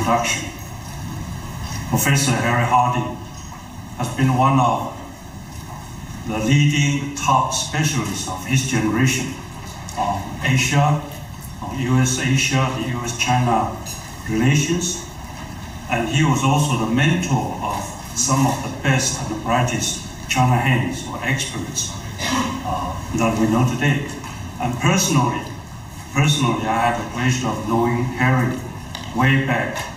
introduction. Professor Harry Harding has been one of the leading top specialists of his generation on Asia, on US-Asia, the US-China relations, and he was also the mentor of some of the best and the brightest China hands or experts that we know today. And personally, I had the pleasure of knowing Harry way back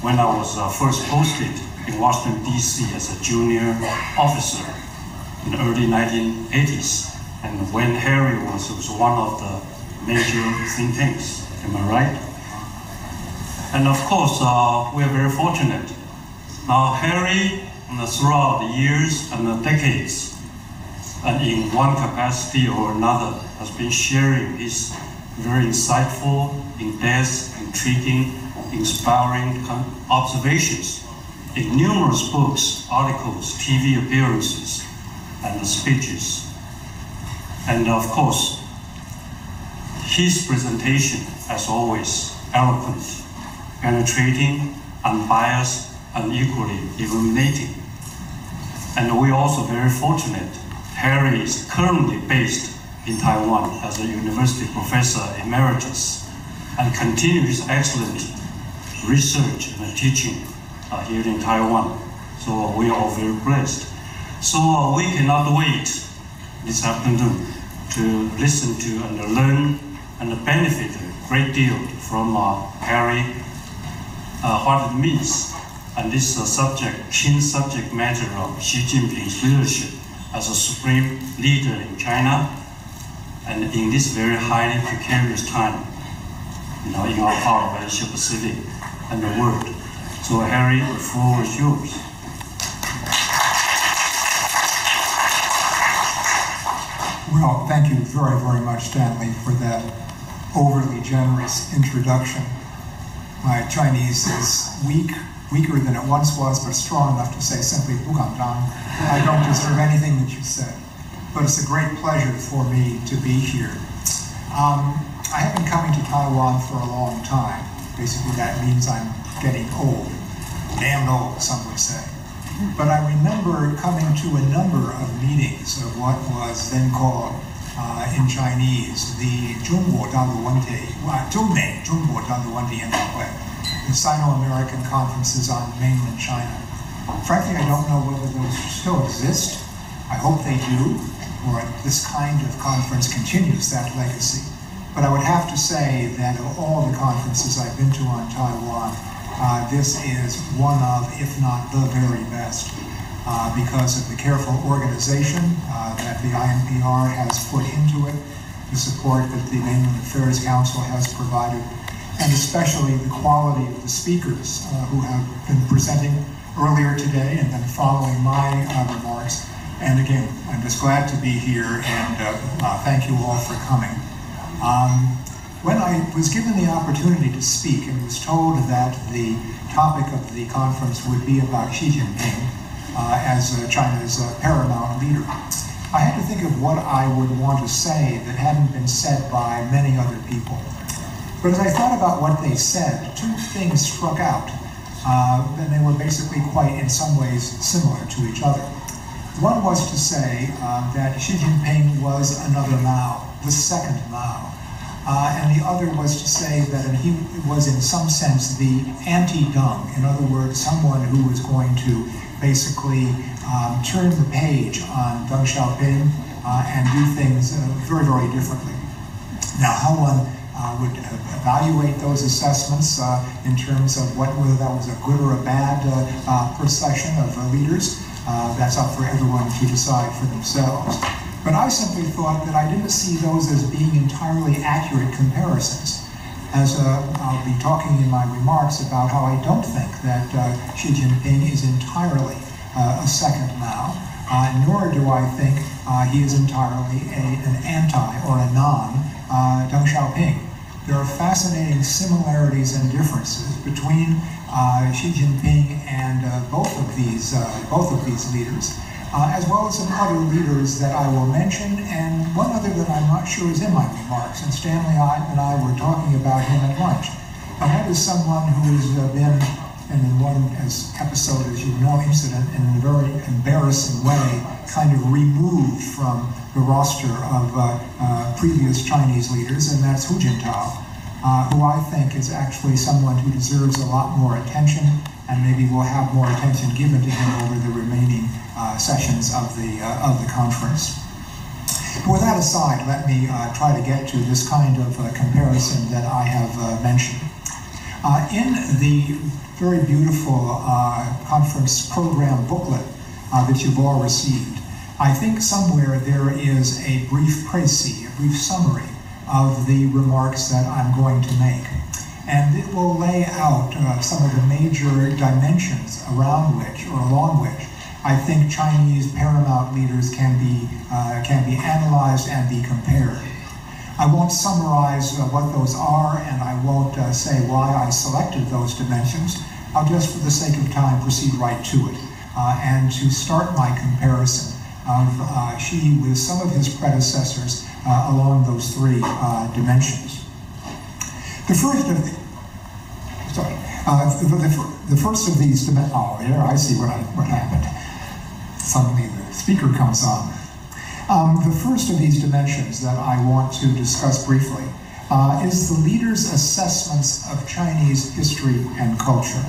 when I was first posted in Washington, D.C. as a junior officer in the early 1980s, and when Harry was one of the major think tanks. Am I right? And of course, we are very fortunate. Now, Harry, throughout the years and the decades, and in one capacity or another, has been sharing his very insightful, in-depth, intriguing, inspiring observations in numerous books, articles, TV appearances, and speeches. And of course, his presentation, as always, eloquent, penetrating, unbiased, and equally illuminating. And we're also very fortunate. Harry is currently based in Taiwan as a university professor emeritus and continues his excellent research and teaching here in Taiwan. So we are all very blessed. So we cannot wait this afternoon to listen to and learn and benefit a great deal from Harry, what it means, and this keen subject matter of Xi Jinping's leadership as a supreme leader in China, and in this very highly precarious time, in our part of Asia Pacific and the world. So Harry, the floor is yours. Well, thank you very, very much, Stanley, for that overly generous introduction. My Chinese is weaker than it once was, but strong enough to say simply, 不敢当. I don't deserve anything that you said, but it's a great pleasure for me to be here. I have been coming to Taiwan for a long time. Basically, that means I'm getting old. Damn old, some would say. But I remember coming to a number of meetings of what was then called, in Chinese, the 中国大陆问题, 中美中国大陆问题研讨会, the Sino-American conferences on mainland China. Frankly, I don't know whether those still exist. I hope they do, or this kind of conference continues that legacy. But I would have to say that of all the conferences I've been to on Taiwan, this is one of, if not the very best, because of the careful organization that the INPR has put into it, the support that the Mainland Affairs Council has provided, and especially the quality of the speakers who have been presenting earlier today and then following my remarks. And again, I'm just glad to be here, and thank you all for coming. When I was given the opportunity to speak and was told that the topic of the conference would be about Xi Jinping as China's paramount leader, I had to think of what I would want to say that hadn't been said by many other people. But as I thought about what they said, two things struck out, and they were basically quite, in some ways, similar to each other. One was to say that Xi Jinping was another Mao, the second Mao. And the other was to say that he was, in some sense, the anti-Deng. In other words, someone who was going to basically turn the page on Deng Xiaoping and do things very, very differently. Now, how one would evaluate those assessments in terms of whether that was a good or a bad procession of leaders, that's up for everyone to decide for themselves. But I simply thought that I didn't see those as being entirely accurate comparisons. As I'll be talking in my remarks about how I don't think that Xi Jinping is entirely a second Mao, nor do I think he is entirely an anti or a non-Deng Xiaoping. There are fascinating similarities and differences between Xi Jinping and both of these leaders. As well as some other leaders that I will mention, and one other that I'm not sure is in my remarks, and Stanley and I were talking about him at lunch. And that is someone who has been, and in one episode, as you know, incident, in a very embarrassing way, kind of removed from the roster of previous Chinese leaders, and that's Hu Jintao, who I think is actually someone who deserves a lot more attention, and maybe will have more attention given to him over the remaining sessions of the conference. But with that aside, let me try to get to this kind of comparison that I have mentioned. In the very beautiful conference program booklet that you've all received, I think somewhere there is a brief précis, a brief summary of the remarks that I'm going to make. And it will lay out some of the major dimensions around which, or along which, I think Chinese paramount leaders can be analyzed and be compared. I won't summarize what those are, and I won't say why I selected those dimensions. I'll just, for the sake of time, proceed right to it. And to start my comparison of Xi with some of his predecessors along those three dimensions. The first of the first of these dimensions. Oh, there I see what happened. Suddenly the speaker comes on. The first of these dimensions that I want to discuss briefly is the leaders' assessments of Chinese history and culture.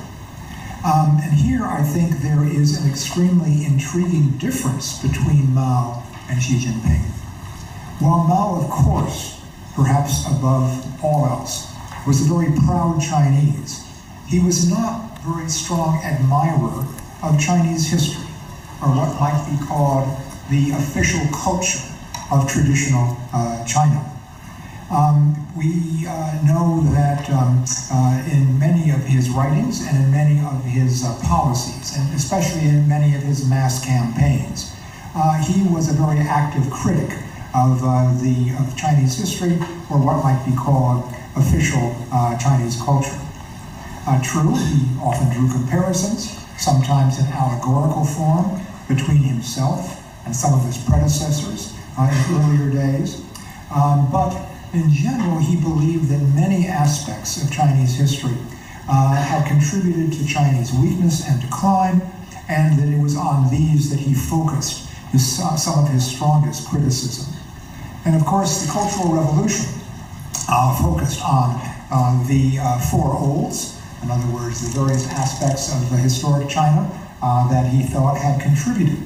And here I think there is an extremely intriguing difference between Mao and Xi Jinping. While Mao, of course, perhaps above all else, was a very proud Chinese, he was not a very strong admirer of Chinese history, or what might be called the official culture of traditional China. We know that in many of his writings and in many of his policies, and especially in many of his mass campaigns, he was a very active critic of Chinese history, or what might be called official Chinese culture. True, he often drew comparisons, sometimes in allegorical form, between himself and some of his predecessors in earlier days. But in general, he believed that many aspects of Chinese history had contributed to Chinese weakness and decline, and that it was on these that he focused some of his strongest criticism. And of course, the Cultural Revolution focused on the Four Olds, in other words, the various aspects of the historic China that he thought had contributed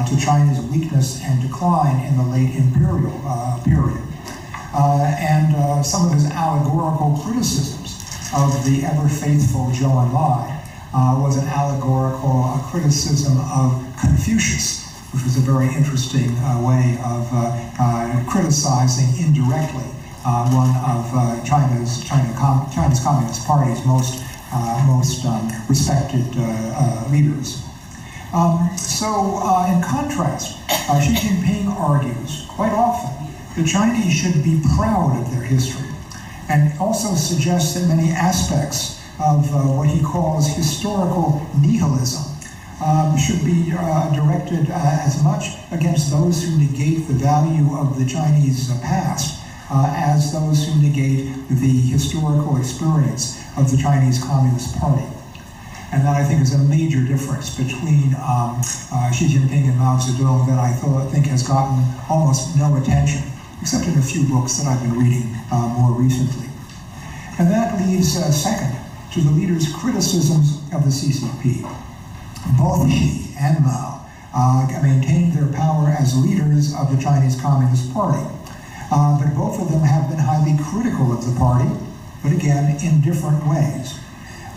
to China's weakness and decline in the late imperial period. And some of his allegorical criticisms of the ever-faithful Zhou Enlai was an allegorical criticism of Confucius, which was a very interesting way of criticizing indirectly one of China's Communist Party's most respected leaders. In contrast, Xi Jinping argues quite often the Chinese should be proud of their history, and also suggests that many aspects of what he calls historical nihilism should be directed as much against those who negate the value of the Chinese past as those who negate the historical experience of the Chinese Communist Party. And that, I think, is a major difference between Xi Jinping and Mao Zedong that I think has gotten almost no attention, except in a few books that I've been reading more recently. And that leads second to the leaders' criticisms of the CCP. Both Xi and Mao maintained their power as leaders of the Chinese Communist Party, but both of them have been highly critical of the party, but again, in different ways.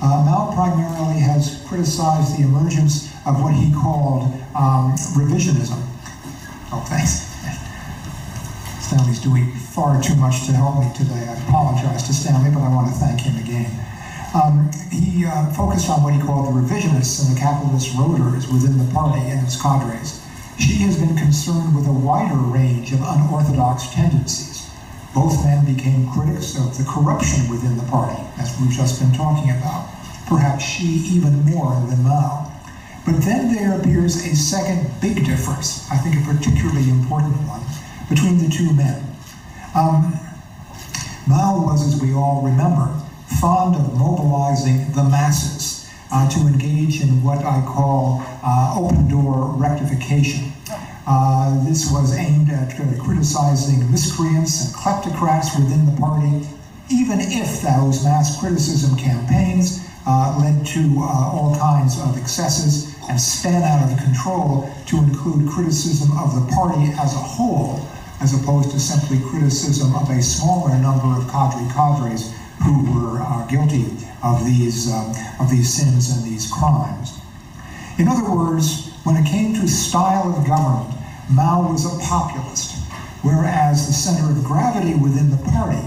Mao primarily has criticized the emergence of what he called revisionism. Oh, thanks. Stanley's doing far too much to help me today. I apologize to Stanley, but I want to thank him again. He focused on what he called the revisionists and the capitalist rotors within the party and its cadres. Xi has been concerned with a wider range of unorthodox tendencies. Both men became critics of the corruption within the party, as we've just been talking about, perhaps Xi even more than Mao. But then there appears a second big difference, I think a particularly important one, between the two men. Mao was, as we all remember, fond of mobilizing the masses to engage in what I call open-door rectification. This was aimed at criticizing miscreants and kleptocrats within the party, even if those mass criticism campaigns led to all kinds of excesses and span out of control to include criticism of the party as a whole, as opposed to simply criticism of a smaller number of cadres who were guilty of these sins and these crimes. In other words, when it came to style of government, Mao was a populist, whereas the center of gravity within the party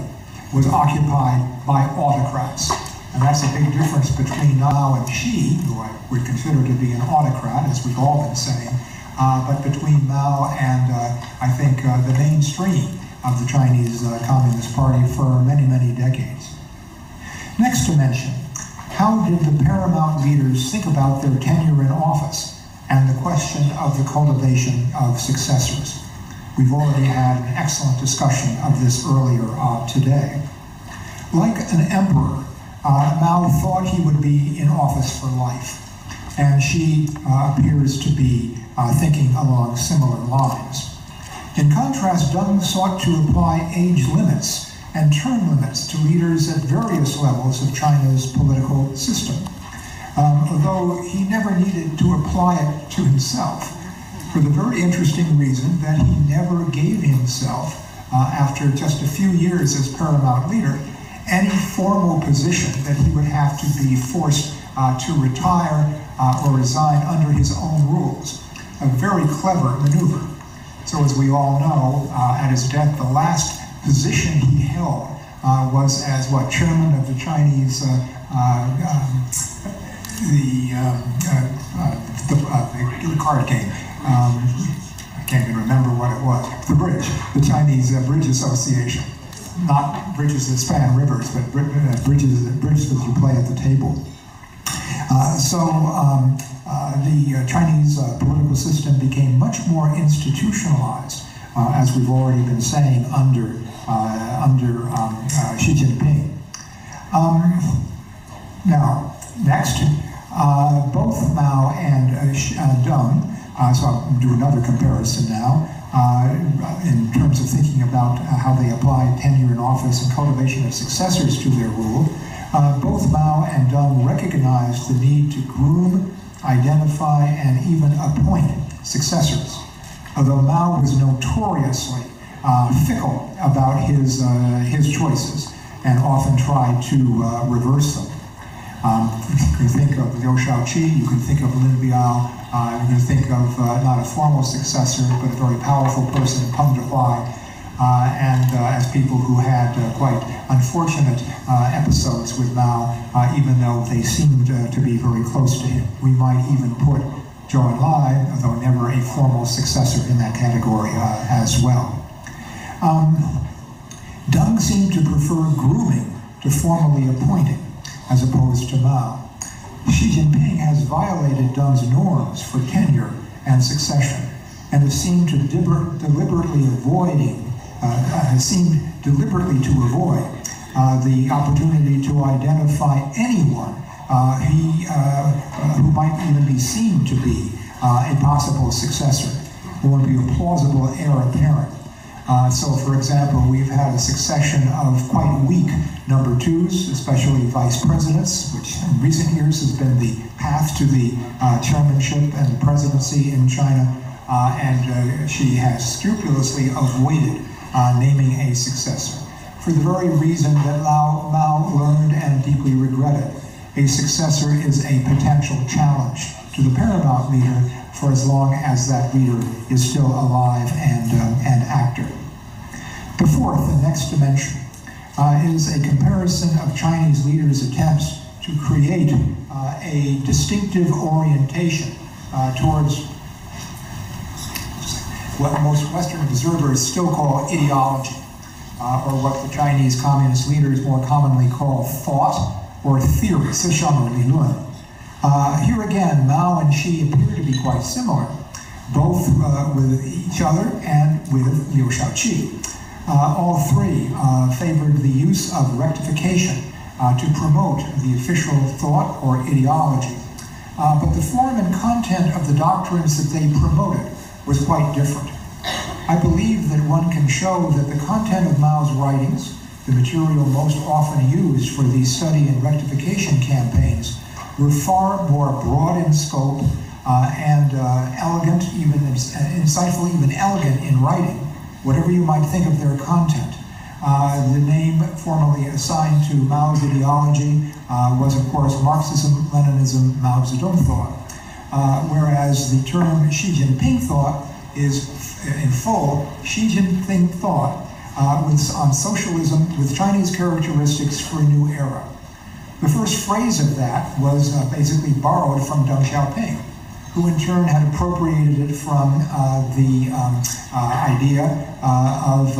was occupied by autocrats. And that's a big difference between Mao and Xi, who I would consider to be an autocrat, as we've all been saying, but between Mao and, I think, the mainstream of the Chinese Communist Party for many, many decades. Next to mention, how did the paramount leaders think about their tenure in office and the question of the cultivation of successors? We've already had an excellent discussion of this earlier today. Like an emperor, Mao thought he would be in office for life, and Xi appears to be thinking along similar lines. In contrast, Deng sought to apply age limits and term limits to leaders at various levels of China's political system, although he never needed to apply it to himself, for the very interesting reason that he never gave himself, after just a few years as paramount leader, any formal position that he would have to be forced to retire or resign under his own rules. A very clever maneuver. So as we all know, at his death, the last position he held was as chairman of the Chinese the card game. I can't even remember what it was. The bridge, the Chinese Bridge Association. Not bridges that span rivers, but bridges that you play at the table. The Chinese political system became much more institutionalized, as we've already been saying, under Xi Jinping. Now, next, both Mao and Deng, so I'll do another comparison now, in terms of thinking about how they apply tenure in office and cultivation of successors to their rule. Both Mao and Deng recognized the need to groom, identify, and even appoint successors. Although Mao was notoriously fickle about his choices and often tried to reverse them. You can think of Liu Shaoqi, you can think of Lin Biao, you can think of not a formal successor, but a very powerful person, Peng Dehuai, and as people who had quite unfortunate episodes with Mao, even though they seemed to be very close to him. We might even put Zhou Enlai, although never a formal successor, in that category as well. Deng seemed to prefer grooming to formally appointing, as opposed to Mao. Xi Jinping has violated Deng's norms for tenure and succession, and has seemed to deliberately to avoid the opportunity to identify anyone who might even be seen to be a possible successor, or be a plausible heir apparent. So, for example, we've had a succession of quite weak number twos, especially vice presidents, which in recent years has been the path to the chairmanship and presidency in China, and she has scrupulously avoided naming a successor, for the very reason that Mao learned and deeply regretted. A successor is a potential challenge to the paramount leader for as long as that leader is still alive and active. The fourth and next dimension is a comparison of Chinese leaders' attempts to create a distinctive orientation towards what most Western observers still call ideology, or what the Chinese communist leaders more commonly call thought or theory, 思想和理论. Here again, Mao and Xi appear to be quite similar, both with each other and with Liu Shaoqi. All three favored the use of rectification to promote the official thought or ideology. But the form and content of the doctrines that they promoted was quite different. I believe that one can show that the content of Mao's writings, the material most often used for these study and rectification campaigns, were far more broad in scope and elegant, even insightful, even elegant in writing, whatever you might think of their content. The name formerly assigned to Mao's ideology was, of course, Marxism, Leninism, Mao Zedong thought, whereas the term Xi Jinping thought is in full Xi Jinping thought on socialism with Chinese characteristics for a new era. The first phrase of that was basically borrowed from Deng Xiaoping, who in turn had appropriated it from the idea of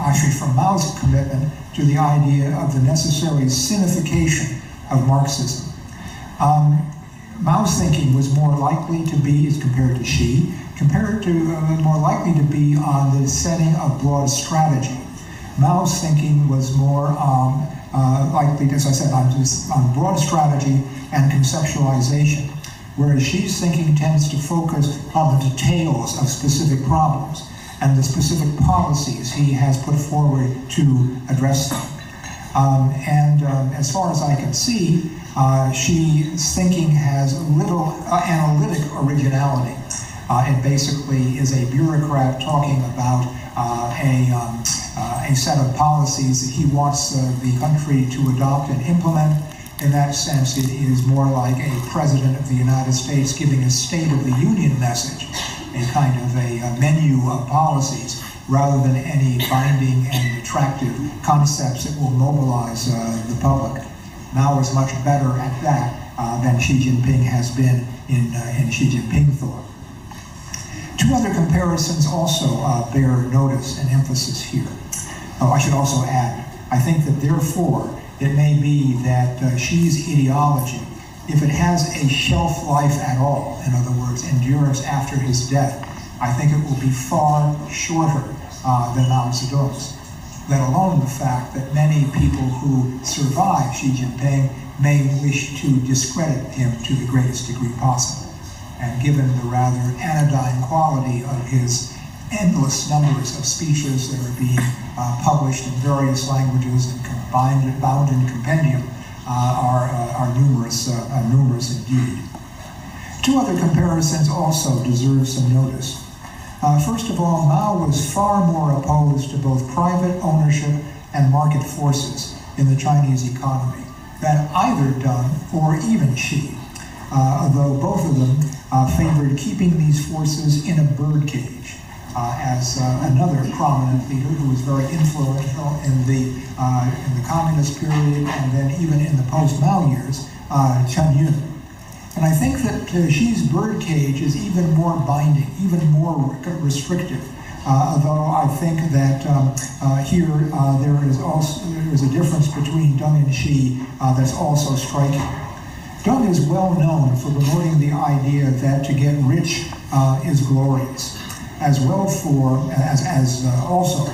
actually from Mao's commitment to the idea of the necessary sinification of Marxism. Mao's thinking was more likely to be, as compared to Xi, more likely to be on the setting of broad strategy. Mao's thinking was more likely, as I said, on broad strategy and conceptualization, whereas Xi's thinking tends to focus on the details of specific problems and the specific policies he has put forward to address them. As far as I can see, Xi's thinking has little analytic originality. It basically is a bureaucrat talking about a set of policies that he wants the country to adopt and implement. In that sense, it is more like a president of the United States giving a State of the Union message, a kind of a menu of policies, rather than any binding and attractive concepts that will mobilize the public. Mao is much better at that than Xi Jinping has been in Xi Jinping thought. Two other comparisons also bear notice and emphasis here. Oh, I should also add, I think that therefore it may be that Xi's ideology, if it has a shelf life at all, in other words, endurance after his death, I think it will be far shorter than Mao Zedong's, let alone the fact that many people who survive Xi Jinping may wish to discredit him to the greatest degree possible. And given the rather anodyne quality of his endless numbers of speeches that are being published in various languages and bound in compendium are numerous indeed. Two other comparisons also deserve some notice. First of all, Mao was far more opposed to both private ownership and market forces in the Chinese economy than either Deng or even Xi, although both of them favored keeping these forces in a birdcage, as another prominent leader who was very influential in the communist period and then even in the post-Mao years, Chen Yun. And I think that Xi's birdcage is even more binding, even more restrictive. Although I think that here there is a difference between Deng and Xi that's also striking. Deng is well known for promoting the idea that to get rich is glorious, as well as also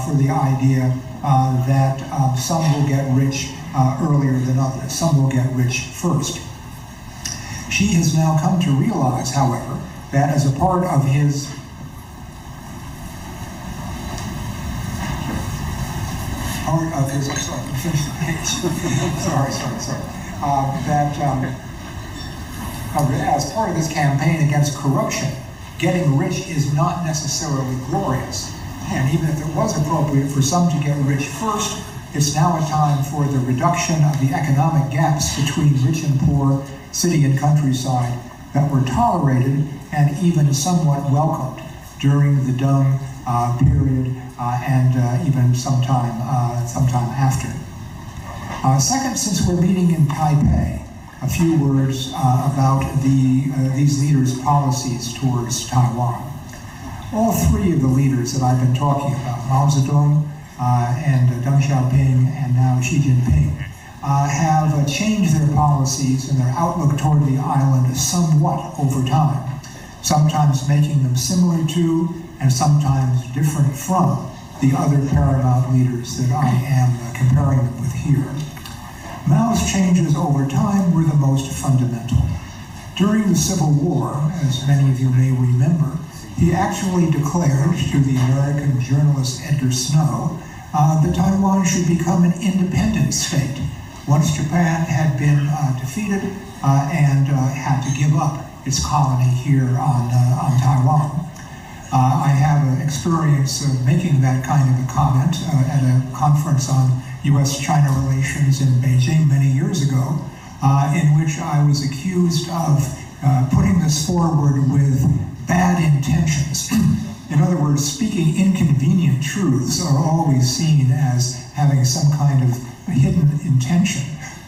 for the idea that some will get rich earlier than others. Some will get rich first. Xi has now come to realize, however, that as a part of his I'm sorry, finish the page. sorry. As part of his campaign against corruption, getting rich is not necessarily glorious. And even if it was appropriate for some to get rich first, it's now a time for the reduction of the economic gaps between rich and poor, city and countryside, that were tolerated and even somewhat welcomed during the Deng period and even sometime after. Second, since we're meeting in Taipei, a few words about these leaders' policies towards Taiwan. All three of the leaders that I've been talking about, Mao Zedong and Deng Xiaoping and now Xi Jinping, have changed their policies and their outlook toward the island somewhat over time, sometimes making them similar to and sometimes different from the other paramount leaders that I am comparing them with here. Mao's changes over time were the most fundamental. During the Civil War, as many of you may remember, he actually declared to the American journalist Edgar Snow that Taiwan should become an independent state once Japan had been defeated and had to give up its colony here on Taiwan. I have an experience of making that kind of a comment at a conference on U.S.-China relations in Beijing many years ago, in which I was accused of putting this forward with bad intentions. In other words, speaking inconvenient truths are always seen as having some kind of hidden intention.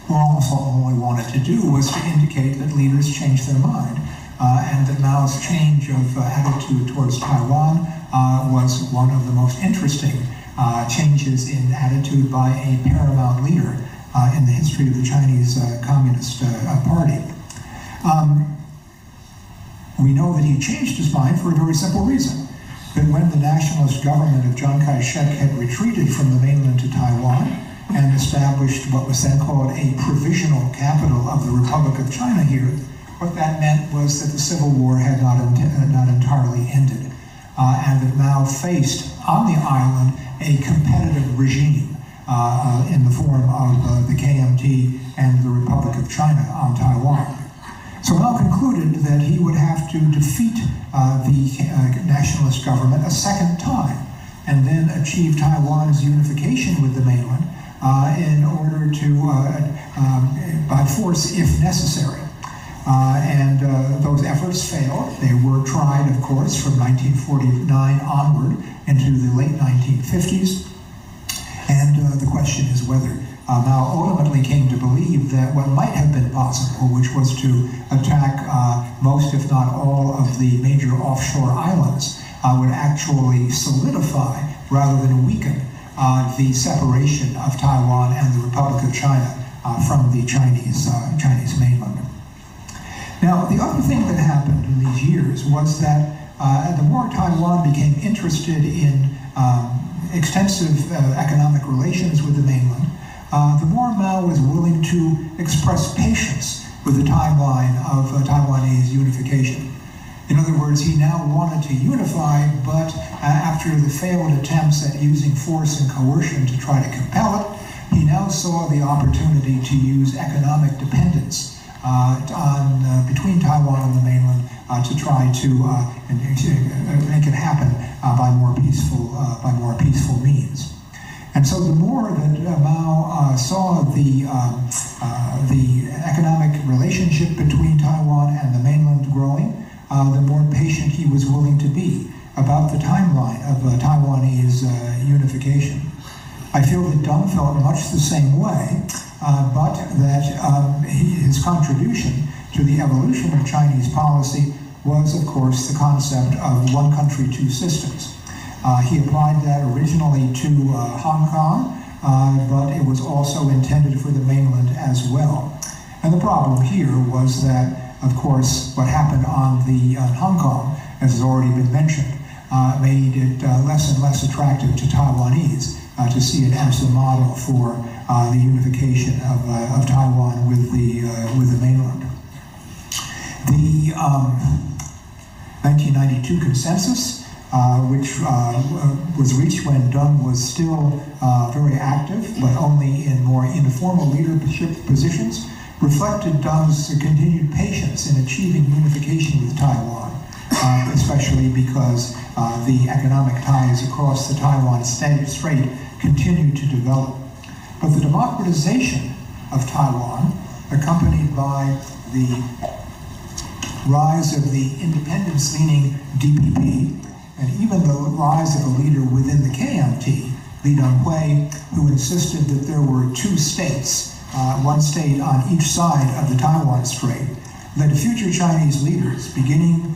All I wanted to do was to indicate that leaders change their mind, and that Mao's change of attitude towards Taiwan was one of the most interesting changes in attitude by a paramount leader in the history of the Chinese Communist Party. We know that he changed his mind for a very simple reason, that when the nationalist government of Chiang Kai-shek had retreated from the mainland to Taiwan and established what was then called a provisional capital of the Republic of China here, what that meant was that the Civil War had not entirely ended, and that Mao faced on the island a competitive regime in the form of the KMT and the Republic of China on Taiwan. So Mao concluded that he would have to defeat the nationalist government a second time and then achieve Taiwan's unification with the mainland in order to, by force if necessary. And those efforts failed. They were tried, of course, from 1949 onward into the late 1950s. And the question is whether Mao ultimately came to believe that what might have been possible, which was to attack most, if not all, of the major offshore islands, would actually solidify rather than weaken the separation of Taiwan and the Republic of China from the Chinese mainland. Now, the other thing that happened in these years was that the more Taiwan became interested in extensive economic relations with the mainland, the more Mao was willing to express patience with the timeline of Taiwanese unification. In other words, he now wanted to unify, but after the failed attempts at using force and coercion to try to compel it, he now saw the opportunity to use economic dependence between Taiwan and the mainland to try to make it happen by more peaceful means. And so the more that Mao saw the economic relationship between Taiwan and the mainland growing, the more patient he was willing to be about the timeline of Taiwanese unification. I feel that Deng felt much the same way, but that his contribution to the evolution of Chinese policy was, of course, the concept of one country, two systems. He applied that originally to Hong Kong, but it was also intended for the mainland as well. And the problem here was that, of course, what happened on Hong Kong, as has already been mentioned, made it less and less attractive to Taiwanese to see it as the model for the unification of Taiwan with the mainland. The 1992 consensus, which was reached when Deng was still very active, but only in more informal leadership positions, reflected Deng's continued patience in achieving unification with Taiwan, especially because the economic ties across the Taiwan Strait continued to develop. But the democratization of Taiwan, accompanied by the rise of the independence-leaning DPP, and even the rise of a leader within the KMT, Li Denghui, who insisted that there were two states, one state on each side of the Taiwan Strait, led future Chinese leaders, beginning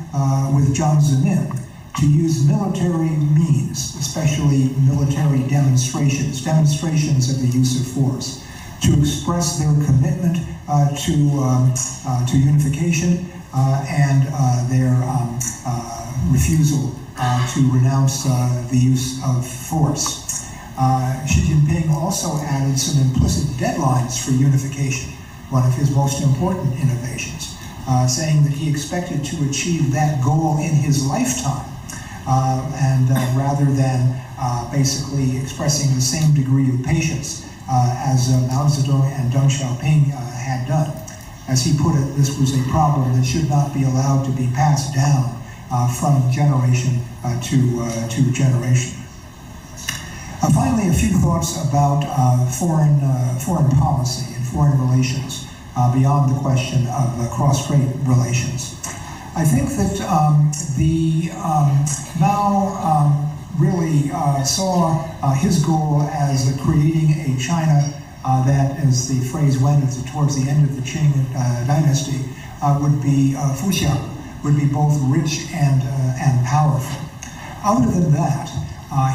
with Jiang Zemin, to use military means, especially military demonstrations of the use of force, to express their commitment to unification and their refusal to renounce the use of force. Xi Jinping also added some implicit deadlines for unification, one of his most important innovations, saying that he expected to achieve that goal in his lifetime, and rather than basically expressing the same degree of patience as Mao Zedong and Deng Xiaoping had done. As he put it, this was a problem that should not be allowed to be passed down from generation to generation. Finally, a few thoughts about foreign policy and foreign relations beyond the question of cross-strait relations. I think that Mao really saw his goal as creating a China that, as the phrase went towards the end of the Qing dynasty, would be Fuxiang, would be both rich and powerful. Other than that,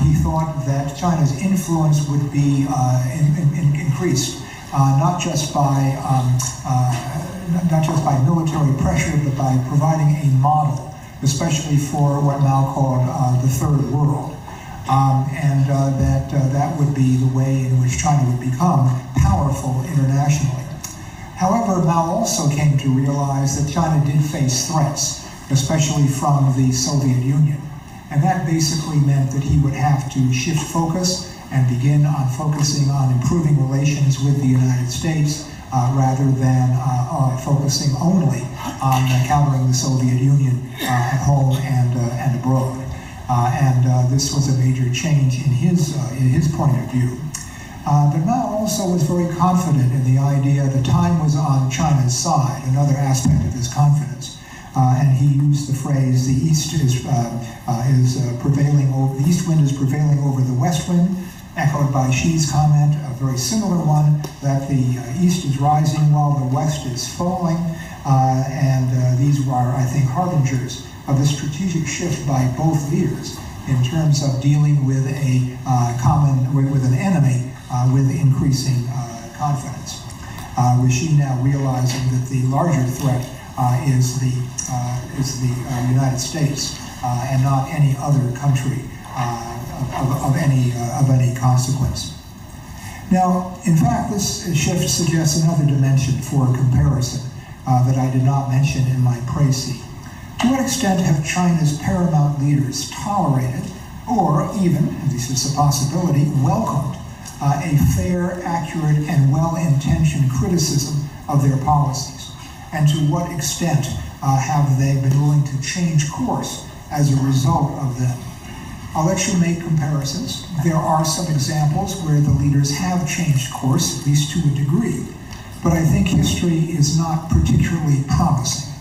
he thought that China's influence would be increased, not just by military pressure, but by providing a model, especially for what Mao called the Third World. And that would be the way in which China would become powerful internationally. However, Mao also came to realize that China did face threats, especially from the Soviet Union. And that basically meant that he would have to shift focus and begin on focusing on improving relations with the United States rather than focusing only on countering the Soviet Union at home and abroad. This was a major change in his point of view. But Mao also was very confident in the idea that time was on China's side, another aspect of his confidence. And he used the phrase, the east is prevailing over, the east wind is prevailing over the west wind, echoed by Xi's comment, a very similar one, that the east is rising while the west is falling. These are, I think, harbingers of the strategic shift by both leaders in terms of dealing with with an enemy with increasing confidence. With Xi now realizing that the larger threat is the United States and not any other country of any consequence. Now, in fact, this shift suggests another dimension for comparison that I did not mention in my précis. To what extent have China's paramount leaders tolerated, or even, and this is a possibility, welcomed a fair, accurate, and well-intentioned criticism of their policies? And to what extent have they been willing to change course as a result of them? I'll let you make comparisons. There are some examples where the leaders have changed course, at least to a degree, but I think history is not particularly promising.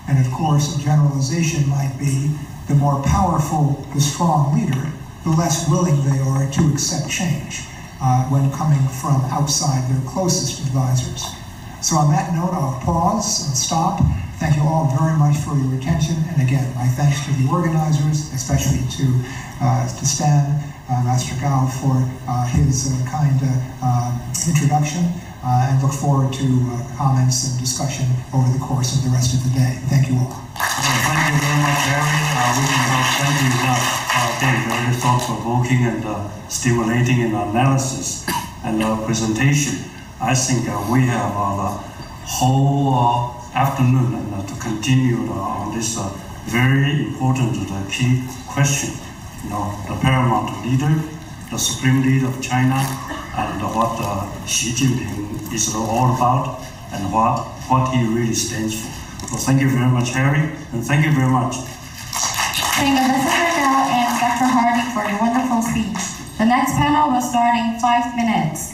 And of course, a generalization might be the more powerful the strong leader, the less willing they are to accept change when coming from outside their closest advisors. So on that note, I'll pause and stop. Thank you all very much for your attention. And again, my thanks to the organizers, especially to Stan Mastergal for his kind introduction, and look forward to comments and discussion over the course of the rest of the day. Thank you all. Thank you very much, Harry. We can thank you again, very thought-provoking and stimulating in analysis and presentation. I think we have the whole afternoon and to continue on this very important key question. The paramount leader, the supreme leader of China, and what Xi Jinping is all about, and what he really stands for. So thank you very much, Harry, and thank you very much. Thank Ambassador Gao and Dr. Hardy for your wonderful speech. The next panel will start in 5 minutes.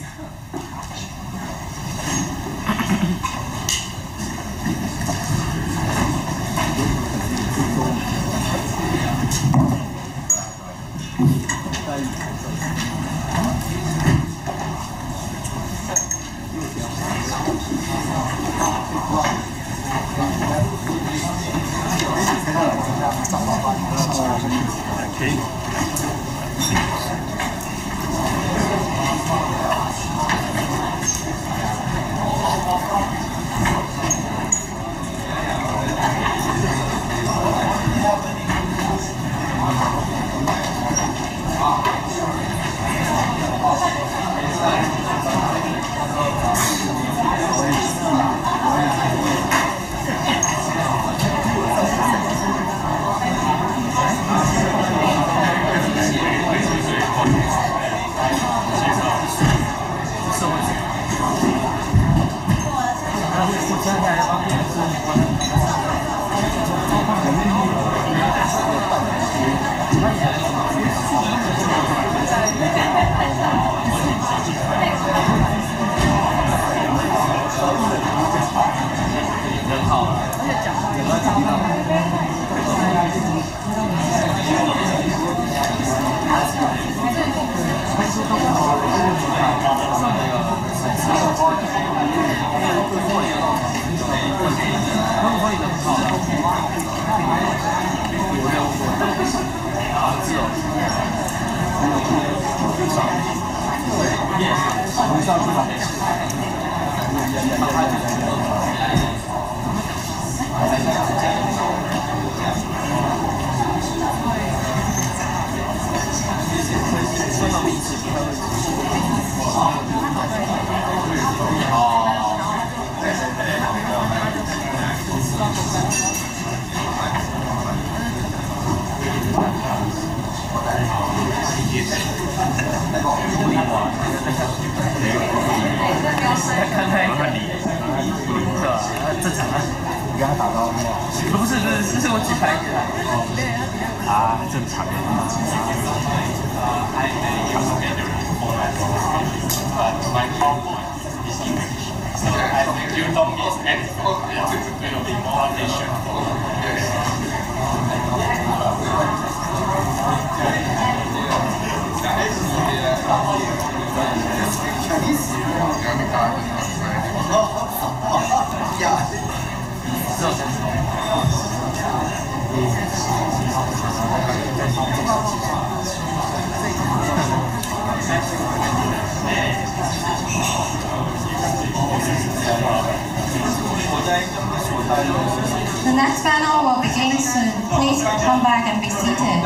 正常啊，你跟他打招呼吗？不是，是我举牌给他。啊，正常。My PowerPoint is English, so I think you don't miss anything. It will be more efficient. The next panel will begin soon. Please come back and be seated.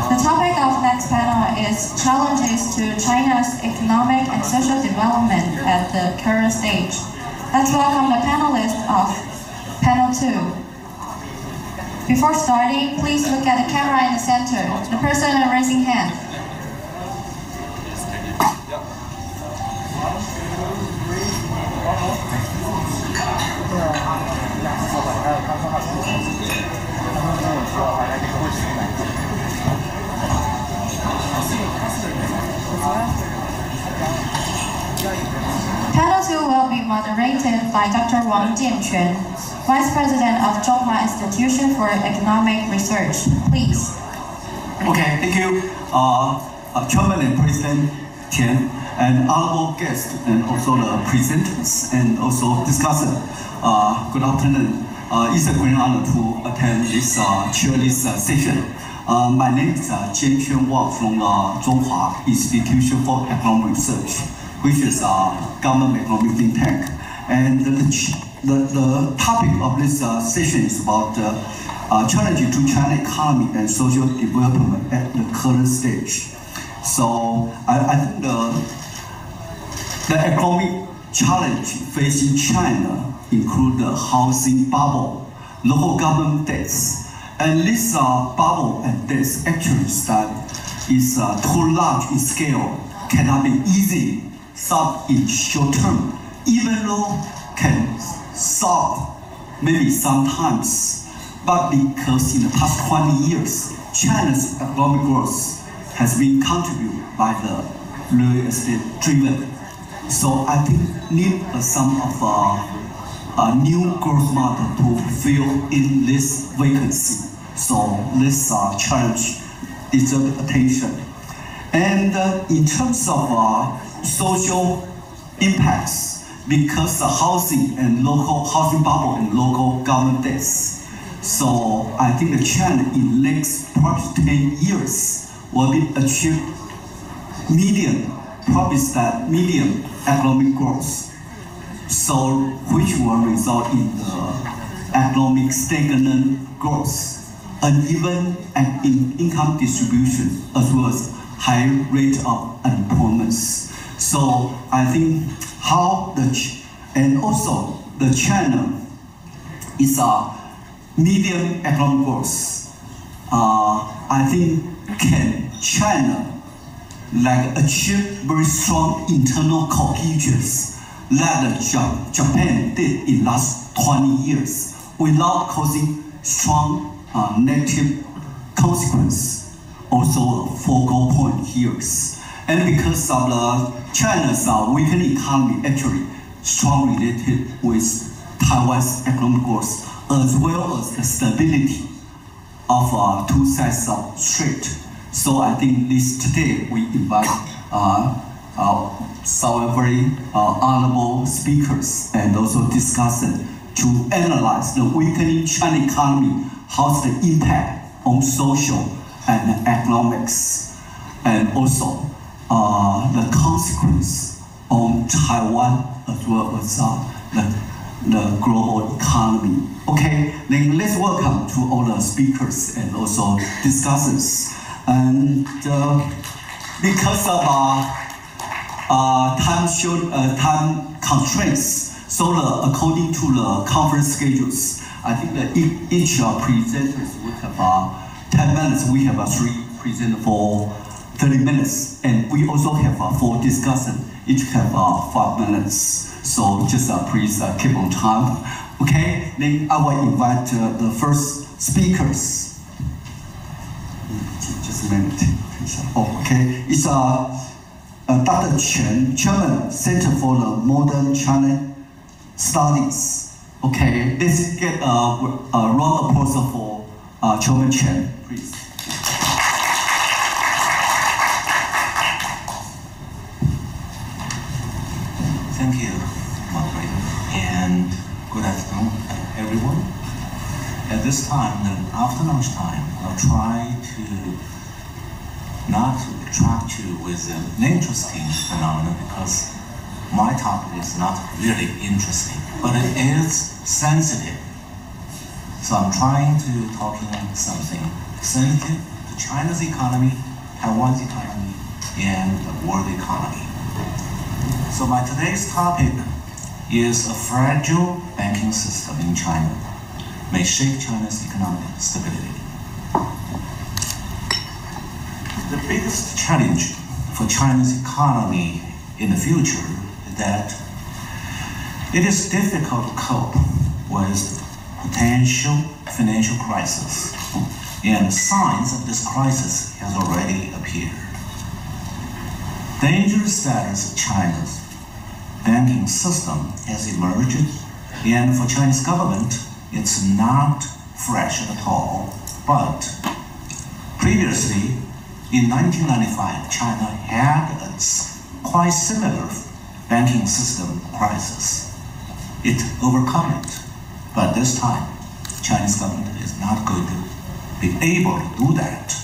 The topic of next panel is challenges to China's economic and social development at the current stage. Let's welcome the panelists of panel 2. Before starting, please look at the camera in the center. The person raising hand. Panel 2 will be moderated by Dr. Wang Jianquan, Vice President of Zhonghua Institution for Economic Research. Please. Okay, thank you, Chairman and President Tian, and honorable guests, and also the presenters, and also discussants. Good afternoon. It's a great honor to attend this chair this session. My name is Jianquan Wang from Zhonghua Institution for Economic Research, which is a government economic think tank. And the topic of this session is about challenges to China economy and social development at the current stage. So I think the economic challenge facing China include the housing bubble, local government debts, and this bubble and debts actually is too large in scale, cannot be easily solved in short term, even though can solve maybe sometimes, but because in the past 20 years, China's economic growth has been contributed by the real estate driven. So I think need some of a new growth model to fill in this vacancy. So this challenge deserves attention. And in terms of social impacts, because the housing and local housing bubble and local government debts. So I think the China in the next probably 10 years will be achieve medium economic growth. So which will result in the economic stagnant growth, uneven and in income distribution, as well as high rate of unemployment. So I think how and also the China is a medium economic growth. I think can China like achieve very strong internal cohesions like Japan did in last 20 years without causing strong negative consequence. Also a focal point here. And because of China's weakening economy actually strongly related with Taiwan's economic growth as well as the stability of two sides of street. So I think today we invite some very honorable speakers and also discussants to analyze the weakening Chinese economy, how's the impact on social and economics, and also the consequence on Taiwan as well as the global economy. Okay, then let's welcome to all the speakers and also discussants. And because of time constraints, so according to the conference schedules, I think that each presenters will have 10 minutes. We have 3 presenters for 30 minutes, and we also have 4 discussants. Each have 5 minutes. So just please keep on time. Okay, then I will invite the first speakers. Just a minute. Oh, okay, it's Dr. Chen, Chairman, Center for the Modern China Studies. Okay, let's get a round of applause for Chairman Chen, please. Thank you, moderator, and good afternoon, everyone. At this time, after lunchtime, I'll try to not attract you with an interesting phenomenon because my topic is not really interesting, but it is sensitive. So I'm trying to talk in something sensitive to China's economy, Taiwan's economy, and the world economy. So my today's topic is a fragile banking system in China may shake China's economic stability. The biggest challenge for China's economy in the future is that it is difficult to cope with potential financial crisis, and signs of this crisis has already appeared. Dangerous status of China's banking system has emerged, and for Chinese government, it's not fresh at all. But previously, in 1995, China had a quite similar banking system crisis. It overcame it, but this time, Chinese government is not going to be able to do that.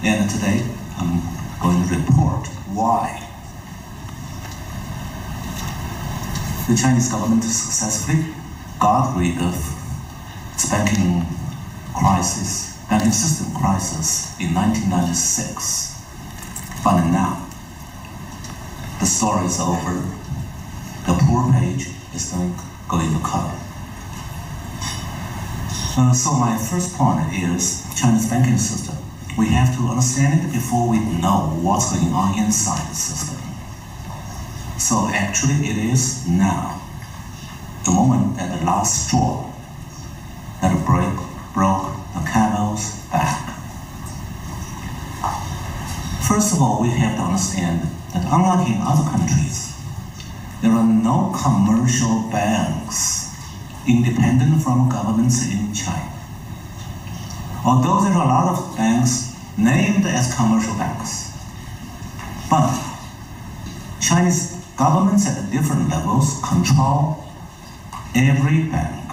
And today, I'm going to report why. The Chinese government successfully got rid of its banking system crisis in 1996. But now, the story is over. The poor page is going to cover. So my first point is China's banking system. We have to understand it before we know what's going on inside the system. So actually it is now, the moment that the last straw that broke the camel's back. First of all, we have to understand that unlike in other countries, there are no commercial banks independent from governments in China. Although there are a lot of banks named as commercial banks, but Chinese governments at different levels control every bank.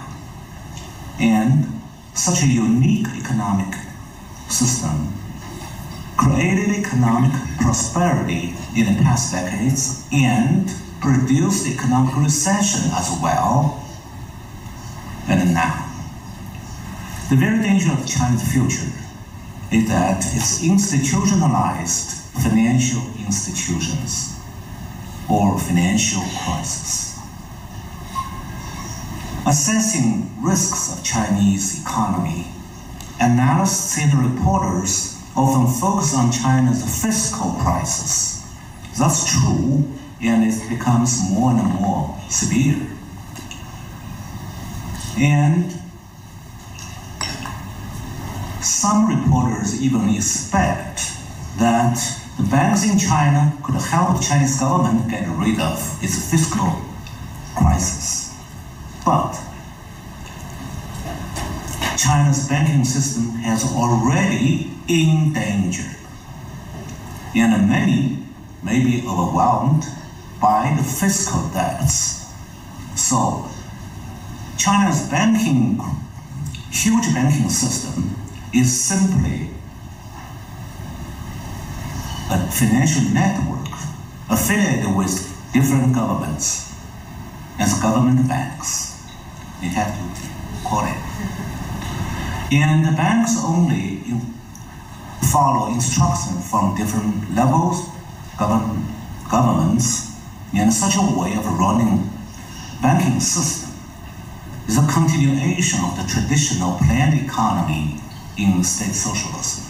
And such a unique economic system created economic prosperity in the past decades and produced economic recession as well. And now, the very danger of China's future is that its institutionalized financial institutions or financial crisis. Assessing risks of Chinese economy, analysts and reporters often focus on China's fiscal crisis. That's true, and it becomes more and more severe. And some reporters even expect that the banks in China could help the Chinese government get rid of its fiscal crisis. But China's banking system has already in danger, and many may be overwhelmed by the fiscal debts. So China's huge banking system is simply a financial network affiliated with different governments as government banks. You have to call it. And the banks only follow instructions from different levels, governments, and such a way of running banking system is a continuation of the traditional planned economy in state socialism.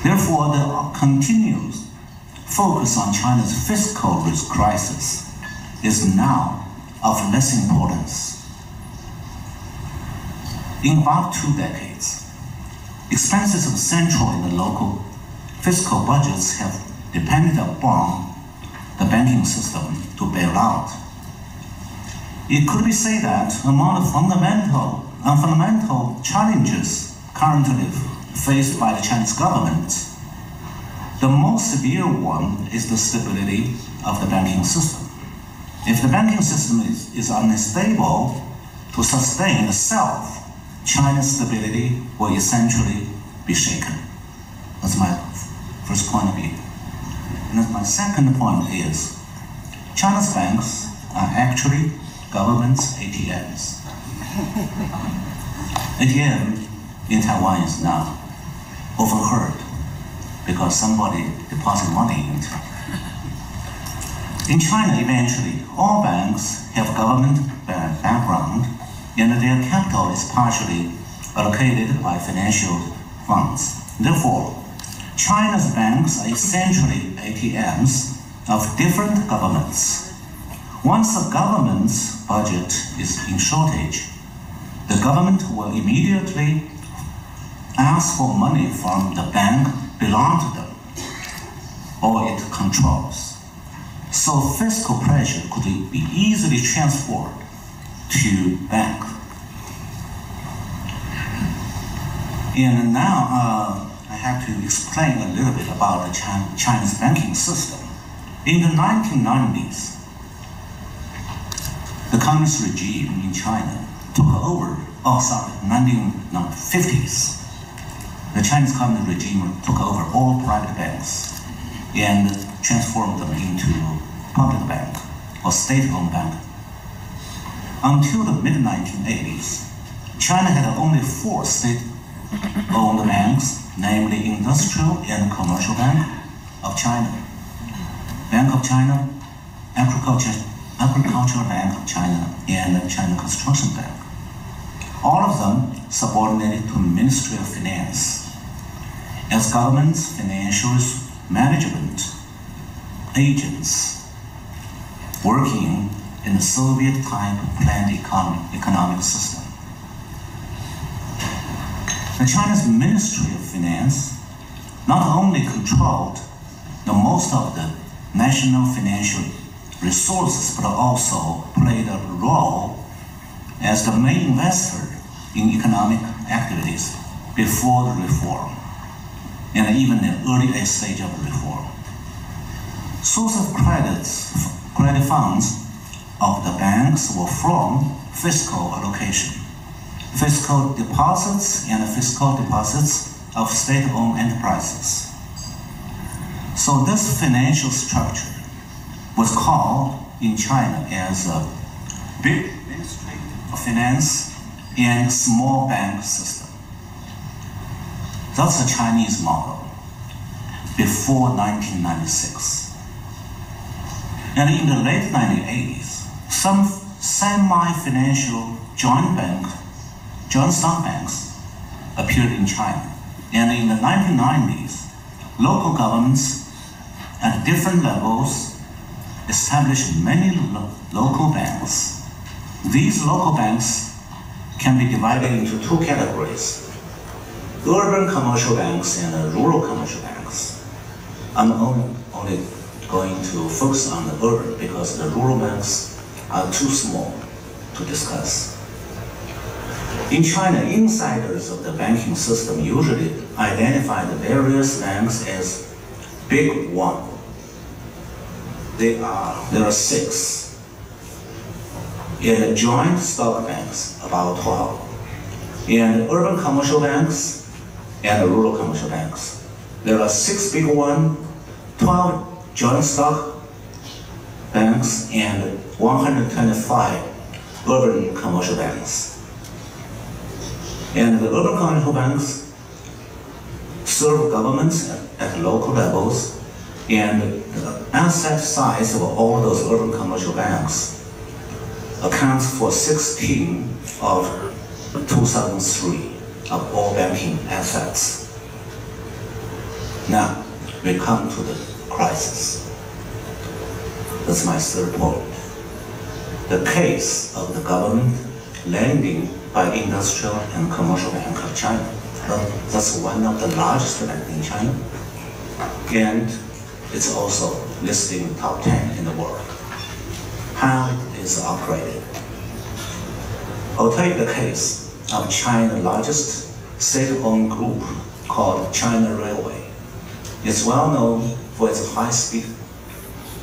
Therefore, the continuous focus on China's fiscal risk crisis is now of less importance. In about 2 decades, expenses of central and local fiscal budgets have depended upon the banking system to bail out. It could be said that among the fundamental challenges currently faced by the Chinese government, the most severe one is the stability of the banking system. If the banking system is unstable to sustain itself, China's stability will essentially be shaken. That's my first point of view. And my second point is, China's banks are actually government's ATMs. ATM in Taiwan is now often heard because somebody deposits money into it. In China, eventually, all banks have government background, and their capital is partially allocated by financial funds. Therefore, China's banks are essentially ATMs of different governments. Once a government's budget is in shortage, the government will immediately ask for money from the bank belonging to them or it controls. So fiscal pressure could be easily transferred to bank. And now I have to explain a little bit about the Chinese banking system. In the 1990s, the communist regime in China took over, 1950s, the Chinese communist regime took over all private banks and transformed them into public bank or state-owned bank. Until the mid-1980s, China had only 4 state-owned banks, namely Industrial and Commercial Bank of China, Bank of China, Agricultural Bank of China, and China Construction Bank. All of them subordinated to the Ministry of Finance as government's financial management agents working in the Soviet-type planned economic system. The China's Ministry of Finance not only controlled the most of the national financial resources, but also played a role as the main investor in economic activities before the reform, and even in the early stage of the reform. Source of credit funds of the banks were from fiscal allocation, fiscal deposits, and fiscal deposits of state-owned enterprises. So this financial structure was called in China as a big Ministry of Finance and small bank system. That's the Chinese model before 1996. And in the late 1980s, some semi-financial joint stock banks appeared in China. And in the 1990s, local governments at different levels established many local banks. These local banks can be divided into two categories: urban commercial banks and rural commercial banks. I'm only going to focus on the urban because the rural banks are too small to discuss. In China, insiders of the banking system usually identify the various banks as big one. There are 6. And joint stock banks, about 12. And urban commercial banks and rural commercial banks. There are 6 big ones, 12 joint stock banks, and 125 urban commercial banks. And the urban commercial banks serve governments at local levels, and the asset size of all those urban commercial banks accounts for 16 of 2003 of all banking assets. Now, we come to the crisis. That's my third point. The case of the government lending by Industrial and Commercial Bank of China. That's one of the largest banks in China, and it's also listed in the top 10 in the world. How it is operated. I'll take the case of China's largest state-owned group called China Railway. It's well known for its high-speed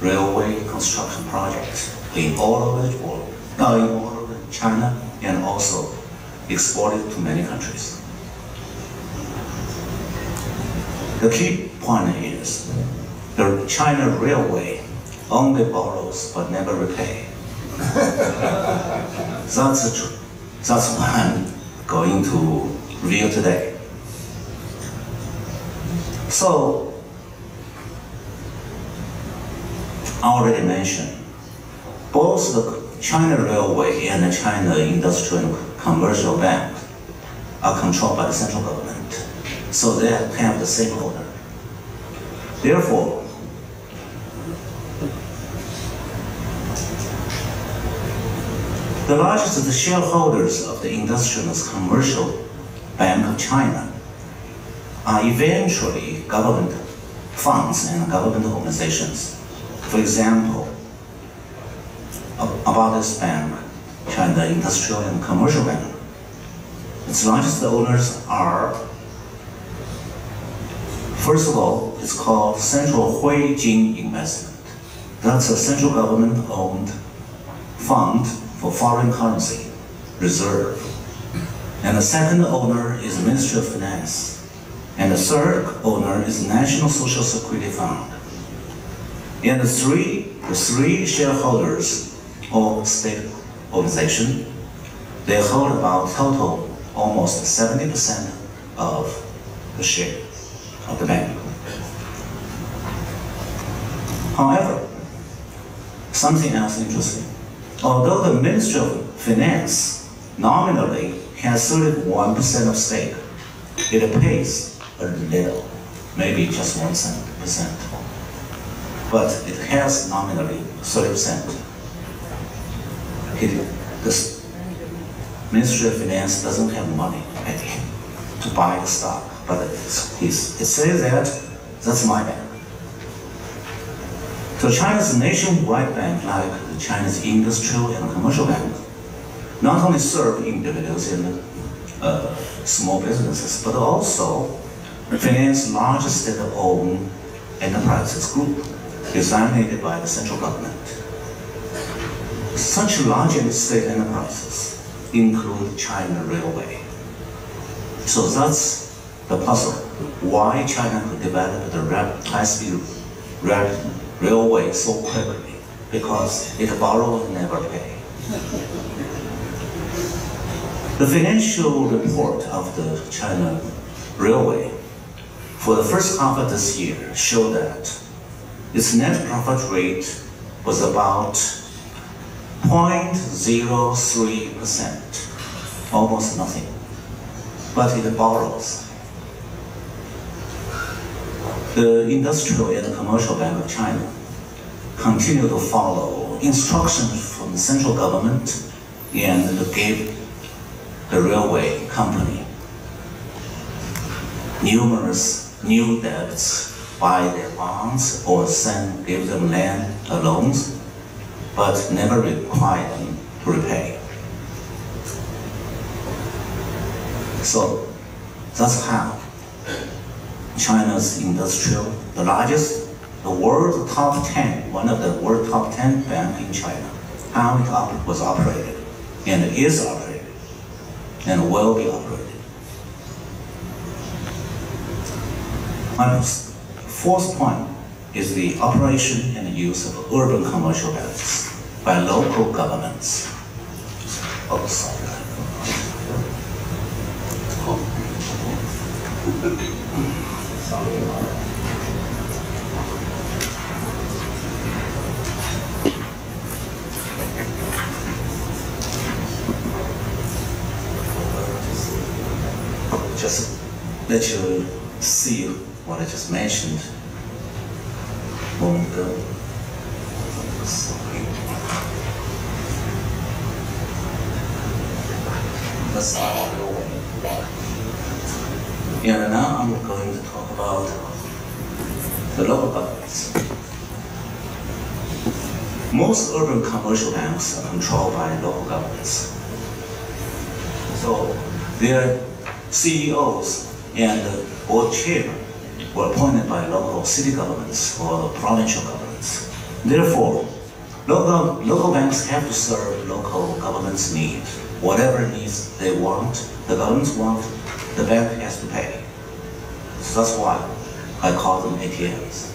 railway construction projects in all over the world, in all over China, and also exported to many countries. The key point is the China Railway only borrows but never repay. That's what I'm going to reveal today. So, I already mentioned, both the China Railway and the China Industrial and Commercial Bank are controlled by the central government, so they have the same owner. Therefore, the largest shareholders of the Industrial and Commercial Bank of China are eventually government funds and government organizations. For example, about this bank, China Industrial and Commercial Bank, its largest owners are, first of all, it's called Central Huijin Investment. That's a central government-owned fund for foreign currency reserve. And the second owner is Ministry of Finance. And the third owner is National Social Security Fund. And the three shareholders or state organization, they hold about total almost 70% of the share of the bank. However, something else interesting. Although the Ministry of Finance nominally has 31% of stake, it pays a little, maybe just 1%. But it has nominally 30%. The Ministry of Finance doesn't have money to buy the stock, but it says that that's my bank. So China's nationwide bank, like the China's Industrial and Commercial Bank, not only serve individuals and small businesses, but also finance large state-owned enterprises group designated by the central government. Such large state enterprises include China Railway. So that's the puzzle. Why China could develop the high-speed railway so quickly? Because it borrows and never pay. The financial report of the China Railway for the first half of this year showed that its net profit rate was about 0.03%, almost nothing. But it borrows The Industrial and Commercial Bank of China continue to follow instructions from the central government and give the railway company numerous new debts, buy their bonds or give them land loans, but never require them to repay. So that's how China's industrial, the largest, the world top 10, one of the world top 10 bank in China, how it was operated and is operated and will be operated. My fourth point is the operation and use of urban commercial banks by local governments. Oh, sorry. Just let you see what I just mentioned a moment ago. That's all. And now I'm going to talk about the local governments. Most urban commercial banks are controlled by local governments. So their CEOs and board chair were appointed by local city governments or provincial governments. Therefore, local banks have to serve local government's needs. Whatever needs they want, the governments want, the bank has to pay. So that's why I call them ATMs.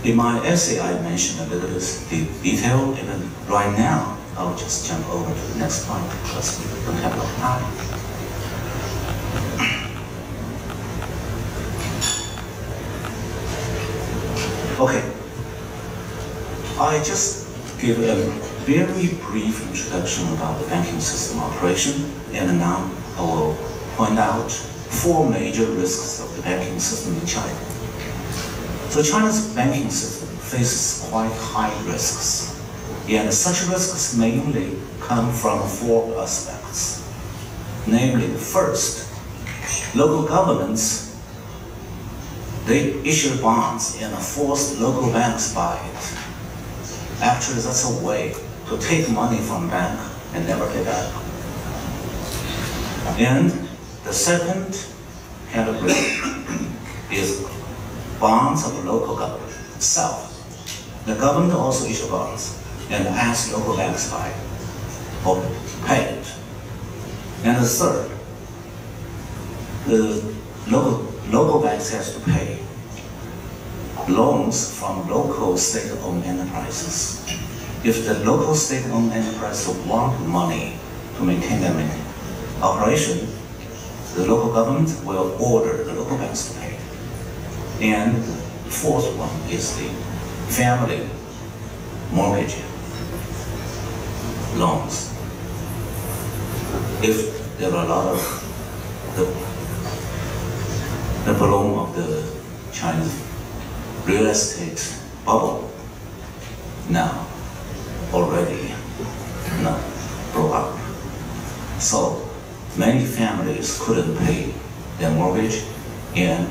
In my essay, I mentioned a little bit detail, and right now, I'll just jump over to the next point because we don't have enough time. Okay, I just give a very brief introduction about the banking system operation, and now I will point out 4 major risks of the banking system in China. So China's banking system faces quite high risks, and such risks mainly come from 4 aspects. Namely, the first, local governments, they issue bonds and force local banks buy it. Actually, that's a way to take money from bank and never pay back. And the second category is bonds of the local government itself. The government also issue bonds and ask local banks to buy it or pay it. And the third, the local banks has to pay loans from local state-owned enterprises. If the local state-owned enterprises want money to maintain their operation, the local government will order the local banks to pay. And the fourth one is the family mortgage loans. If there are a lot of the balloon of the Chinese real estate bubble now already not broke up. So many families couldn't pay their mortgage, and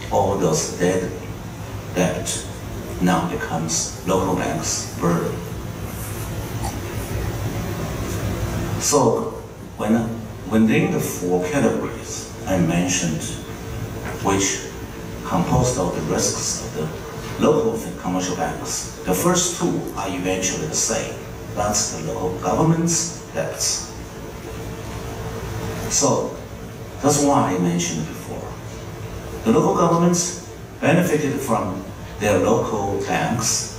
all those debt now becomes local banks' burden. So within the 4 categories I mentioned, which composed of the risks of the local commercial banks, the first 2 are eventually the same. That's the local government's debts. So that's why I mentioned before. The local governments benefited from their local banks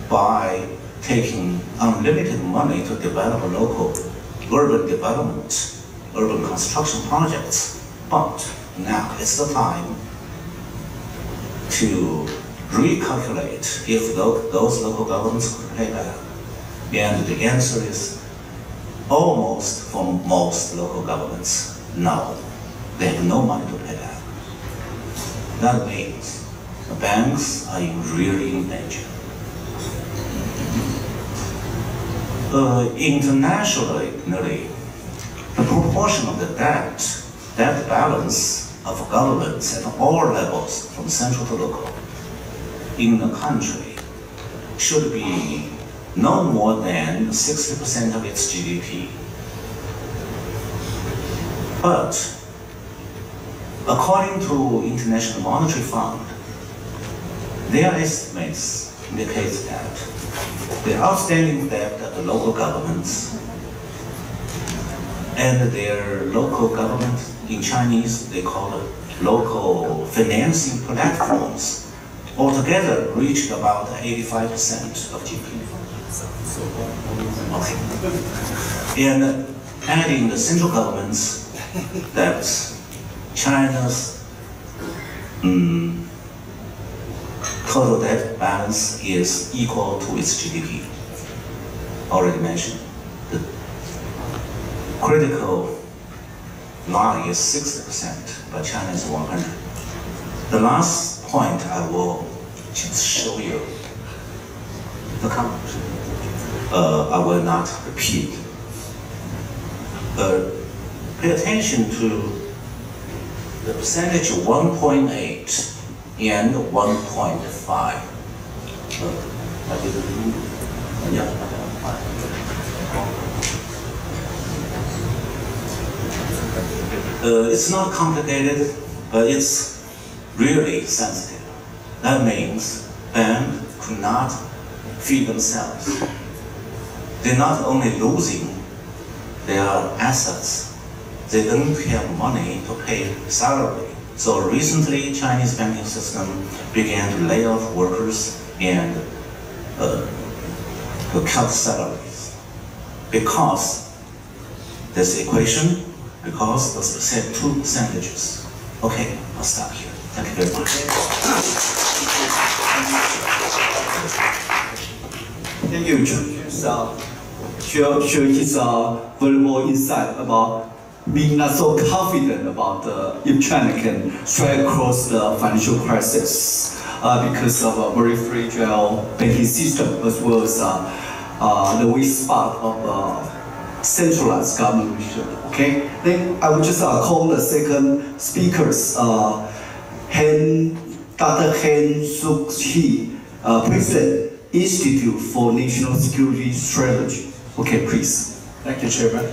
by taking unlimited money to develop local urban development, urban construction projects. But now it's the time to recalculate if those local governments could pay back. And the answer is almost for most local governments, no. They have no money to pay back. That means the banks are really in danger. Internationally, the proportion of the debt balance of governments at all levels, from central to local, in the country should be no more than 60% of its GDP. But according to International Monetary Fund, their estimates indicate that the outstanding debt of the local governments and their local government, in Chinese they call it local financing platforms, altogether reached about 85% of GDP. Okay. And adding the central government's debts, China's total debt balance is equal to its GDP. Already mentioned. The critical line is 60%, but China is 100. The last point I will just show you the comment. I will not repeat. Pay attention to the percentage 1.8 and 1.5. It's not complicated, but it's really sensitive. That means banks could not feed themselves. They're not only losing their assets, they don't have money to pay salary. So recently, Chinese banking system began to lay off workers and to cut salaries. Because this equation, because the two percentages. Okay, I'll stop here. Thank you very much. Thank you, share his valuable insight about being not so confident about if China can strike across the financial crisis because of a very fragile banking system, as well as the weak spot of centralized government regime. Okay, then I will just call the second speakers, Dr. Han Suk-hee, President, Institute for National Security Strategy. Okay, please. Thank you, Chairman.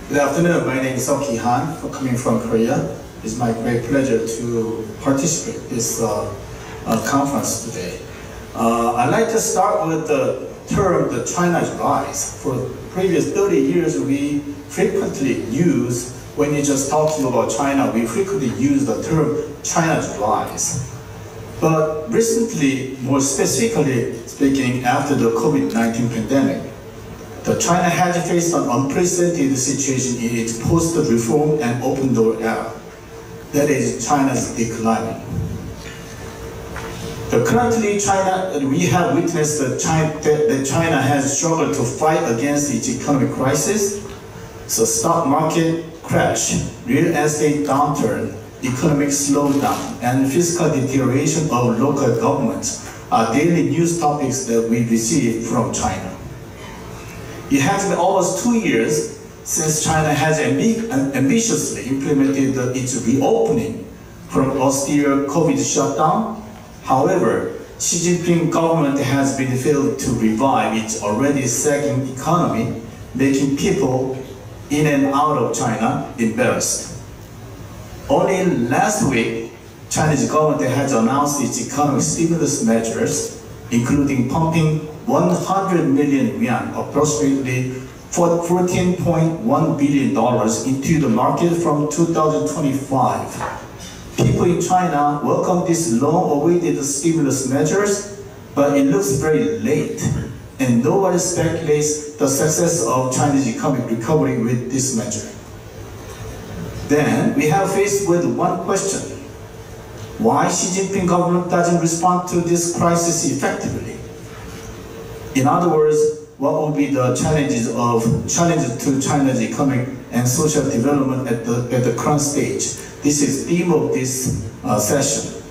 Good afternoon. My name is Suk-hee Han, coming from Korea. It's my great pleasure to participate in this conference today. I'd like to start with the term, the China's rise. For the previous 30 years, we frequently use, when you're just talking about China, we frequently use the term China's rise. But recently, more specifically speaking, after the COVID-19 pandemic, China has faced an unprecedented situation in its post-reform and open door era. That is China's decline. Currently, we have witnessed that China has struggled to fight against its economic crisis. So stock market crash, real estate downturn, economic slowdown, and fiscal deterioration of local governments are daily news topics that we receive from China. It has been almost 2 years since China has ambitiously implemented its reopening from austere COVID shutdown. However, Xi Jinping government has been failed to revive its already sagging economy, making people in and out of China embarrassed. Only last week, Chinese government has announced its economic stimulus measures, including pumping 100 million yuan, approximately $14.1 billion into the market from 2025. People in China welcome these long-awaited stimulus measures, but it looks very late, and nobody speculates the success of Chinese economic recovery with this measure. Then we have faced with one question: why Xi Jinping government doesn't respond to this crisis effectively? In other words, what will be the challenges to China's economic and social development at the current stage This is the theme of this session.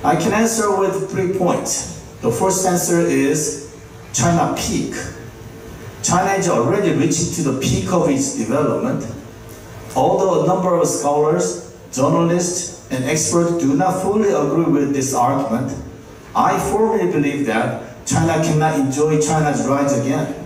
I can answer with 3 points. The first answer is China peak. China is already reaching to the peak of its development. Although a number of scholars, journalists, and experts do not fully agree with this argument, I firmly believe that China cannot enjoy China's rise again.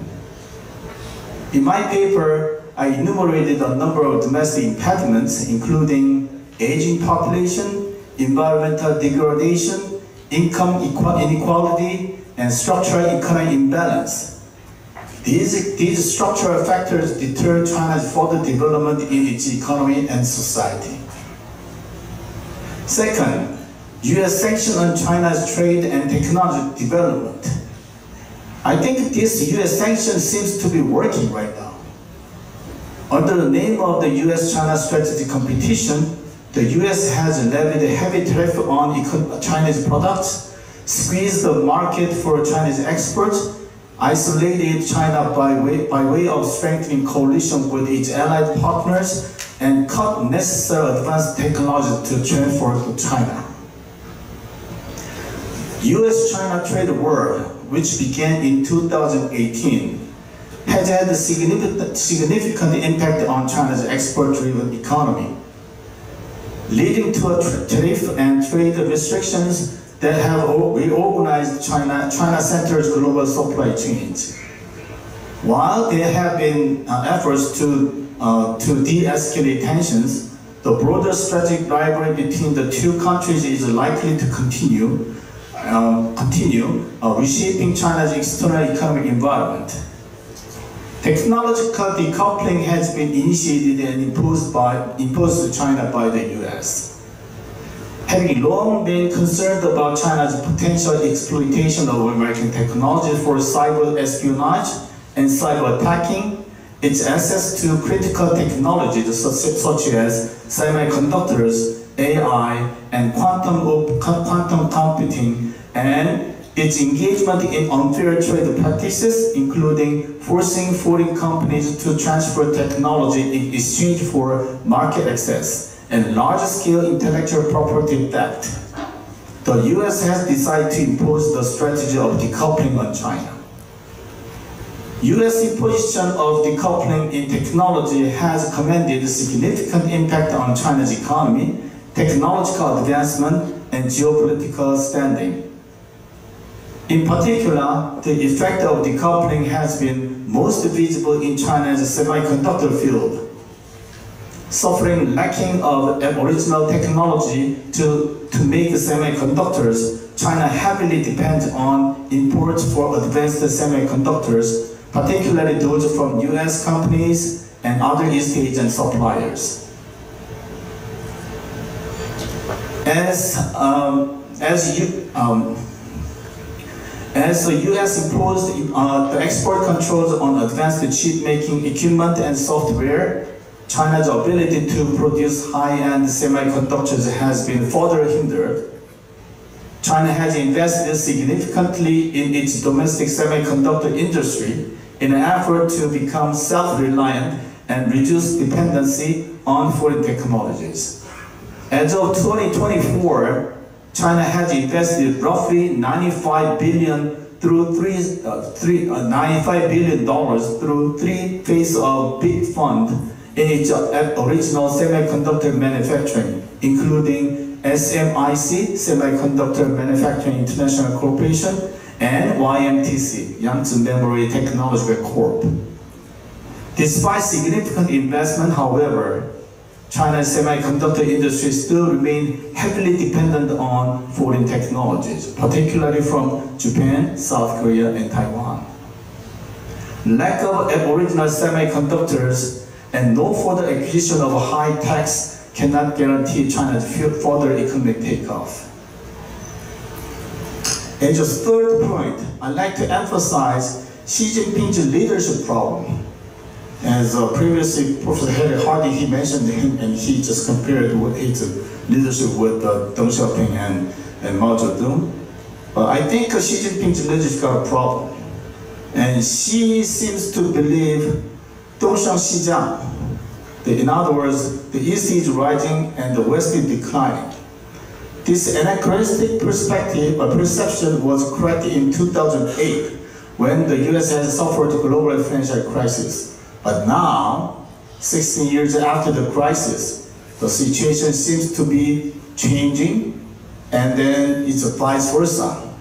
In my paper, I enumerated a number of domestic impediments, including aging population, environmental degradation, income inequality, and structural economic imbalance. These structural factors deter China's further development in its economy and society. Second, US sanctions on China's trade and technology development. I think this US sanction seems to be working right now. Under the name of the US-China strategic competition, the US has levied a heavy tariff on Chinese products, squeezed the market for Chinese exports, isolated China by way of strengthening coalition with its allied partners, and cut necessary advanced technology to transfer to China. US-China trade war, which began in 2018, has had a significant impact on China's export-driven economy, leading to a tariff and trade restrictions that have reorganized China-centered global supply chains. While there have been efforts to de-escalate tensions, the broader strategic rivalry between the two countries is likely to continue reshaping China's external economic environment. Technological decoupling has been initiated and imposed to China by the US. Having long been concerned about China's potential exploitation of American technology for cyber espionage and cyber attacking, its access to critical technologies such as semiconductors, AI, and quantum computing, and its engagement in unfair trade practices, including forcing foreign companies to transfer technology in exchange for market access and large-scale intellectual property theft. The US has decided to impose the strategy of decoupling on China. US imposition of decoupling in technology has commanded a significant impact on China's economy, technological advancement, and geopolitical standing. In particular, the effect of decoupling has been most visible in China's semiconductor field. Suffering lacking of original technology to make semiconductors, China heavily depends on imports for advanced semiconductors, particularly those from US companies and other East Asian suppliers. As the US imposed the export controls on advanced chip-making equipment and software, China's ability to produce high-end semiconductors has been further hindered. China has invested significantly in its domestic semiconductor industry in an effort to become self-reliant and reduce dependency on foreign technologies. As of 2024, China has invested roughly $95 billion through three phases of big fund in its original semiconductor manufacturing, including SMIC, Semiconductor Manufacturing International Corporation, and YMTC, Yangtze Memory Technology Corp. Despite significant investment, however, China's semiconductor industry still remains heavily dependent on foreign technologies, particularly from Japan, South Korea, and Taiwan. Lack of original semiconductors and no further acquisition of high techs cannot guarantee China's further economic takeoff. As a third point, I'd like to emphasize Xi Jinping's leadership problem. As previously Professor Harry Hardy, he mentioned him and he just compared his leadership with Deng Xiaoping and Mao Zedong. But I think Xi Jinping's leadership got a problem. And Xi seems to believe 东升西降, In other words, the East is rising and the West is declining. This anachronistic perspective or perception was corrected in 2008 when the US has suffered a global financial crisis. But now, 16 years after the crisis, the situation seems to be changing, and then it's vice versa.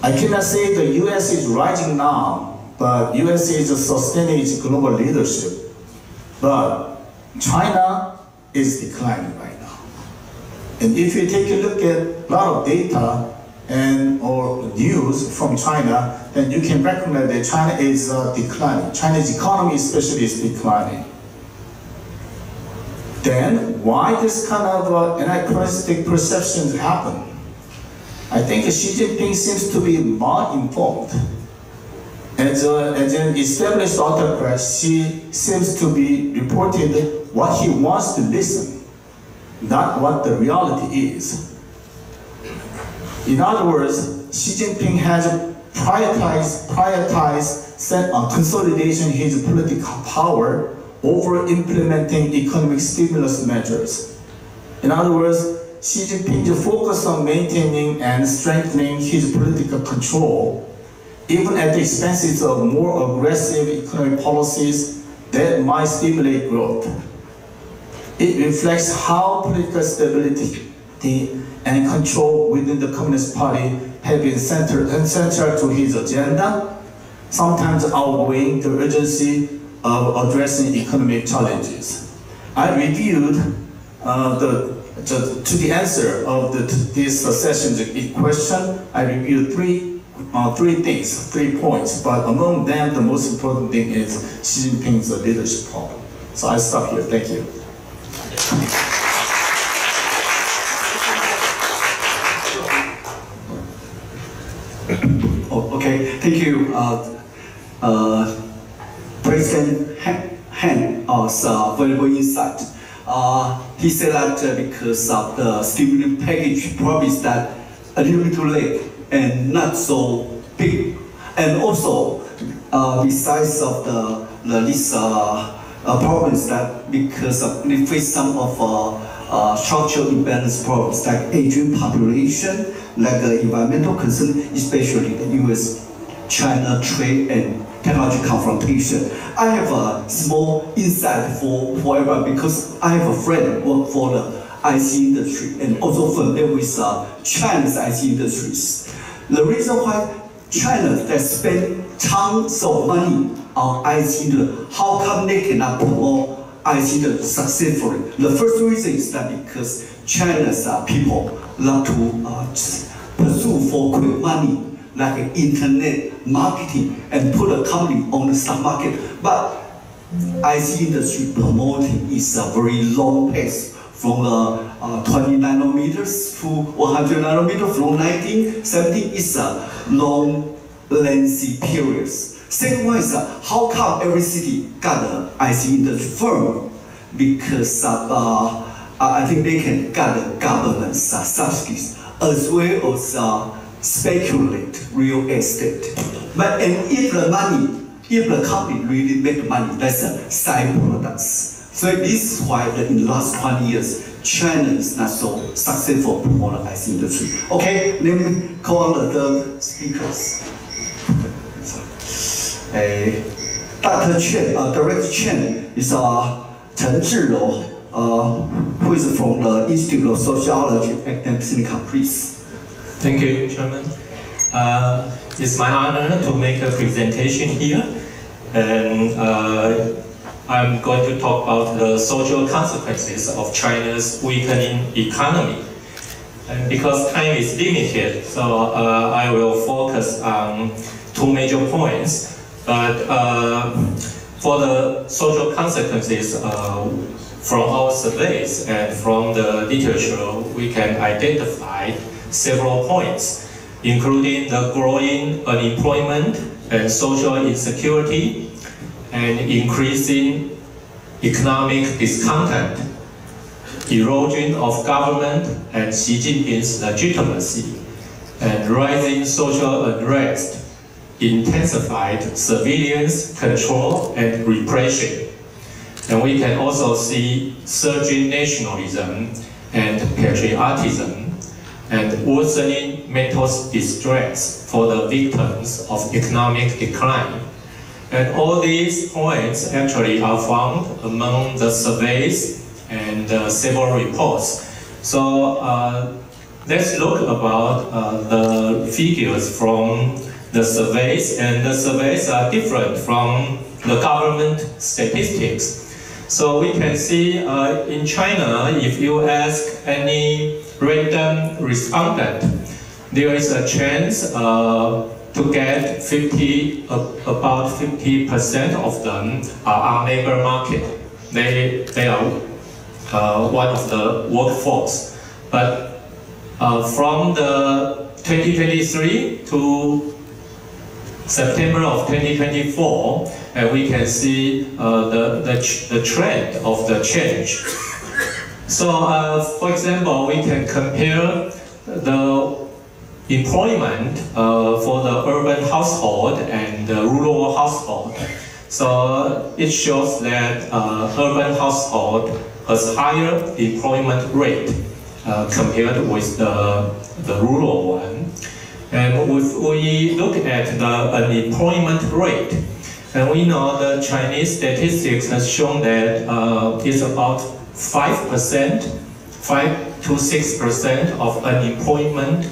I cannot say the US is rising now, but US is sustaining its global leadership. But China is declining right now. And if you take a look at a lot of data or news from China, then you can recognize that China is declining. China's economy especially is declining. Then why this kind of anachronistic perceptions happen? I think Xi Jinping seems to be mal-informed. As an established autocrat, Xi seems to be reported what he wants to listen, not what the reality is. In other words, Xi Jinping has prioritized consolidation his political power over implementing economic stimulus measures. In other words, Xi Jinping focused on maintaining and strengthening his political control, even at the expense of more aggressive economic policies that might stimulate growth. It reflects how political stability and control within the Communist Party have been central to his agenda, sometimes outweighing the urgency of addressing economic challenges. I reviewed to the answer of this session's question, I reviewed three points, but among them, the most important thing is Xi Jinping's leadership problem. So I stop here, thank you. Okay, thank you. President Han was very good insight. He said that because of the stimulus package promised that a little bit too late and not so big, and also besides of these problems that because of we face some of structural imbalance problems like aging population, like environmental concern, especially the U.S.-China trade and technology confrontation. I have a small insight for everyone because I have a friend who works for the IC industry and also familiar with China's IC industries. The reason why China has spent tons of money on IC industry, how come they cannot promote IC industry successfully? The first reason is that because China's people love to pursue for quick money, like internet marketing, and put a company on the stock market. But IC industry promoting is a very long pace, from 20 nanometers to 100 nanometers, from 1970 is a long, lengthy periods. Second one is how come every city got an IC industry firm? Because I think they can get the government subsidies as well as speculate real estate. But and if the company really make money, that's a side products. So this is why in the last 20 years, China is not so successful promoting IC industry. Okay, let me call on the speakers. Dr. Chen, Director Chen is Chen Zhirou, who is from the Institute of Sociology and Silicon, please. Thank you, Chairman. It's my honor to make a presentation here, and I'm going to talk about the social consequences of China's weakening economy. And because time is limited, so I will focus on two major points. But for the social consequences from our surveys and from the literature, we can identify several points, including the growing unemployment and social insecurity, and increasing economic discontent, erosion of government and Xi Jinping's legitimacy, and rising social unrest, intensified surveillance, control, and repression. And we can also see surging nationalism and patriotism, and worsening mental distress for the victims of economic decline. And all these points actually are found among the surveys and several reports. So let's look about the figures from the surveys, and the surveys are different from the government statistics. So we can see in China, if you ask any random respondent, there is a chance to get about 50% of them are on labor market. They are one of the workforce. But from the 2023 to September of 2024, we can see the trend of the change. So, for example, we can compare the employment for the urban household and the rural household. So it shows that urban household has higher employment rate compared with the rural one. And if we look at the unemployment rate, and we know the Chinese statistics has shown that it's about 5%, 5 to 6% of unemployment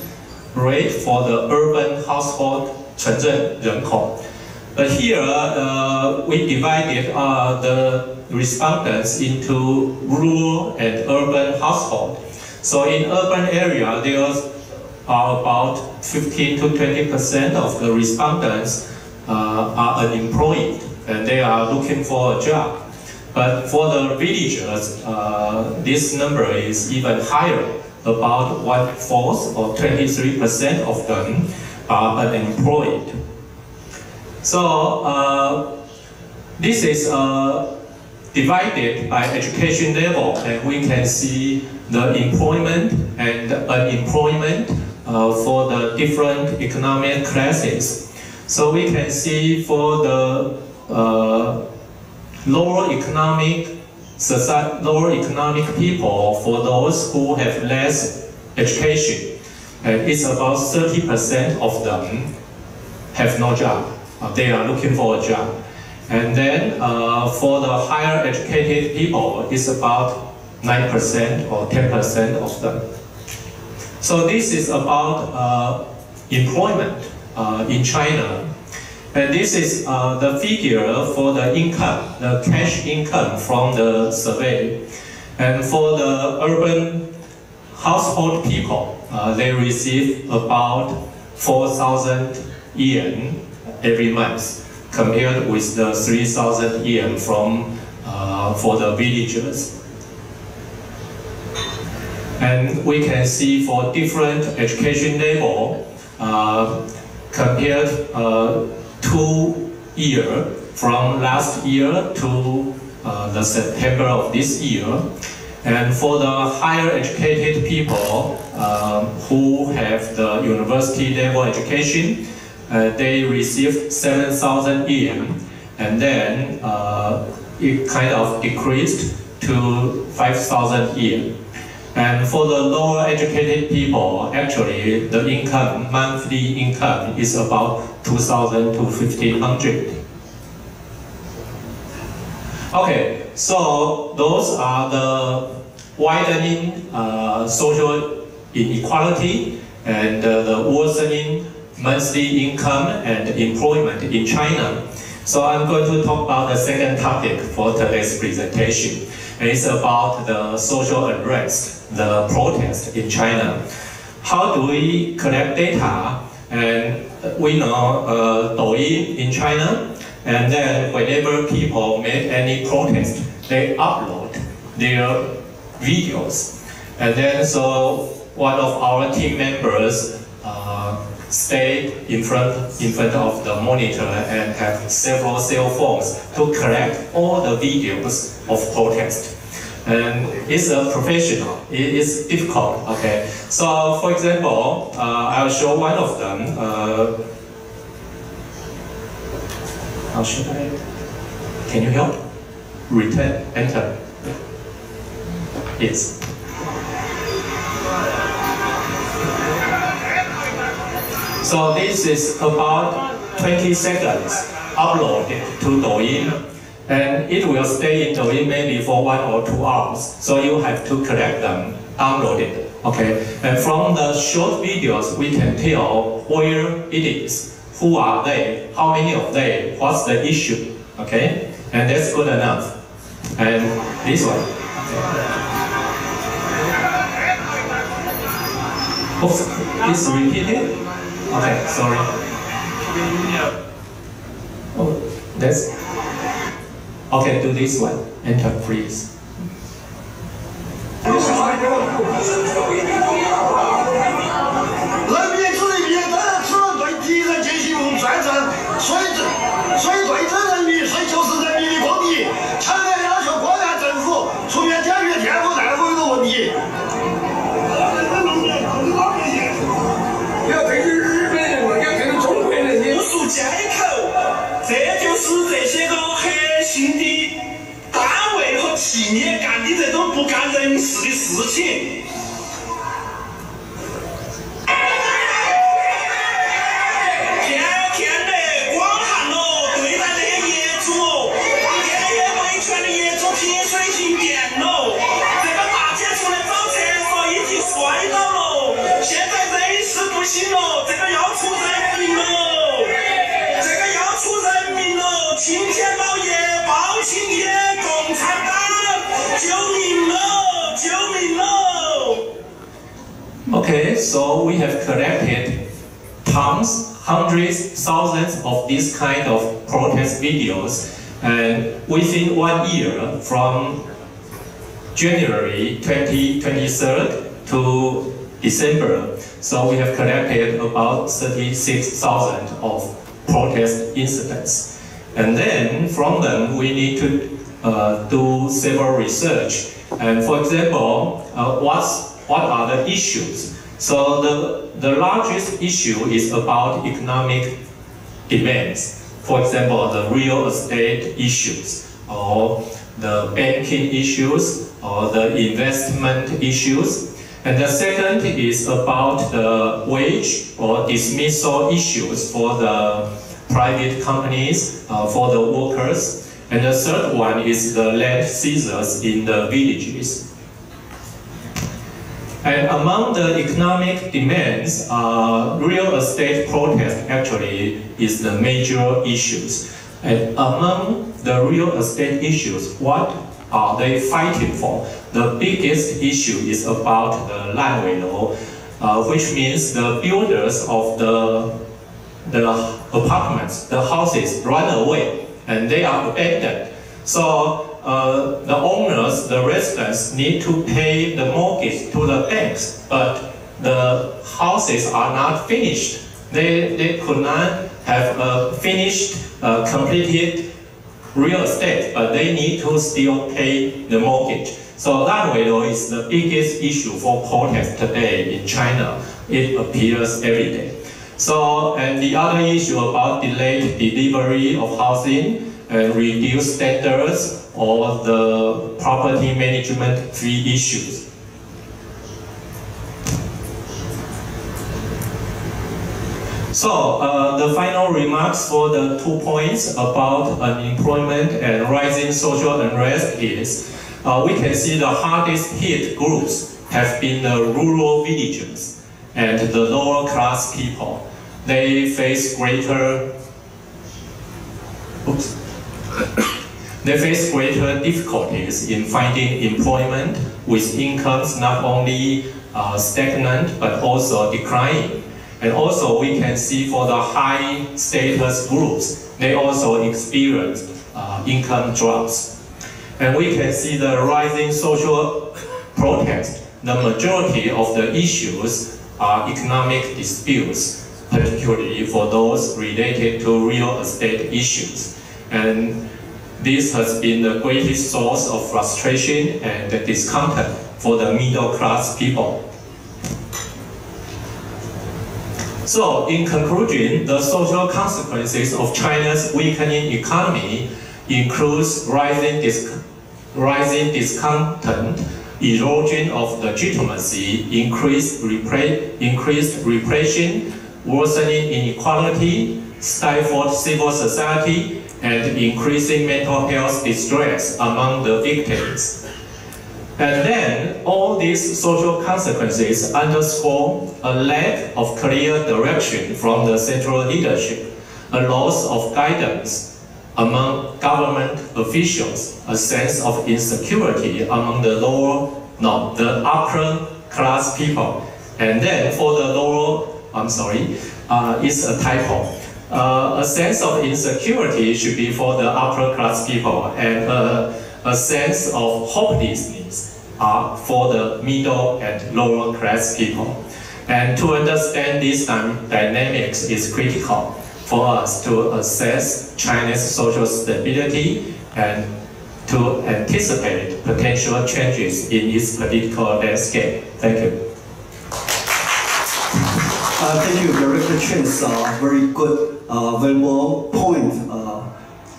rate for the urban household 城镇人口. But here we divided the respondents into rural and urban household. So in urban area, there are about 15 to 20% of the respondents are unemployed, and they are looking for a job. But for the villagers, this number is even higher. About 1/4 or 23% of them are unemployed. So this is divided by education level, and we can see the employment and unemployment for the different economic classes. So we can see for the lower economic people, for those who have less education, it's about 30% of them have no job. They are looking for a job. And then for the higher educated people, it's about 9% or 10% of them. So this is about employment in China. And this is the figure for the income, the cash income from the survey. And for the urban household people, they receive about 4,000 yen every month, compared with the 3,000 yen from for the villagers. And we can see for different education level, compared 2 years from last year to the September of this year. And for the higher educated people who have the university level education, they receive 7,000 yen, and then it kind of decreased to 5,000 yen. And for the lower educated people, actually the income, monthly income is about 2,000 to 1,500. Okay, so those are the widening social inequality and the worsening monthly income and employment in China. So I'm going to talk about the second topic for today's presentation. And it's about the social unrest, the protest in China. How do we collect data? And we know Douyin in China, and then whenever people make any protest, they upload their videos. And then so one of our team members stayed in front of the monitor and have several cell phones to collect all the videos of protest. And it's a professional, it is difficult, okay? So for example, I'll show one of them. How should I, can you help? return, enter. Yes. So this is about 20 seconds uploaded to Douyin, and it will stay in Douyin maybe for 1 or 2 hours. So you have to collect them, download it. Okay, and from the short videos we can tell where it is, who are they, how many of they, what's the issue. Okay, and that's good enough. And this one. Okay. Oops, it's repeated. Okay, sorry. Oh, that's okay. Do this one. Enter, please. 人民主义民党除了对敌人进行战争，谁对着人民，谁就是人民的公敌。强烈要求国家政府出面解决天府大会的问题。要对日本人，要对中国人，不属街口，这就是这些个核心的单位和企业干的这种不干人事的事情。天天的光喊喽，对待那些业主，天天维权的业主提水停电喽，这个大姐出来找厕所已经摔倒喽，现在人事不行喽，这个要出人命喽，这个要出人命喽，青天老爷包青天，共产党救命喽，救命喽。Okay, so we have collected tons, hundreds, thousands of this kind of protest videos, and within 1 year, from January 2023 to December, so we have collected about 36,000 of protest incidents. And then from them, we need to do several research. And for example, what are the issues? So the largest issue is about economic demands. For example, the real estate issues, or the banking issues, or the investment issues. And the second is about the wage or dismissal issues for the private companies, for the workers. And the third one is the land seizures in the villages. And among the economic demands, real estate protest actually is the major issues. And among the real estate issues, what are they fighting for? The biggest issue is about the 烂尾楼, which means the builders of the apartments, the houses run away and they are abandoned. So the owners, the residents need to pay the mortgage to the banks, but the houses are not finished. They could not have a finished, completed real estate, but they need to still pay the mortgage. So 烂尾楼 is the biggest issue for protest today in China. It appears every day. So, and the other issue about delayed delivery of housing and reduced standards or the property management fee issues. So, the final remarks for the 2 points about unemployment and rising social unrest is, we can see the hardest hit groups have been the rural villagers and the lower class people. They face greater difficulties in finding employment, with incomes not only stagnant but also declining. And also we can see for the high status groups, they also experience income drops. And we can see the rising social protest. The majority of the issues are economic disputes, particularly for those related to real estate issues. And this has been the greatest source of frustration and discontent for the middle class people. So, in conclusion, the social consequences of China's weakening economy includes rising discontent, erosion of legitimacy, increased repression, worsening inequality, stifled civil society, and increasing mental health distress among the victims. And then, all these social consequences underscore a lack of clear direction from the central leadership, a loss of guidance among government officials, a sense of insecurity among the upper class people. And then for the it's a typo. A sense of insecurity should be for the upper class people, and a sense of hopelessness for the middle and lower class people. And to understand these dynamics is critical for us to assess China's social stability and to anticipate potential changes in its political landscape. Thank you. Thank you, Director Chen's very good, valuable point,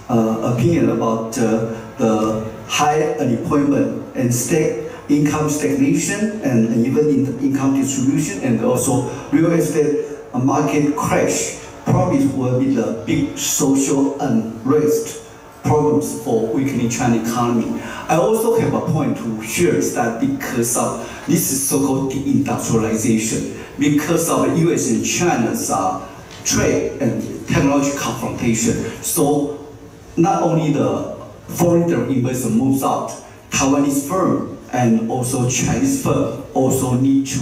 opinion about the high unemployment and income stagnation and even in income distribution, and also real estate market crash probably will be the big social unrest problems for weakening Chinese economy. I also have a point to share is that because of this is so-called deindustrialization, because of US and China's trade and technology confrontation, so not only the foreign investor moves out, Taiwanese firm and also Chinese firm also need to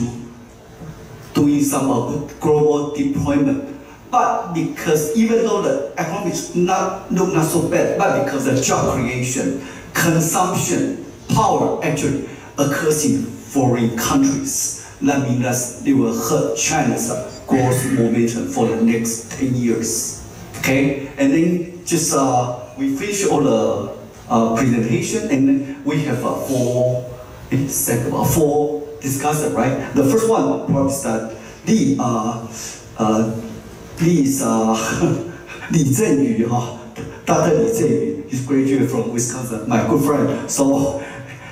doing some of the global deployment. But because even though the economics look not so bad, but because the job creation, consumption, power actually occurs in foreign countries, that means that they will hurt China's growth momentum for the next 10 years. Okay, and then just we finish all the presentation, and then we have four discussors, right? The first one probably is that Li Zhenyu, Dr. Li Zhenyu, he's graduate from Wisconsin, my good friend. So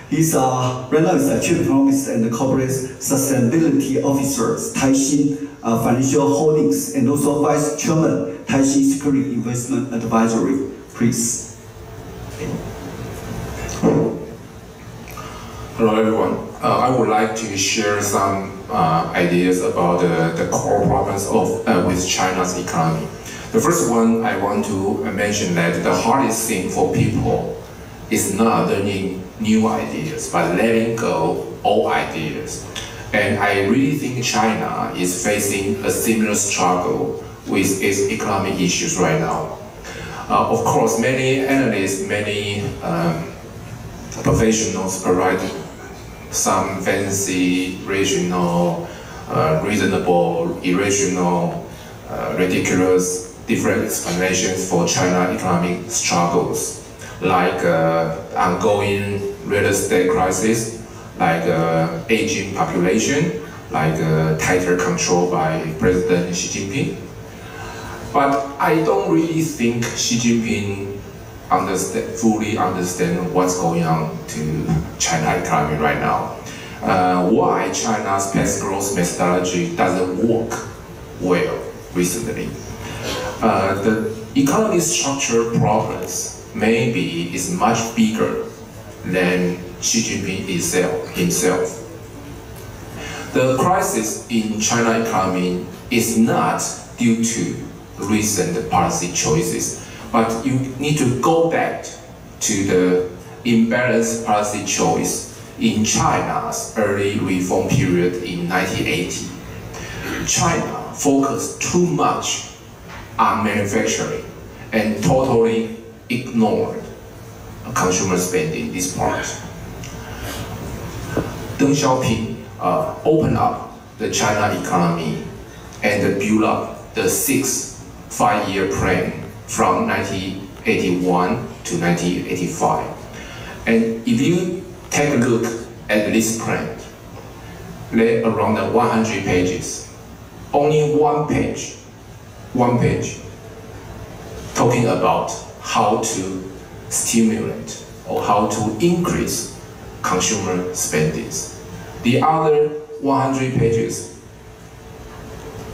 he's right now is Chief Economist and Corporate Sustainability Officer, Taixin Financial Holdings, and also Vice Chairman, Taixin Security Investment Advisory. Please. Hello everyone. I would like to share some ideas about the core problems with China's economy. The first one I want to mention that the hardest thing for people is not learning new ideas, but letting go old ideas. And I really think China is facing a similar struggle with its economic issues right now. Of course, many analysts, many professionals provide some fancy, rational, reasonable, irrational, ridiculous, different explanations for China economic struggles, like ongoing real estate crisis, like aging population, like tighter control by President Xi Jinping. But I don't really think Xi Jinping fully understand what's going on to China economy right now. Why China's past growth methodology doesn't work well recently. The economic structure problems maybe is much bigger than Xi Jinping himself. The crisis in China economy is not due to recent policy choices, but you need to go back to the imbalanced policy choice in China's early reform period in 1980. China focused too much on manufacturing and totally ignored consumer spending, this part. Deng Xiaoping opened up the China economy and built up the sixth five-year plan from 1981 to 1985. And if you take a look at this plan, around 100 pages, only one page talking about how to stimulate or how to increase consumer spendings. The other 100 pages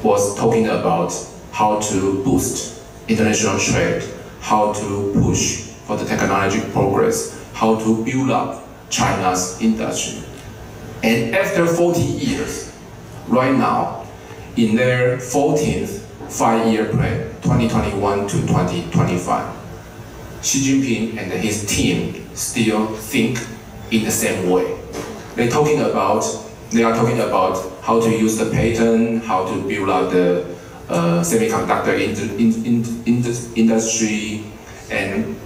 was talking about how to boost international trade, how to push for the technological progress, how to build up China's industry. And after 40 years, right now, in their 14th five-year plan, 2021 to 2025, Xi Jinping and his team still think in the same way. They are talking about how to use the patent, how to build up the semiconductor industry, and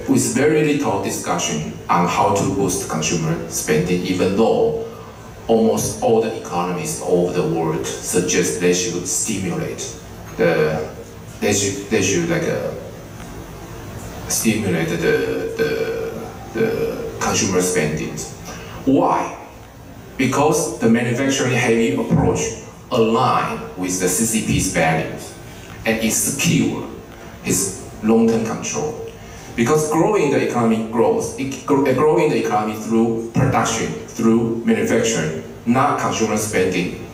with very little discussion on how to boost consumer spending, even though almost all the economies all over the world suggest they should stimulate stimulate the consumer spending. Why? Because the manufacturing heavy approach aligns with the CCP's values and it secures its long-term control. Because growing the economy through production, through manufacturing, not consumer spending,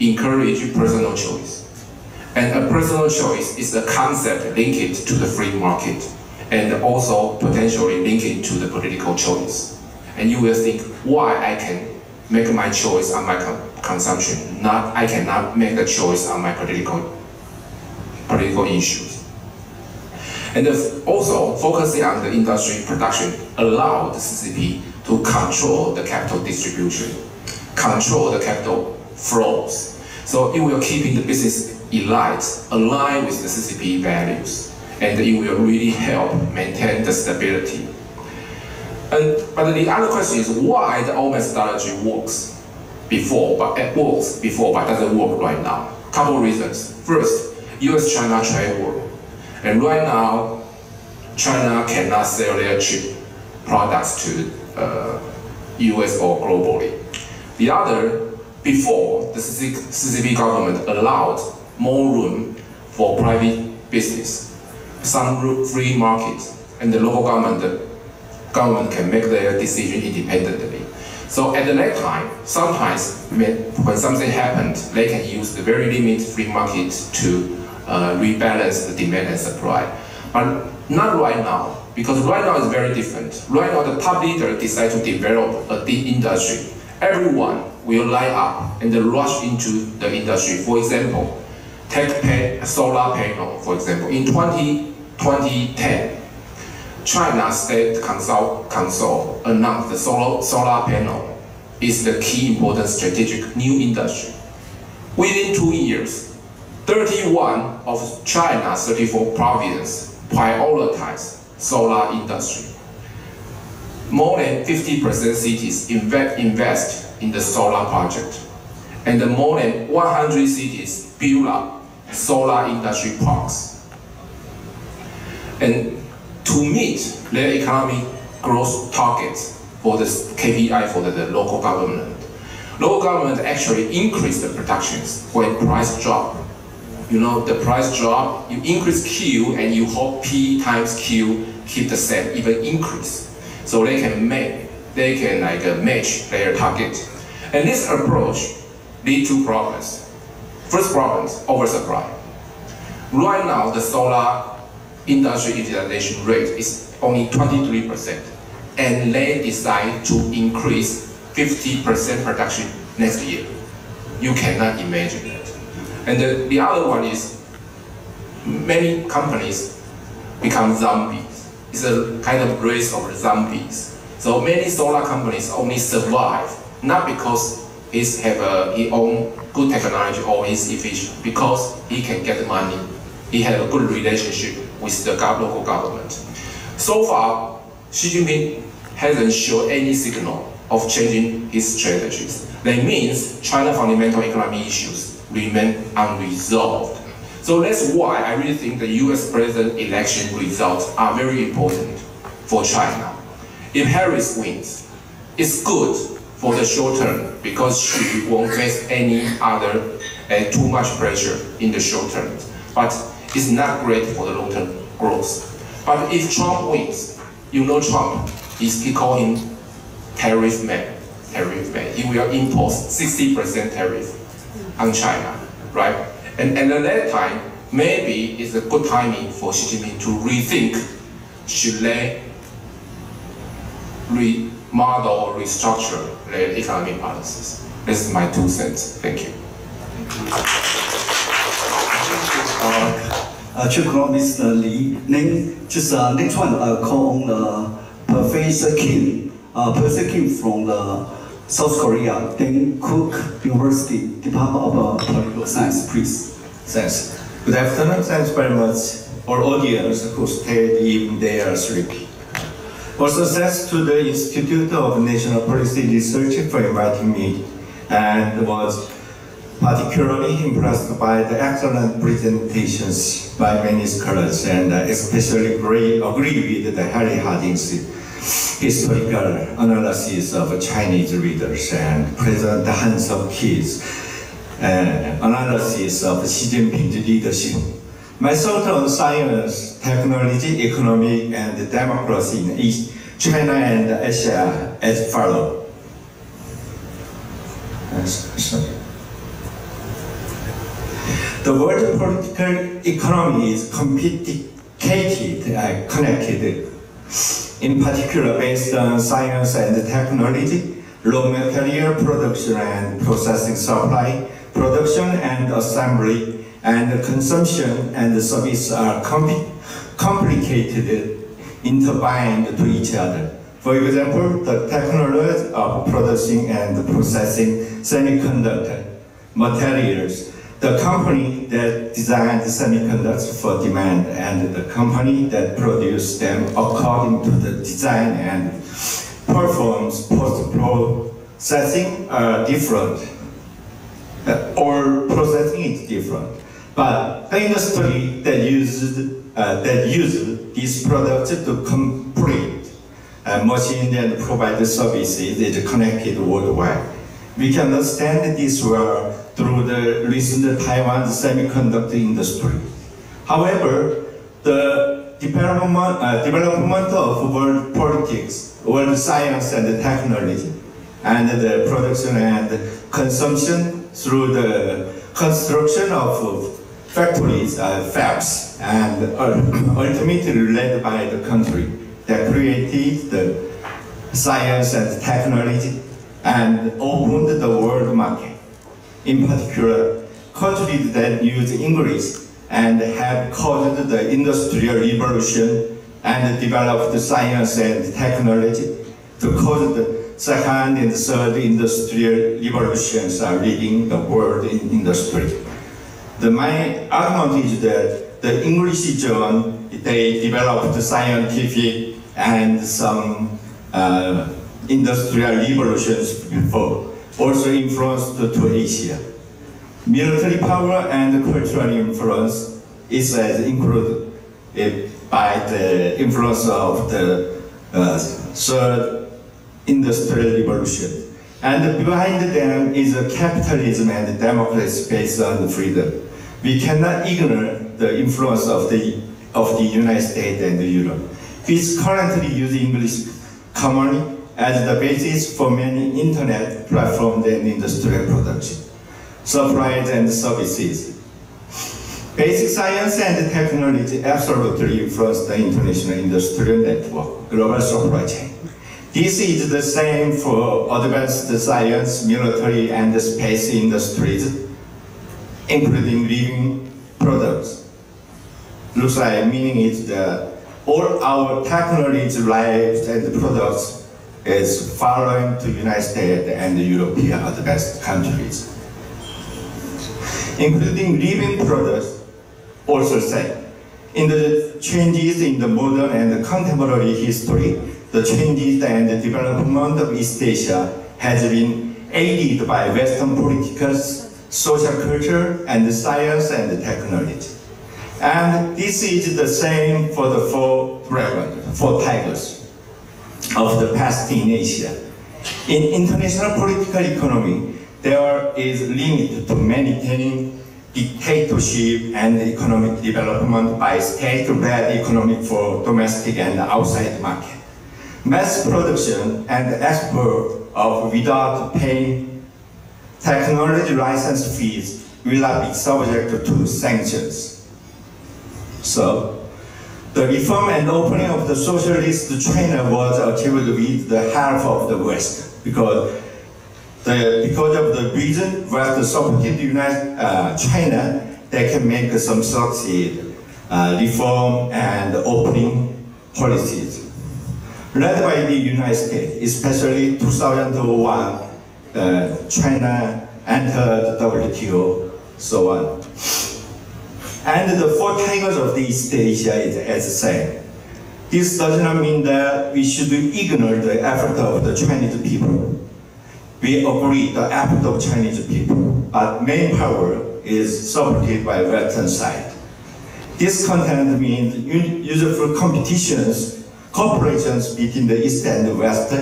encourage personal choice. And a personal choice is a concept linked to the free market and also potentially linked to the political choice. And you will think, why I can make my choice on my consumption, I cannot make the choice on my political issues. And also, focusing on the industry production allowed the CCP to control the capital distribution, control the capital flows. So it will keep the business elite aligned with the CCP values, and it will really help maintain the stability. But the other question is why the old methodology works before, but doesn't work right now. Couple reasons. First, U.S.-China trade war. And right now, China cannot sell their cheap products to US or globally. The other, before, the CCP government allowed more room for private business, some free market, and the local government can make their decision independently. So at that time, sometimes when something happened, they can use the very limited free market to rebalance the demand and supply. But not right now, because right now is very different. Right now the top leader decide to develop a deep industry. Everyone will line up and rush into the industry. For example, take solar panel, for example. In 2010, China State Council announced the solar panel is the key important strategic new industry. Within 2 years, 31 of China's 34 provinces prioritize solar industry. More than 50% cities invest in the solar project, and more than 100 cities build up solar industry parks. And to meet their economic growth targets for the KPI for the local government actually increase the productions when price drop. You know, the price drop, you increase Q and you hope P times Q keep the same, even increase. So they can match their target. And this approach leads to problems. First problem, oversupply. Right now, the solar industry utilization rate is only 23%. And they decide to increase 50% production next year. You cannot imagine that. And the other one is many companies become zombies. It's a kind of race of zombies. So many solar companies only survive not because he own good technology or he's efficient, because he can get money. He has a good relationship with the local government. So far, Xi Jinping hasn't shown any signal of changing his strategies. That means China's fundamental economic issues remain unresolved. So that's why I really think the US president election results are very important for China. If Harris wins, it's good for the short term because she won't face any other too much pressure in the short term. But it's not great for the long-term growth. But if Trump wins, you know Trump, he call him tariff man. He will impose 60% tariff on China, right? And at that time, maybe it's a good timing for Xi Jinping to rethink, should they remodel or restructure their economic policies. This is my 2 cents. Thank you. Chief Economist Li, just next one call on Professor Kim from the South Korea, then Cook University, Department of Political Science, please. Thanks. Good afternoon. Thanks very much for audience who stayed even they are sleepy. Also thanks to the Institute of National Policy Research for inviting me, and was particularly impressed by the excellent presentations by many scholars, and especially agree with the Harry Harding's historical analysis of Chinese leaders and President Han Seok-Ki's analysis of Xi Jinping's leadership. My thought on science, technology, economy, and democracy in East China and Asia as follows. The world political economy is complicated and connected, in particular based on science and technology, raw material production and processing supply, production and assembly, and consumption and service are complicated, intertwined to each other. For example, the technology of producing and processing semiconductor materials, the company that designed semiconductors for demand and the company that produced them according to the design and performs post-processing are different, or processing is different. But the industry that uses these products to complete machines and provide the services is connected worldwide. We can understand this well through the recent Taiwan semiconductor industry. However, the development of world politics, world science and technology, and the production and consumption through the construction of factories, fabs, and ultimately led by the country that created the science and technology and opened the world market. In particular, countries that use English and have caused the industrial revolution and developed science and technology to cause the second and third industrial revolutions are leading the world in industry. My argument is that the English German, they developed scientific and some industrial revolutions before, also influenced to Asia. Military power and cultural influence is included by the influence of the third industrial revolution. And behind them is a capitalism and democracy based on freedom. We cannot ignore the influence of the United States and Europe, which currently use English commonly as the basis for many internet platforms and industrial production, supplies and services. Basic science and technology absolutely influence the international industrial network, global supply chain. This is the same for advanced science, military, and space industries, including living products. Looks like meaning is that all our technology, lives, and products is following to United States and European advanced countries. Including living products, also say, in the changes in the modern and contemporary history, the changes and the development of East Asia has been aided by Western political, social culture, and science and technology. And this is the same for the four tigers of the past in Asia. In international political economy, there is limit to maintaining dictatorship and economic development by state-led economic for domestic and outside market. Mass production and export of without paying technology license fees will not be subject to sanctions. So, the reform and opening of the socialist China was achieved with the help of the West because of the reason West supported China, they can make some succeed reform and opening policies. Led by the United States, especially 2001, China entered WTO, so on. And the four tigers of the East Asia is as the same. This does not mean that we should ignore the effort of the Chinese people. We agree the effort of Chinese people, but main power is supported by Western side. This content means useful competitions, cooperations between the East and the West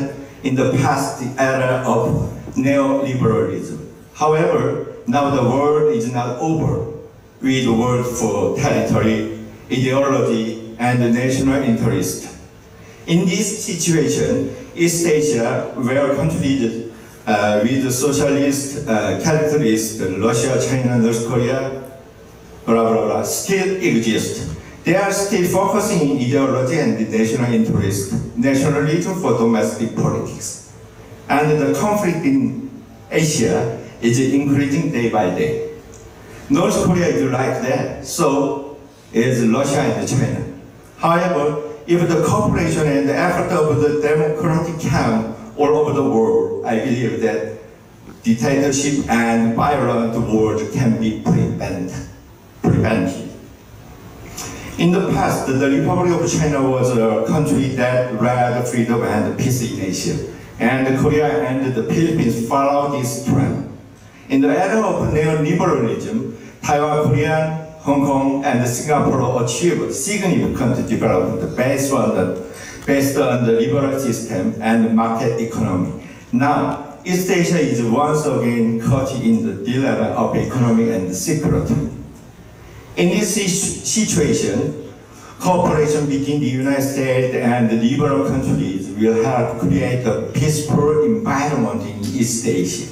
in the past era of neoliberalism. However, now the world is not over with the war for territory, ideology, and national interest. In this situation, East Asia, where countries with socialist characteristics, Russia, China, North Korea, blah, blah, blah, still exist. They are still focusing on ideology and national interest, nationalism for domestic politics. And the conflict in Asia is increasing day by day. North Korea is like that, so is Russia and China. However, if the cooperation and the effort of the democratic camp all over the world, I believe that dictatorship and violent war can be prevented. In the past, the Republic of China was a country that led freedom and peace in Asia, and Korea and the Philippines followed this trend. In the era of neoliberalism, Taiwan, Korea, Hong Kong, and Singapore achieved significant development based on the liberal system and market economy. Now, East Asia is once again caught in the dilemma of economy and security. In this situation, cooperation between the United States and the liberal countries will help create a peaceful environment in East Asia.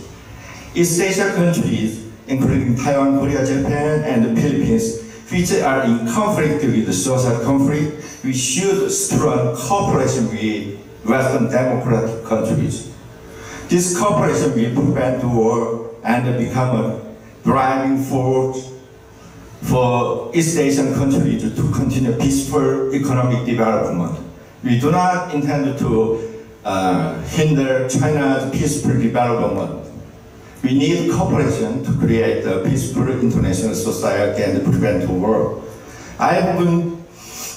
East Asia countries, including Taiwan, Korea, Japan, and the Philippines, which are in conflict with the social conflict, we should strengthen cooperation with Western democratic countries. This cooperation will prevent war and become a driving force for East Asian countries to continue peaceful economic development. We do not intend to hinder China's peaceful development. We need cooperation to create a peaceful international society and prevent war. I have been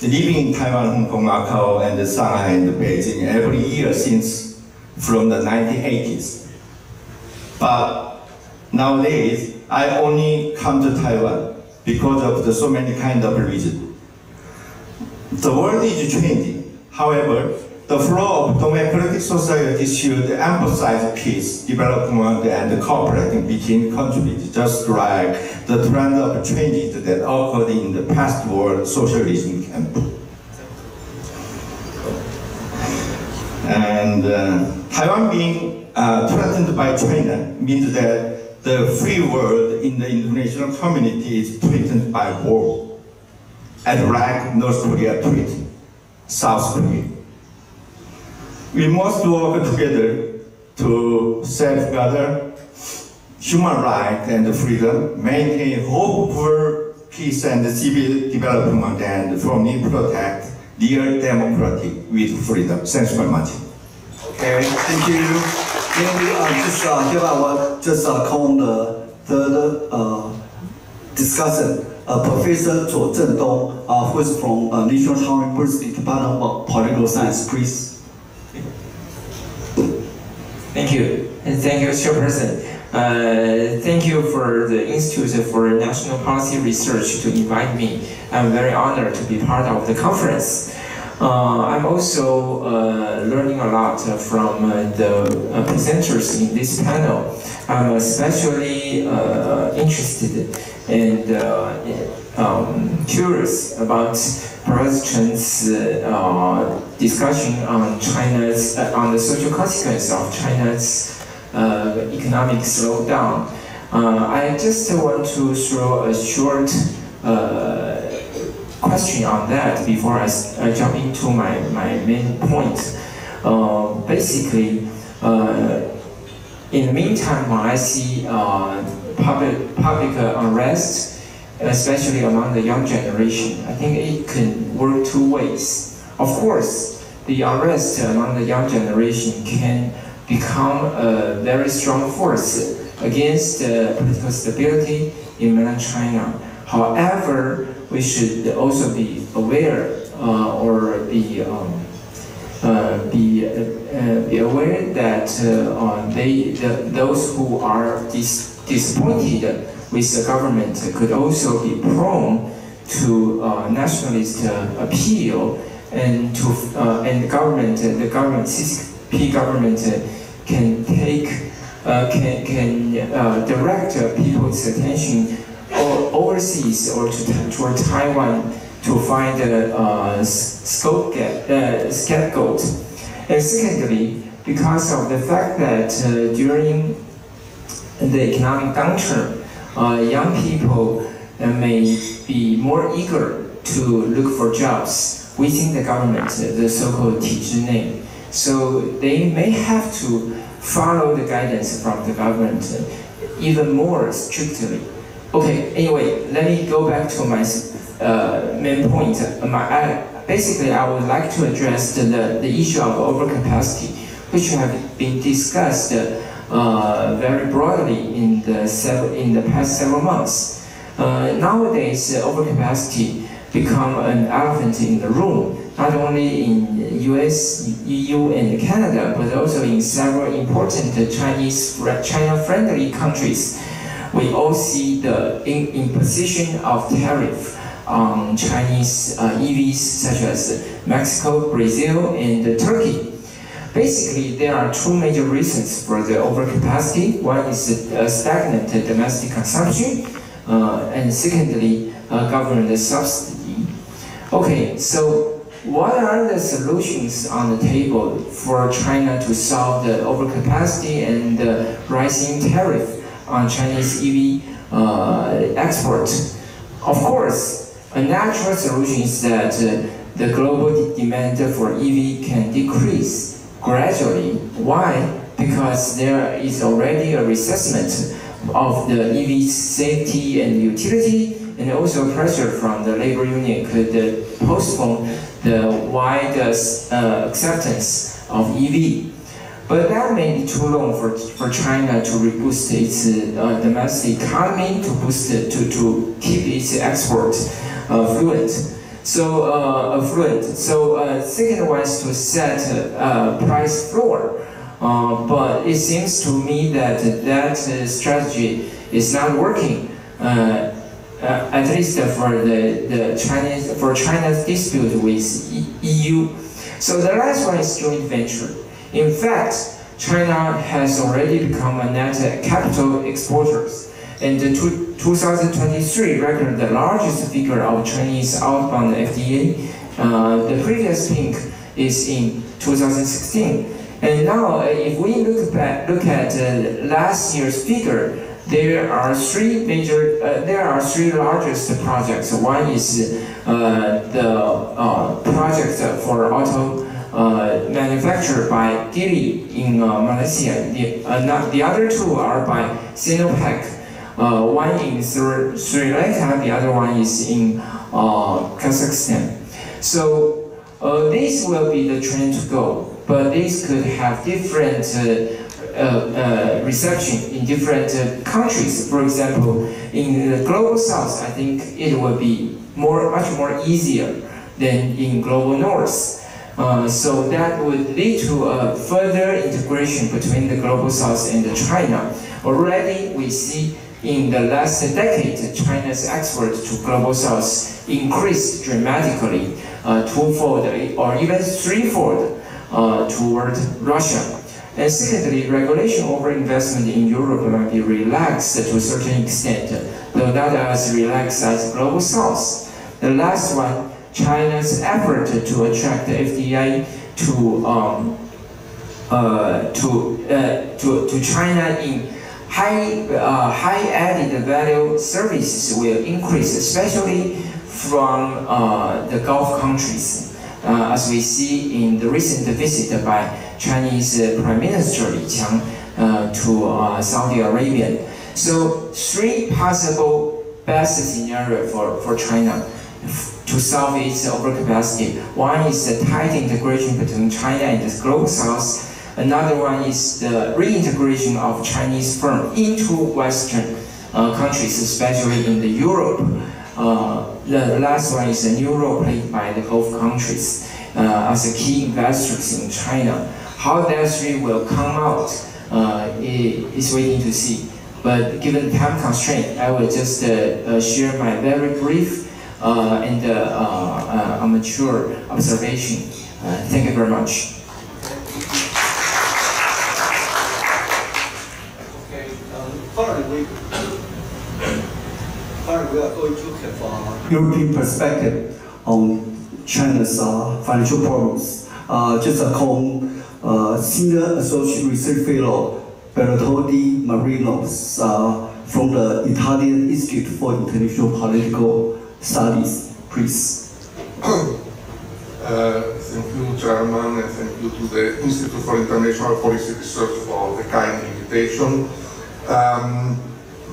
living in Taiwan, Hong Kong, Macau, and Shanghai and Beijing every year since from the 1980s. But nowadays, I only come to Taiwan because of the so many kind of reasons. The world is changing. However, the flow of democratic society should emphasize peace, development, and cooperating between countries, just like the trend of changes that occurred in the past world socialism camp. And Taiwan being threatened by China means that the free world in the international community is threatened by war, as like North Korea threatened South Korea. We must work together to safeguard human rights and freedom, maintain hopeful peace and civil development, and firmly protect real democracy with freedom. Thanks very much. Okay, thank you. Hereby just call on the third discussion, Professor Zuo Zhendong, who is from National Taiwan University Department of Political Science. Please. Thank you, and thank you, Chairperson. Thank you for the Institute for National Policy Research to invite me. I'm very honored to be part of the conference. I'm also learning a lot from the presenters in this panel. I'm especially interested and curious about Professor Chen's discussion on China's on the social consequence of China's economic slowdown. I just want to throw a short question on that before I jump into my main point. Basically, in the meantime, when I see public unrest, especially among the young generation, I think it can work two ways. Of course, the unrest among the young generation can become a very strong force against political stability in mainland China. However, we should also be aware or be aware that those who are disappointed with the government could also be prone to nationalist appeal, and the government, CCP government, can direct people's attention overseas or toward Taiwan to find a scapegoat. And secondly, because of the fact that during the economic downturn, young people may be more eager to look for jobs within the government, the so-called 体制内. So they may have to follow the guidance from the government even more strictly. Okay, anyway, let me go back to my main point. Basically, I would like to address the issue of overcapacity, which have been discussed very broadly in the past several months. Nowadays, overcapacity become an elephant in the room, not only in US, EU, and Canada, but also in several important China-friendly countries. We all see the imposition of tariff on Chinese EVs such as Mexico, Brazil, and Turkey. Basically, there are two major reasons for the overcapacity. One is stagnant domestic consumption, and secondly, government subsidy. Okay, so what are the solutions on the table for China to solve the overcapacity and the rising tariff on Chinese EV export? Of course, a natural solution is that the global demand for EV can decrease gradually. Why? Because there is already a reassessment of the EV's safety and utility, and also pressure from the labor union could postpone the wide acceptance of EV. But that may be too long for China to reboost its domestic economy, to keep its export fluent. So second one is to set a price floor. But it seems to me that that strategy is not working. At least for China's dispute with EU. So the last one is joint venture. In fact, China has already become a net capital exporter, and the 2023 recorded the largest figure of Chinese outbound FDI. The previous peak is in 2016, and now if we look at last year's figure, there are three largest projects. One is the project for auto manufactured by Geely in Malaysia. The other two are by Sinopec. One in Sri Lanka, the other one is in Kazakhstan. So this will be the trend to go, but this could have different reception in different countries. For example, in the global south, I think it will be much more easier than in global north. So that would lead to a further integration between the global south and China. Already we see in the last decade, China's export to global south increased dramatically, twofold or even threefold toward Russia. And secondly, regulation over investment in Europe might be relaxed to a certain extent, though not as relaxed as Global South. The last one, China's effort to attract the FDI to China in high added value services will increase, especially from the Gulf countries, as we see in the recent visit by Chinese Prime Minister Li Qiang to Saudi Arabia. So 3 possible best scenarios for China to solve its overcapacity. One is the tight integration between China and the Global South. Another one is the reintegration of Chinese firms into Western countries, especially in the Europe. The last one is a new role played by the Gulf countries as a key investors in China. How that 3 will come out is waiting to see. But given time constraint, I will just share my very brief and mature observation. Thank you very much. We are going to have a European perspective on China's financial problems. Just a call Senior Associate Research Fellow Bertoldi Marinos from the Italian Institute for International Political Studies, please. Thank you, Chairman, and thank you to the Institute for International Policy Research for the kind invitation.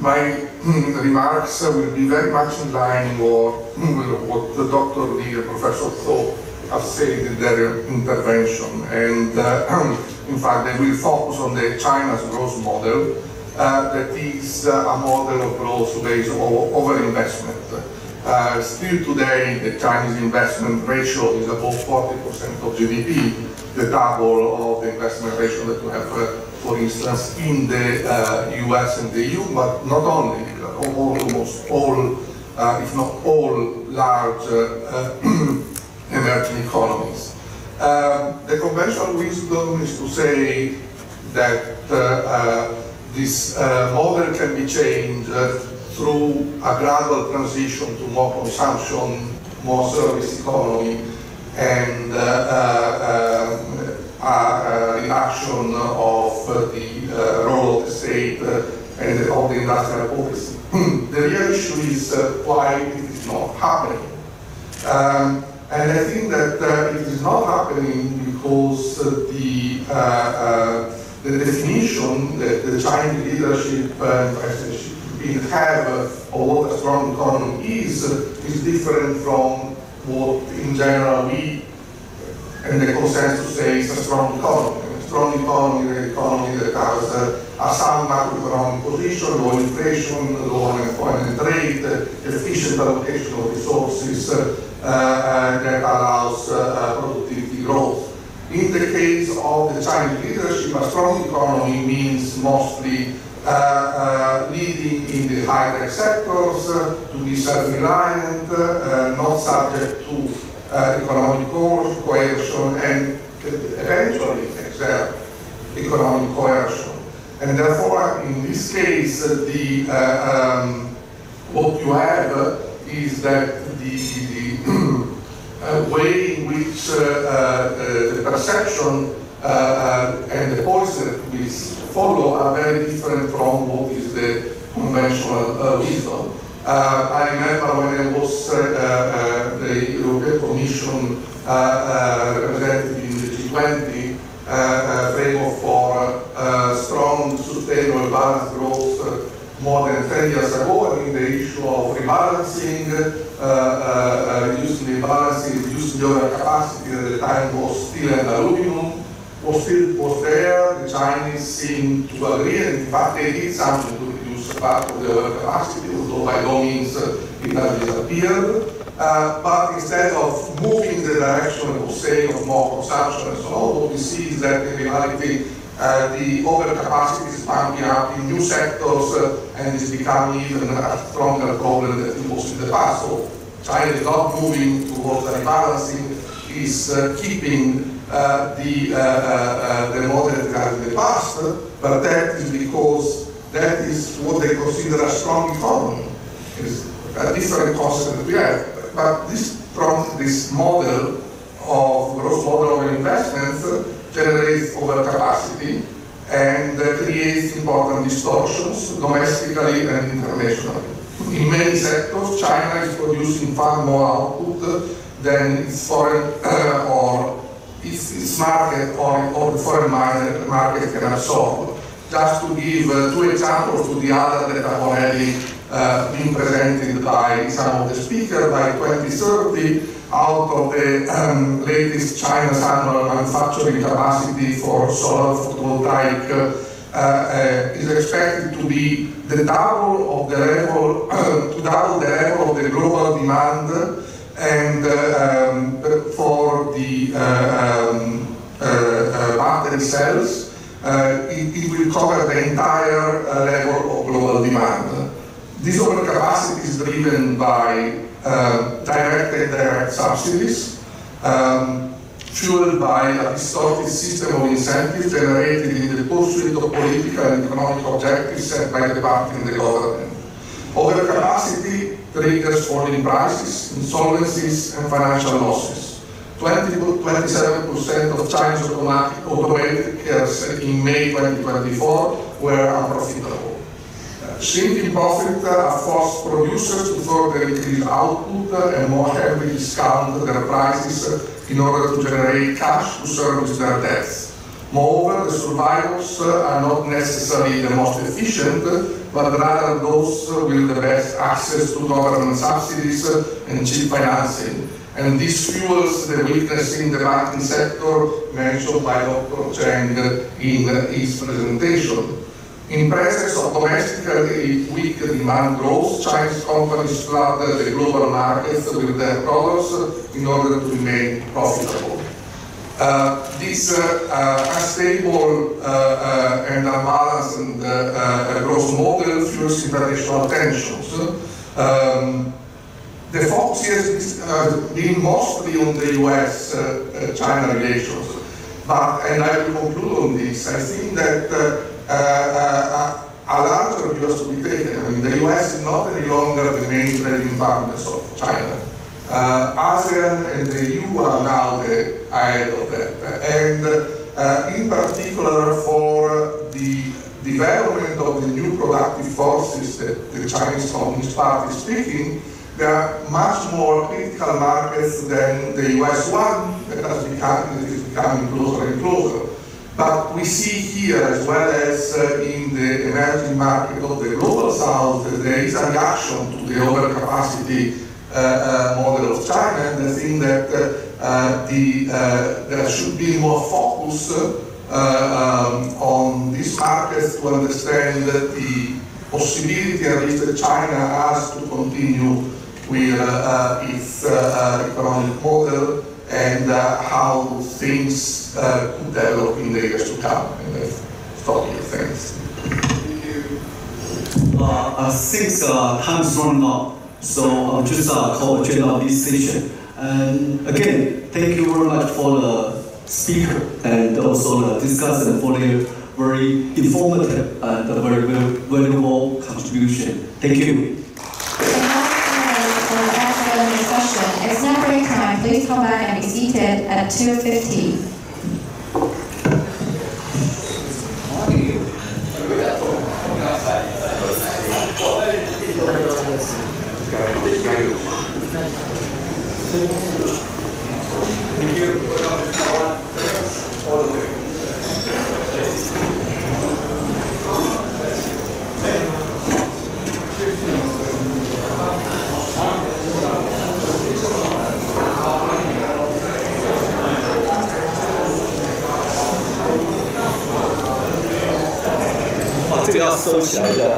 My remarks will be very much in line with what the Dr. Lee and Professor Tho have said in their intervention. And in fact, they will focus on the China's growth model, that is a model of growth based on overinvestment. Still today, the Chinese investment ratio is above 40% of GDP, the double of the investment ratio that we have, for instance, in the US and the EU, but not only, almost all, if not all, large emerging economies. The conventional wisdom is to say that this model can be changed through a gradual transition to more consumption, more service economy, and a reduction of the role of the state and of the industrial policy. The real issue is why it is not happening. And I think that it is not happening because the definition that the Chinese leadership and presidency have of what a strong economy is different from what in general we and the consensus say is a strong economy. A strong economy is an economy that has a sound macroeconomic position, low inflation, low unemployment rate, efficient allocation of resources that allows productivity growth. In the case of the Chinese leadership, a strong economy means mostly leading in the high-tech sectors, to be self-reliant, not subject to economic coercion, and eventually exert economic coercion. And therefore, in this case, what you have is that the way in which the perception and the policy that we follow are very different from what is the conventional wisdom. I remember when I was the European Commission representative in the G20 framework for strong, sustainable, balanced growth more than 10 years ago. I mean, the issue of rebalancing, reducing the imbalancing, reducing the overcapacity at the time was steel and aluminum, was there. The Chinese seemed to agree, and in fact they did something to reduce part of the overcapacity, although by no means it has disappeared. But instead of moving in the direction of saying of more consumption and so on, what we see is that in reality the overcapacity is pumping up in new sectors and is becoming even a stronger problem than it was in the past. So China is not moving towards a rebalancing, is keeping the model that it had in the past, but that is because that is what they consider a strong economy. is a different concept that we have. But this model of gross model of investments generates overcapacity and creates important distortions domestically and internationally. In many sectors, China is producing far more output than its foreign or its market or the foreign market can absorb. Just to give two examples to the other that have already been presented by some of the speakers, by 2030, out of the latest China's annual manufacturing capacity for solar photovoltaic is expected to be the double of the level, to double the level of the global demand, and for the battery cells, it will cover the entire level of global demand. This overcapacity is driven by direct and indirect subsidies, fueled by a distorted system of incentives generated in the pursuit of political and economic objectives set by the party and the government. Overcapacity triggers falling prices, insolvencies, and financial losses. 27% of China's automakers in May 2024 were unprofitable. Shrinking profit forced producers to further increase output and more heavily discount their prices in order to generate cash to service their debts. Moreover, the survivors are not necessarily the most efficient, but rather those with the best access to government subsidies and cheap financing. And this fuels the weakness in the banking sector mentioned by Dr. Cheng in his presentation. In presence of domestically weak demand growth, Chinese companies flood the global markets with their products in order to remain profitable. This unstable and unbalanced growth model fuels international tensions. The focus has been mostly on the US-China relations, but, and I will conclude on this, I think that a larger view has to be taken. I mean, the US is not any longer the main trading partners of China. ASEAN and the EU are now ahead of that. And in particular for the development of the new productive forces that the Chinese Communist Party is speaking, there are much more critical markets than the US one that is becoming closer and closer. But we see here, as well as in the emerging market of the global south, there is a reaction to the overcapacity model of China, and I think that there should be more focus on these markets to understand the possibility at least that China has to continue with its economic model and how things could develop in the years to come. And that's totally thanks. Since time is running out, so I'll just call adjourn of this session. And again, thank you very much for the speaker and also the discussant for their very informative and very valuable contribution. Thank you. It's now break time. Please come back and be seated at 2:50. Wow, 这个要收起来的。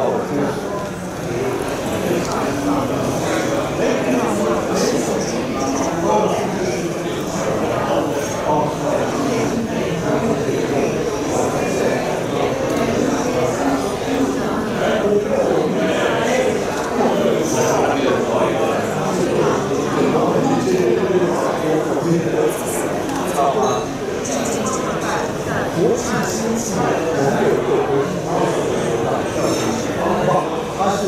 它是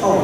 澳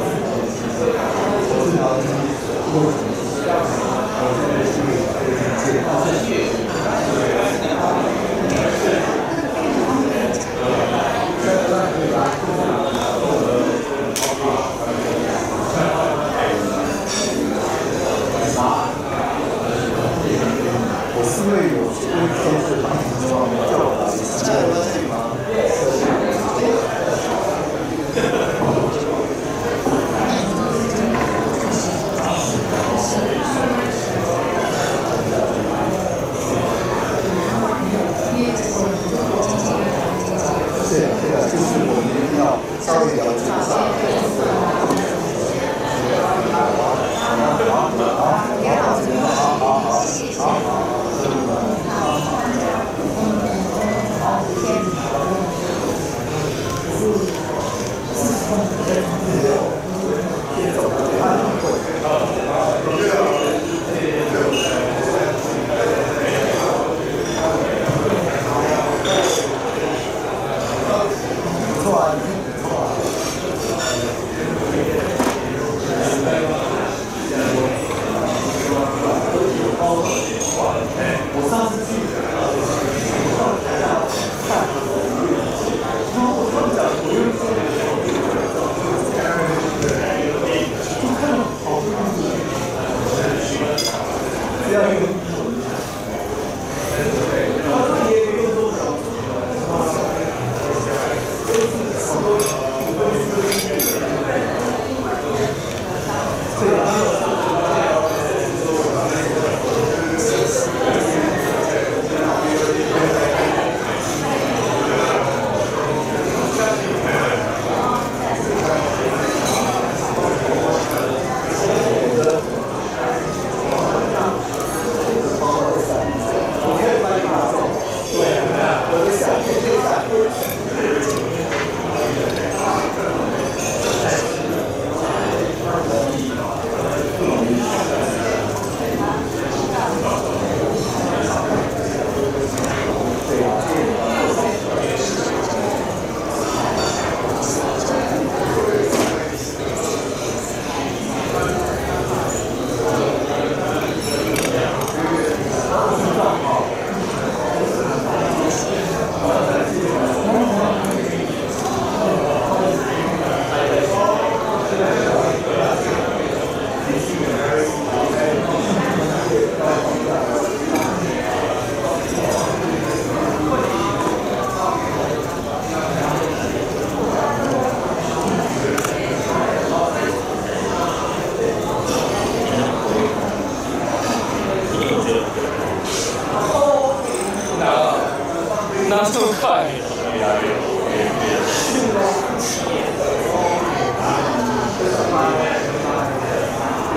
哪这么快？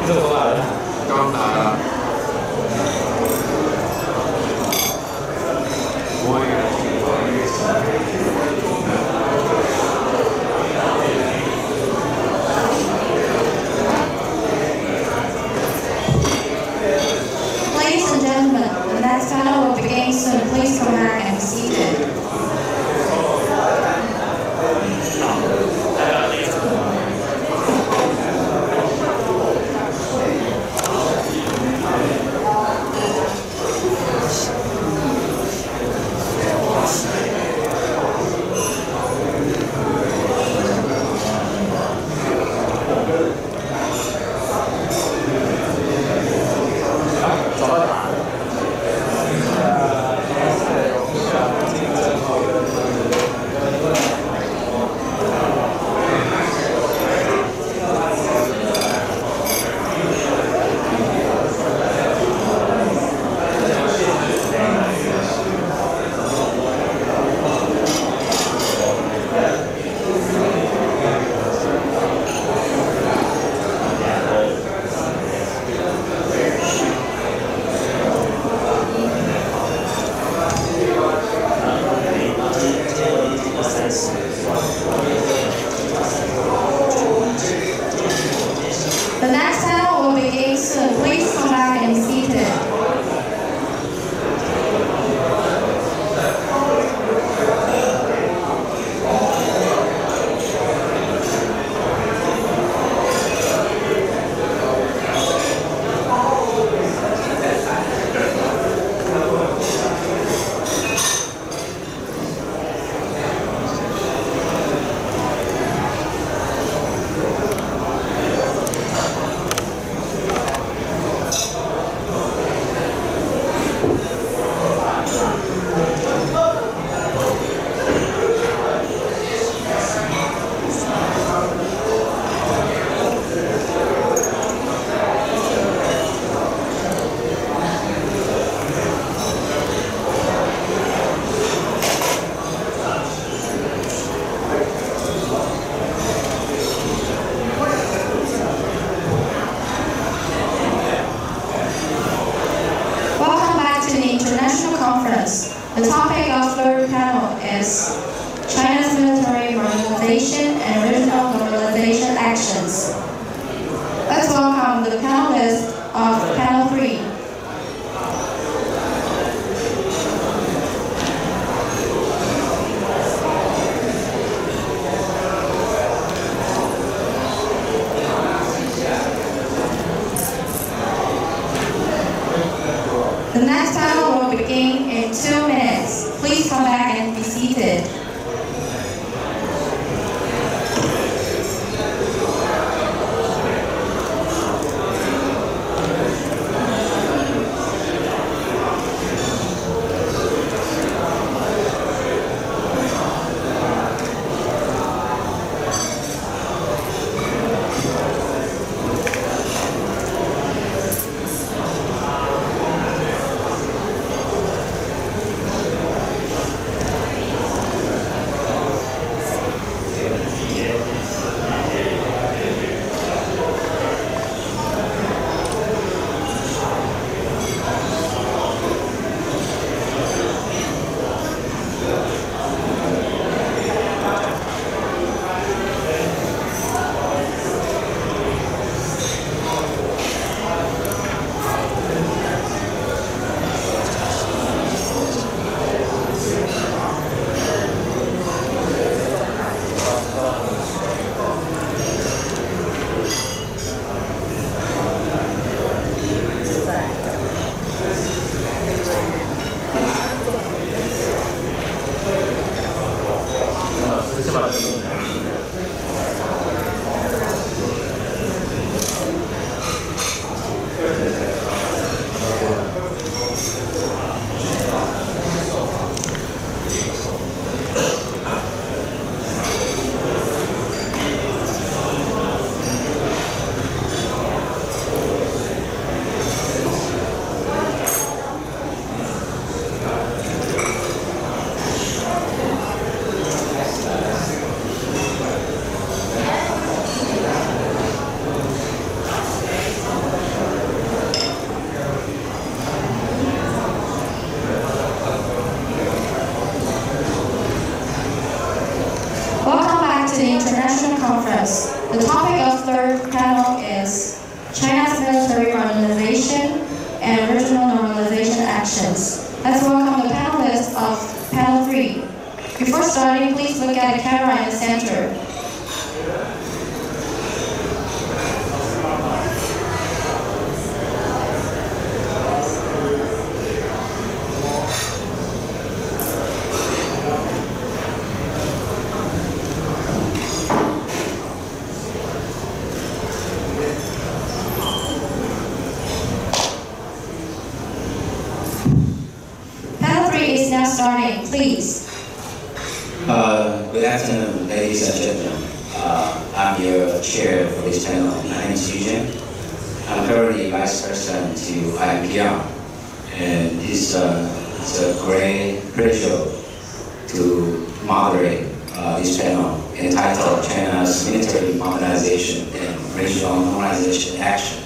你怎么来了？刚拿了。Ladies and gentlemen, the next panel will begin soon. Please come back and be seated. The next panel will begin soon. Please come back and be seated. Conference. The topic of the third panel is China's military modernization and regional normalization actions. Let's welcome the panelists of panel 3. The next panel will begin in 2 minutes. Please come back and be seated. us. The topic of third panel is China's military modernization and regional normalization actions. Let's welcome the panelists of panel 3. Before starting, please look at the camera in the center. Now starting, please. Good afternoon, ladies and gentlemen. I'm your chair for this panel. My name is Eugene. I'm currently Vice President to IPR, and it's a great pleasure to moderate this panel entitled China's Military Modernization and Regional Normalization Actions.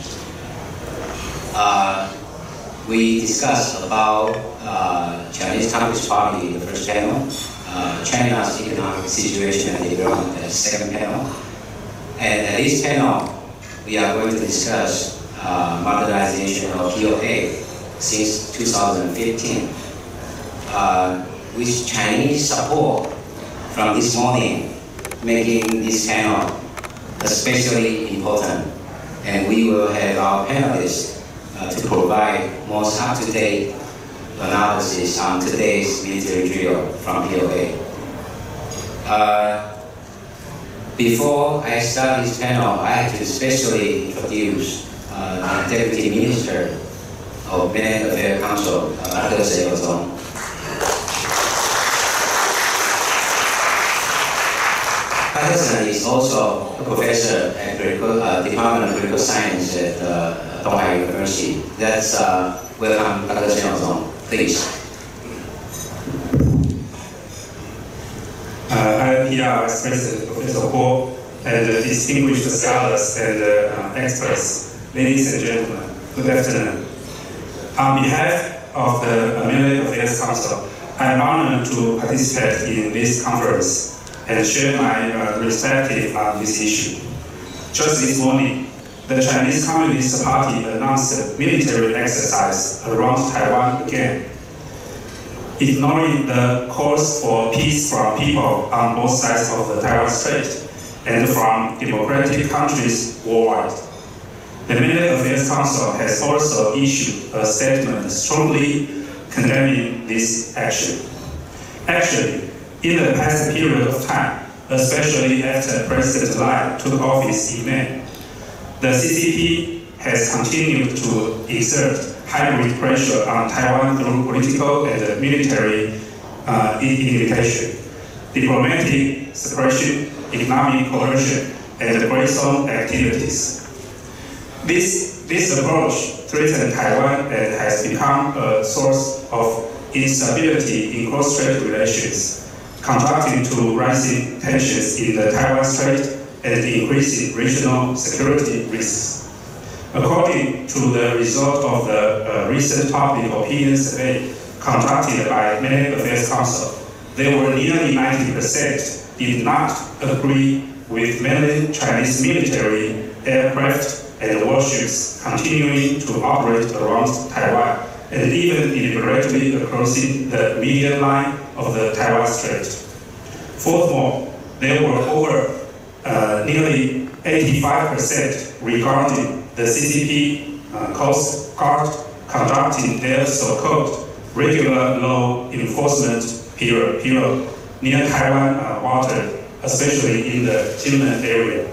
We discussed about Chinese Communist Party, the first panel, China's economic situation and development, the second panel. And at this panel, we are going to discuss modernization of POA since 2015. With Chinese support from this morning, making this panel especially important. And we will have our panelists to provide most up-to-date analysis on today's military drill from POA. Before I start this panel, I have to especially introduce the Deputy Minister of Military Affairs Council, Dr. Sejong. Patterson is also a professor at Department of Political Science at Donghai University. Let's welcome Dr. Sejong, please. IPR Vice President Professor Guo, and distinguished scholars and experts, ladies and gentlemen, good afternoon. On behalf of the Military Affairs Council, I am honored to participate in this conference and share my perspective on this issue. Just this morning, the Chinese Communist Party announced a military exercise around Taiwan again, ignoring the calls for peace from people on both sides of the Taiwan Strait and from democratic countries worldwide. The Military Affairs Council has also issued a statement strongly condemning this action. Actually, in the past period of time, especially after President Lai took office in May, the CCP has continued to exert hybrid pressure on Taiwan through political and military intimidation, diplomatic suppression, economic coercion, and gray zone activities. This approach threatens Taiwan and has become a source of instability in cross-strait relations, contributing to rising tensions in the Taiwan Strait and increasing regional security risks. According to the result of the recent public opinion survey conducted by Military Affairs Council, there were nearly 90% did not agree with many Chinese military aircraft and warships continuing to operate around Taiwan and even deliberately crossing the median line of the Taiwan Strait. Furthermore, there were over nearly 85% regarding the CCP Coast Guard conducting their so-called regular law enforcement period near Taiwan water, especially in the Jinmen area.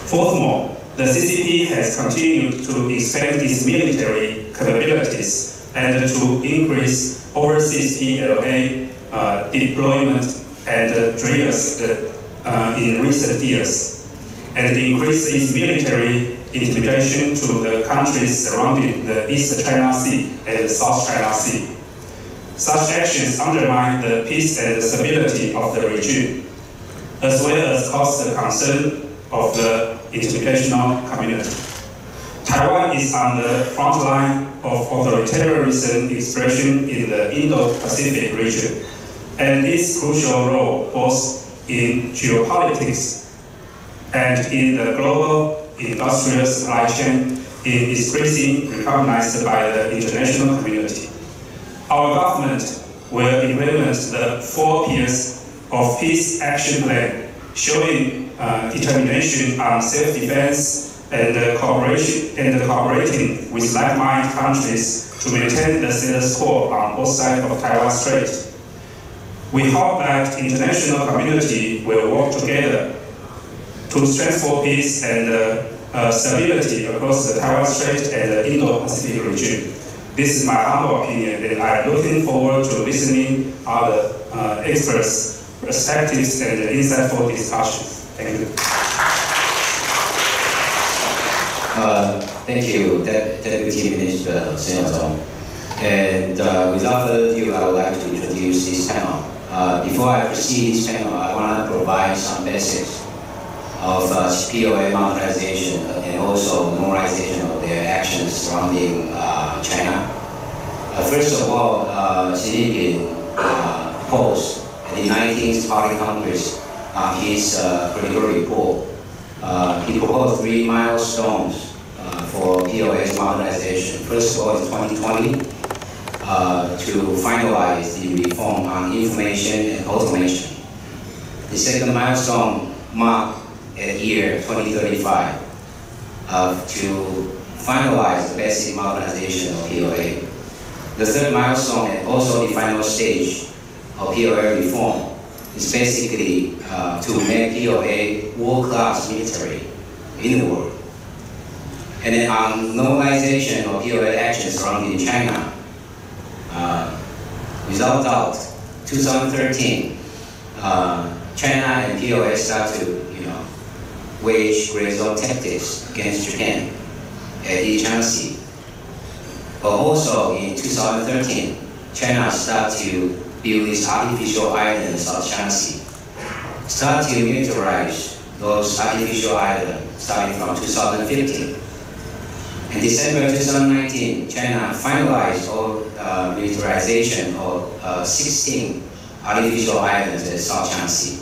Furthermore, the CCP has continued to expand its military capabilities and to increase overseas PLA deployment and drills in recent years, and increase its military intimidation to the countries surrounding the East China Sea and South China Sea. Such actions undermine the peace and stability of the regime, as well as cause the concern of the international community. Taiwan is on the front line of authoritarianism expression in the Indo-Pacific region, and its crucial role both in geopolitics and in the global industrial supply chain is increasingly recognized by the international community. Our government will implement the 4 pillars of Peace Action Plan, showing determination on self-defense and cooperating with like-minded countries to maintain the status quo on both sides of Taiwan Strait. We hope that the international community will work together to strengthen peace and stability across the Taiwan Strait and the Indo-Pacific region. This is my humble opinion, and I'm looking forward to listening other experts' perspectives and insightful discussions. Thank you. Thank you, Deputy Minister Sun Yat-zong. And without further ado, I would like to introduce this panel. Before I proceed this panel, I want to provide some basics of POA monetization and also normalization of their actions surrounding China. First of all, Xi Jinping proposed at the 19th Party Congress his political report. He proposed 3 milestones for POA's modernization. First of all, in 2020, to finalize the reform on information and automation. The second milestone marked at year 2035 to finalize the basic modernization of POA. The third milestone and also the final stage of POA reform is basically to make POA world-class military in the world. And then on normalization of POA actions surrounding China, without doubt, 2013, China and POA start to, wage gray zone tactics against Japan at the China Sea. But also in 2013, China started to build these artificial islands of China Sea. Start to militarize those artificial islands starting from 2015. In December 2019, China finalized all militarization of 16 artificial islands in South China Sea.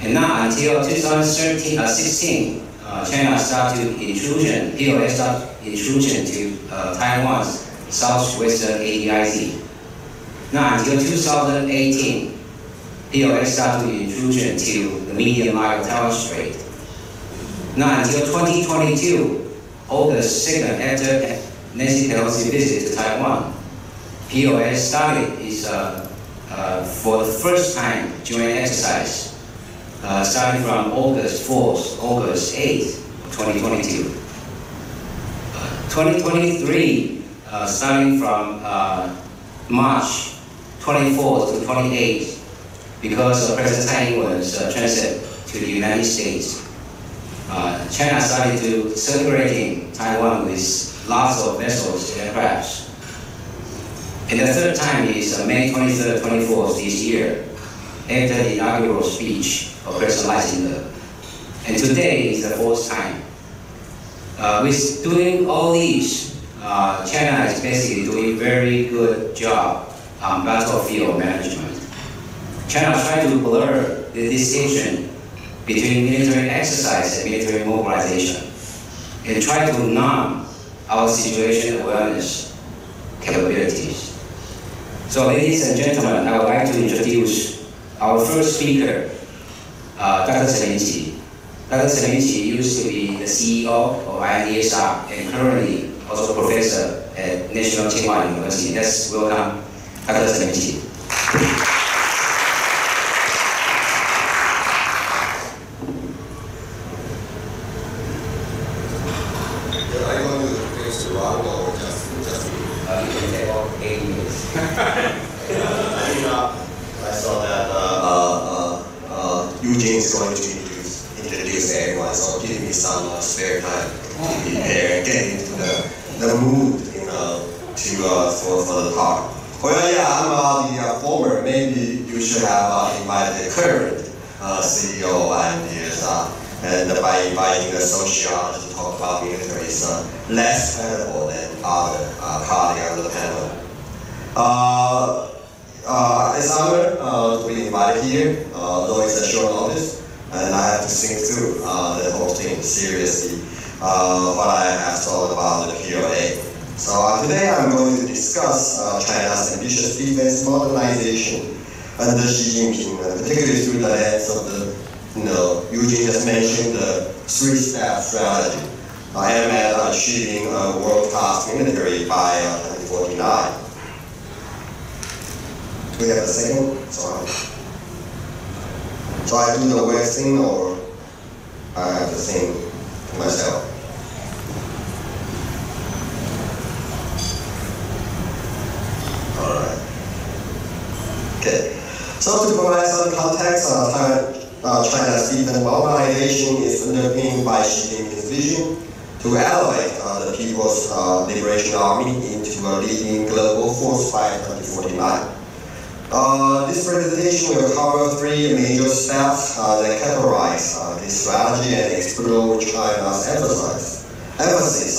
And now until 2016, China started intrusion, POA started intrusion to Taiwan's southwestern ADIZ. Now until 2018, POA started intrusion to the median line of Taiwan Strait. Now until 2022, August 2nd, after Nancy Pelosi's visit to Taiwan, POA started its, for the first time, joint exercise, starting from August 4th, August 8th, 2022. 2023, starting from March 24th to 28th, because of President Tsai Ing-wen's transit to the United States. China started to circulating Taiwan with lots of vessels and aircrafts. And the third time is May 23rd, 24th this year, after the inaugural speech of President Lai. And today is the 4th time. With doing all these, China is basically doing a very good job on battlefield management. China tried to blur the distinction between military exercise and military mobilization, and try to numb our situation awareness capabilities. So ladies and gentlemen, I would like to introduce our first speaker, Dr. Chen Linqi. Dr. Chen Linqi used to be the CEO of INDSR and currently also professor at National Tsinghua University. Let's welcome Dr. Chen Linqi. I saw that Eugene is going to introduce everyone, so give me some spare time to prepare, get into the mood, for the talk. Well, yeah, I'm the former. Maybe you should have invited the current CEO and by inviting the sociologist to talk about military is less credible than other colleagues on the panel. It's an honor to be invited here. though it's a short notice, and I have to think through the whole thing seriously, what I have thought about the PLA. So today I'm going to discuss China's ambitious defense modernization under Xi Jinping, particularly through the lens of the, Eugene just mentioned the three-step strategy, aimed at achieving a world-class military by 2049. Do we have a second? Sorry. So I do the weird thing, or I have to sing to myself? Alright. Okay. So to provide some context, China's defense modernization is underpinned by Xi Jinping's vision to elevate the People's Liberation Army into a leading global force by 2049. This presentation will cover three major steps that categorize this strategy and explore China's emphasis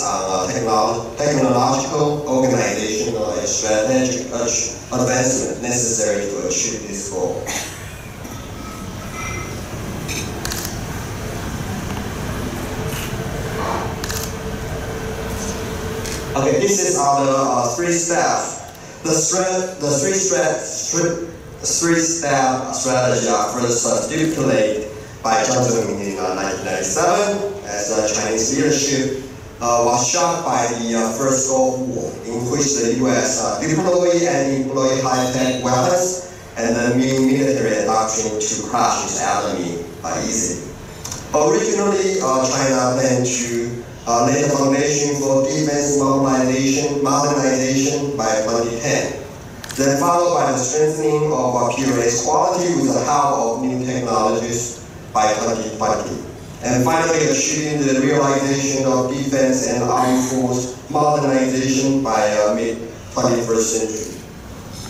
on technological, organizational, and strategic advancement necessary to achieve this goal. Okay, this is the three steps. The three-step strategy first stipulated by Jiang Zemin in 1997 as the Chinese leadership was shocked by the First Gulf War, in which the U.S. deployed and employed high-tech weapons and the new military doctrine to crush its enemy easily. Originally, China planned to lay the foundation for defense modernization by 2010, then followed by the strengthening of PLA's quality with the help of new technologies by 2020, and finally achieving the realization of defense and armed force modernization by mid-21st century.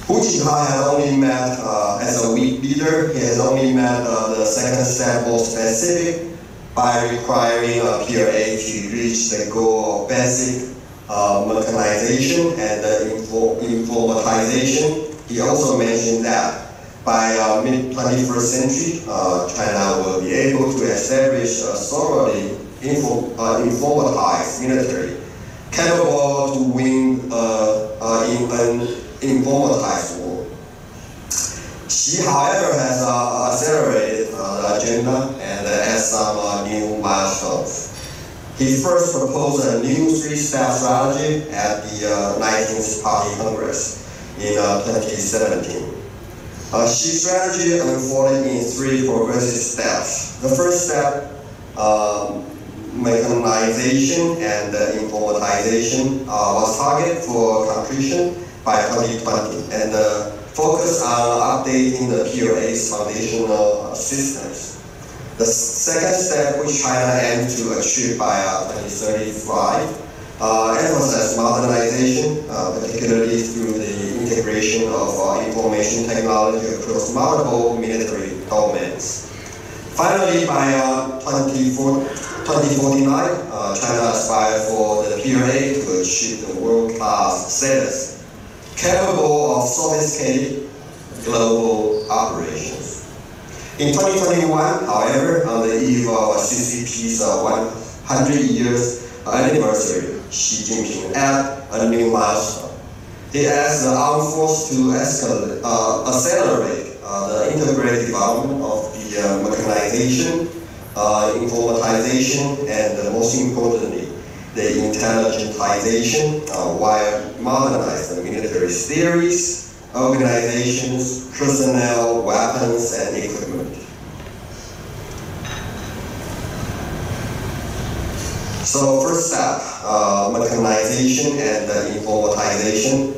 Hu Jintao has only met, as a weak leader, he has only met the second step more specific by requiring PLA to reach the goal of basic mechanization and informatization. He also mentioned that by mid-21st century, China will be able to establish a thoroughly informatized military, capable to win in an informatized war. Xi, however, has accelerated the agenda and has some new milestones. He first proposed a new three-step strategy at the 19th Party Congress in 2017. Xi's strategy unfolded in three progressive steps. The first step, mechanization and informatization, was targeted for completion by 2020 and focused on updating the PLA's foundational systems. The second step, which China aims to achieve by 2035, emphasizes modernization, particularly through the integration of information technology across multiple military domains. Finally, by 2049, China aspires for the PLA to achieve the world-class status, capable of sophisticated global operations. In 2021, however, on the eve of CCP's 100 years anniversary, Xi Jinping added a new milestone. He asked the armed force to accelerate the integrated development of the mechanization, informatization, and most importantly, the intelligentization, while modernize the military theories, organizations, personnel, weapons, and equipment. So first step, mechanization and informatization.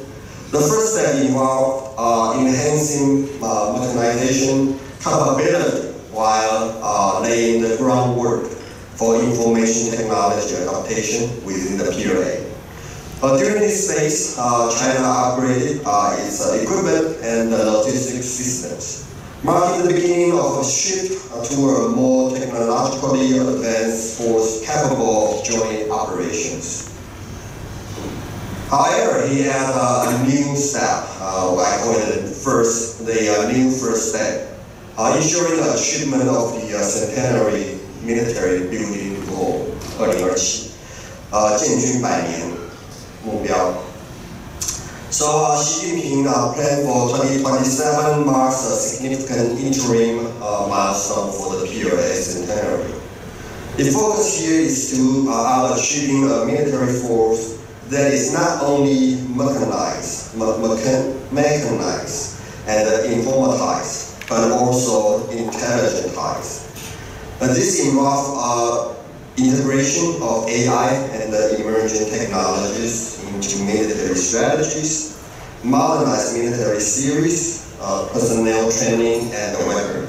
The first step involved enhancing mechanization capability while laying the groundwork for information technology adaptation within the PLA. During this phase, China upgraded its equipment and logistics systems, marking the beginning of a shift toward a more technologically advanced force capable of joint operations. However, he had a new step, I call it the new first step, ensuring the achievement of the centenary military building goal 2027，建军100年目标。So Xi Jinping plan for 2027 marks a significant interim milestone for the PLA centenary. The focus here is on achieving a military force that is not only mechanized and informatized, but also intelligentized. This involves integration of AI and emerging technologies into military strategies, modernized military series, personnel training, and weaponry.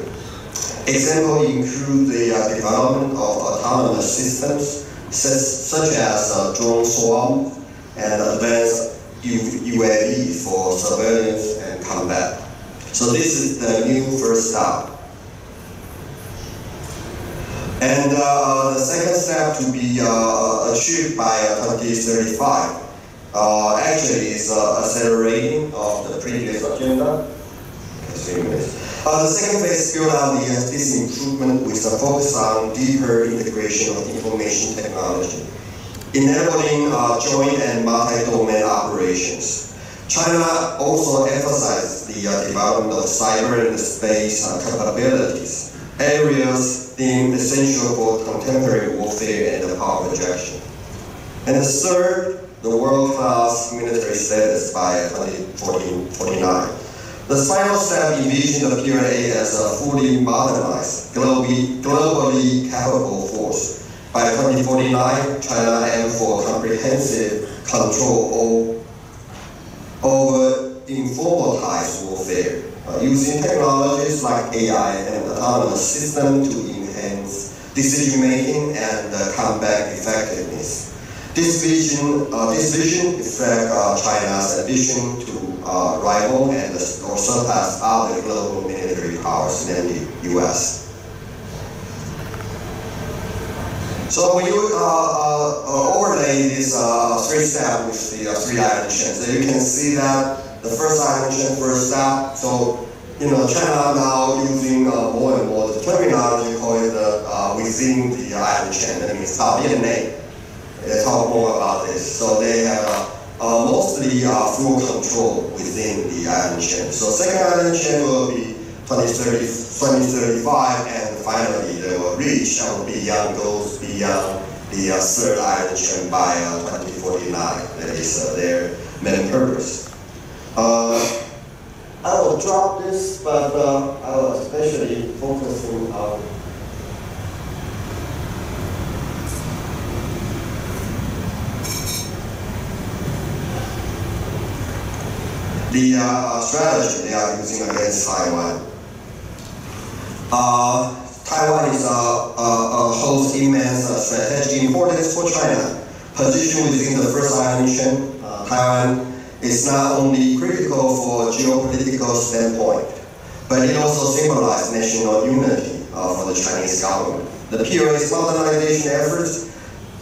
Examples include the development of autonomous systems such as drone swarm and advanced UAV for surveillance and combat. So this is the new first step. And the second step to be achieved by 2035 actually is accelerating of the previous agenda. The second phase built on this improvement with a focus on deeper integration of information technology, enabling joint and multi-domain operations. China also emphasized the development of cyber and space capabilities, areas deemed essential for contemporary warfare and power projection. And the third, the world-class military status by 2049. The final step envisioned the PLA as a fully modernized, globally capable force. By 2049, China aims for comprehensive control over informatized warfare, using technologies like AI and autonomous systems to enhance decision-making and combat effectiveness. This vision reflects China's ambition to rival and or surpass other global military powers, namely U.S. So when you overlay this three steps with the three item chain, so you can see that the first item chain, first step. So China now using more and more the terminology called within the item chain. That means DNA. They talk more about this. So they have mostly full control within the item chain. So second item chain will be 2035, and finally they will reach and goes beyond the third item chain by 2049. That is their main purpose. I will drop this, but I will especially focusing on the strategy they are using against Taiwan. Taiwan is holds immense strategic importance for China. Positioned within the first island chain, Taiwan is not only critical for geopolitical standpoint, but it also symbolizes national unity for the Chinese government. The PLA's modernization efforts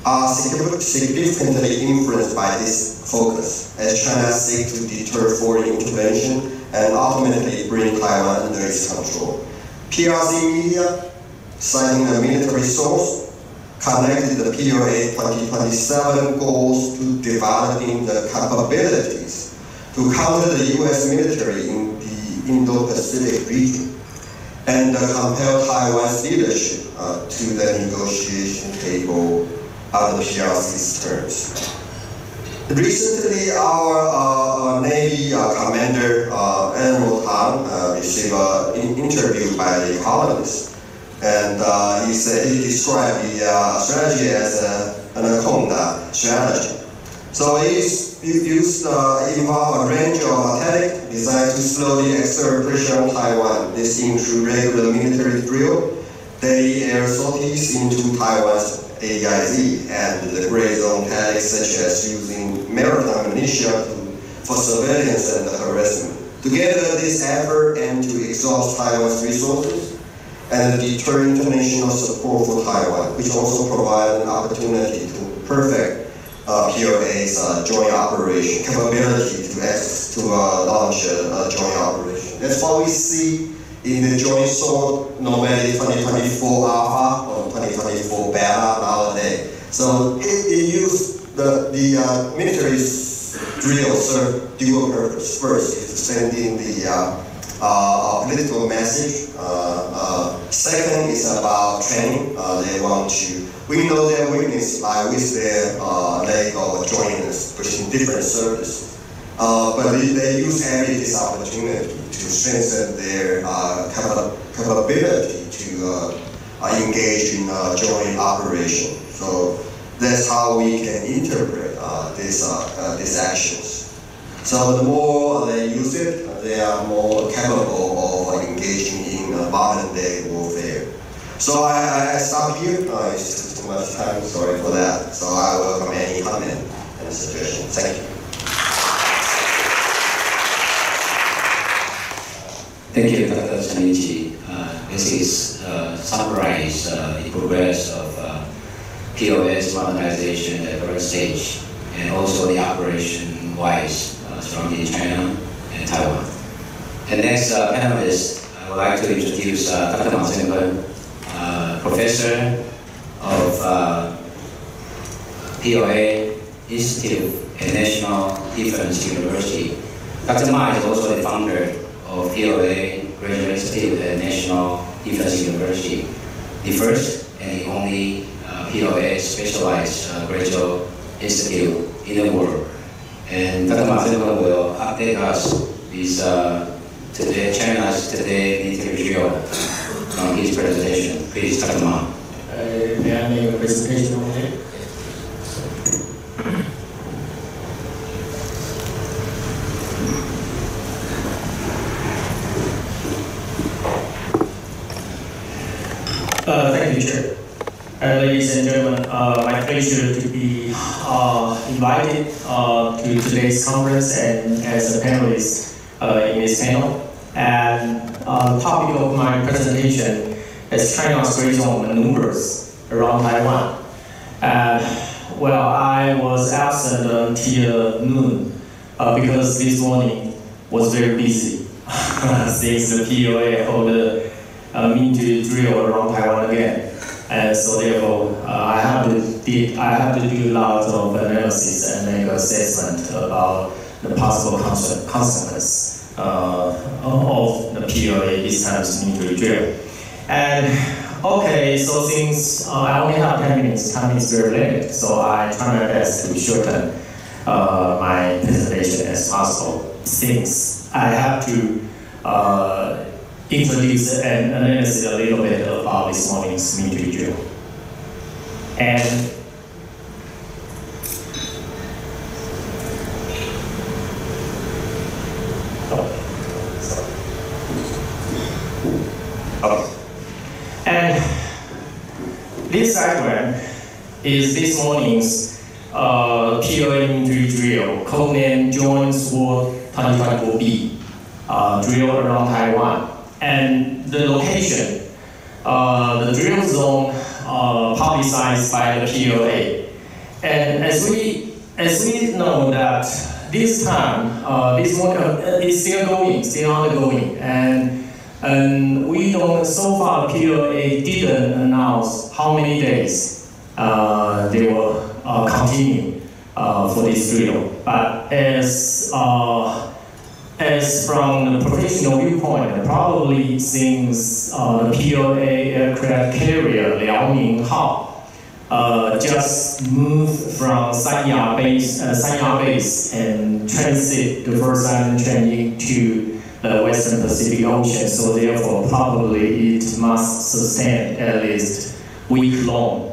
are significantly influenced by this focus, as China seeks to deter foreign intervention and ultimately bring Taiwan under its control. PRC media, citing a military source, connected the PLA 2027 goals to developing the capabilities to counter the U.S. military in the Indo-Pacific region and compel Taiwan's leadership to the negotiation table on the PRC's terms. Recently, our Navy commander, Admiral Tang, received an interview by The Economist. And he described the strategy as an anaconda strategy. So it involved a range of tactics designed to slowly exert pressure on Taiwan. This includes regular military drill, daily air sorties into Taiwan's AIZ, and the gray zone tactics such as using maritime militia for surveillance and harassment. Together, this effort aims to exhaust Taiwan's resources and deter international support for Taiwan, which also provides an opportunity to perfect PLA's joint operation capability to launch a joint operation. That's what we see in the joint sword, normally 2024 Alpha or 2024 Beta nowadays. So it used the military drill serve dual purpose. First is sending the political message. Second is about training. They want to, we know their weakness lie with their leg of joiners between different services. But they use every this opportunity to strengthen their capability to engage in joint operation. So that's how we can interpret these actions. So the more they use it, they are more capable of engaging in modern day warfare. So I stop here. It's just too much time. Sorry for that. So I welcome any comment and suggestion. Thank you. Thank you, Dr. Chanichi. This is summarize the progress of POS modernization at the first stage, and also the operation-wise surrounding China and Taiwan. The next panelist, I would like to introduce Dr. Ma Zhengbeng, professor of POA Institute at National Defense University. Dr. Ma is also the founder of POA Graduate Institute at National Defense University, the first and the only POA specialized graduate institute in the world. And Dr. Ma Zhengbeng will update us with China's today military drill on his presentation. Please, Dr. Ma. May I make a presentation on it? Thank you, Chair. Ladies and gentlemen, my pleasure to be invited to today's conference and as a panelist in this panel. And the topic of my presentation is China's gradual maneuvers around Taiwan. Well, I was absent until noon because this morning was very busy since the POA hold military drill around Taiwan again. And so therefore, I have to do lots of analysis and make assessment about the possible consequence of the POA this time's military drill. And okay, so since I only have 10 minutes, time is very limited, so I try my best to shorten my presentation as possible, since I have to introduce and analyze a little bit about this morning's military drill. And this diagram is this morning's POA military drill, codenamed Joint Sword 2024B, drill around Taiwan. And the location, the drill zone publicized by the POA. And as we know that this time, this morning is still ongoing, and we don't, so far the POA didn't announce how many days they will continue for this drill. But as from the professional viewpoint, probably since the POA aircraft carrier Liaoning Hao just moved from Sanya base and transit the first island train to the Western Pacific Ocean. So therefore, probably it must sustain at least week-long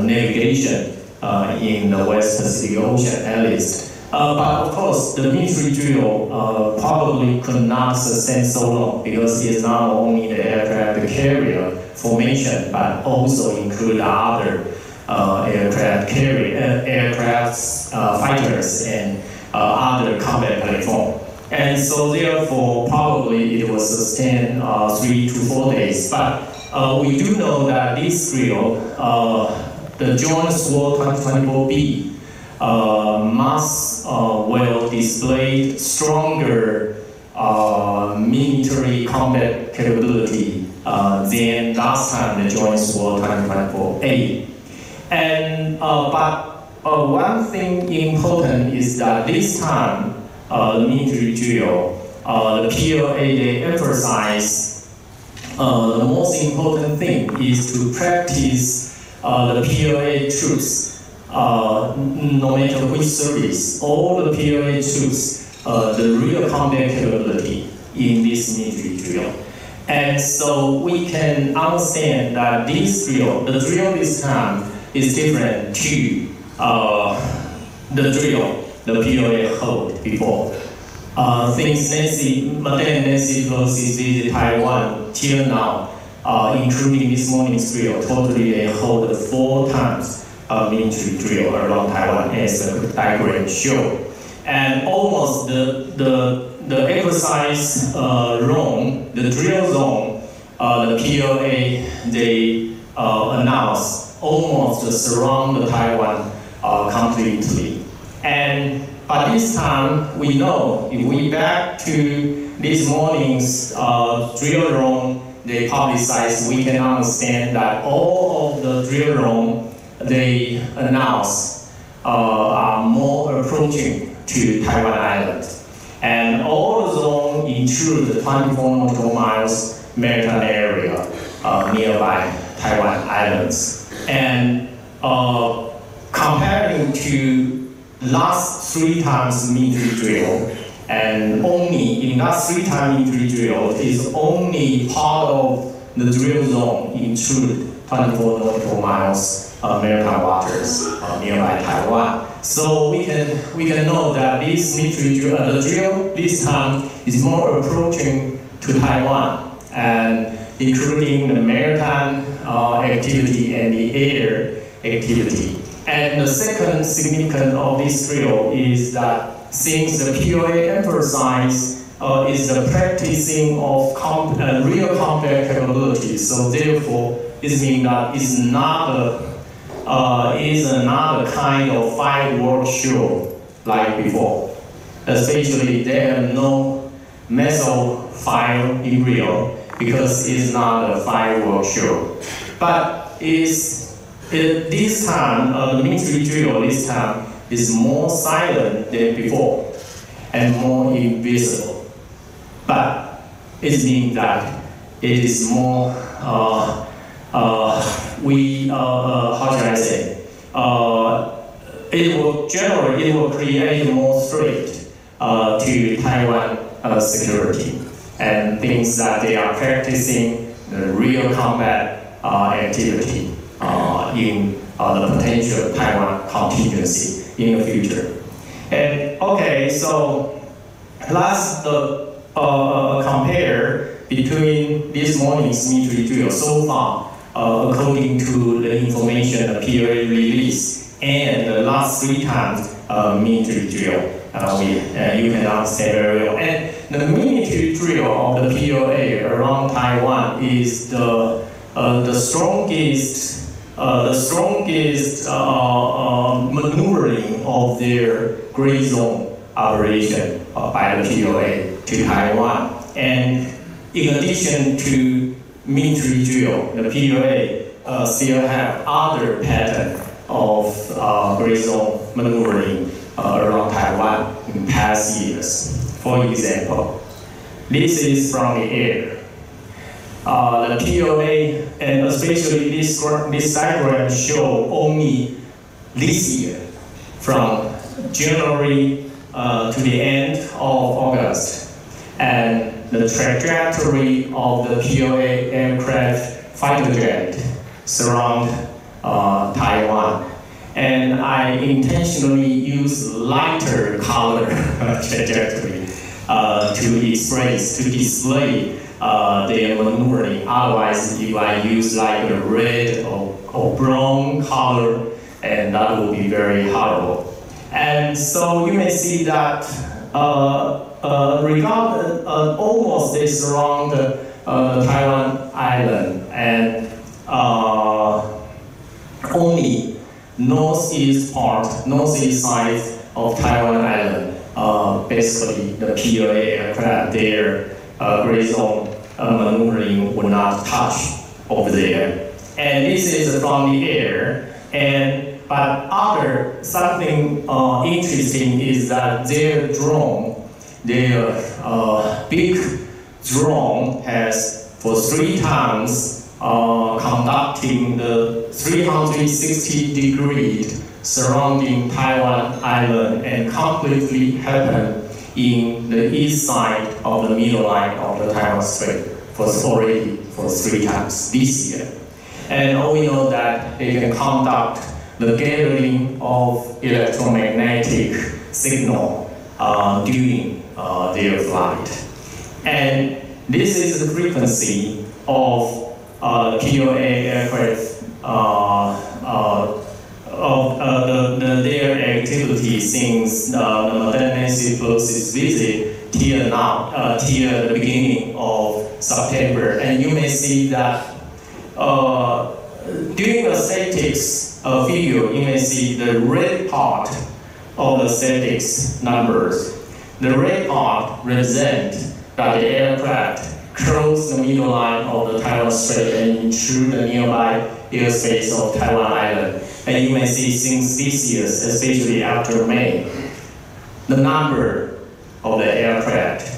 navigation in the West Pacific Ocean at least. But of course, the military drill probably could not sustain so long because it is not only the aircraft carrier formation, but also include other aircraft fighters and other combat platform. And so therefore, probably it will sustain 3 to 4 days. But we do know that this drill, the Joint Sword 2024B, must will display stronger military combat capability than last time the Joint War 2024A. And but one thing important is that this time the military drill, the PLA, they emphasize the most important thing is to practice the PLA troops, no matter which service, all the PLA troops, the real combat capability in this military drill. And so we can understand that this drill, the drill this time is different to the drill the PLA held before. Since Madam Nancy Pelosi visited Taiwan till now, including this morning's drill, totally they hold 4 times military drill around Taiwan, as the diagram show. And almost the exercise zone, the drill zone, the PLA, they announced almost surround the Taiwan completely. But this time, we know if we back to this morning's drill zone, they publicized, we can understand that all of the drill zone they announced are more approaching to Taiwan Island. And all the zone include 24 nautical miles maritime area nearby Taiwan Islands. And comparing to last 3 times military drill, and only in last 3 times military drill is only part of the drill zone include 24 nautical miles maritime waters nearby Taiwan. So we can know that this military drill, the drill this time is more approaching to Taiwan, and including the maritime activity and the air activity. And the second significance of this drill is that since the PLA emphasizes is the practicing of real combat capabilities, so therefore it means that it's not another kind of fireworks show like before. Especially there are no missile fire in real because it's not a fireworks show. But this time, the military drill this time is more silent than before and more invisible. But it means that it is more, how should I say? It will create more threat to Taiwan security, and things that they are practicing the real combat activity in the potential Taiwan contingency in the future. And okay, so let's compare between this morning's military drill so far, according to the information the PLA released, and the last 3 times military drill. You can understand very well. And the military drill of the PLA around Taiwan is the strongest maneuvering of their gray zone operation by the PLA to Taiwan. And in addition to military drill, the PLA still have other pattern of gray zone maneuvering around Taiwan in past years. For example, this is from the air. The PLA, and especially this diagram show only this year, from January to the end of August, and the trajectory of the PLA aircraft fighter jet surround Taiwan. And I intentionally use lighter color trajectory to display their maneuvering. Otherwise, if I use like a red or brown color, and that will be very horrible. And so you may see that almost they surround Taiwan Island, and only northeast side of Taiwan Island basically the PLA aircraft, their gray zone maneuvering will not touch over there. And this is from the air. But other something interesting is that their drone, their big drone has for 3 times conducting the 360-degree surrounding Taiwan Island and completely happened in the east side of the middle line of the Taiwan Strait already for 3 times this year. And we know that they can conduct the gathering of electromagnetic signal during their flight. And this is the frequency of PLA aircraft their activity since the Nancy Pelosi's visit till now, till the beginning of September. And you may see that during the statics figure, you may see the red part of the statics numbers. The red part represents that the aircraft cross the middle line of the Taiwan Strait and intrude the nearby airspace of Taiwan Island. And you may see since this year, especially after May, the number of the aircraft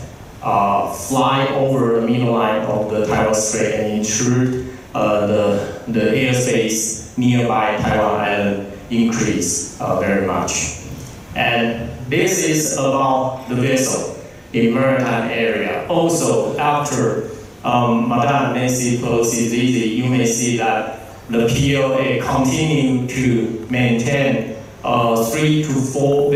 fly over the middle line of the Taiwan Strait and intrude the airspace nearby Taiwan Island increase very much. And this is about the vessel in maritime area. Also, after Madame Nancy Pelosi's visit, you may see that the PLA continue to maintain 3 to 4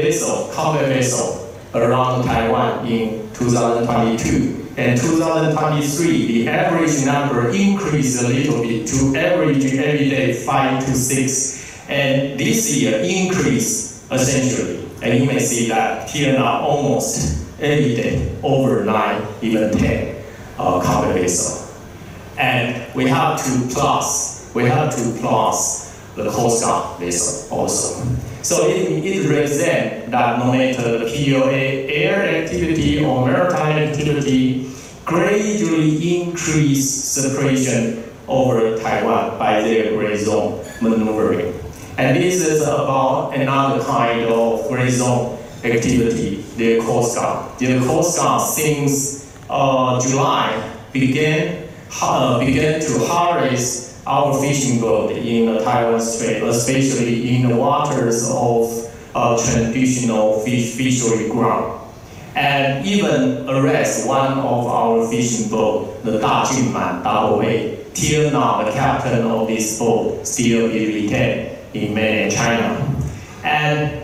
combat vessels around Taiwan in 2022. And 2023, the average number increased a little bit to average every day 5 to 6. And this year increased essentially. And you may see that till now almost every day, over 9, even 10 combat vessels. And we have to plus the Coast Guard vessel also. So it represents that no matter the PLA air activity or maritime activity, gradually increase separation over Taiwan by their gray zone maneuvering. And this is about another kind of gray zone activity, the Coast Guard. The Coast Guard since July began to harass our fishing boat in the Taiwan Strait, especially in the waters of traditional fishery ground. And even arrest one of our fishing boats, the Dajunman AA. Till now, the captain of this boat still is retained in mainland China. And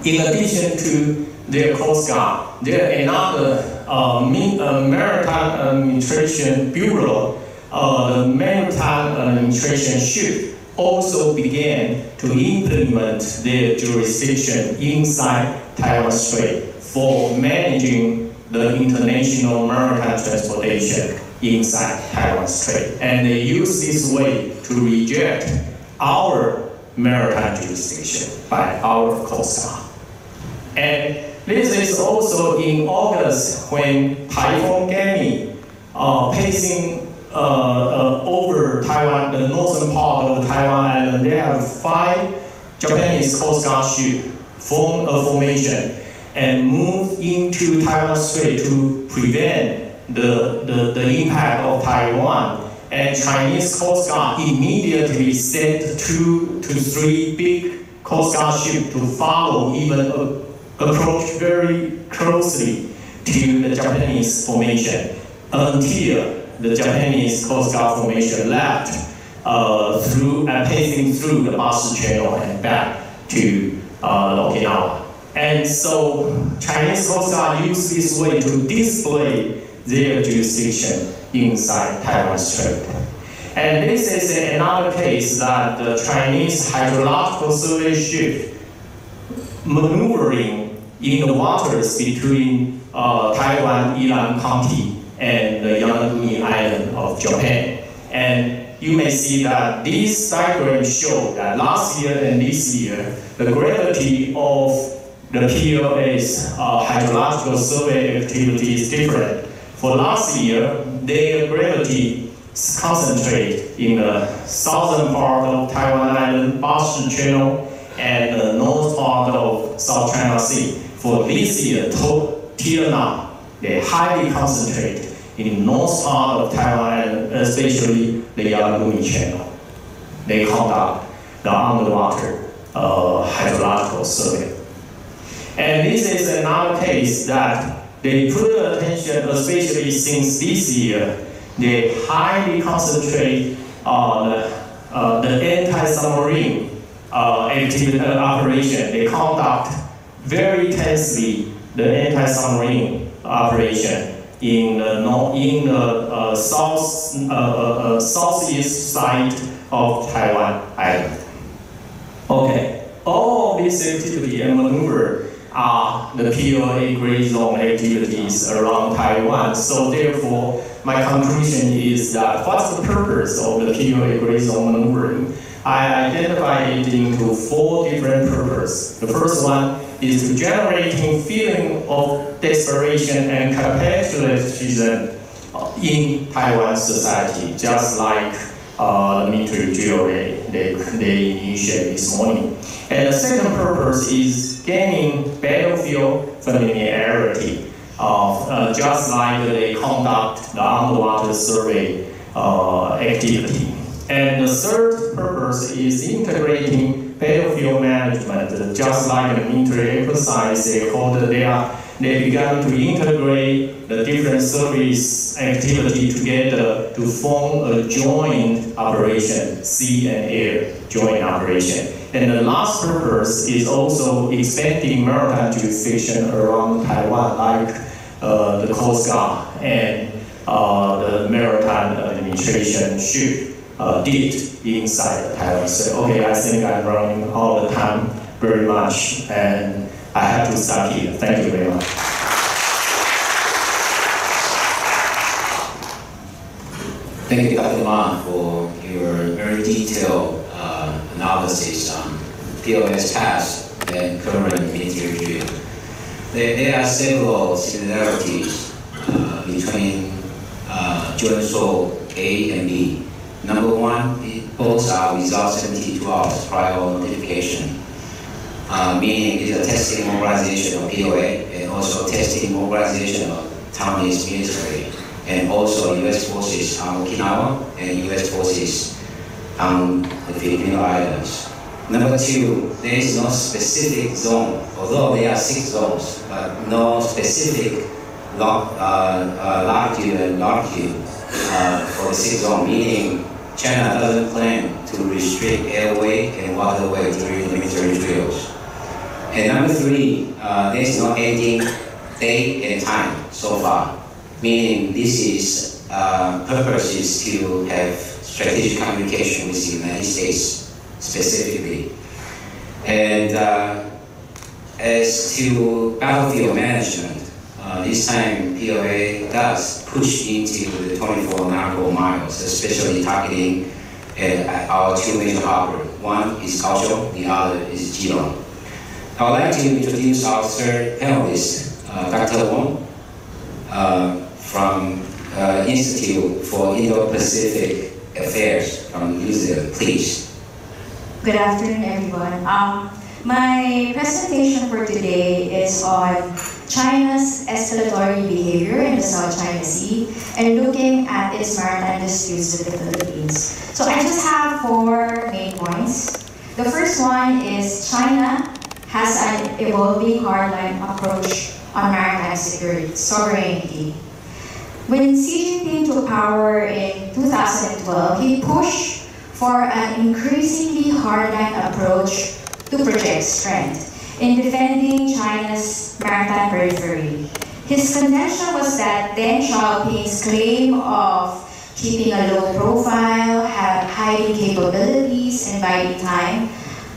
in addition to their Coast Guard, there is another Maritime Administration Bureau. The Maritime Administration ship also began to implement their jurisdiction inside Taiwan Strait for managing the international maritime transportation inside Taiwan Strait. And they use this way to reject our maritime jurisdiction by our Coast Guard. And this is also in August when Typhoon Gami passing over Taiwan, the northern part of the Taiwan Island. They have 5 Japanese Coast Guard ships form a formation and move into Taiwan Strait to prevent the impact of Taiwan. And Chinese Coast Guard immediately sent 2 to 3 big Coast Guard ships to follow, even approach very closely to the Japanese formation until the Japanese Coast Guard formation left passing through the Bashi Channel and back to Okinawa. And so Chinese Coast Guard used this way to display their jurisdiction inside Taiwan Strait. And this is another case that the Chinese hydrological survey ship maneuvering in the waters between Taiwan, Ilan County, and the Yonaguni Island of Japan. And you may see that these diagrams show that last year and this year, the gravity of the PLA's hydrological survey activity is different. For last year, their gravity concentrate in the southern part of Taiwan Island, Bashi Channel, and the north part of South China Sea. For this year, till now, they highly concentrate in north part of Taiwan Island, especially the Yanguni Channel. They conduct the underwater hydrological survey. And this is another case that they put attention, especially since this year, they highly concentrate on the anti-submarine operation. They conduct very intensely the anti-submarine operation in the southeast side of Taiwan Island. Okay, all of this activity and maneuver are the PLA gray zone activities around Taiwan. So therefore, my conclusion is that what's the purpose of the PLA gray zone maneuvering? I identify it into 4 different purposes. The first one is to generating feeling of desperation and capitalism in Taiwan society, just like the military drill they initiated this morning. And the second purpose is gaining battlefield familiarity, just like they conduct the underwater survey activity. And the third purpose is integrating battlefield management, just like the military exercise they began to integrate the different service activity together to form a joint operation, sea and air joint operation. And the last purpose is also expanding maritime jurisdiction around Taiwan, like the Coast Guard and the Maritime Administration ship did inside Taiwan. So, okay, I think I'm running all the time very much, and I have to stop here. Thank you very much. Thank you, Dr. Ma, for your very detailed analysis on POS past and current military drill. There are several similarities between joint soul A and B. Number one, both are without 72 hours prior notification, meaning it's a testing mobilization of POA and also testing mobilization of Taiwanese military, and also U.S. forces on Okinawa and U.S. forces on the Filipino Islands. Number two, there is no specific zone, although there are 6 zones, but no specific latitude and longitude for the 6 zone, meaning China doesn't plan to restrict airway and waterway during the military drills. And number 3, there is no ending date and time so far, meaning this is purpose is to have strategic communication with the United States specifically. And as to battlefield management, this time POA does push into the 24 nautical miles, especially targeting our 2 major harbors. One is Kaohsiung, the other is Keelung. I would like to introduce our third panelist, Dr. Wong, from Institute for Indo-Pacific Affairs from New Zealand. Please. Good afternoon, everyone. My presentation for today is on China's escalatory behavior in the South China Sea and looking at its maritime disputes with the Philippines. So I just have 4 main points. The first one is China has an evolving hardline approach on maritime sovereignty. When Xi Jinping took power in 2012, he pushed for an increasingly hardline approach to project strength in defending China's maritime periphery. His contention was that Deng Xiaoping's claim of keeping a low profile, hiding capabilities, and biding time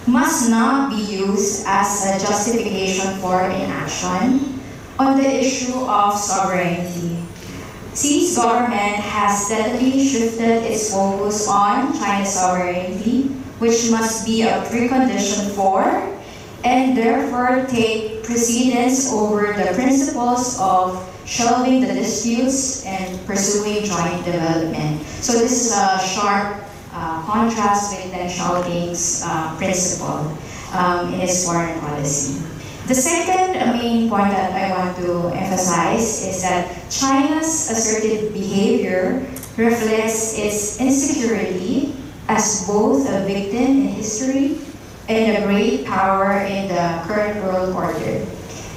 must not be used as a justification for inaction on the issue of sovereignty. Xi's government has steadily shifted its focus on China's sovereignty, which must be a precondition for and therefore take precedence over the principles of shelving the disputes and pursuing joint development. So this is a sharp contrast with Deng Xiaoping's principle in his foreign policy. The second main point that I want to emphasize is that China's assertive behavior reflects its insecurity as both a victim in history and a great power in the current world order.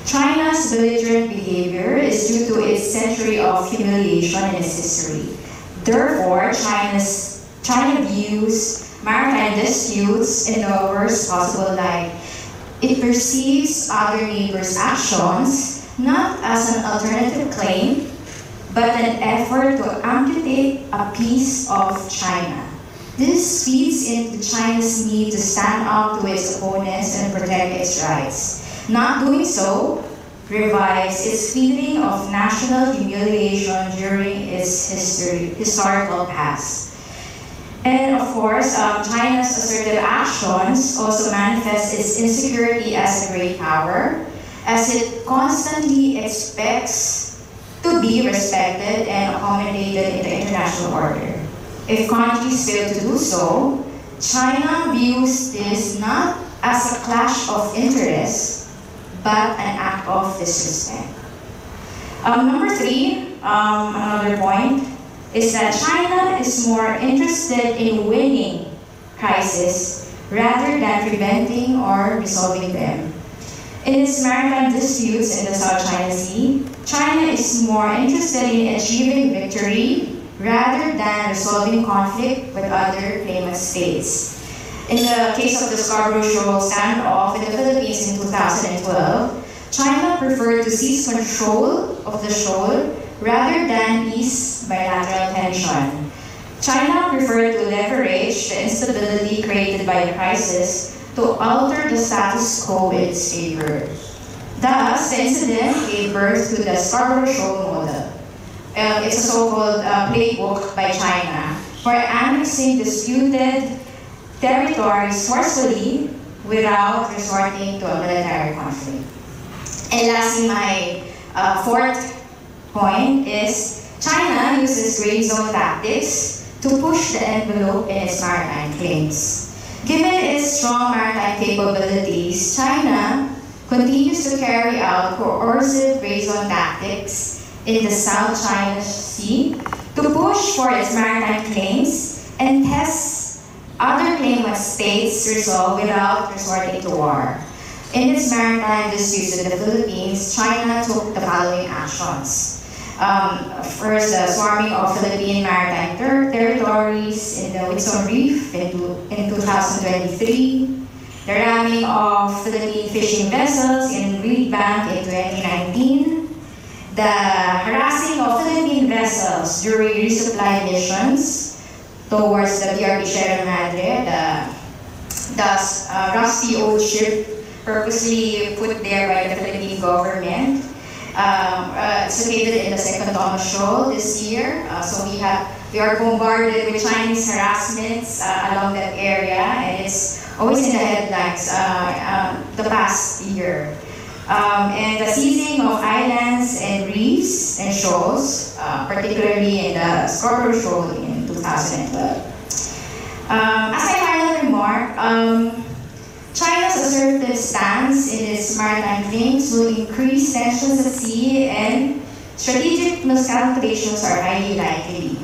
China's belligerent behavior is due to its century of humiliation in its history. Therefore, China views maritime disputes in the worst possible light. It perceives other neighbors' actions not as an alternative claim, but an effort to amputate a piece of China. This feeds into China's need to stand up to its opponents and protect its rights. Not doing so revives its feeling of national humiliation during its historical past. And of course, China's assertive actions also manifest its insecurity as a great power, as it constantly expects to be respected and accommodated in the international order. If countries fail to do so, China views this not as a clash of interests, but an act of disrespect. Number three, another point, is that China is more interested in winning crises rather than preventing or resolving them. In its maritime disputes in the South China Sea, China is more interested in achieving victory rather than resolving conflict with other claimant states. In the case of the Scarborough Shoal standoff in the Philippines in 2012, China preferred to seize control of the shoal rather than ease bilateral tension. China preferred to leverage the instability created by the crisis to alter the status quo in its favor. Thus, the incident gave birth to the Scarborough Shoal model. It's a so-called playbook by China for annexing disputed territories forcefully without resorting to a military conflict. And lastly, my fourth point is China uses gray zone tactics to push the envelope in its maritime claims. Given its strong maritime capabilities, China continues to carry out coercive gray zone tactics in the South China Sea to push for its maritime claims and test other claimant states' resolve without resorting to war. In its maritime disputes in the Philippines, China took the following actions. First, the swarming of Philippine maritime territories in the Whitsun Reef in 2023, the ramming of Philippine fishing vessels in Reed Bank in 2019, the harassing of Philippine vessels during resupply missions towards the BRP Sierra Madre, the rusty old ship purposely put there by the Philippine government. It's located in the Second Thomas Shoal this year, so we are bombarded with Chinese harassments along that area, and it's always in the headlines the past year. And the seizing of islands and reefs and shoals, particularly in the Scarborough Shoal in 2012. As a final remark, China's assertive stance in its maritime claims will increase tensions at sea, and strategic miscalculations are highly likely.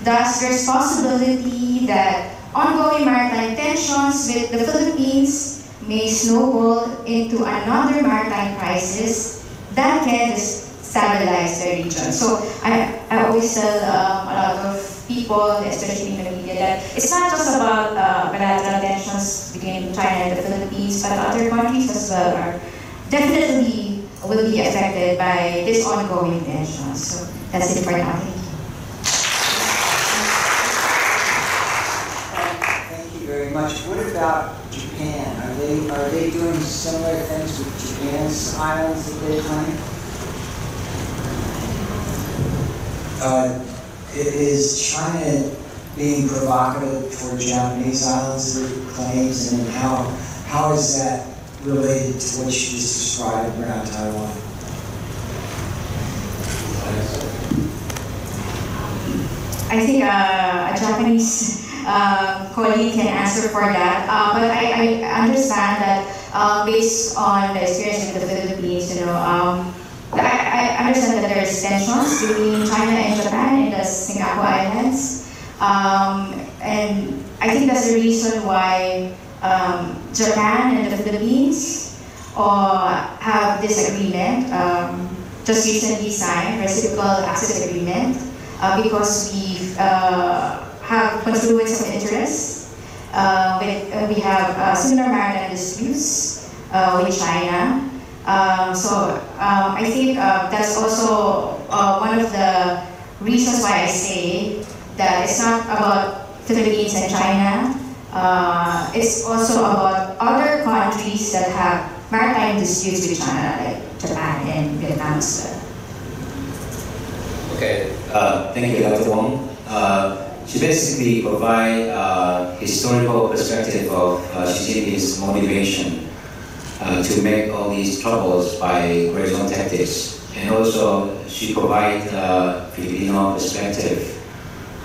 Thus, there's possibility that ongoing maritime tensions with the Philippines may snowball into another maritime crisis that can destabilize the region. So I always tell a lot of people, especially in the media, that it's not just about bilateral tensions between China and the Philippines, but other countries as well are definitely will be affected by this ongoing tensions. So that's it for now. Thank you very much. What about Japan? Are they doing similar things with Japan's islands that they claim? Is China being provocative for Japanese islands that it claims, and how is that related to what you just described around Taiwan? I think a Japanese colleague can answer for that. But I understand that based on the experience in the Philippines, I understand that there is tensions between China and Japan in the Singapore Islands. And I think that's the reason why Japan and the Philippines have this agreement, just recently signed, reciprocal access agreement, because we have confluence of interest. We have similar maritime disputes with China. So I think that's also one of the reasons why I say that it's not about Philippines and China. It's also about other countries that have maritime disputes with China, like Japan and Vietnam as well. Okay, thank you, Dr. Wong. She basically provides a historical perspective of Xi Jinping's motivation to make all these troubles by gray-zone tactics. And also, she provides a Filipino perspective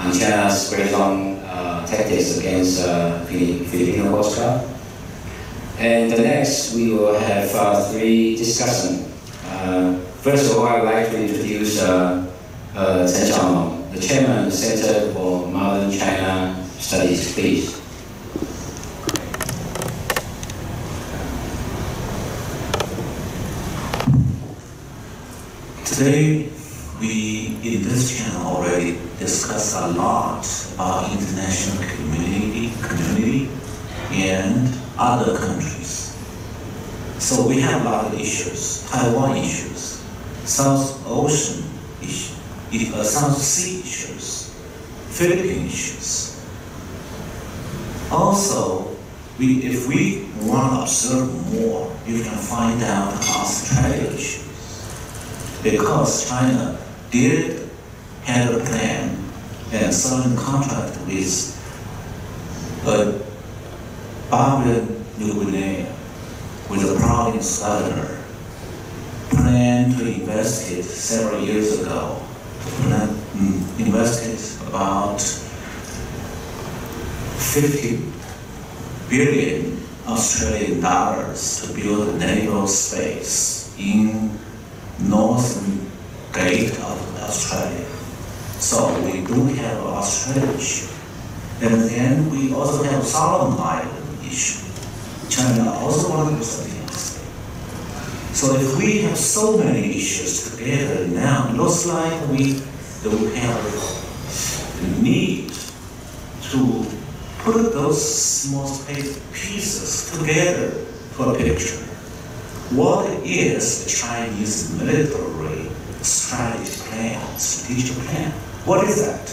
on China's gray-zone tactics against Filipino Coast Guard. And next, we will have three discussions. First of all, I would like to introduce Chen Xiaomeng, the chairman of the Center for Modern China Studies, please. Today, we in this channel already discussed a lot about international community and other countries. So we have a lot of issues: Taiwan issues, South Ocean issues, South Sea issues, Philippine issues. Also, if we want to observe more, you can find out Australia issues, because China did have a plan and signed a contract with Papua New Guinea, with the province governor, planned to invest it several years ago. Invested about 50 billion Australian dollars to build a naval space in northern gate of Australia. So we do have an Australia issue. And then we also have Solomon Island issue. China also wanted to study this. So if we have so many issues together now, it looks like we don't have the need to put those small pieces together for a picture. What is the Chinese military strategic plan? What is that?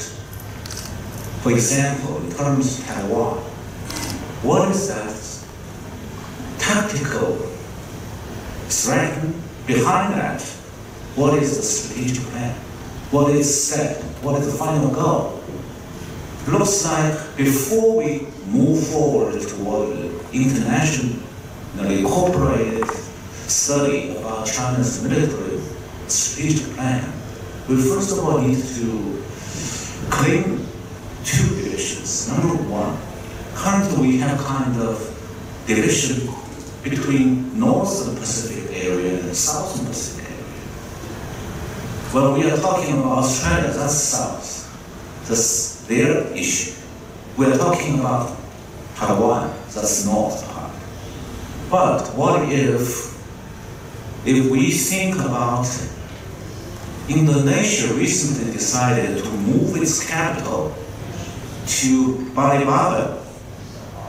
For example, in terms of Taiwan, what is that tactical threat behind that? What is the strategic plan? What is set? What is the final goal? Looks like before we move forward toward internationally incorporated study about China's military strategic plan, we first of all need to claim two divisions. Number one, currently we have kind of division between Northern Pacific area and Southern Pacific area. When we are talking about Australia, that's South. That's their issue. We are talking about Taiwan, that's North part. But what if we think about Indonesia recently decided to move its capital to Balikpapan,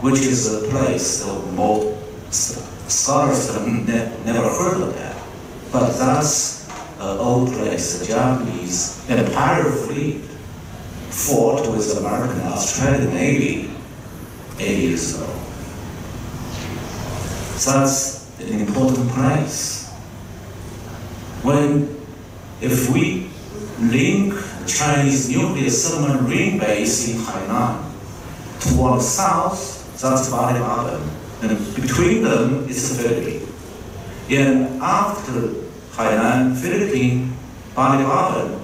which is a place that most scholars have never heard of that. But that's an old place. The Japanese Empire fleet fought with the American and Australian Navy 80 years ago. So that's an important place. If we link Chinese nuclear submarine base in Hainan toward the south, that's Balikpapan, and between them is the Philippines. And after Hainan, Philippines, Balikpapan,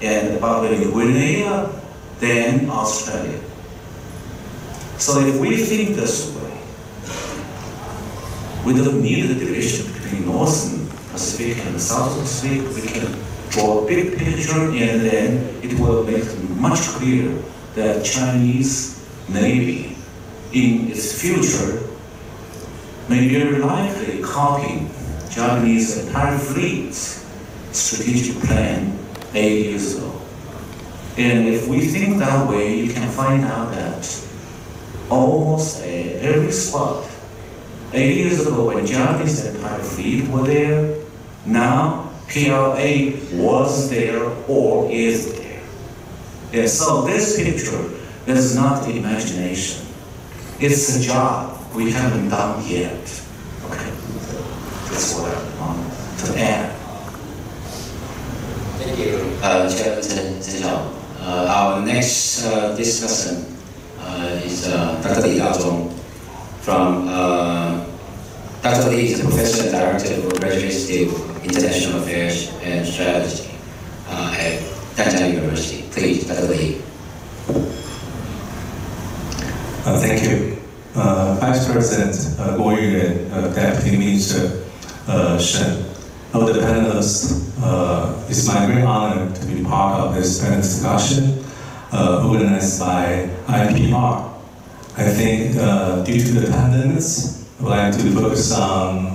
and Papua New Guinea, then Australia. So if we think this way, we don't need a division between Northern Pacific and Southern Pacific. We can draw a big picture, and then it will make much clearer that Chinese Navy in its future may very likely copying Japanese entire fleet's strategic plan 8 years ago. And if we think that way, you can find out that almost every spot, 8 years ago when Japanese entire fleet were there, now PLA was there or is there. And so this picture is not imagination. It's a job we haven't done yet. Okay, that's what I want to add. Thank you, Chair Chen Xiao. Our next discussion is Dr. Li Daozhong from Dr. Li is a professor and director of graduate study of international affairs and strategy at Danjiang University. Please, Dr. Li. Thank you. Vice President Guo Yuan, Deputy Minister Shen, all the panelists, it's my great honor to be part of this panel discussion organized by IPR. I think due to the pandemic, I would like to focus on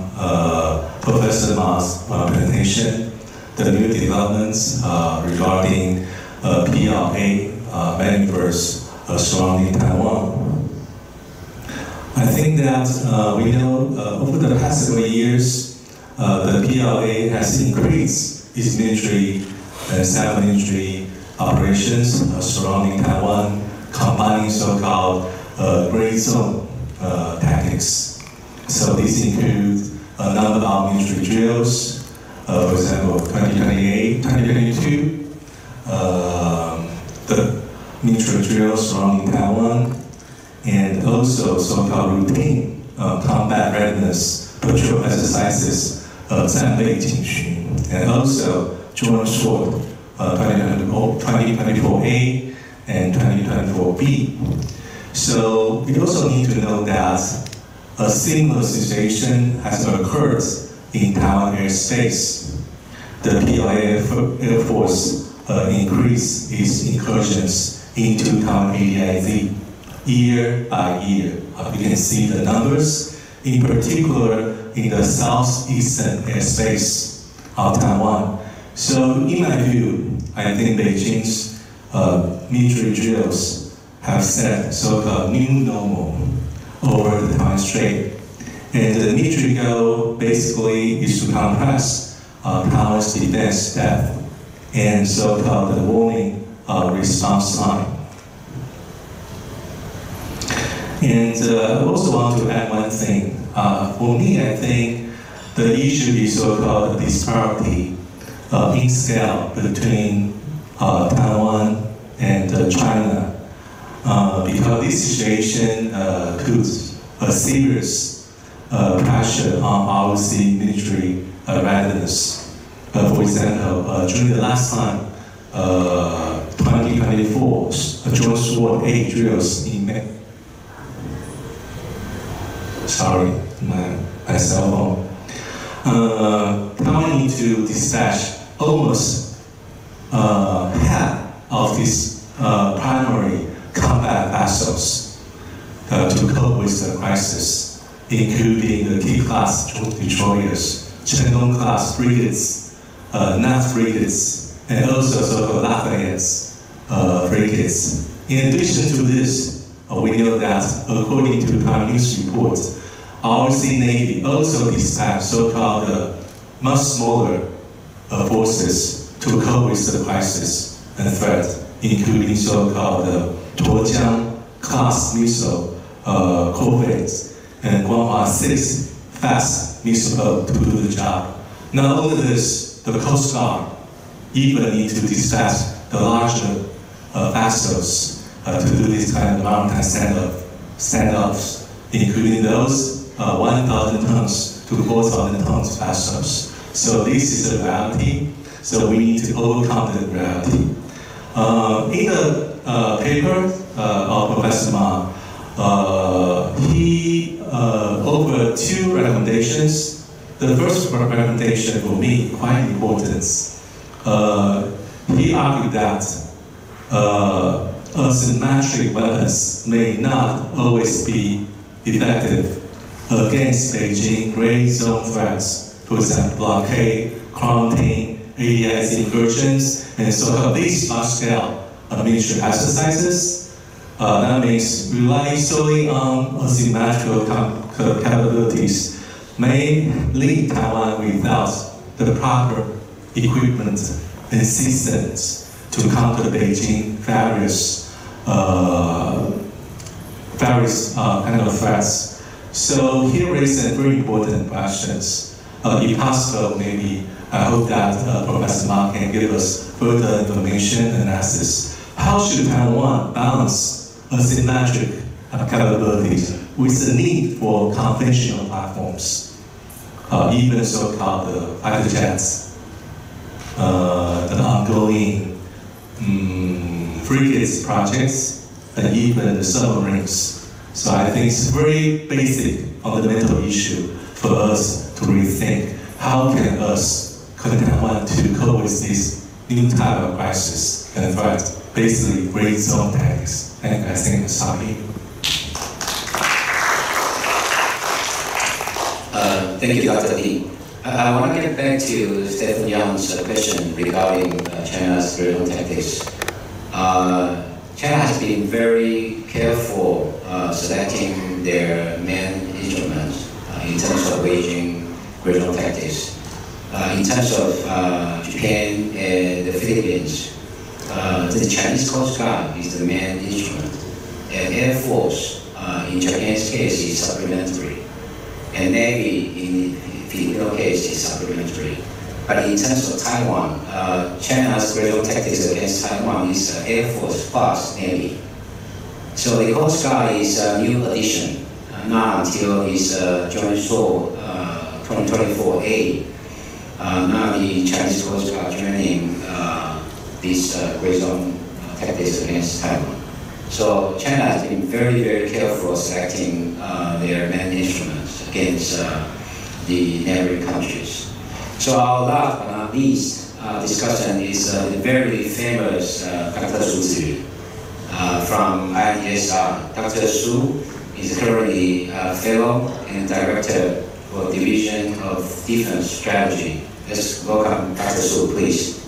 Professor Ma's presentation, the new developments regarding PLA maneuvers surrounding Taiwan. I think that we know over the past several years, the PLA has increased its military and civil-military operations surrounding Taiwan, combining so-called gray zone tactics. So these include a number of military drills, for example, 2022, the military drills surrounding Taiwan, and also so-called routine combat readiness patrol exercises, and also joint sword 2024A and 2024B. So we also need to know that a similar situation has occurred in Taiwan airspace. The PLA Air Force increased its incursions into Taiwan ADIZ year by year. You can see the numbers, in particular in the southeastern airspace of Taiwan. So in my view, I think Beijing's military drills have set so-called new normal over the Taiwan Strait. And the military goal basically is to compress Taiwan's defense depth and so-called the warning response time. And I also want to add one thing. For me, I think the issue is so-called disparity in scale between Taiwan and China, because this situation puts a serious pressure on our military readiness. For example, during the last time, 2024, joint sword 8 drills in May. Sorry, my cell phone. Taiwan need to dispatch almost half of these primary combat vessels to cope with the crisis, including the T-class destroyers, Shandong-class frigates, NAV frigates, and also so-called Lafayette's frigates. In addition to this, we know that according to Taiwanese reports, our Sea Navy also dispatched so-called much smaller forces to cope with the crisis and threat, including so-called Tuojiang-class missile corvettes and Guanhua 6 fast missile boat to do the job. Not only this, the Coast Guard even need to dispatch the larger vessels to do this kind of maritime standoffs, including those 1,000 tons to 4,000 tons vessels. So this is a reality. So we need to overcome the reality. In the paper of Professor Ma, he offered two recommendations. The first recommendation for me, quite important. He argued that asymmetric weapons may not always be effective against Beijing gray zone threats, for example, blockade, quarantine, ADS incursions, and so these large-scale military exercises. That means relying solely on asymmetrical capabilities may leave Taiwan without the proper equipment and systems to counter Beijing various kind of threats. So he raised some very important questions. If possible, maybe I hope that Professor Ma can give us further information and analysis. How should Taiwan balance asymmetric capabilities with the need for conventional platforms, even so-called fighter jets, the ongoing frigates projects, and even the submarines. So I think it's a very basic, fundamental issue for us to rethink how can us Taiwan to cope with this new type of crisis and threat, basically gray zone tactics. And I think it's sorry. Thank you, Dr. Li. I want to get back to Stephen Young's question regarding China's gray zone tactics. China has been very careful selecting their main instruments in terms of waging gray zone tactics. In terms of Japan and the Philippines, the Chinese Coast Guard is the main instrument, and Air Force in Japan's case is supplementary, and Navy in Filipino case is supplementary. But in terms of Taiwan, China's gray zone tactics against Taiwan is Air Force plus Navy. So the Coast Guard is a new addition, not until its Joint Seoul 2024A. Now the Chinese Coast Guard joining these gray zone tactics against Taiwan. So China has been very, very careful selecting their main instruments against the neighboring countries. So our last but not least discussion is the very famous Dr. Su from INDSR. Dr. Su is currently a fellow and director for Division of Defense Strategy. Let's welcome Dr. Su, please.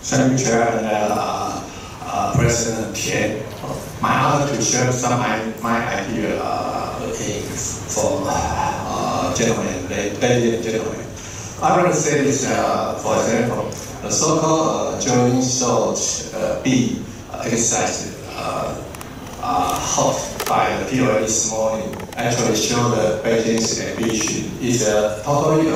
Thank you, Chair, and President Tian. My honor to share some of my idea for gentlemen, ladies and gentlemen. I want to say this, for example, the so-called Joint Seoul B exercise held by the POA this morning actually show the Beijing's ambition is a totally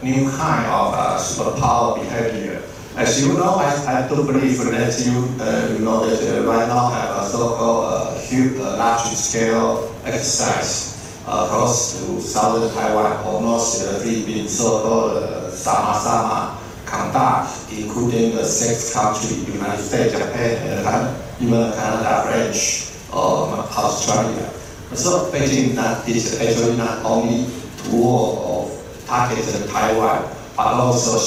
new kind of superpower behavior. As you know, I do believe that you know that right now have a so-called huge, large-scale exercise close to southern Taiwan, almost the Philippines, so-called Sama conduct, including the 6 countries, United States, Japan, and even Canada, French, or Australia. So Beijing is actually not only to target Taiwan, but also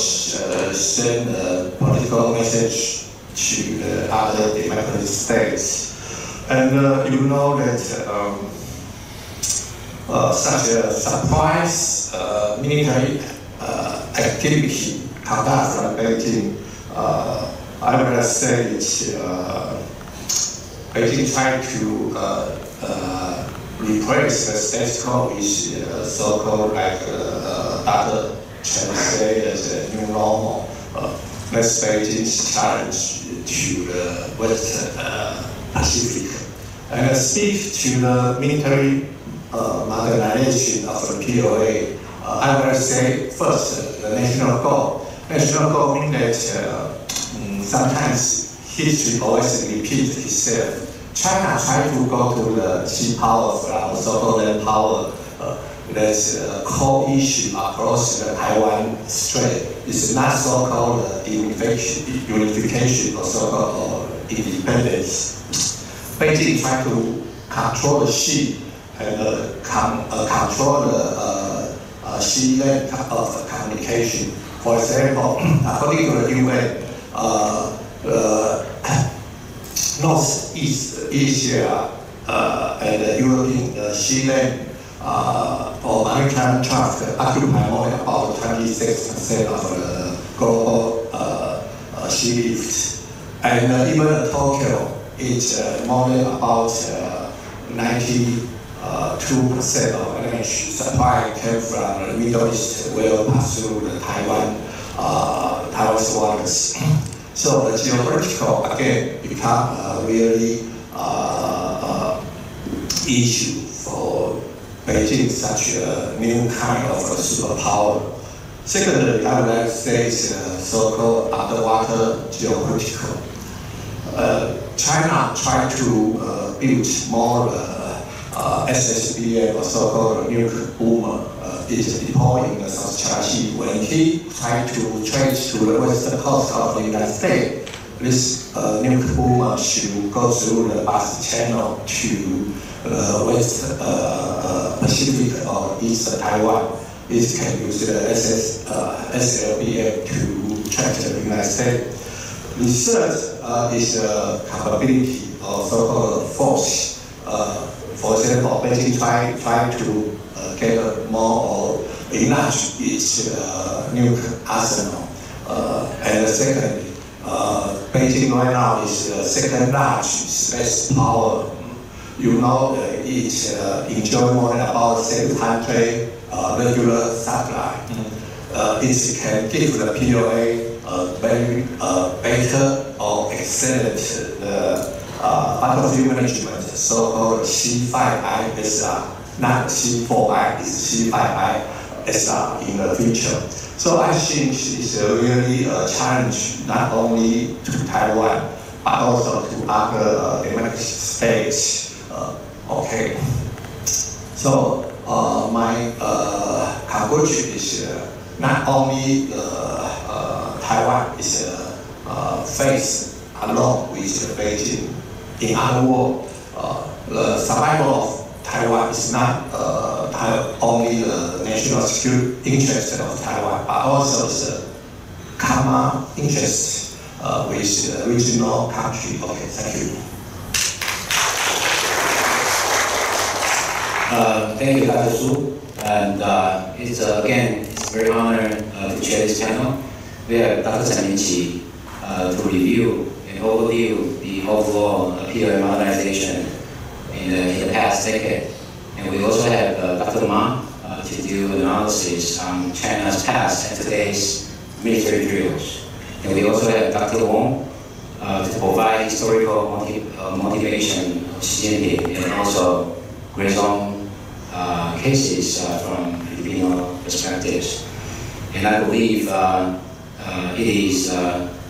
send a political message to the other democratic states. And you know that such a surprise military activity conducted from Beijing, I would say Beijing tried to replace the status quo with so-called like Dr. Chen say as a new normal. That's Beijing's challenge to the Western Pacific. And speak to the military modernization of the POA, I would say first, the national goal. National goal means that sometimes history always repeats itself. China tried to go to the sea power from so-called land power. There's a core issue across the Taiwan Strait. It's not so-called unification or so-called independence. Beijing tried to control the sea and control the sea lane of communication. For example, according to the UN, Northeast Asia and the European sea lane or maritime traffic occupy more than about 26% of the global sea lift. And even Tokyo is more than about 92% of energy supply came from the Middle East, will pass through the Taiwan's waters. So the geopolitical again become a really issue for Beijing, such a new kind of a superpower. Secondly, I would like to say is so-called underwater geopolitical. China tried to build more SSBM, or so-called nuclear boomer, is deployed in the South China Sea. When he tried to trace to the western coast of the United States, this nuclear boomer should go through the Pacific Channel to West Pacific or East Taiwan. It can use the SLBM to track the United States. Research is a capability or so-called force. For example, Beijing trying to get more or enlarge its nuclear arsenal. And secondly, Beijing right now is the second largest space power. You know, it enjoys more than about 700 regular satellites. It can give the POA very better or excellent battlefield management, so-called C5I SR, not C4I, it's C5I SR in the future. So I think it's really a challenge not only to Taiwan, but also to other democratic states. Okay. So my conclusion is not only Taiwan is faced along with Beijing. In other words, the survival of Taiwan is not only the national security interest of Taiwan, but also the common interest with the regional country. Okay, thank you. Thank you, Dr. Su. And it's very honored to chair this panel. We have Dr. Chen Minqi to review and overview the overall POA modernization in the past decade. And we also have Dr. Ma to do analysis on China's past and today's military drills. And we also have Dr. Wong to provide historical motivation of Xi Jinping and also raison cases from Filipino perspectives. And I believe it is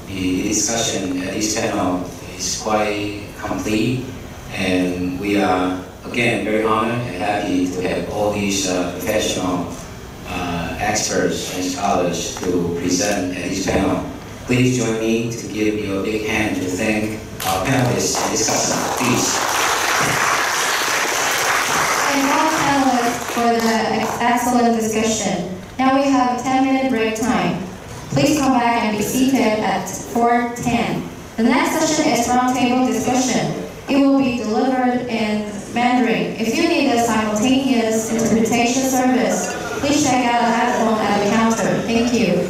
the discussion at this panel is quite complete, and we are again very honored and happy to have all these professional experts and scholars to present at this panel. Please join me to give you a big hand to thank our panelists and discussants. Please. And all panelists for the excellent discussion. Now we have a 10-minute break time. Please come back and be seated at 4:10. The next session is roundtable discussion. It will be delivered in Mandarin. If you need a simultaneous interpretation service, please check out a headphone at the counter. Thank you.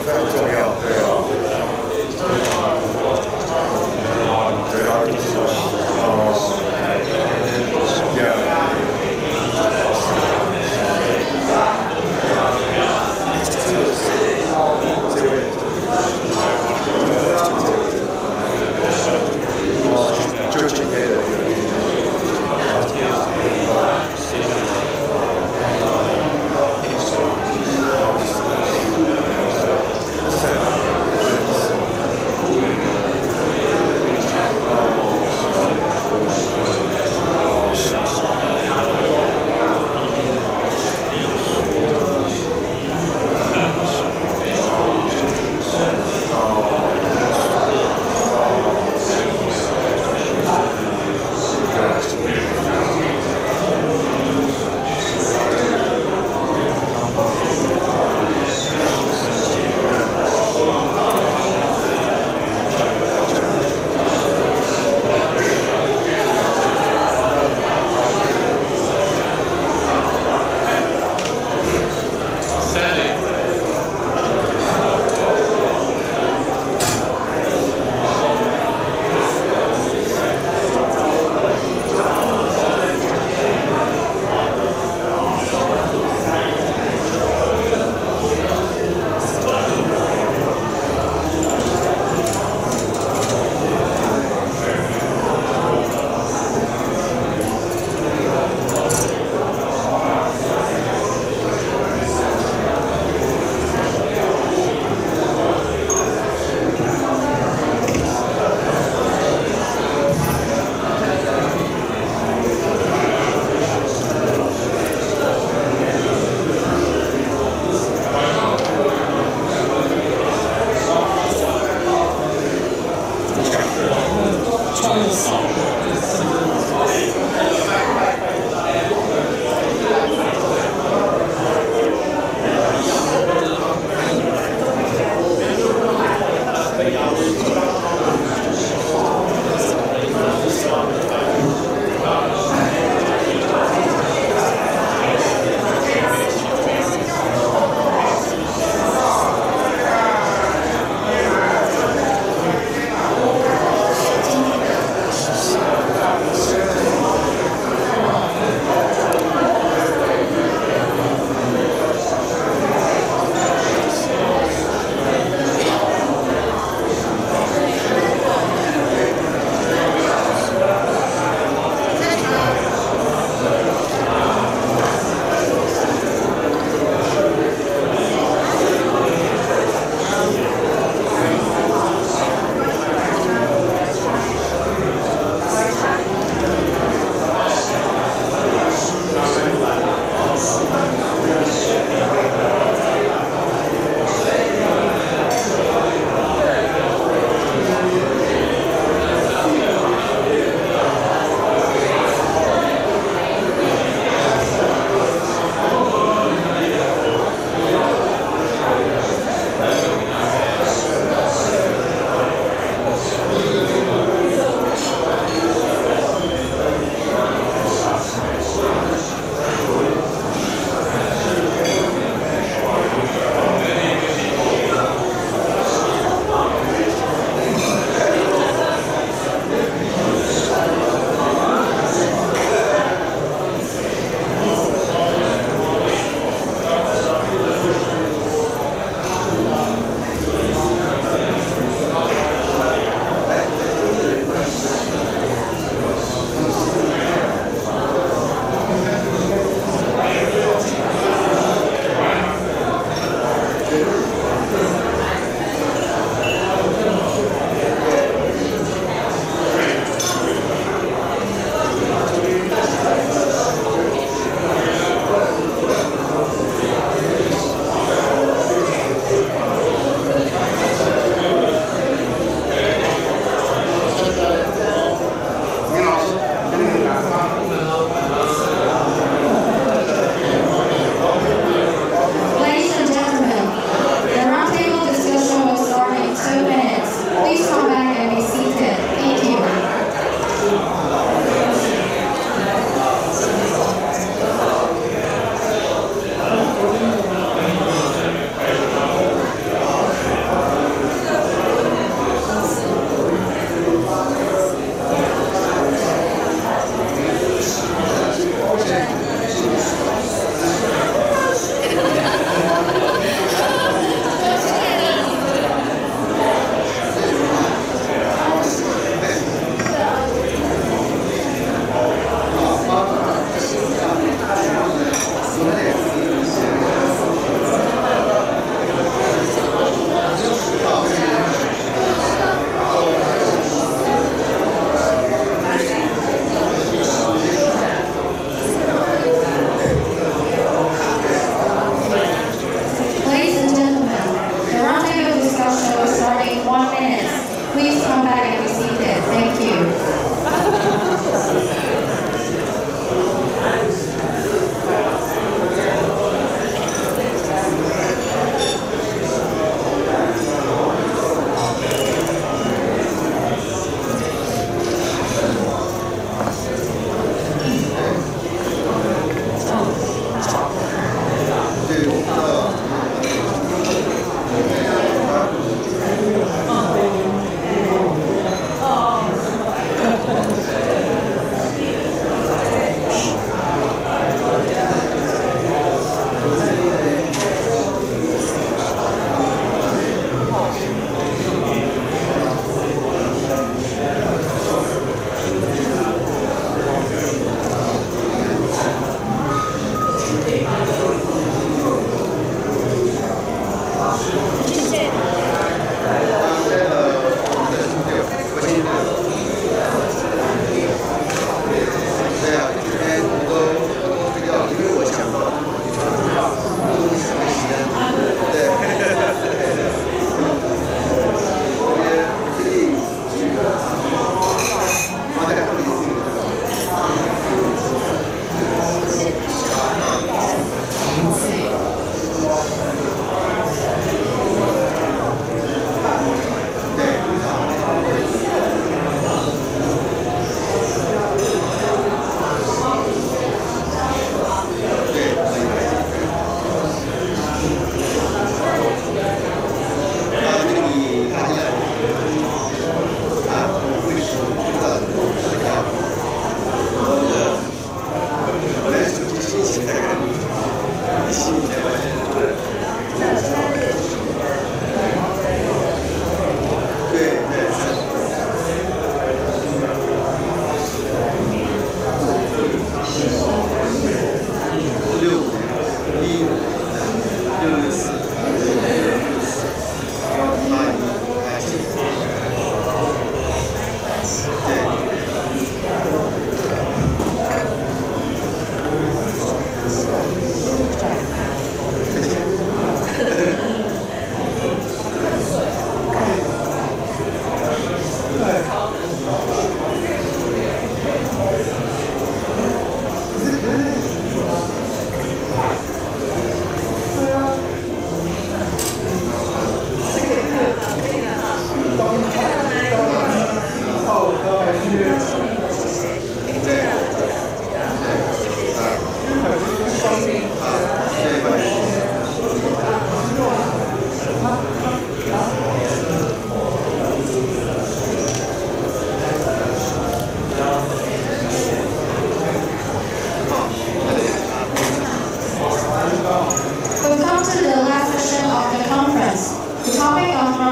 非常重要，对啊。就今天的。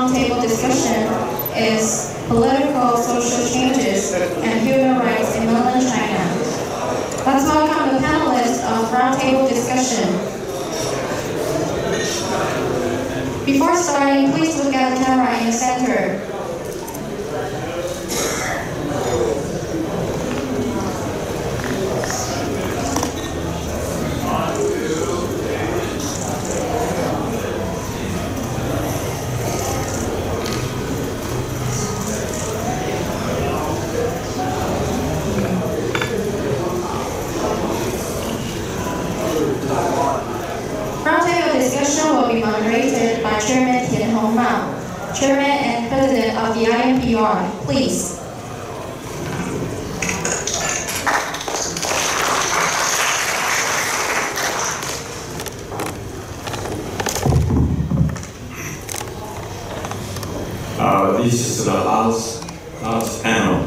roundtable discussion is political, social changes, and human rights in mainland China. Let's welcome the panelists of roundtable discussion. Before starting, please look at the camera in the center. Moderated by Chairman Tian Hong Mao, Chairman and President of the IMPR. Please. This is the last panel.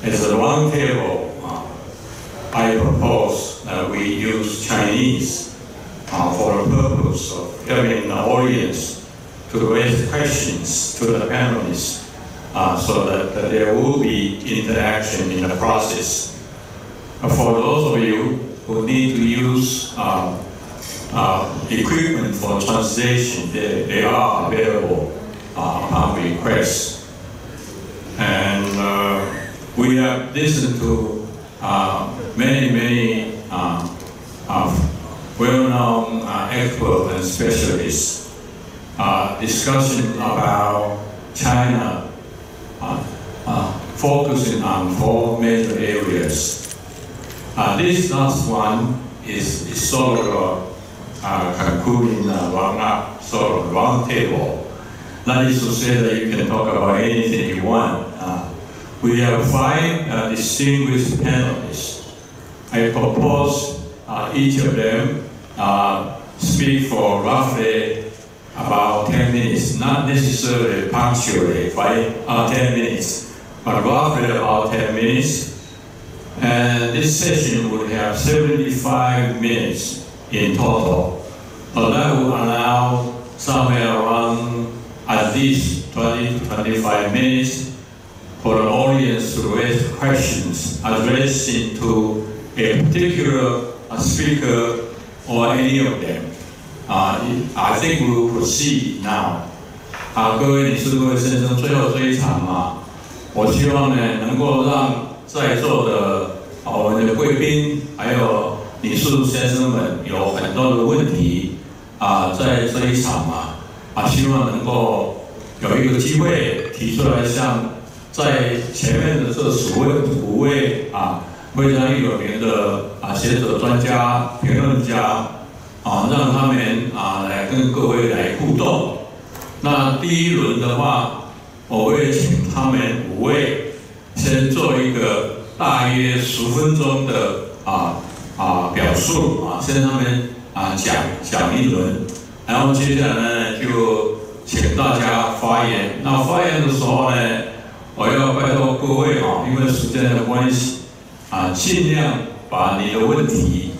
It's a round table. I propose that we use Chinese for the purpose of helping the audience to raise questions to the panelists so that there will be interaction in the process. For those of you who need to use equipment for translation, they are available upon request. And we have listened to many well-known experts and specialists discussing about China, focusing on 4 major areas. This last one is sort of concluding round-up, sort of round table. That is to say that you can talk about anything you want. We have 5 distinguished panelists. I propose each of them speak for roughly about 10 minutes, not necessarily punctually, 10 minutes, but roughly about 10 minutes. And this session would have 75 minutes in total. So that would allow somewhere around at least 20 to 25 minutes for the audience to raise questions addressing to a particular speaker or any of them. I think we will proceed now. 各位理事、各位先生，最后这一场我希望呢能够让在座的我们的贵宾还有理事先生们有很多的问题在这一场希望能够有一个机会提出来，像在前面的这5位非常有名的学者、专家、评论家让他们来跟各位来互动。那第一轮的话，我会请他们5位先做一个大约10分钟的表述先让他们讲一轮，然后接下来呢就请大家发言。那发言的时候呢，我要拜托各位因为时间的关系尽量把你的问题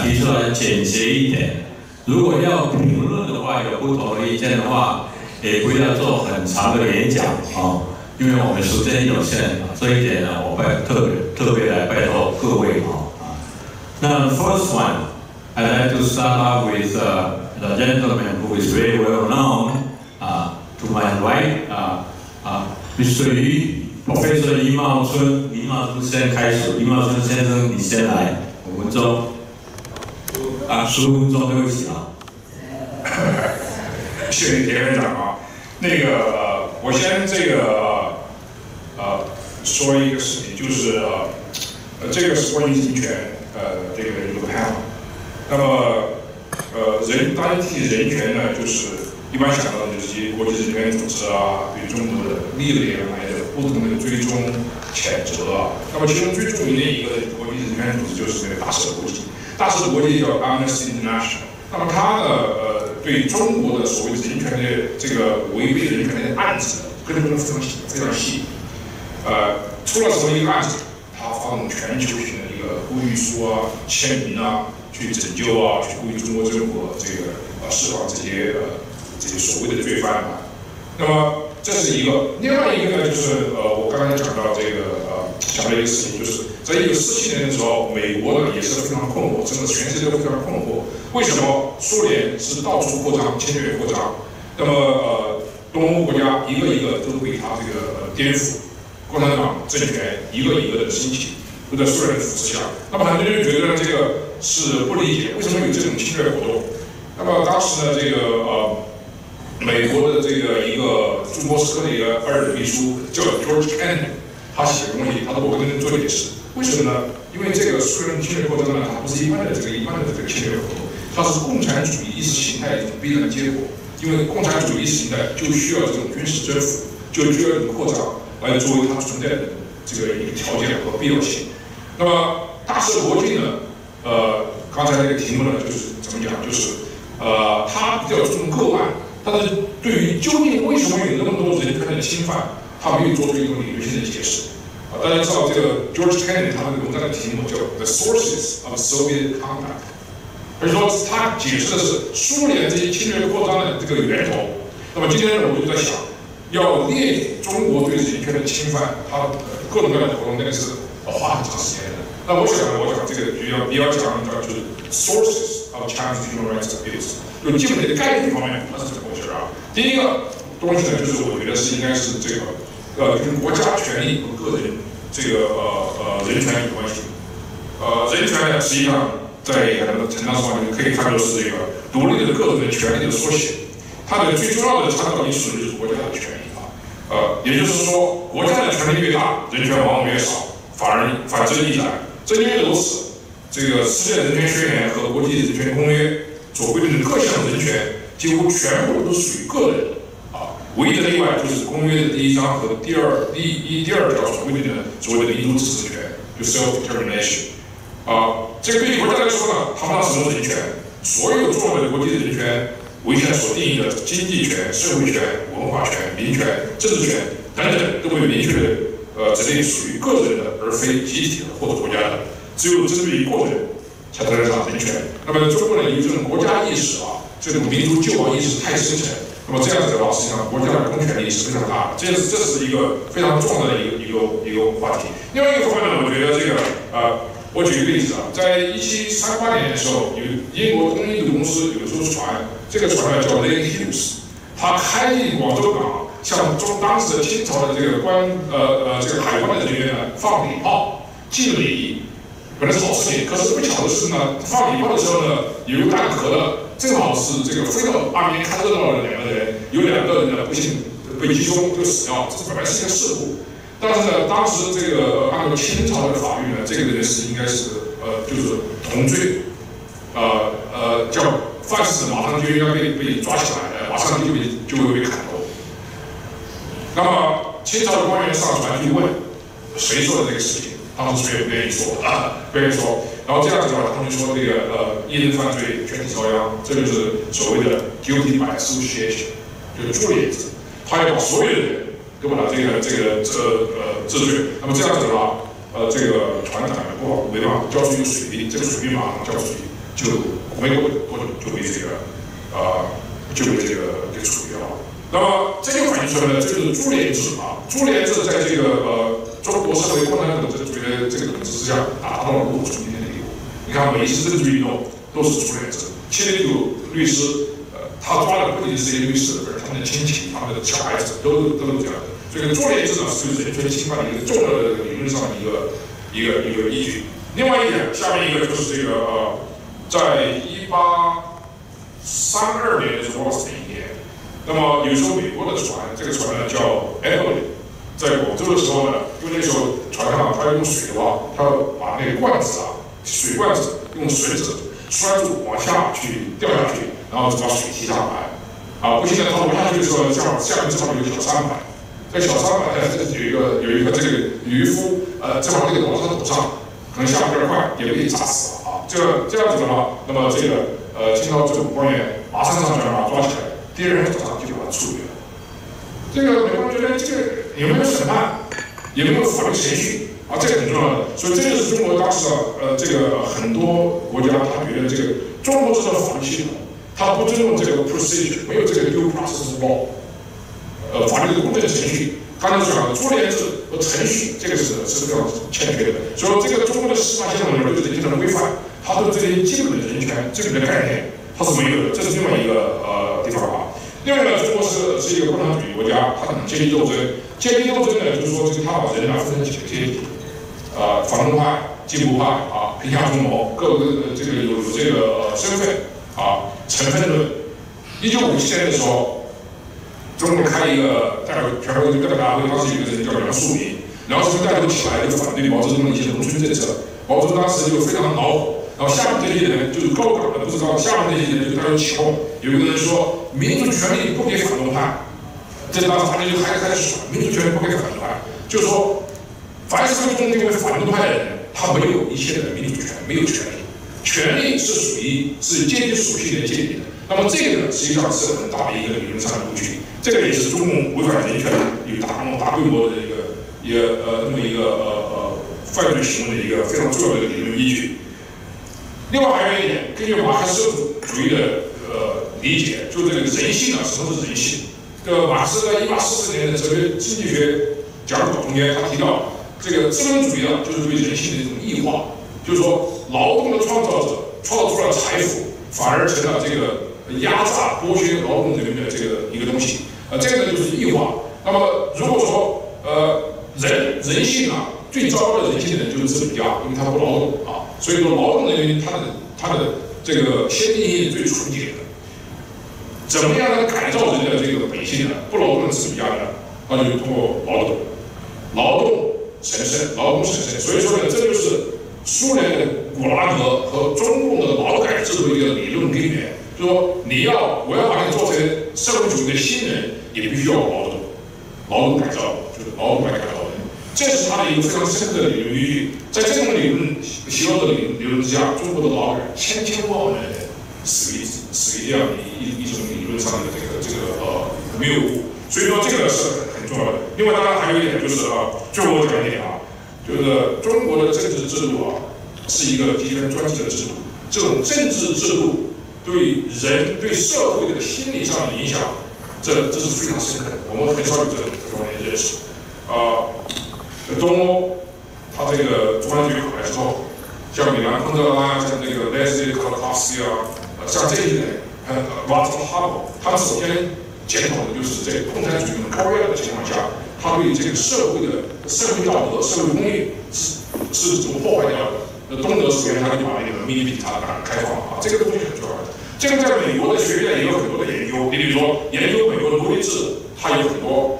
提出来简洁一点。如果要评论的话，有不同的意见的话，也不要做很长的演讲因为我们时间有限这一点呢，我特别来拜托各位那 first one, I'd like to start off with the gentleman who is very well known to my right, Mr. Yu, Professor 李茂春先开始。李茂春先生，你先来，5分钟。15分钟，对不起谢谢田院长我先说一个事情，就是这个是关于人权一个 panel。那么当提起人权呢，就是一般想到的就是国际人权组织对中国的历年来的不同的追踪谴责那么其中最著名的一个国际人权组织就是那个大使国际。大使国际叫 Amnesty International。那么它对中国的所谓人权的这个违背人权的案子跟踪非常细。出了什么一个案子，他发动全球性的一个呼吁书签名去拯救去呼吁中国政府释放这些这些所谓的罪犯吧。那么这是一个，另外一个呢，就是我刚才讲到这个讲到一个事情，就是在1947年的时候，美国呢也是非常困惑，整个全世界都非常困惑，为什么苏联是到处扩张、侵略扩张，那么东欧国家一个一个都被他这个颠覆，共产党政权一个一个的兴起，都在苏联的扶持下。那么很多人觉得这个是不理解为什么有这种侵略活动。那么当时呢，这个美国的这个一个驻莫斯科的一个二等秘书叫 George Kennedy， 他写的东西，他说我跟人做解释，为什么呢？因为这个苏联侵略扩张呢，它不是一般的这个侵略活动，它是共产主义意识形态的一种必然结果。因为共产主义意识形态就需要这种军事征服，就需要这种扩张来作为它存在的这个一个条件和必要性。那么大势逻辑呢？刚才那个题目呢，就是怎么讲？就是它比较注重个案，但是对于究竟为什么有那么多人权的侵犯，它没有做出一种理论性的解释。大家知道这个 George Kennedy 他的文章的题目叫 The Sources of Soviet Conduct， 而是说他解释的是苏联这些侵略扩张的这个源头。那么今天呢，我就在想，要列举中国对人权的侵犯，它各种各样的活动，那个是花很长时间的。那我想这个比较讲就是 sources of China's human rights abuse， 就基本的概念方面它是怎么回事啊？第一个东西呢，就是我觉得是应该是这个跟国家权利和个人这个人权有关系。人权呢，实际上在很多程度上可以看作是这个独立的个人权利的缩写。它的最重要的参照因素就是国家的权利啊。也就是说，国家的权力越大，人权往往越少，反之亦然。正因为如此，这个世界人权宣言和国际人权公约所规定的各项人权，几乎全部都属于个人啊。唯一的例外就是公约的第1章和第2条所规定的所谓的民族自治权，就 self-determination。这个对于国家来说呢，谈不到什么人权，所有重要的国际人权文献所定义的经济权、社会权、文化权、民权、政治权等等，都会明确的指定属于个人的，而非集体的或者国家的。只有针对于个人，才谈得上人权。那么中国人有这种国家意识啊，这种民族救亡意识太深沉。那么这样子的话，实际上国家的公权力是非常大的，这是一个非常重要的一个话题。另外一个方面呢，我觉得这个我举个例子啊，在1738年的时候，有英国东印度公司有艘船，这个船呢叫 Lady Hughes， 它开进广州港，向当时的清朝的这个海关的人员呢放礼炮敬礼，本来是好事情。可是不巧的是呢，放礼炮的时候呢，有一个弹壳的，正好是这个飞到岸边看热闹的2个人，有2个人呢不幸被击中就死掉，这本来是一个事故。但是呢，当时这个按照清朝的法律呢，这个人是应该是就是同罪，叫犯事马上就应该被抓起来，马上就会被砍头。那么清朝的官员上船去问谁做的这个事情，当时谁也不愿意说不愿意说。然后这样子的话，他们就说这个一人犯罪，全体遭殃，这就是所谓的 guilty by association， 就是助理制，他要把所有的人都把这个治罪。那么这样子的话，这个船长没办法交出一个水兵，这个水兵马上交出去，就没有多久就被这个处决了。那么这就反映出来了，这就是株连制啊。株连制在这个中国社会共产党主义的这个统治之下，达到了如火中天的地步。你看每一次政治运动都是株连制，709律师，他抓的不仅是这些律师，而他们的亲戚、他们的小孩子都是这样的。所以株连制呢，是人权侵犯的一个重要的理论上的一个依据。另外一点，下面一个就是这个在1832年的时候是哪一年？那么有艘美国的船，这个船呢叫 Emily， 在广州的时候呢，因为那时候船上它用水的话，它把那个罐子水罐子用绳子拴住，往下去掉下去，然后把水提上来。不幸的它落下去的时候，下面正好有个小舢板。在小舢板呢，有一个这个渔夫，正好这个往他头上，可能下不点快，也被砸死了啊。这样子的话，那么这个清朝政府官员马上上船把他抓起来，第2天早上就把他处决了。这个美国人觉得这个有没有审判，有没有法律程序啊？这个很重要的。所以这就是中国当时这个很多国家他觉得这个中国这套法律系统他不尊重这个 procedure， 没有这个 due process law， 法律的公正程序。刚才讲的株连制和程序，这个是非常欠缺的。所以说，这个中国的司法系统里面对人权的规范，它对这些基本的人权、基本的概念，它是没有的。这是另外一个地方啊。另外呢，中国是一个共产主义国家，它讲阶级斗争。阶级斗争呢，就是说它把人分成几个阶级，反动派、进步派啊，贫下中农，各个这个有这个身份啊成分论。1957年的时候，中国开一个代表全国人民代表大会，当时有一个人叫梁漱溟，梁漱溟带头起来就反对毛泽东的一些农村政策，毛泽东当时就非常恼火。然后下面这些人就是高岗的不知道，下面这些人就带有起哄。有一个人说，民主权利不给反动派，这当时他们就开始说，民主权利不给反动派，就是说，凡是被定为反动派的人，他没有一切的民主权，没有权利，权利是属于是阶级属性的界定的。那么这个呢，实际上是很大的一个理论上的误区，这个也是中共违反人权有大规模的那么一个犯罪行为的一个非常重要的理论依据。另外还有一点，根据马克思主义的理解，就这个人性啊，什么是人性？这个马克思在1844年的哲学经济学讲稿中间，他提到这个资本主义啊，就是对人性的一种异化，就是说劳动的创造者创造出了财富，反而成了这个压榨剥削劳动人民的这个一个东西，这个呢就是异化。那么如果说人性啊，最糟糕的人性的人就是资本家，因为他不劳动啊，所以说劳动人民他的这个先天性是最纯洁的。怎么样来改造人的这个本性呢？不劳动的资本家呢，那就通过劳动，劳动神圣，劳动神圣。所以说呢，这就是苏联的古拉格和中共的劳改制度的一个理论根源。就说我要把你做成社会主义的新人，也必须要劳动改造，就是劳动来改造人。这是他的一个非常深刻的理论依据。在这种理论形容的理论之下，中国的劳改千万万人死于这样一种理论上的这个谬误。所以说这个是很重要的。另外，当然还有一点就是最后我讲一点就是中国的政治制度是一个极权专制的制度。这种政治制度对人对社会的心理上的影响，这是非常深刻的。我们很少有这方面的认识。东欧，他这个中央局考来之后，像米兰昆德拉，像这个莱斯克拉斯像这些人，瓦兹哈伯，他们首先检讨的就是在共产主义高压的情况下，他对这个社会的社会道德、社会公义是怎么破坏掉的。东德首先他就把那个秘密警察开放这个东西很重要的。这个在美国的学院也有很多的研究，你比如说研究美国的奴隶制，它有很多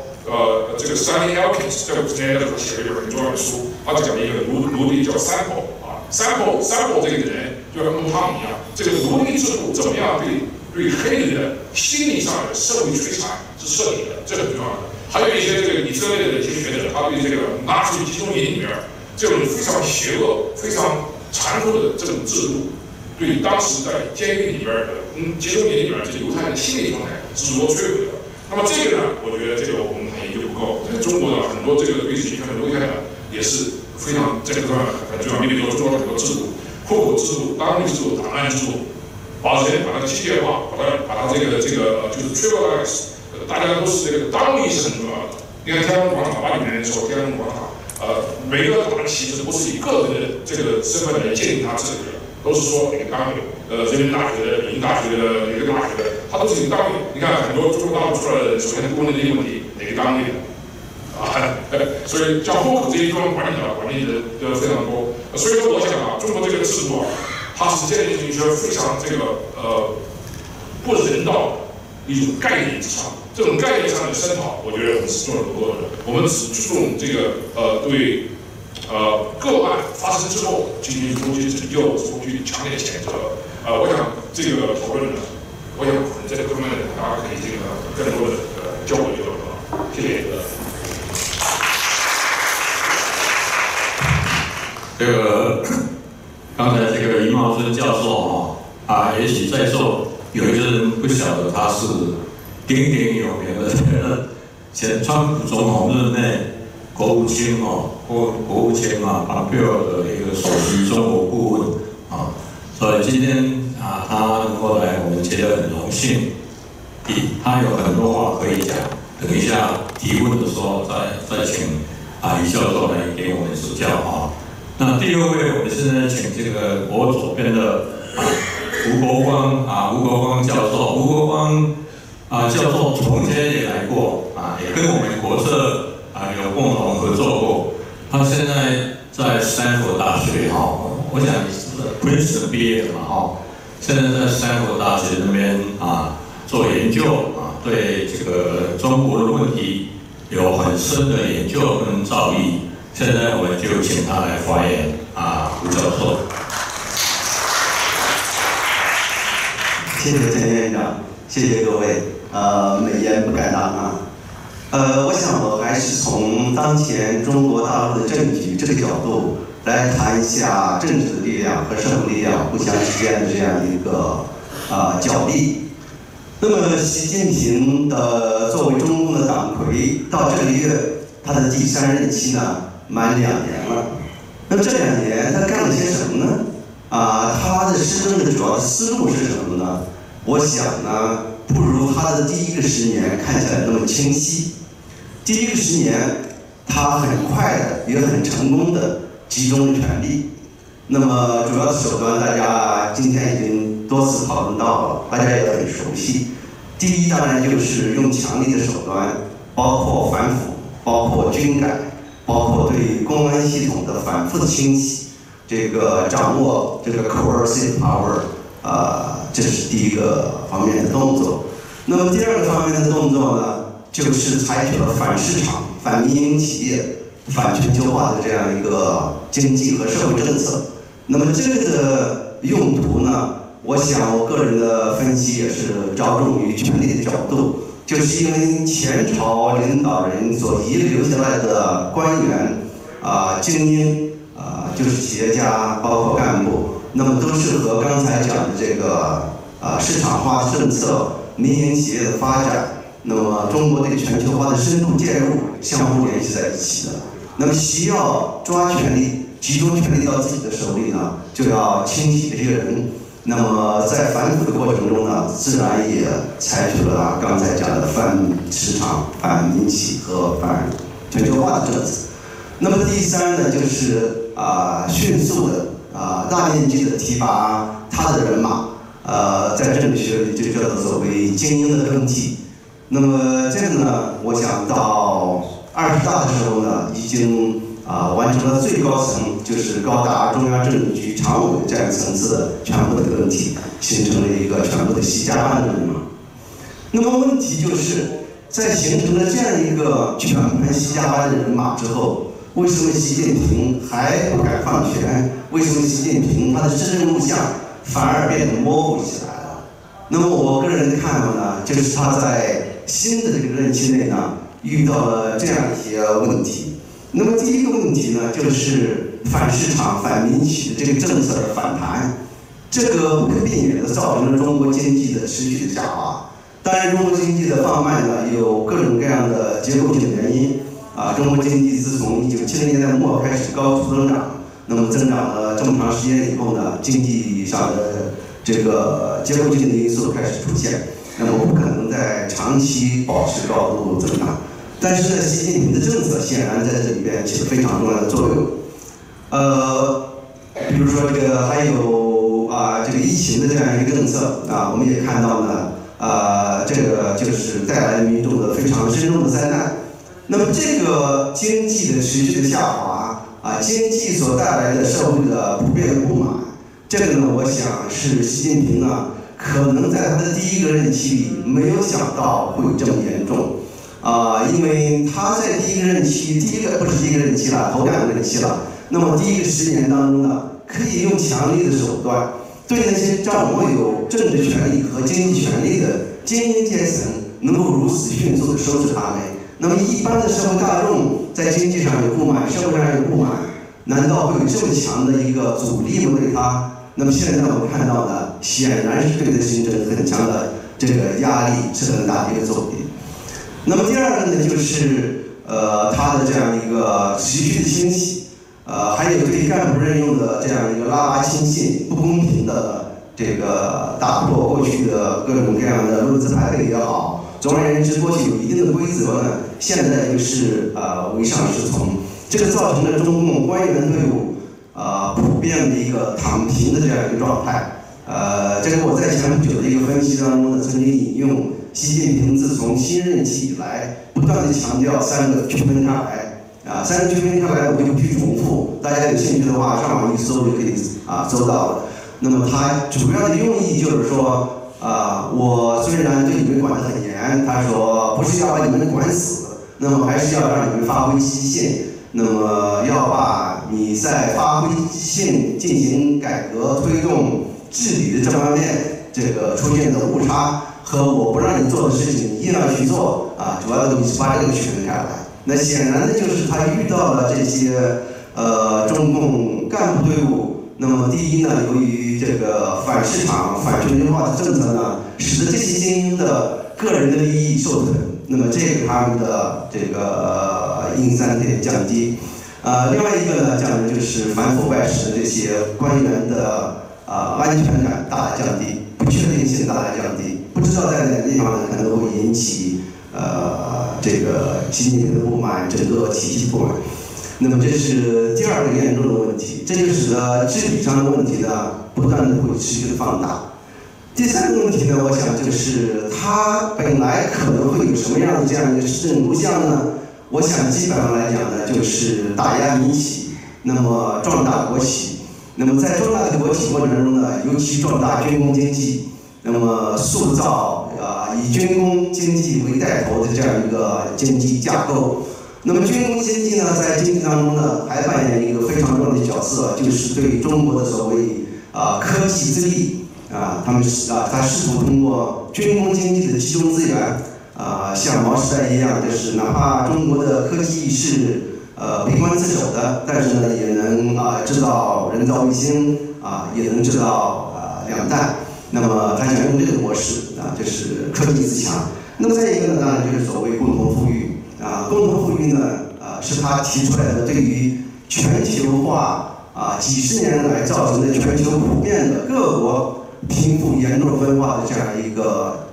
这个 Stanley Elkins 在5年的时候写了一本很重要的书，他讲一个奴隶叫 Sample 这个人就像他们一样，这个奴隶制度怎么样对黑人的心理上的社会摧残是彻底的，这很重要的。还有一些这个以色列的一些学者，他对这个纳粹集中营里面这种非常邪恶、非常残酷的这种制度，对当时在监狱里边的集中营里边这犹太人的心理状态是如何摧毁的。那么这个呢，我觉得这个我们还研究不够。在中国的很多这个对人权的危害呢，也是非常这个地方很重要。你比如说中国很多制度，户口制度、当地制度、档案制度，把人把它机械化，把它这个就是 trivialize， 大家都是这个当地是很重要的。你看天安门广场80年的时候，天安门广场每个党旗帜不是以个人的这个身份来界定它治理的，都是说哪个单位，人民大学的、北京大学的、哪个大学的，它都是一个单位。你看很多中国大陆出来的人，首先问的第一个问题，哪个单位的？所以像户口这一端管理的非常多。所以说我想中国这个制度它是建立在一个非常这个不人道的一种概念之上。这种概念上的声讨，我觉得我们是做得不够的。我们只注重这个对个案发生之后进行如何去拯救，如何去强烈谴责。我想这个讨论呢，我想在这方面大家可以这个更多的交流交流。谢谢。这个刚才这个余茂春教授也许在座有一个人不晓得他是鼎鼎有名的前川普总统任内国务卿国务卿庞佩奥的一个首席中国顾问所以今天他能够来，我们觉得很荣幸。他有很多话可以讲，等一下提问的时候再请李教授来给我们指教啊。那第二位，我们现在请这个我左边的吴国光教授，吴国光教授从前也来过也跟我们国策有共同合作过。他现在在斯坦福大学我想你是 Princeton 毕业的嘛现在在斯坦福大学那边做研究对这个中国的问题有很深的研究跟造诣。现在我们就请他来发言吴教授。谢谢陈院长，谢谢各位，美言不敢当我想我还是从当前中国大陆的政局这个角度来谈一下政治的力量和社会力量互相之间的这样一个角力。那么习近平作为中共的党魁，到这个月他的第3任期呢满2年了。那么这2年他干了些什么呢？他的施政的主要的思路是什么呢？我想呢，不如他的第1个10年看起来那么清晰。第1个10年，他很快的也很成功的集中权力。那么主要的手段，大家今天已经多次讨论到了，大家也很熟悉。第一，当然就是用强力的手段，包括反腐，包括军改，包括对公安系统的反复的清洗，这个掌握这个 coercive power，这是第1个方面的动作。那么第2个方面的动作呢，就是采取了反市场、反民营企业、反全球化的这样一个经济和社会政策。那么这个的用途呢，我想我个人的分析也是着重于权力的角度，就是因为前朝领导人所遗留下来的官员精英就是企业家，包括干部，那么都是和刚才讲的这个市场化政策、民营企业的发展，那么中国对全球化的深度介入相互联系在一起的。那么需要抓权力，集中权力到自己的手里呢，就要清洗这些人。那么在反腐的过程中呢，自然也采取了刚才讲的反市场、反民企和反全球化的政策。那么第3呢，就是迅速的大面积的提拔他的人马，在政治学里就叫做所谓精英的登记。那么这个呢，我想到20大的时候呢，已经完成了最高层，就是高达中央政治局常委这样层次的全部的登记，形成了一个全部的习家班的人马。那么问题就是在形成了这样一个全盘习家班的人马之后，为什么习近平还不敢放权？为什么习近平他的施政路向反而变得模糊起来了？那么我个人的看法呢，就是他在新的这个任期内呢，遇到了这样一些问题。那么第1个问题呢，就是反市场、反民企的这个政策的反弹，这个不可避免的造成了中国经济的持续的下滑。当然，中国经济的放慢呢，有各种各样的结构性原因。中国经济自从1970年代末开始高速增长，那么增长了这么长时间以后呢，经济上的这个结构性的因素开始出现，那么不可能在长期保持高度增长。但是呢，习近平的政策显然在这里边起了非常重要的作用。比如说这个还有这个疫情的这样一个政策我们也看到呢，这个就是带来民众的非常深重的灾难。那么这个经济的持续的下滑经济所带来的社会的普遍的不满，这个呢，我想是习近平呢可能在他的第1个任期里没有想到会这么严重。因为他在第1个任期，不是第1个任期了，头2个任期了。那么第1个10年当中呢，可以用强力的手段，对那些掌握有政治权力和经济权力的精英阶层，能够如此迅速的收拾他们。那么一般的社会大众在经济上有不满，社会上有不满，难道会有这么强的一个阻力吗？对他？那么现在我们看到呢，显然是对他形成很强的这个压力，是很大的一个阻力。那么第2个呢，就是他的这样一个持续的清洗，还有对干部任用的这样一个拉拔亲信、不公平的这个打破过去的各种各样的论资排辈也好，总而言之，过去有一定的规则呢，现在就是唯上是从，这个造成了中共官员队伍普遍的一个躺平的这样一个状态。这个我在前不久的一个分析当中呢，曾经引用习近平自从新任期以来不断的强调三个区分开来。三个区分开来我就不去重复，大家有兴趣的话上网一搜就可以搜到了。那么它主要的用意就是说，我虽然对你们管得很严，他说不是要把你们管死，那么还是要让你们发挥积极性，那么要把你在发挥积极性进行改革推动治理的这方面这个出现的误差和我不让你做的事情你硬要去做主要的东西把这个区分开来。那显然的就是他遇到了这些中共干部队伍。那么第一呢，由于这个反市场、反全球化的政策呢，使得这些精英的个人的利益受损，那么这个他们的这个硬三点降低。另外一个呢，讲的就是反腐败使得这些官员的安全感大大降低，不确定性大大降低，不知道在哪个地方呢可能会引起这个习近平的不满，整个体系不满。那么这是第二个严重的问题，这就使得治理上的问题呢不断的会持续的放大。第三个问题呢，我想就是它本来可能会有什么样的这样一个施政路向呢？我想基本上来讲呢，就是打压民企，那么壮大国企。那么在壮大的国企过程中呢，尤其壮大军工经济，那么塑造以军工经济为带头的这样一个经济架构。那么军工经济呢，在经济当中呢，还扮演一个非常重要的角色，就是对中国的所谓科技自立他试图通过军工经济的集中资源像毛时代一样，就是哪怕中国的科技是闭关自守的，但是呢，也能制造人造卫星也能制造两弹。那么他想用这个模式就是科技自强。那么再一个呢，当然就是所谓共同富裕。共同富裕呢，是他提出来的对于全球化几十年来造成的全球普遍的各国贫富严重分化的这样一个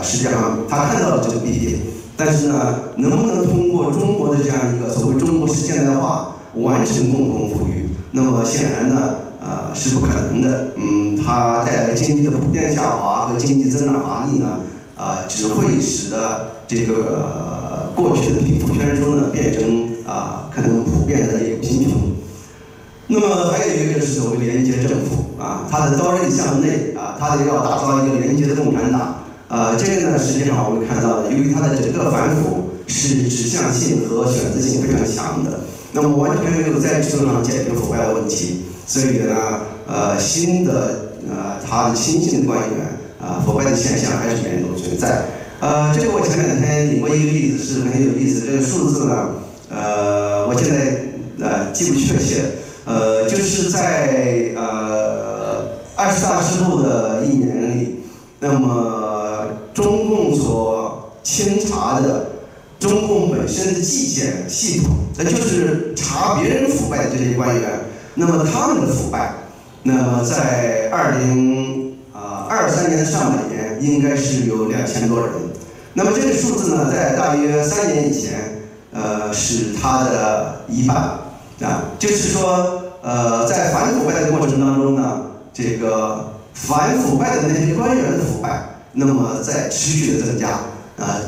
实际上他看到了这个弊点，但是呢，能不能通过中国的这样一个所谓中国式现代化完成共同富裕？那么显然呢，是不可能的。它带来经济的普遍下滑和经济增长乏力呢，只会使得这个过去的贫富悬殊呢变成可能普遍的一个贫穷。那么还有一个是所谓廉洁政府它的刀刃向内它要打造一个廉洁的共产党。这个呢，实际上我们看到的，由于它的整个反腐是指向性和选择性非常强的，那么完全没有在制度上解决腐败的问题，所以呢，新的他的新进的官员腐败的现象还是严重存在。这个我前2天引过一个例子是很有意思，这个数字呢，我现在记不确切，就是在20大之后的1年里，那么中共所清查的中共本身的纪检系统，那就是查别人腐败的这些官员，那么他们的腐败，那么在2023年的上半年应该是有2000多人。那么这个数字呢，在大约3年以前，是它的1半就是说，在反腐败的过程当中呢，这个反腐败的那些官员的腐败，那么在持续的增加，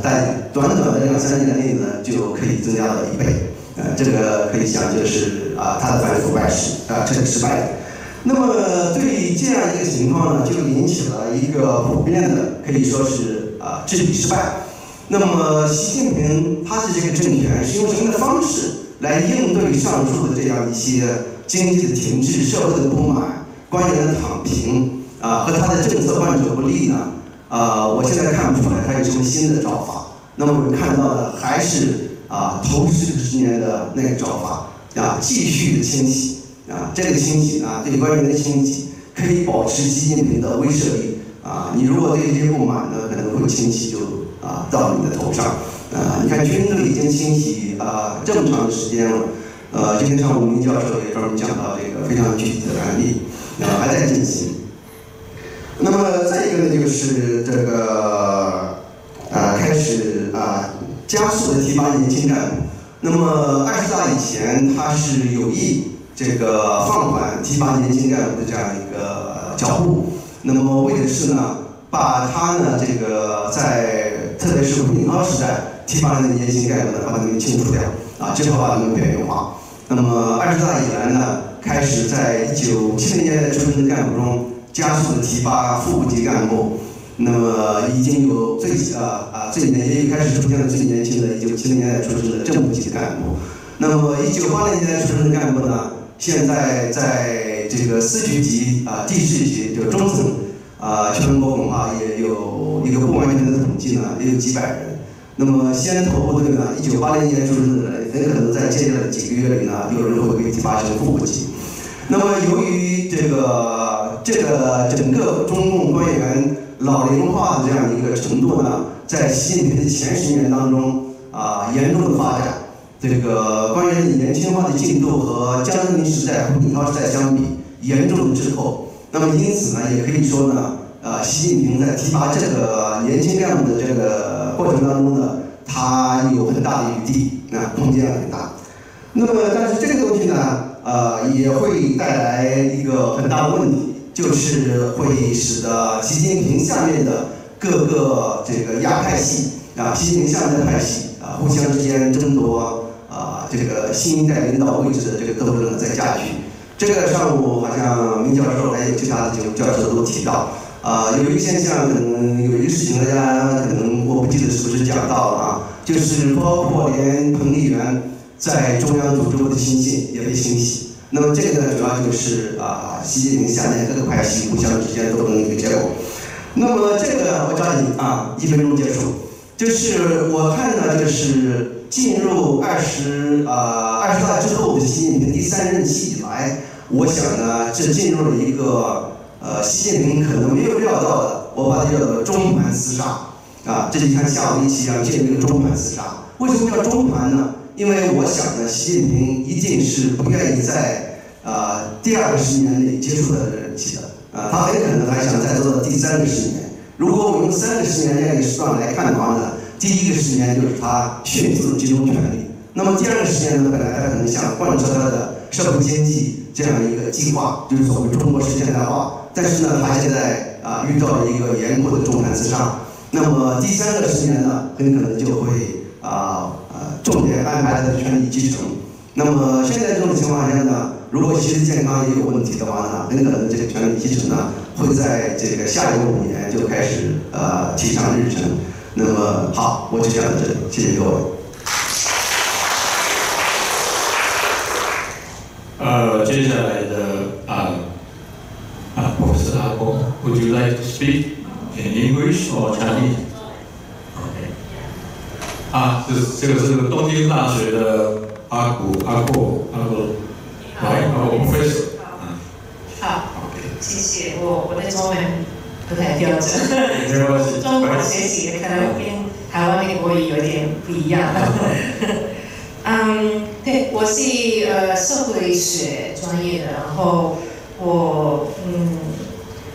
在短短的2-3年内呢，就可以增加到1倍，这个可以想就是它的反腐败是这个失败的。那么对这样一个情况呢，就引起了一个普遍的可以说是治理失败。那么习近平他是这个政权是用什么的方式来应对上述的这样一些经济的停滞、社会的不满、官员的躺平和他的政策患者不利呢？我现在看不出来他有什么新的招法。那么我们看到的还是头10年的那个招法继续的清洗。这个清洗呢，对官员的清洗可以保持习近平的威慑力你如果对这些不满呢，可能会清洗就到你的头上。你看军队已经清洗这么长的时间了，今天上午明教授也专门讲到这个非常具体的案例，还在进行。那么再一个呢，就是这个开始加速的提拔年轻干部。那么20大以前，他是有意这个放缓提拔年轻干部的这样一个脚步。那么为的是呢，把他呢这个在特别是胡锦涛时代提拔的年轻干部呢，把他们清除掉之后把他们边缘化。那么20大以来呢，开始在1970年代出生的干部中加速的提拔副部级干部。那么已经有也开始出现了最年轻的1970年代出生的正部级干部。那么1980年代出生的干部呢，现在在这个司局级地市级就中层全国恐怕也有一个不完全的统计呢，也有几百人。那么西安头部队呢，1980年出生的人，很可能在接下来的几个月里呢，有人会被提拔成副部级。那么由于这个整个中共官员老龄化的这样一个程度呢，在习近平的前10年当中严重的发展。这个官员的年轻化的进度和江泽民时代、胡锦涛时代相比，严重的滞后。那么因此呢，也可以说呢，习近平在提拔这个年轻干部的这个过程当中呢，他有很大的余地，空间很大。那么，但是这个东西呢，也会带来一个很大的问题。就是会使得习近平下面的各个这个亚派系习近平下面的派系互相之间争夺这个新一代领导位置的这个斗争呢在加剧。这个上午好像明教授还有其他的几位教授都提到，有一个现象，可能有一个事情大家可能我不记得是不是讲到了就是包括连彭丽媛在中央组织部的亲信也被清洗。那么这个呢，主要就是习近平下面各个派系互相之间斗争的一个结果。那么这个我抓紧1分钟结束。就是我看呢，就是进入20大之后的习近平第3任期以来，我想呢，这进入了一个习近平可能没有料到的，我把它叫做中盘厮杀这就像下围棋一样，进入一个中盘厮杀。为什么叫中盘呢？因为我想呢，习近平一定是不愿意在第2个10年内结束他的任期的，他很可能还想再做到第3个10年。如果我用3个10年这样一个时段来看的话呢，第1个10年就是他迅速的集中权力。那么第2个10年呢，本来他可能想贯彻他的社会经济这样一个计划，就是所谓中国式现代化。但是呢，他现在遇到了一个严酷的中盘厮杀。那么第3个10年呢，很可能就会重点安排他的权力继承。那么现在这种情况下呢，如果心理健康也有问题的话呢，很可能这个权力继承呢，会在这个下一个5年就开始提上日程。那么好，我就讲到这里，谢谢各位。接下来的Professor Apo, would you like to speak in English or Chinese? OK. 这个是东京大学的阿果 Professor。好，谢谢。我的中文不太标准，中国学习的可能跟台湾的国语有点不一样。对，我是社会学专业的，然后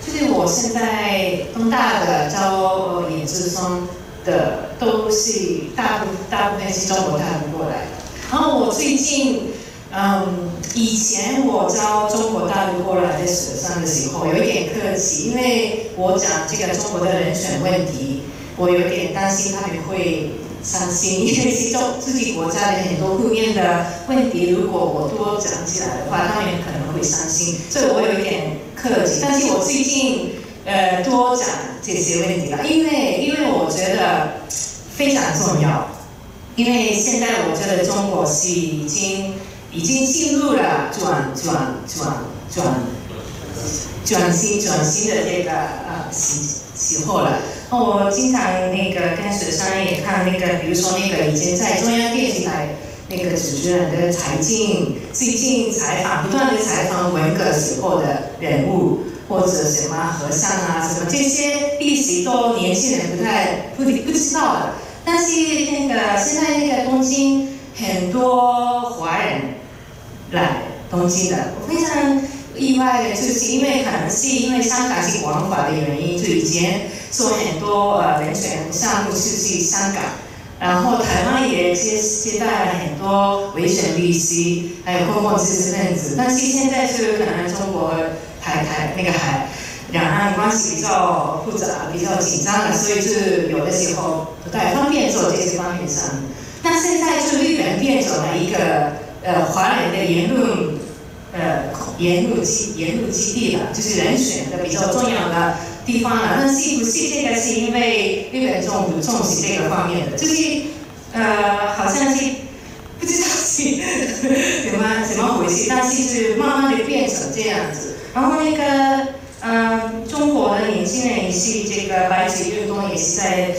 就是我现在东大的教研究生的都是大部分是中国大陆过来的。然后我最近，以前我教中国大陆过来的学生的时候，有一点客气，因为我讲这个中国的人权问题，我有点担心他们会伤心，因为其中自己国家的很多负面的问题，如果我多讲起来的话，他们可能会伤心，所以我有一点客气。但是我最近多讲这些问题了，因为我觉得非常重要。因为现在我觉得中国是已经进入了转型的这个时候了。我经常跟学生也看比如说以前在中央电视台主持人的财经，最近不断的采访文革时候的人物，或者什么和尚什么这些历史都年轻人不知道的。但是现在东京很多华人来东京的，我非常意外的，就是因为可能是因为香港是国安法的原因，就以前做很多人权项目是去香港，然后台湾也接待了很多维权律师，还有公共知识分子。但是现在就可能中国两岸关系比较复杂、比较紧张了，所以就有的时候不太方便做这些方面上。那现在就日本变成了一个华人的言论基地了，就是人选的比较重要的地方了。但是不是这个是因为日本政府重视这个方面的，就是好像是不知道是怎么回事，但是是慢慢的变成这样子。然后中国的年轻人也是这个白纸运动也是在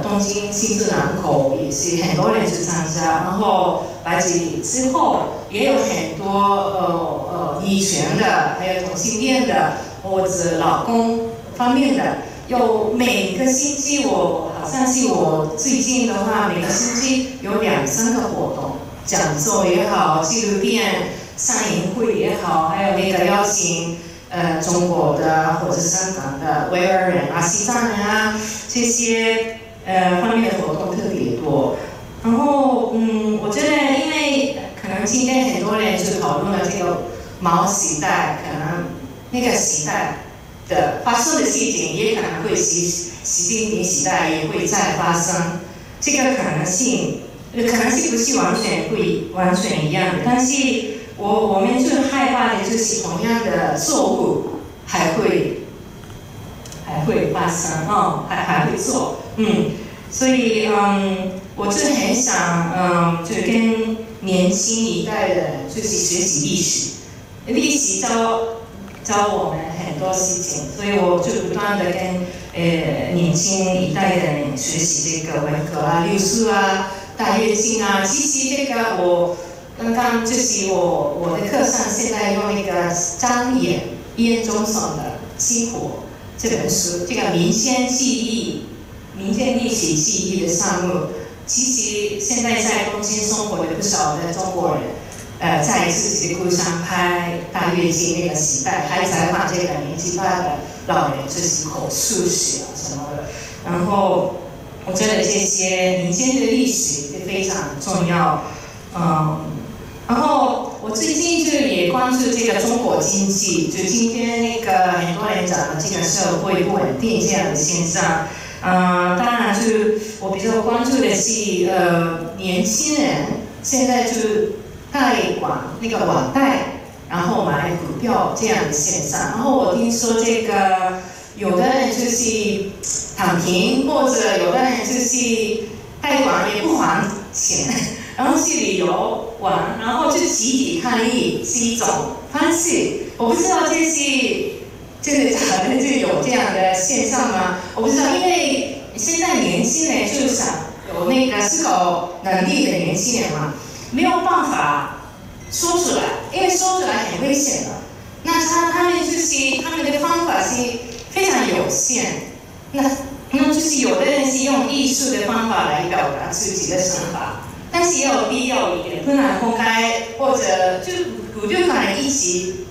东京新宿南口也是很多人去参加，然后白纸之后也有很多女权的，还有同性恋的或者老公方面的，有每个星期好像是我最近的话，每个星期有2-3个活动，讲座也好，纪录片上映会也好，还有邀请中国的或者香港的维吾尔人啊、西藏人啊这些方面的活动特别多。然后我觉得因为可能今天很多人就讨论了这个毛时代，可能那个时代的发生的事情也可能会习近平时代也会再发生，这个可能性可能是不是完全一样的，但是我们就害怕的就是同样的错误还会发生还会做，所以我就很想就跟年轻一代的人就是学习历史教我们很多事情，所以我就不断的跟年轻一代的人学习这个文革啊、六四啊、大跃进啊。其实这个我刚刚就是我的课上现在用那个张燕中松的《激活》这本书，这个民间历史记忆的项目，其实现在在东京生活的不少的中国人。在自己的故乡拍大跃进那个时代，还采访这个年纪大的老人，就是口述史啊什么的。然后我觉得这些民间的历史是非常重要。然后我最近就也关注这个中国经济，就今天很多人讲的这个社会不稳定这样的现象。当然就我比较关注的是年轻人现在就贷款网贷，然后买股票这样的现象。然后我听说这个有的人就是躺平，或者有的人就是贷款也不还钱，然后去旅游玩，然后就集体抗议是一种方式。我不知道这是真的假的，就有这样的现象吗？我不知道，因为现在年轻人就想有思考能力的年轻人嘛。没有办法说出来，因为说出来很危险的。那他们的方法是非常有限。那就是有的人是用艺术的方法来表达自己的想法，但是也有必要一点，不能公开或者就可能一起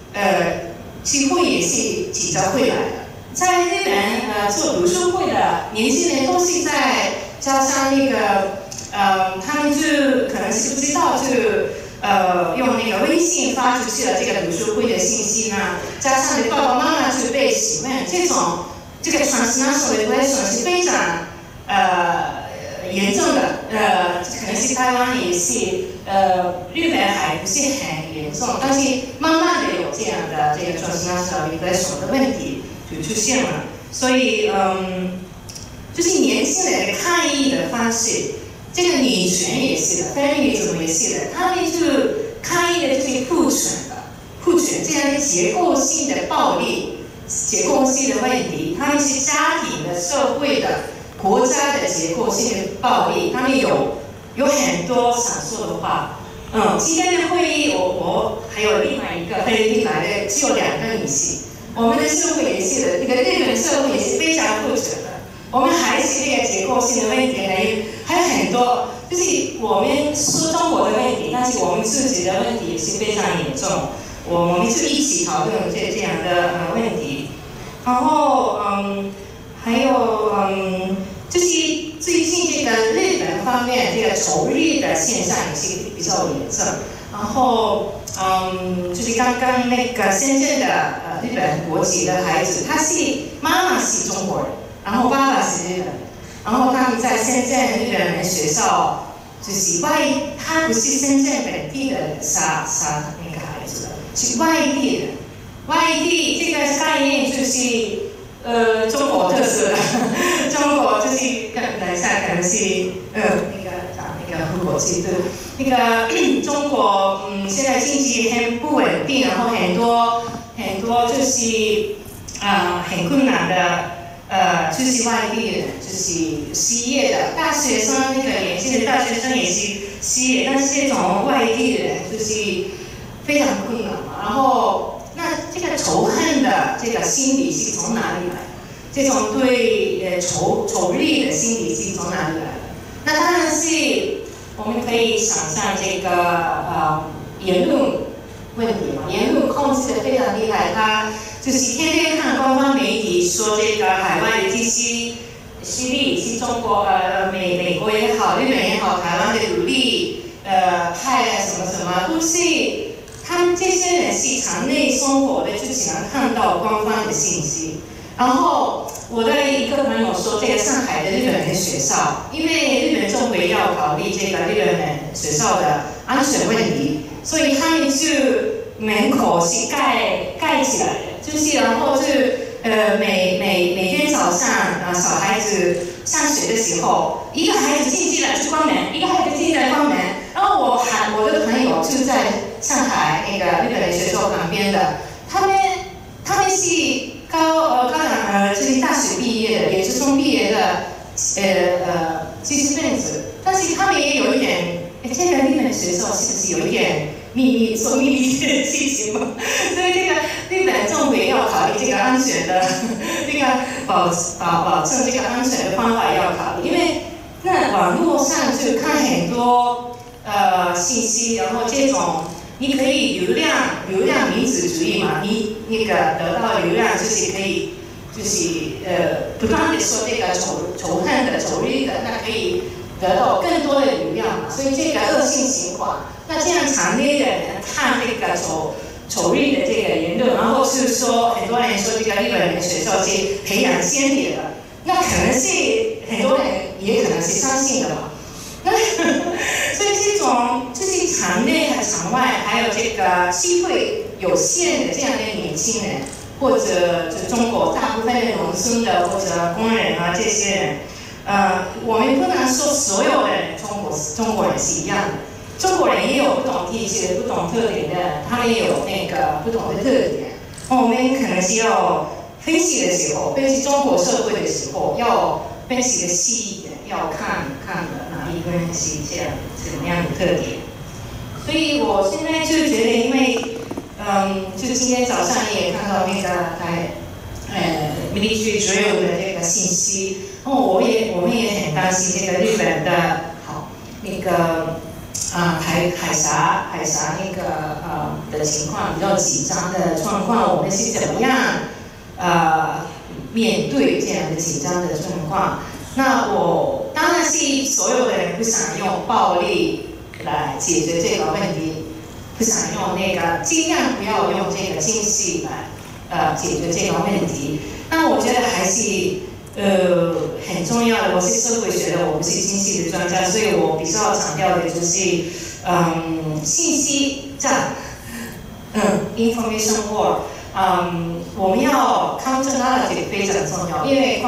去会也是几招会来的。在日本做读书会的年轻人都是在加上他们就可能是不知道，用微信发出去了这个读书会的信息呢，加上爸爸妈妈就被询问，这个 transnational relation 是非常严重的，可能是台湾也是，日本还不是很严重，但是慢慢的有这样的这个 transnational relation 的问题就出现了，所以就是年轻人的抗议的方式。这个女权也是的 ，feminism 也是的，他们就抗议的就是父权这样的结构性的暴力、结构性的问题，他们是家庭的、社会的、国家的结构性的暴力，他们有很多想说的话。今天的会议我还有另外一个菲律宾来的，只有2个女性。我们的社会也是的，日本社会也是非常父权的。我们还是这个结构性的问题还有很多，就是我们说中国的问题，但是我们自己的问题也是非常严重。我们就一起讨论这样的问题。然后还有就是最近这个日本方面这个仇日的现象也是比较严重。然后就是刚刚那个深圳的日本国籍的孩子，妈妈是中国人，然后爸爸是日本人，然后他们在深圳日本人学校。就是他不是深圳本地的杀那个孩子，是外地人。外地这个概念就是中国特色，中国就是等一下可能是那个复国制度，那个中国现在经济很不稳定，然后很多就是很困难的。就是外地人，就是失业的大学生，那个年轻的大学生也是失业，但是这种外地人就是非常困难嘛。然后，那这个仇恨的这个心理是从哪里来？这种对仇日的心理是从哪里来的？那当然是我们可以想象这个言论问题嘛，言论控制的非常厉害，它。就是天天看官方媒体说这个海外的这些势力是中国美国也好，日本也好，台湾的独立派什么什么，都是他们这些人是场内生活的，就只能看到官方的信息。然后我的一个朋友说，这个上海的日本人学校，因为日本政府也要考虑这个日本人学校的安全问题，所以他们就门口是盖起来的。就是然后就每天早上小孩子上学的时候，一个孩子进去了就关门，一个孩子进去了关门。然后我的朋友就在上海那个日本的学校旁边的，他们是高等就是大学毕业的，研究生毕业的知识分子，但是他们也有一点，这个日本学校是不是有一点？做秘密的事情嘛，所以这个日本政府也要考虑这个安全的，这个保证这个安全的方法也要考虑，因为那网络上就看很多信息，然后这种你可以流量民主主义嘛，你那个得到流量就是可以不断的说这个仇恨的仇日的，那可以得到更多的流量嘛，所以这个恶性循环。那这样场内的人看这个仇日的这个言论，然后是说很多人说这个日本人学校是培养间谍的，那可能是很多人也可能是相信的嘛。那所以这种就是场内和场外，还有这个机会有限的这样的年轻人，或者就中国大部分的农村的或者工人啊这些人，我们不能说所有的人中国人是一样的。中国人也有不同地区的不同特点的，他们也有那个不同的特点。我们可能是要分析的时候，分析中国社会的时候，要分析的细一点，要看的哪一个人是这样什么样的特点。所以我现在就觉得，因为就今天早上也看到那个military drill 的这个信息，然后我们也很担心这个日本的那个。海峡那个的情况比较紧张的状况，我们是怎么样面对这样的紧张的状况？那我当然是所有的人不想用暴力来解决这个问题，不想用那个尽量不要用这个经济来解决这个问题。那我觉得还是。很重要的，我是社会学的，我不是经济的专家，所以我比较强调的就是，信息战，information war，我们要 counter narrative 非常重要，因为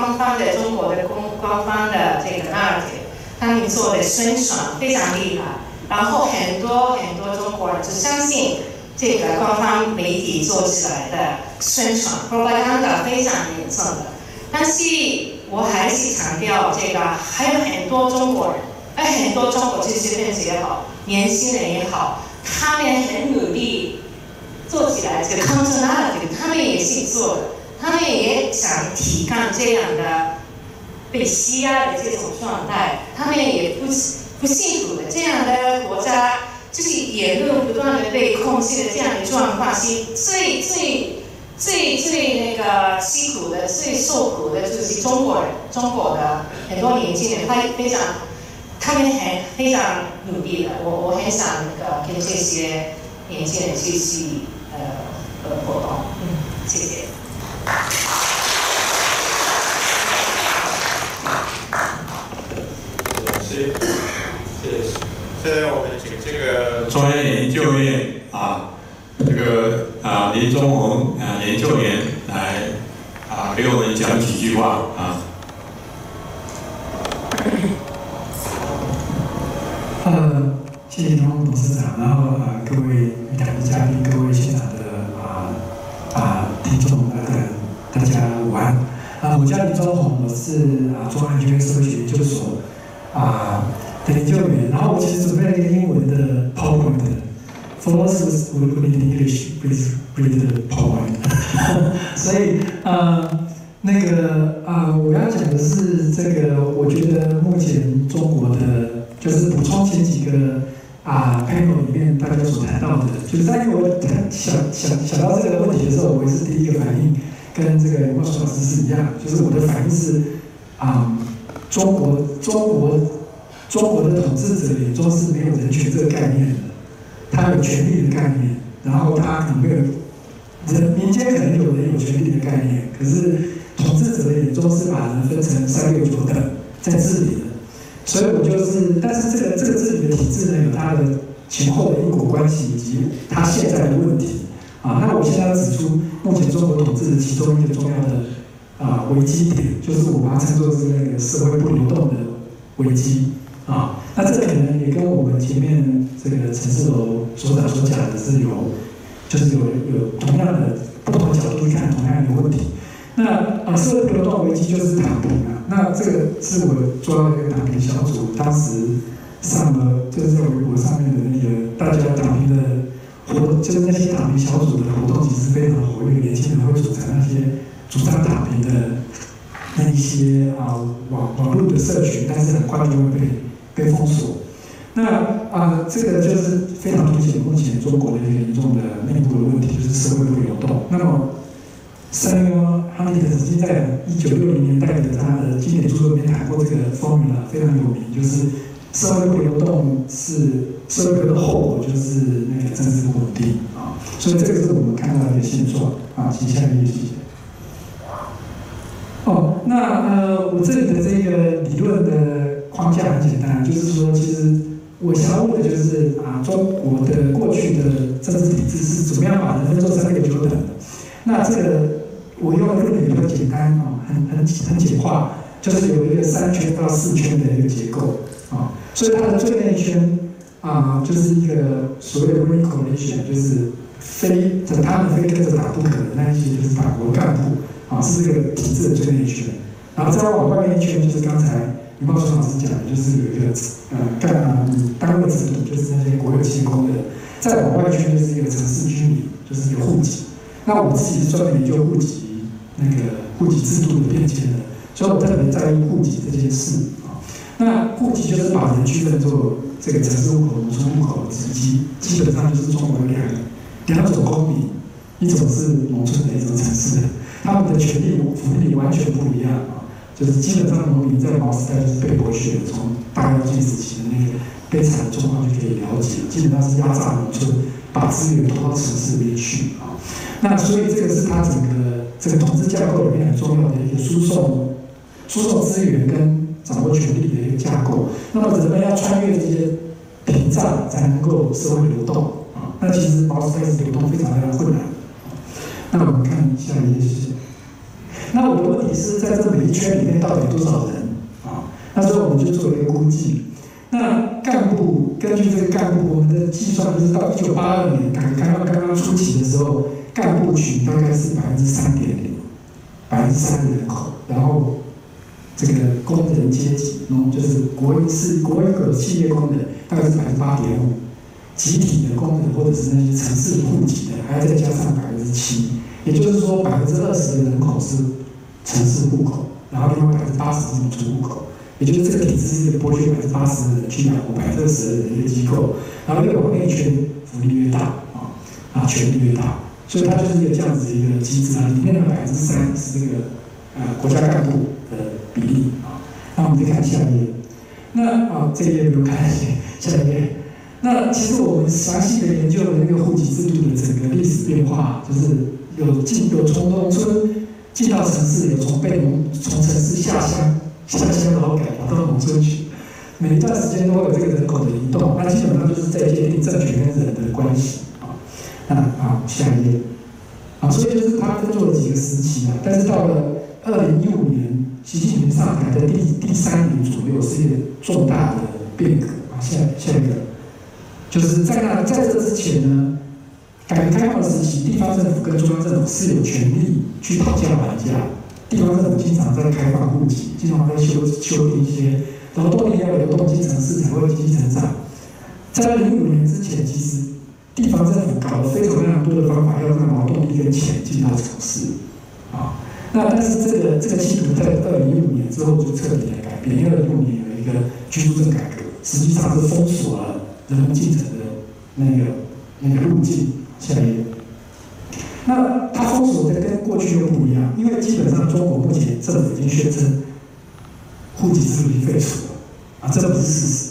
中国的官方的这个 narrative， 他们做的宣传非常厉害，然后很多中国人就相信这个官方媒体做起来的宣传 propaganda 非常严重的。但是我还是强调这个，还有很多中国人，很多中国知识分子也好，年轻人也好，他们很努力做起来这个 counter narrative， 他们也是做的，他们也想提抗这样的被欺压的这种状态，他们也不幸福的这样的国家，就是言论不断的被控制的这样的状况，最那个辛苦的、最受苦的就是中国的很多年轻人，他们非常努力的。我很想跟这些年轻人继续活动。谢谢。现在我们请这个中央研究院这个林宗宏研究员来给我们讲几句话谢谢钟董事长，然后各位两位嘉宾，各位现场的听众，大家午安。我叫林宗宏，我是中央研究院社会学研究所的研究员，然后我其实准备了一个英文的 PowerPoint。For those who read English, please read the PowerPoint 。所以我要讲的是这个，我觉得目前中国的，就是补充前几个panel 里面大家所谈到的，就是在我想到这个问题的时候，我也是第一个反应跟这个莫老师是一样，就是我的反应是中国的统治者眼中是没有人权这个概念的。他有权利的概念，然后他可能没有民间可能有人有权利的概念，可是统治者的眼中是把人分成3、6、9等在治理的。所以我就是，但是这个治理的体制呢，有它的前后的因果关系以及它现在的问题那我现在要指出，目前中国统治的其中一个重要的危机点，就是我把它称作是那个社会不流动的危机那这可能也跟我们前面这个陈世楼所长所讲的是有同样的不同角度去看同样的问题。那社会不流动危机就是躺平那这个是我做到一个躺平小组，当时上了就是在微博上面的那个大家躺平的就是那些躺平小组的活动，其实非常活跃，年轻人会组成那些主张躺平的那一些网络的社群，但是很快就会被封锁。那这个就是非常凸显目前中国的一个严重的内部的问题，就是社会不流动。那么Samuel Huntington曾经在1960年代的他的经典著作里面谈过这个 formula， 非常有名，就是社会不流动是社会的后果，就是那个政治不稳定所以这个是我们看到的一个现状请下一页谢谢。我这里的这个理论的框架很简单，就是说，其实我想要问的就是中国的过去的政治体制是怎么样把人分作3、6、9等的？那这个我用的论点比较简单很简化，就是有一个3圈到4圈的一个结构所以它的最内圈就是一个所谓的 weak coalition， 就是他们非跟着党不可的那一些，就是党国干部是这个体制的最内圈。然后再往外面一圈，就是刚才余茂春老师讲的，就是有一个单位制度，就是那些国有企业工人。再往外一圈就是一个城市居民，就是一个户籍。那我自己是专门研究户籍制度的变迁的，所以我特别在意户籍这件事那户籍就是把人区分作这个城市户口、农村户口，基本上就是中国两种公民，一种是农村的，一种城市的，他们的权利福利完全不一样就是基本上农民在毛时代就是被剥削的，从大跃进时期的那个悲惨的状况就可以了解，基本上是压榨农村，把资源拖到城市里面去那所以这个是他整个这个统治架构里面很重要的一个输送资源跟掌握权力的一个架构。那么人们要穿越这些屏障才能够社会流动那其实毛时代是流动非常困难。那我们看下一页谢谢。那我的问题是在这每一圈里面到底有多少人那所以我们就做了一个估计。那干部根据这个干部，我们的计算就是到1982年改革开放刚刚初期的时候，干部群大概是3.0%，3%的人口，然后这个工人阶级，就是国有企业工人大概是8.5%，集体的工人或者是那些城市户籍的，还要再加上7%，也就是说20%的人口是城市户口，然后另外80%是农村户口。也就是这个体制是一个剥削80%的人去养活20%的人的一个机构，然后越往内圈福利越大权力越大，所以它就是一个这样子的一个机制啊，里面的3%是这个国家干部的比例那我们再看下一页，那这一页不用看，下一页。那其实我们详细的研究了那个户籍制度的整个历史变化，就是有从农村进到城市，有从城市下乡劳改跑到农村去，每一段时间都会有这个人口的移动，那基本上就是在界定政权跟人的关系下一页所以就是他分作了几个时期但是到了2015年，习近平上台的第3年左右是一个重大的变革下一个。就是在这之前呢，改革开放时期，地方政府跟中央政府是有权利去讨价还价。地方政府经常在开放户籍，经常在修订一些劳动力要流动进城市才会经济成长。在2015年之前，其实地方政府搞了非常多的方法，要让劳动力跟钱进到城市那但是这个企图在2015年之后就彻底的改变，因为2015年有一个居住证改革，实际上是封锁了人们进城的那个路径。下一页。那它封锁的跟过去又不一样，因为基本上中国目前政府已经宣称户籍制度已经废除了这不是事实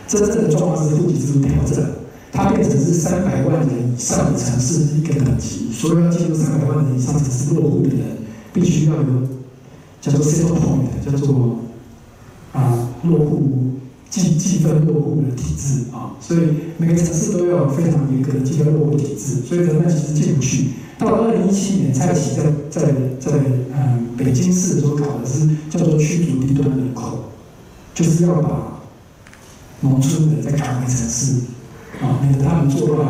真正的状况是户籍制度调整，它变成是300万人以上的城市一个等级，所有要进入300万人以上城市落户的人，必须要有叫做 settle point， 叫做落户计分落户的体制所以每个城市都要有非常严格的计分落户体制，所以人们其实进不去。到了2017年，蔡奇在北京市的时候搞的是叫做驱逐低端人口，就是要把农村人再赶回城市免得他们作乱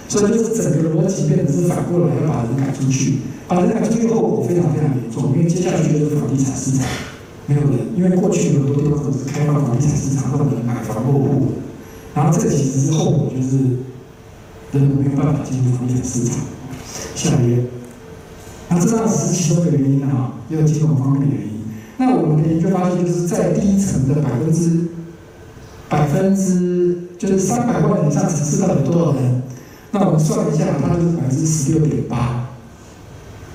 所以就是整个逻辑变得是反过来，要把人赶出去。把人赶出去的后果非常严重，因为接下去就是房地产市场。没有人，因为过去有很多地方都是开放房地产市场，让人买房落户，然后这个其实是后果，就是人们没有办法进入房地产市场。下一页，那这当然只是其中的原因也有几种方面的原因。那我们的研究发现，就是在第一层的就是300万人以上城市到底多少人？那我们算一下，它就是16.8%。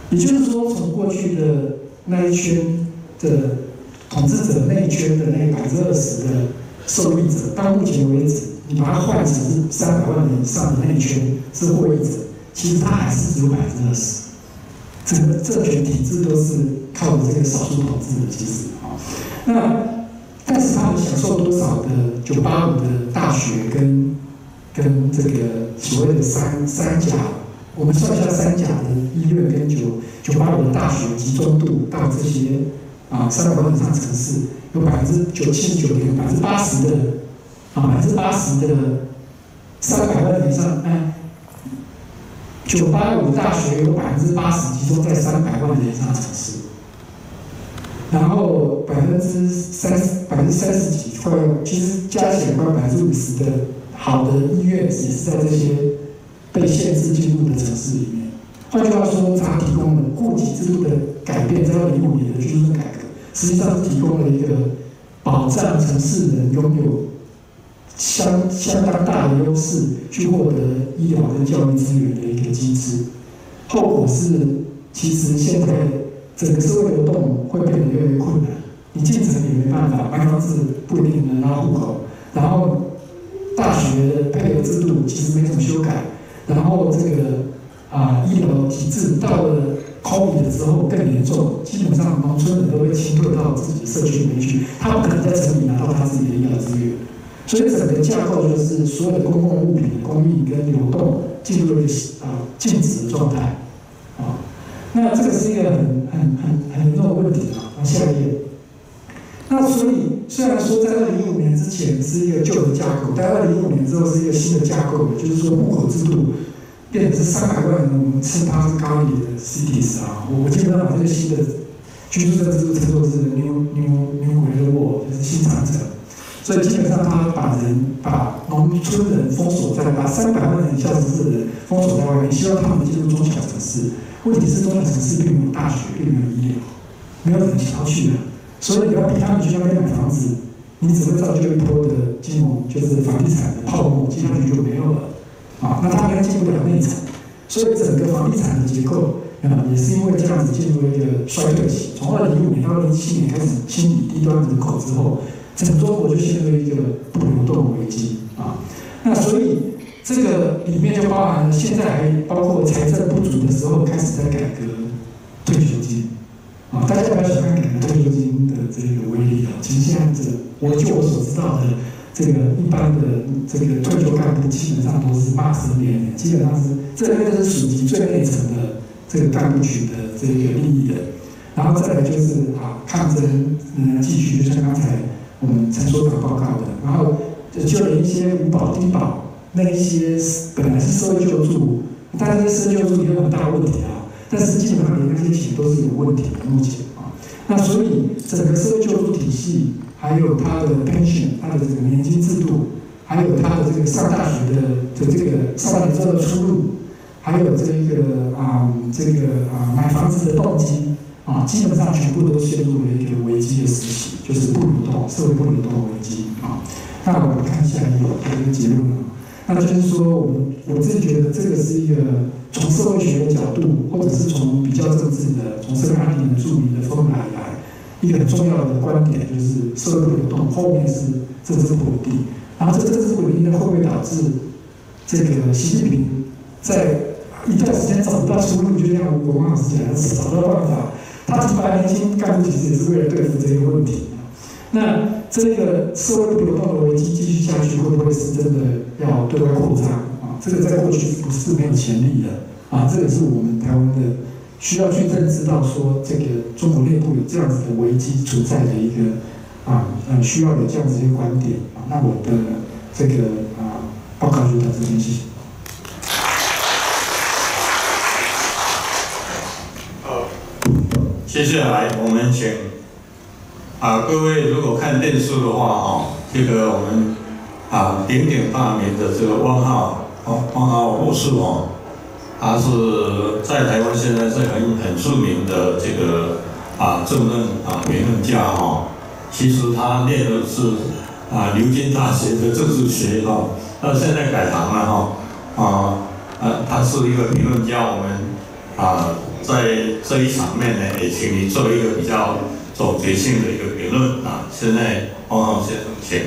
也就是说，从过去的那一圈的统治者那一圈的那20%的受益者，到目前为止，你把它换成是300万人以上的那一圈是获益者，其实它还是只有20%。整个政权体制都是靠着这个少数统治的，其实但是他们享受多少的985的大学跟这个所谓的三甲，我们算一下3甲的医院跟985的大学集中度到这些300万以上城市，有97.9%的80%的300万以上985大学有80%集中在300万人以上的城市，然后30%几快，其实加起来快50%的好的医院也是在这些被限制进入的城市里面。换句话说，它提供了户籍制度的改变，在2015年的居住证改革，实际上是提供了一个保障城市人拥有相当大的优势，去获得医疗跟教育资源的一个机制。后果是，其实现在整个社会流动会变得越来越困难。你进城也没办法，买房子不一定能拿户口，然后大学的配额制度其实没怎么修改，然后这个医疗体制到了 COVID 之后更严重，基本上农村人都被侵退到自己的社区里面去，他不可能在城里拿到他自己的医疗资源，所以整个架构就是所有的公共物品的供应跟流动进入了一个静止的状态那这个是一个很严重的问题下一页。那所以虽然说在2015年之前是一个旧的架构，但2015年之后是一个新的架构，也就是说户口制度变成是300万人，我们称它是高一点的 cities 我基本上把这个新的居住证制度称作是 new world， 就是新长城。所以基本上他把农村人封锁在，把300万人以下城市的人封锁在外面，希望他们进入中小城市。问题是中小城市并没有大学，并没有医疗，没有人想要去的。所以你要逼他们去那边买房子，你只会造就一波的金融就是房地产的泡沫，接下去就没有了啊。那他们又进不了内层，所以整个房地产的结构也是因为这样子进入一个衰退期。从2015年到2017年开始清理低端人口之后，整个中国就陷入一个不流动危机啊。那所以这个里面就包含了现在还包括财政不足的时候开始在改革退休金啊。大家不要小看改革退休金的这个威力啊。其实现在就我所知道的这个一般的这个退休干部基本上都是80年，基本上是这边都是属于最内层的这个干部群的这个利益的。然后再来就是抗争继续，就像刚才我们陈所长报告的，然后就连一些五保低保那一些本来是社会救助，但是社会救助也有很大问题啊，但是基本上连那些钱都是有问题的目前啊。那所以整个社会救助体系，还有它的 pension， 它的这个年金制度，还有它的这个上大学的这个上大学之后的出路，还有这个买房子的动机啊，基本上全部都陷入了一个危机的时期，就是不流动，社会不流动危机啊。那我们看下一个结论啊，那就是说我自己觉得这个是一个从社会学的角度，或者是从比较政治的，从社会安定的著名的风来一个很重要的观点，就是社会不流动，后面是政治不稳定，然后这政治不稳定会不会导致这个习近平在一段时间找不到出路，就像我王老师讲的，找不到办法。他提拔年轻干部其实也是为了对付这个问题。那这个社会不流动的危机继续下去，会不会是真的要对外扩张啊？这个在过去不是没有潜力的啊，这个是我们台湾的需要去认知到说，这个中国内部有这样子的危机存在的一个需要有这样子一个观点啊。那我的这个报告就到这边，谢谢。接下来我们请各位如果看电视的话这个我们鼎鼎大名的这个汪浩博士他是在台湾现在是很著名的这个政论评论家其实他念的是牛津大学的政治学那现在改行了他是一个评论家，我们在这一场面呢，也请你做一个比较总结性的一个评论现在汪浩先生请。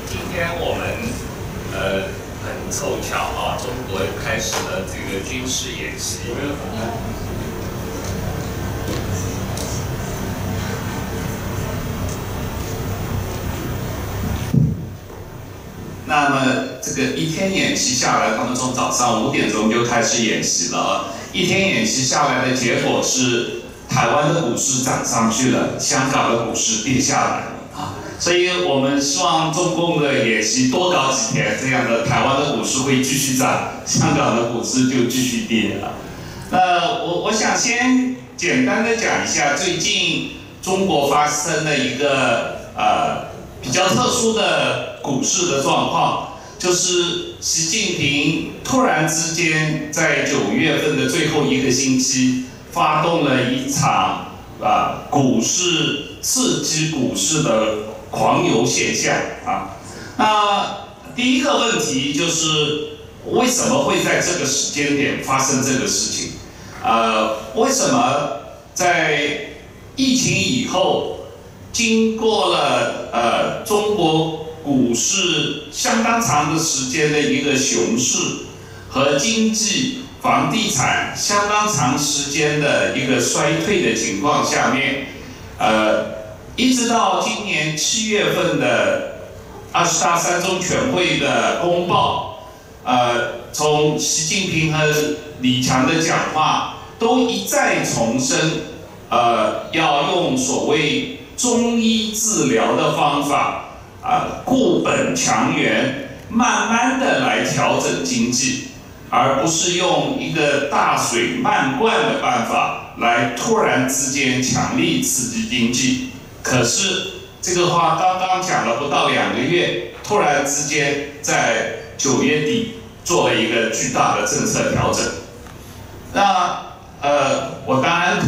今天我们很凑巧中国开始了这个军事演习。那么这个一天演习下来，他们从早上5点钟就开始演习了一天演习下来的结果是，台湾的股市涨上去了，香港的股市跌下来了所以我们希望中共的演习多搞几天，这样的台湾的股市会继续涨，香港的股市就继续跌了。那我想先简单的讲一下最近中国发生的一个比较特殊的股市的状况，就是习近平突然之间在9月份的最后1个星期发动了一场股市刺激股市的狂游现象那第一个问题就是为什么会在这个时间点发生这个事情？为什么在疫情以后？经过了中国股市相当长的时间的一个熊市和经济、房地产相当长时间的一个衰退的情况下面，一直到今年7月份的20大3中全会的公报，从习近平和李强的讲话都一再重申，要用所谓中医治疗的方法固本强元，慢慢的来调整经济，而不是用一个大水漫灌的办法来突然之间强力刺激经济。可是这个话刚刚讲了不到2个月，突然之间在9月底做了一个巨大的政策调整。那我当然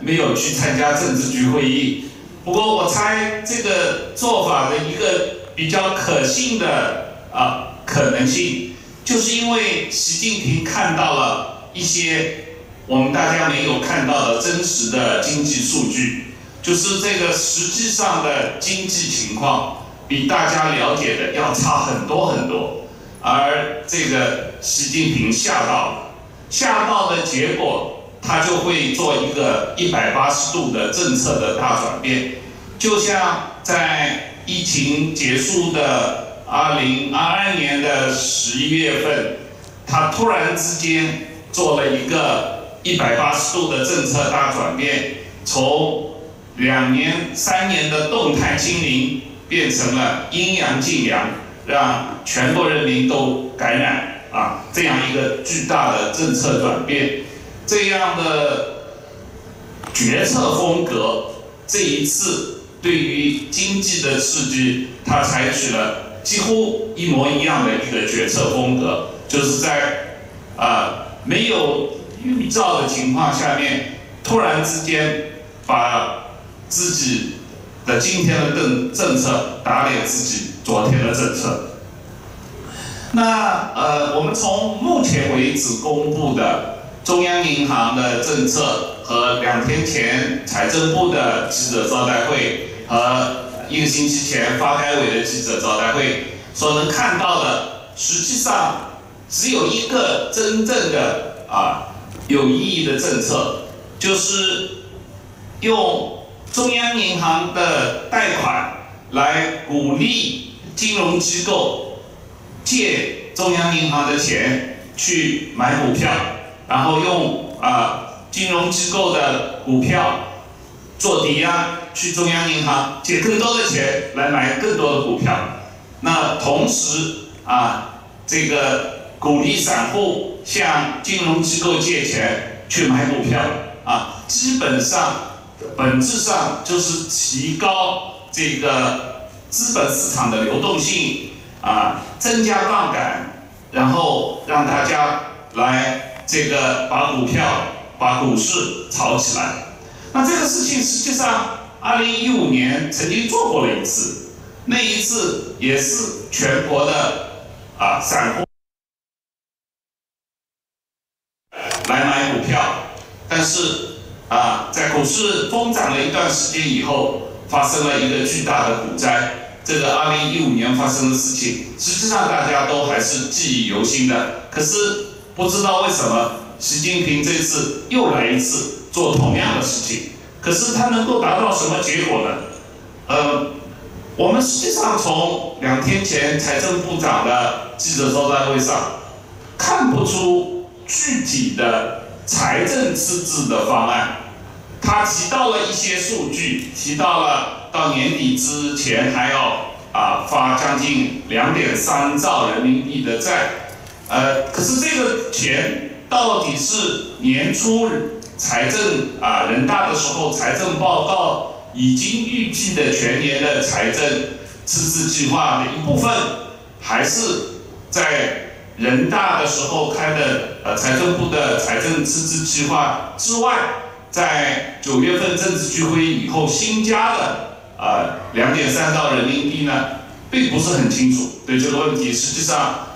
没有去参加政治局会议。不过我猜这个做法的一个比较可信的可能性，就是因为习近平看到了一些我们大家没有看到的真实的经济数据，就是这个实际上的经济情况比大家了解的要差很多很多，而这个习近平吓到的结果，他就会做一个180度的政策的大转变，就像在疫情结束的2022年的11月份，他突然之间做了一个180度的政策大转变，从2年、3年的动态清零变成了阴阳尽阳，让全国人民都感染这样一个巨大的政策转变，这样的决策风格，这一次对于经济的刺激，它采取了几乎一模一样的一个决策风格，就是在没有预兆的情况下面，突然之间把自己的今天的政策打脸自己昨天的政策。那我们从目前为止公布的中央银行的政策和2天前财政部的记者招待会和1个星期前发改委的记者招待会所能看到的，实际上只有一个真正的有意义的政策，就是用中央银行的贷款来鼓励金融机构借中央银行的钱去买股票，然后用金融机构的股票做抵押，去中央银行借更多的钱来买更多的股票。那同时这个鼓励散户向金融机构借钱去买股票基本上本质上就是提高这个资本市场的流动性增加杠杆，然后让大家来这个把股市炒起来。那这个事情实际上2015年曾经做过了一次，那一次也是全国的散户来买股票，但是在股市疯涨了一段时间以后，发生了一个巨大的股灾。这个2015年发生的事情，实际上大家都还是记忆犹新的。可是不知道为什么，习近平这次又来一次做同样的事情，可是他能够达到什么结果呢？我们实际上从2天前财政部长的记者招待会上看不出具体的财政赤字的方案。他提到了一些数据，提到了到年底之前还要发将近2.3兆人民币的债，可是这个钱到底是年初财政人大的时候财政报告已经预计的全年的财政赤字计划的一部分，还是在人大的时候开的财政部的财政赤字计划之外，在9月份政治局会议以后新加的2.3兆人民币呢，并不是很清楚。对这个问题，实际上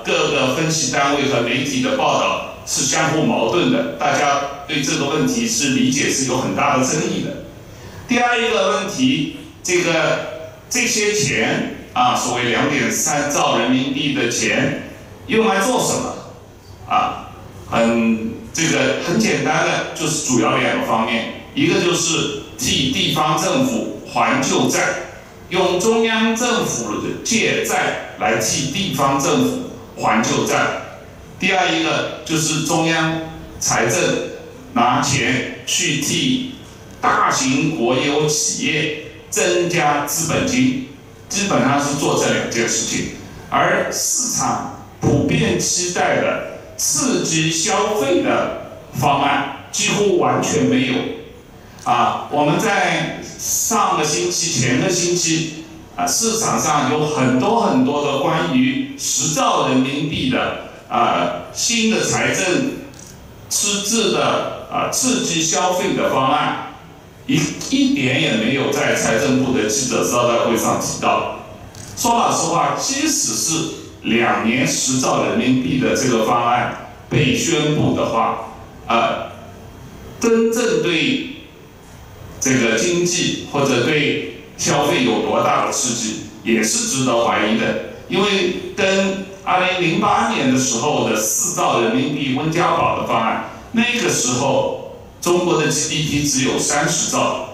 各个分析单位和媒体的报道是相互矛盾的，大家对这个问题是理解是有很大的争议的。第二一个问题，这些钱所谓2.3兆人民币的钱用来做什么？这个很简单的，就是主要2个方面，一个就是替地方政府还旧债，用中央政府的借债来替地方政府还旧债。第二一个就是中央财政拿钱去替大型国有企业增加资本金，基本上是做这2件事情，而市场普遍期待的刺激消费的方案几乎完全没有。我们在上个星期、前个星期，市场上有很多的关于10兆人民币的新的财政赤字的刺激消费的方案，一点也没有在财政部的记者招待会上提到。说老实话，即使是2年10兆人民币的这个方案被宣布的话，真正对这个经济或者对消费有多大的刺激，也是值得怀疑的。因为跟2008年的时候的4兆人民币温家宝的方案，那个时候中国的 GDP 只有30兆，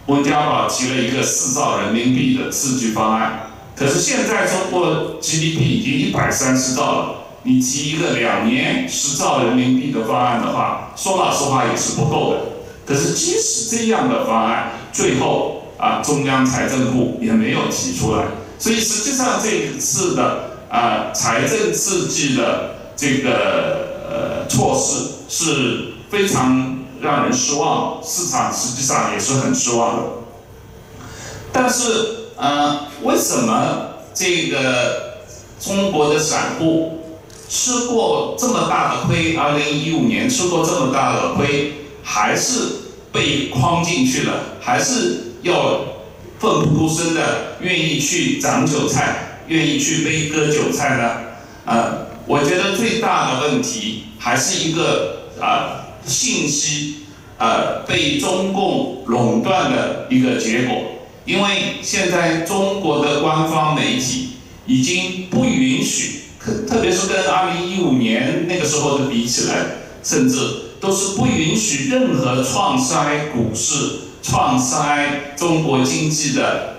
温家宝提了一个4兆人民币的刺激方案。可是现在中国 GDP 已经130兆了，你提一个2年10兆人民币的方案的话，说老实话也是不够的。可是即使这样的方案，最后中央财政部也没有提出来。所以实际上这一次的财政刺激的这个措施是非常让人失望，市场实际上也是很失望的。但是为什么这个中国的散户吃过这么大的亏，2015年吃过这么大的亏，还是被框进去了，还是要奋不顾身的愿意去长韭菜，愿意去被割韭菜呢？我觉得最大的问题还是一个信息被中共垄断的一个结果。因为现在中国的官方媒体已经不允许，特别是跟2015年那个时候的比起来，甚至都是不允许任何创筛股市、创筛中国经济的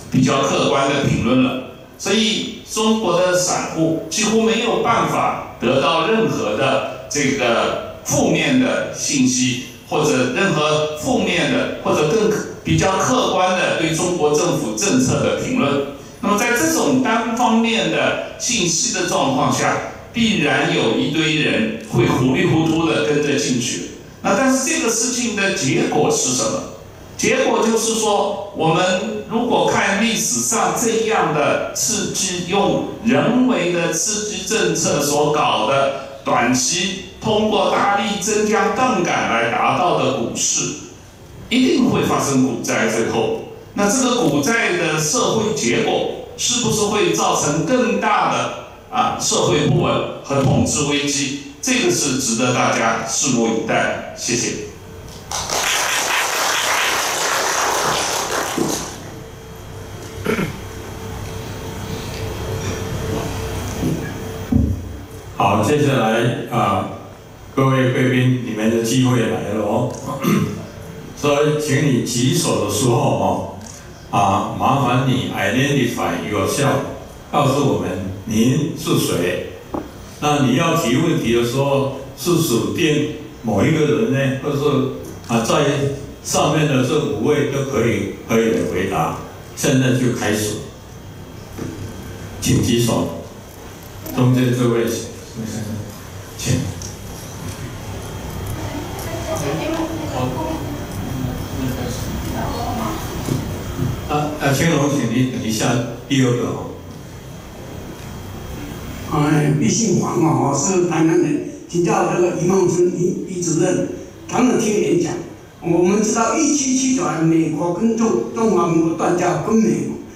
比较客观的评论了。所以中国的散户几乎没有办法得到任何的这个负面的信息，或者任何负面的或者更比较客观的对中国政府政策的评论。那么在这种单方面的信息的状况下，必然有一堆人会糊里糊涂的跟着进去。但是这个事情的结果是什么？结果就是说，我们如果看历史上这样的刺激，用人为的刺激政策所搞的短期通过大力增加杠杆来达到的股市，一定会发生股灾。最后，那这个股灾的社会结果是不是会造成更大的社会不稳和统治危机？这个是值得大家拭目以待。谢谢。好，接下来各位贵宾，你们的机会来了哦。所以，请你举手的时候麻烦你 identify yourself， 告诉我们您是谁。那你要提问题的时候，是指定某一个人呢，或是在上面的这5位都可以回答。现在就开始，请举手。中间这位，请。青龙，请你等一下，第2个李姓黄我是台南人，请教这个余孟春余主任，常常听演讲。我们知道1779年美国跟中华民国断交，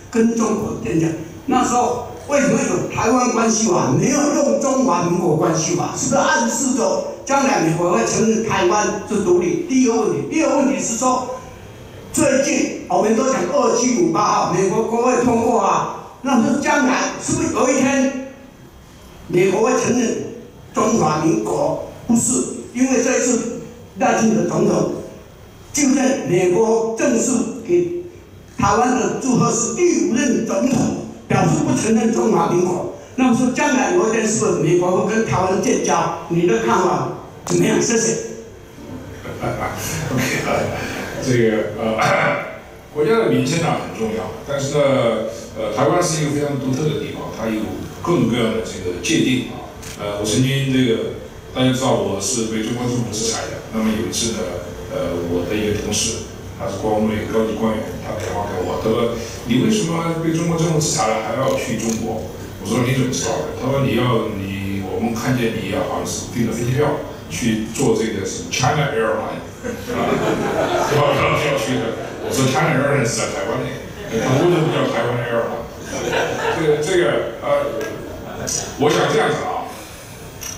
跟中国断交，那时候为什么有台湾关系法，没有用中华民国关系法？是不是暗示着将来美国会承认台湾是独立？第2个问题，第2个问题是说，最近我们都讲2758号，美国国会通过那是将来是不是有一天美国会承认中华民国？不是，因为这一次赖清德总统就任美国正式给台湾的祝贺是第5任总统，表示不承认中华民国。那么说将来有一天是不是美国会跟台湾建交？你的看法怎么样？谢谢。这个国家的名称很重要，但是呢，台湾是一个非常独特的地方，它有各种各样的这个界定我曾经大家知道我是被中国政府制裁的。那么有一次呢，我的一个同事，他是国务院高级官员，他打电话给我，他说：“你为什么被中国政府制裁了还要去中国？”我说：“你怎么知道的？”他说：“我们看见你好像是订了飞机票去做这个什么 China Airline 要去的。我说 China Airline 是在台湾的，他为什么叫台湾 Airline？ 这个我想这样子啊，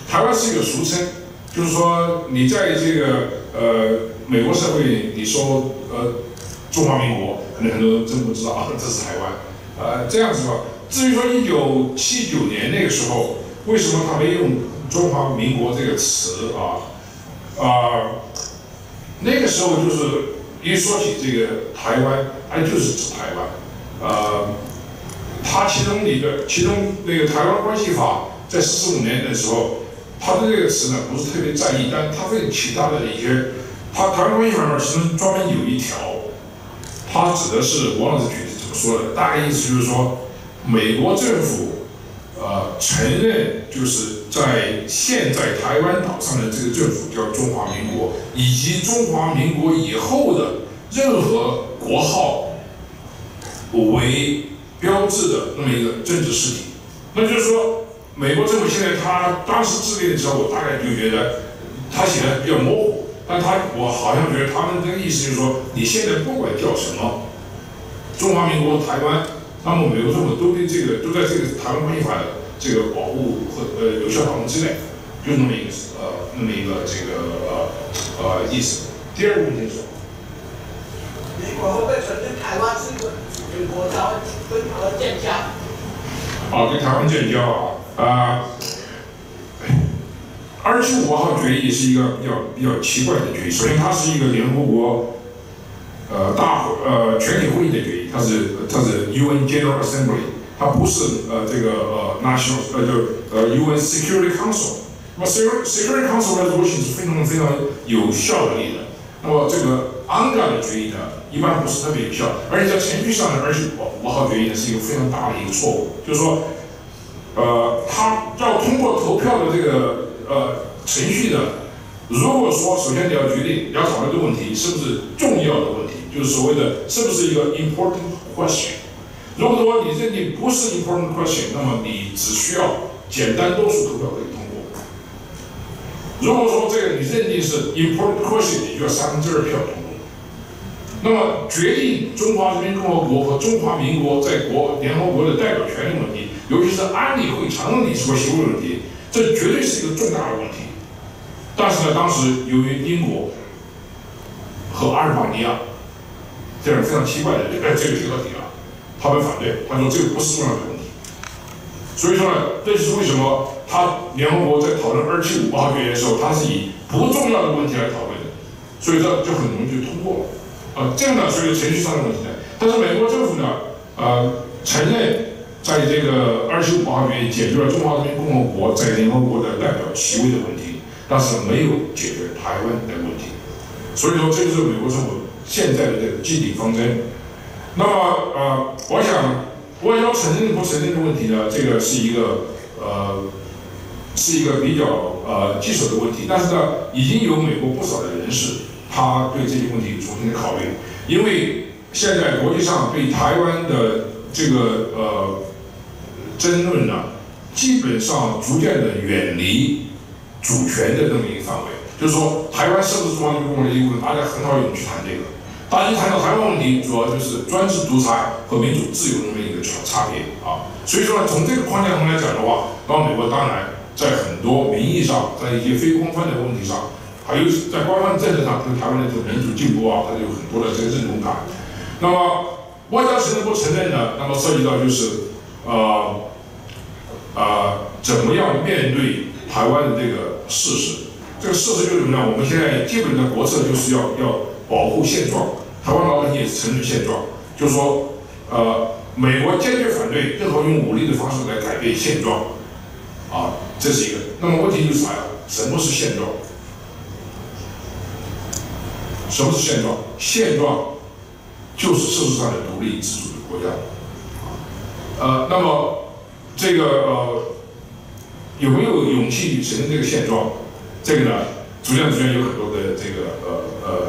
台湾是一个俗称，就是说你在这个美国社会，你说中华民国，可能很多人真不知道啊，这是台湾，这样子吧。至于说1979年那个时候，为什么他没用中华民国这个词啊？那个时候就是一说起这个台湾，就是指台湾，它其中那个台湾关系法在45年的时候，它对这个词呢不是特别在意，但它对其他的一些，它台湾关系法上其实专门有一条，它指的是我忘了具体怎么说的，大概意思就是说，美国政府承认就是在现在台湾岛上的这个政府叫中华民国，以及中华民国以后的任何国号为标志的那么一个政治实体。那就是说，美国政府现在他当时制定的时候，我大概就觉得他写的比较模糊，但我好像觉得他们这个意思就是说，你现在不管叫什么，中华民国台湾，那么美国政府都在这个台湾关系法的这个保护和有效保护之内，就那么一个这个意思。第二个问题是，美国会不会承认台湾是一个主权国家，跟台湾建交？跟台湾建交2758号决议是一个比较奇怪的决议。首先，它是一个联合国全体会议的决议，它是 UN General Assembly， 它不是UN Security Council。那么 Security Council resolution 是非常有效的力的。那么这个ANGA 的决议呢，一般不是特别有效，而且在程序上的25号决议呢是一个非常大的一个错误，就是说，它要通过投票的这个程序呢，如果说首先你要决定要讨论这个问题是不是重要的问题，就是所谓的是不是一个 important question。如果说你认定不是 important question， 那么你只需要简单多数投票可以通过。如果说这个你认定是 important question， 你就要2/3票通过。那么决定中华人民共和国和中华民国在联合国的代表权的问题，尤其是安理会常任理事会席位问题，这绝对是一个重大的问题。但是呢，当时由于英国和阿尔巴尼亚这样非常奇怪的这个结合体他们反对，他说这个不是重要的问题。所以说呢，这就是为什么联合国在讨论2758号决议的时候，它是以不重要的问题来讨论的，所以这就很容易就通过了。这样呢，所以程序上的问题呢，但是美国政府呢，承认在这个2758号决议解决了中华人民共和国在联合国的代表席位的问题，但是没有解决台湾的问题。所以说，这就是美国政府现在的这个基底方针。那么我想，外交承认不承认的问题呢，这个是一个比较棘手的问题。但是呢，已经有美国不少的人士，他对这些问题重新的考虑，因为现在国际上对台湾的这个争论呢，基本上逐渐的远离主权的这么一个范围，就是说台湾是不是中华人民共和国的一部分，大家很少有人去谈这个。大家一谈到台湾问题，主要就是专制独裁和民主自由的那么一个差别所以说呢，从这个框架上来讲的话，那美国当然在很多名义上，在一些非官方的问题上，还有在官方政策上，对台湾的这个民主进步它有很多的这个认同感。那么外交承认不承认呢？那么涉及到就是怎么样面对台湾的这个事实？这个事实就是什么呢？我们现在基本的国策就是要保护现状，台湾老百姓也是承认现状，就是说，美国坚决反对任何用武力的方式来改变现状，这是一个。那么问题就是啥呀？什么是现状？什么是现状？现状就是事实上的独立自主的国家。那么这个有没有勇气承认这个现状？这个呢，逐渐有很多的这个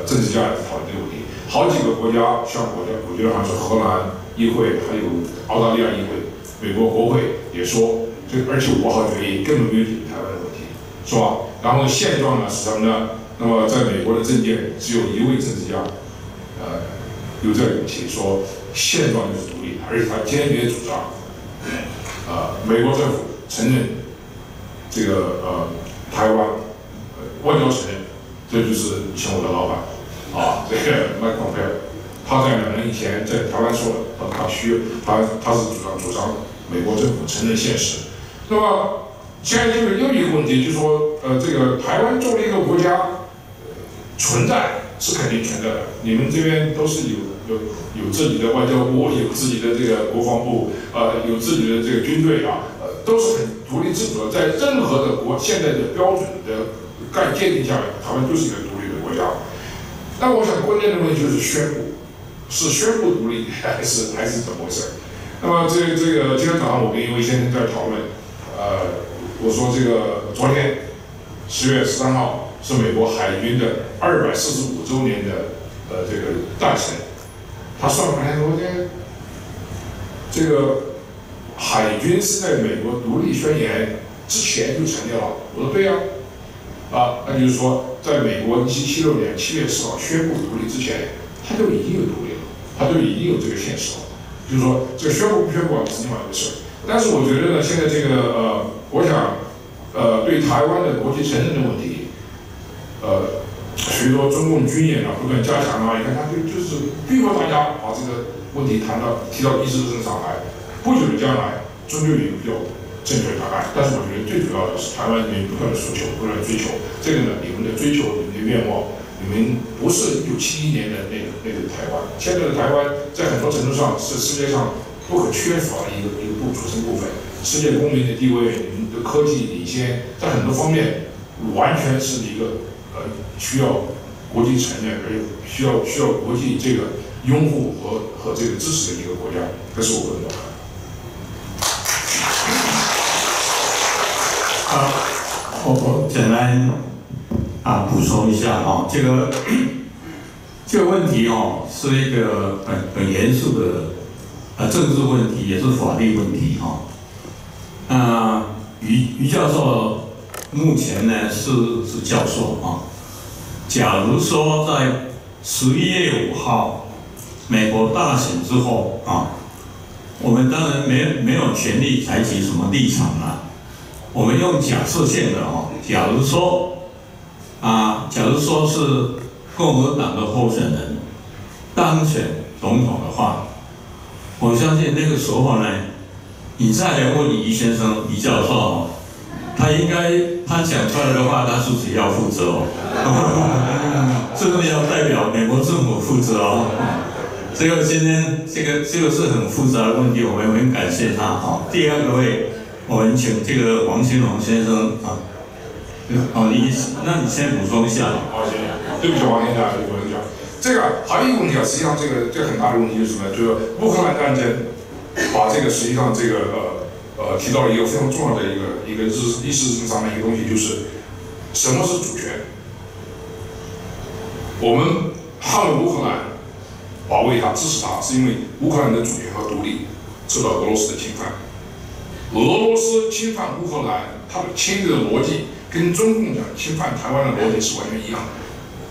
政治家讨论这个问题。好几个国家，像我觉得好像是荷兰议会，还有澳大利亚议会，美国国会也说，这个2758号决议根本没有解决台湾的问题。是吧？然后现状呢是什么呢？那么在美国的政界只有一位政治家，有这个勇气说现状就是独立，而且他坚决主张，美国政府承认这个台湾，外交承认，这就是以前我的老板啊，这个麦克彭佩尔，他在2年以前在台湾说了，他是主张美国政府承认现实。那么现在就是又一个问题，就是说这个台湾作为一个国家存在是肯定存在的，你们这边都是有自己的外交部，有自己的这个国防部，有自己的这个军队啊，都是很独立自主的，在任何的现在的标准的界定下面，台湾就是一个独立的国家。那我想关键的问题就是宣布，是宣布独立还是怎么回事？那么这个今天早上我跟一位先生在讨论，我说这个昨天10月13号是美国海军的245周年的这个诞辰，他算了半天说这个海军是在美国独立宣言之前就成立了。我说对呀，那就是说在美国1776年7月4号宣布独立之前，他就已经有独立了，他就已经有这个现实了。就是说这个宣布不宣布是另外一回事。但是我觉得呢，现在这个我想对台湾的国际承认的问题，随着中共军演不断加强你看他就是逼迫大家把这个问题提到议事日程上来，不久的将来终究有一个比较正确的答案。但是我觉得最主要的是台湾人民不断的诉求，不断的追求这个呢，你们的追求，你们的愿望，你们不是1971年的那个台湾，现在的台湾在很多程度上是世界上不可缺乏的一个组成部分。世界公民的地位，你们的科技领先，在很多方面完全是一个需要国际承认，而且需要国际这个拥护和这个支持的一个国家。这是我个人的看法。我简单补充一下这个问题是一个很严肃的政治问题，也是法律问题于教授目前呢是教授假如说在11月5号美国大选之后我们当然没有权利采取什么立场了。我们用假设性的假如说是共和党的候选人当选总统的话，我相信那个时候呢，你再来问于先生、于教授他讲出来的话，他自己要负责这个要代表美国政府负责这个今天这个是很复杂的问题，我们很感谢他第二个位，我们请这个王新龙先生那你先补充一下。对不起，王先生，我跟你讲，这个还有一个问题实际上这个很大的问题就是什么？就是乌克兰战争把这个实际上这个提到了一个非常重要的一个议事上的一个东西，就是什么是主权？我们捍卫乌克兰，保卫它、支持它，是因为乌克兰的主权和独立受到俄罗斯的侵犯。俄罗斯侵犯乌克兰，它的侵略的逻辑跟中共讲侵犯台湾的逻辑是完全一样的。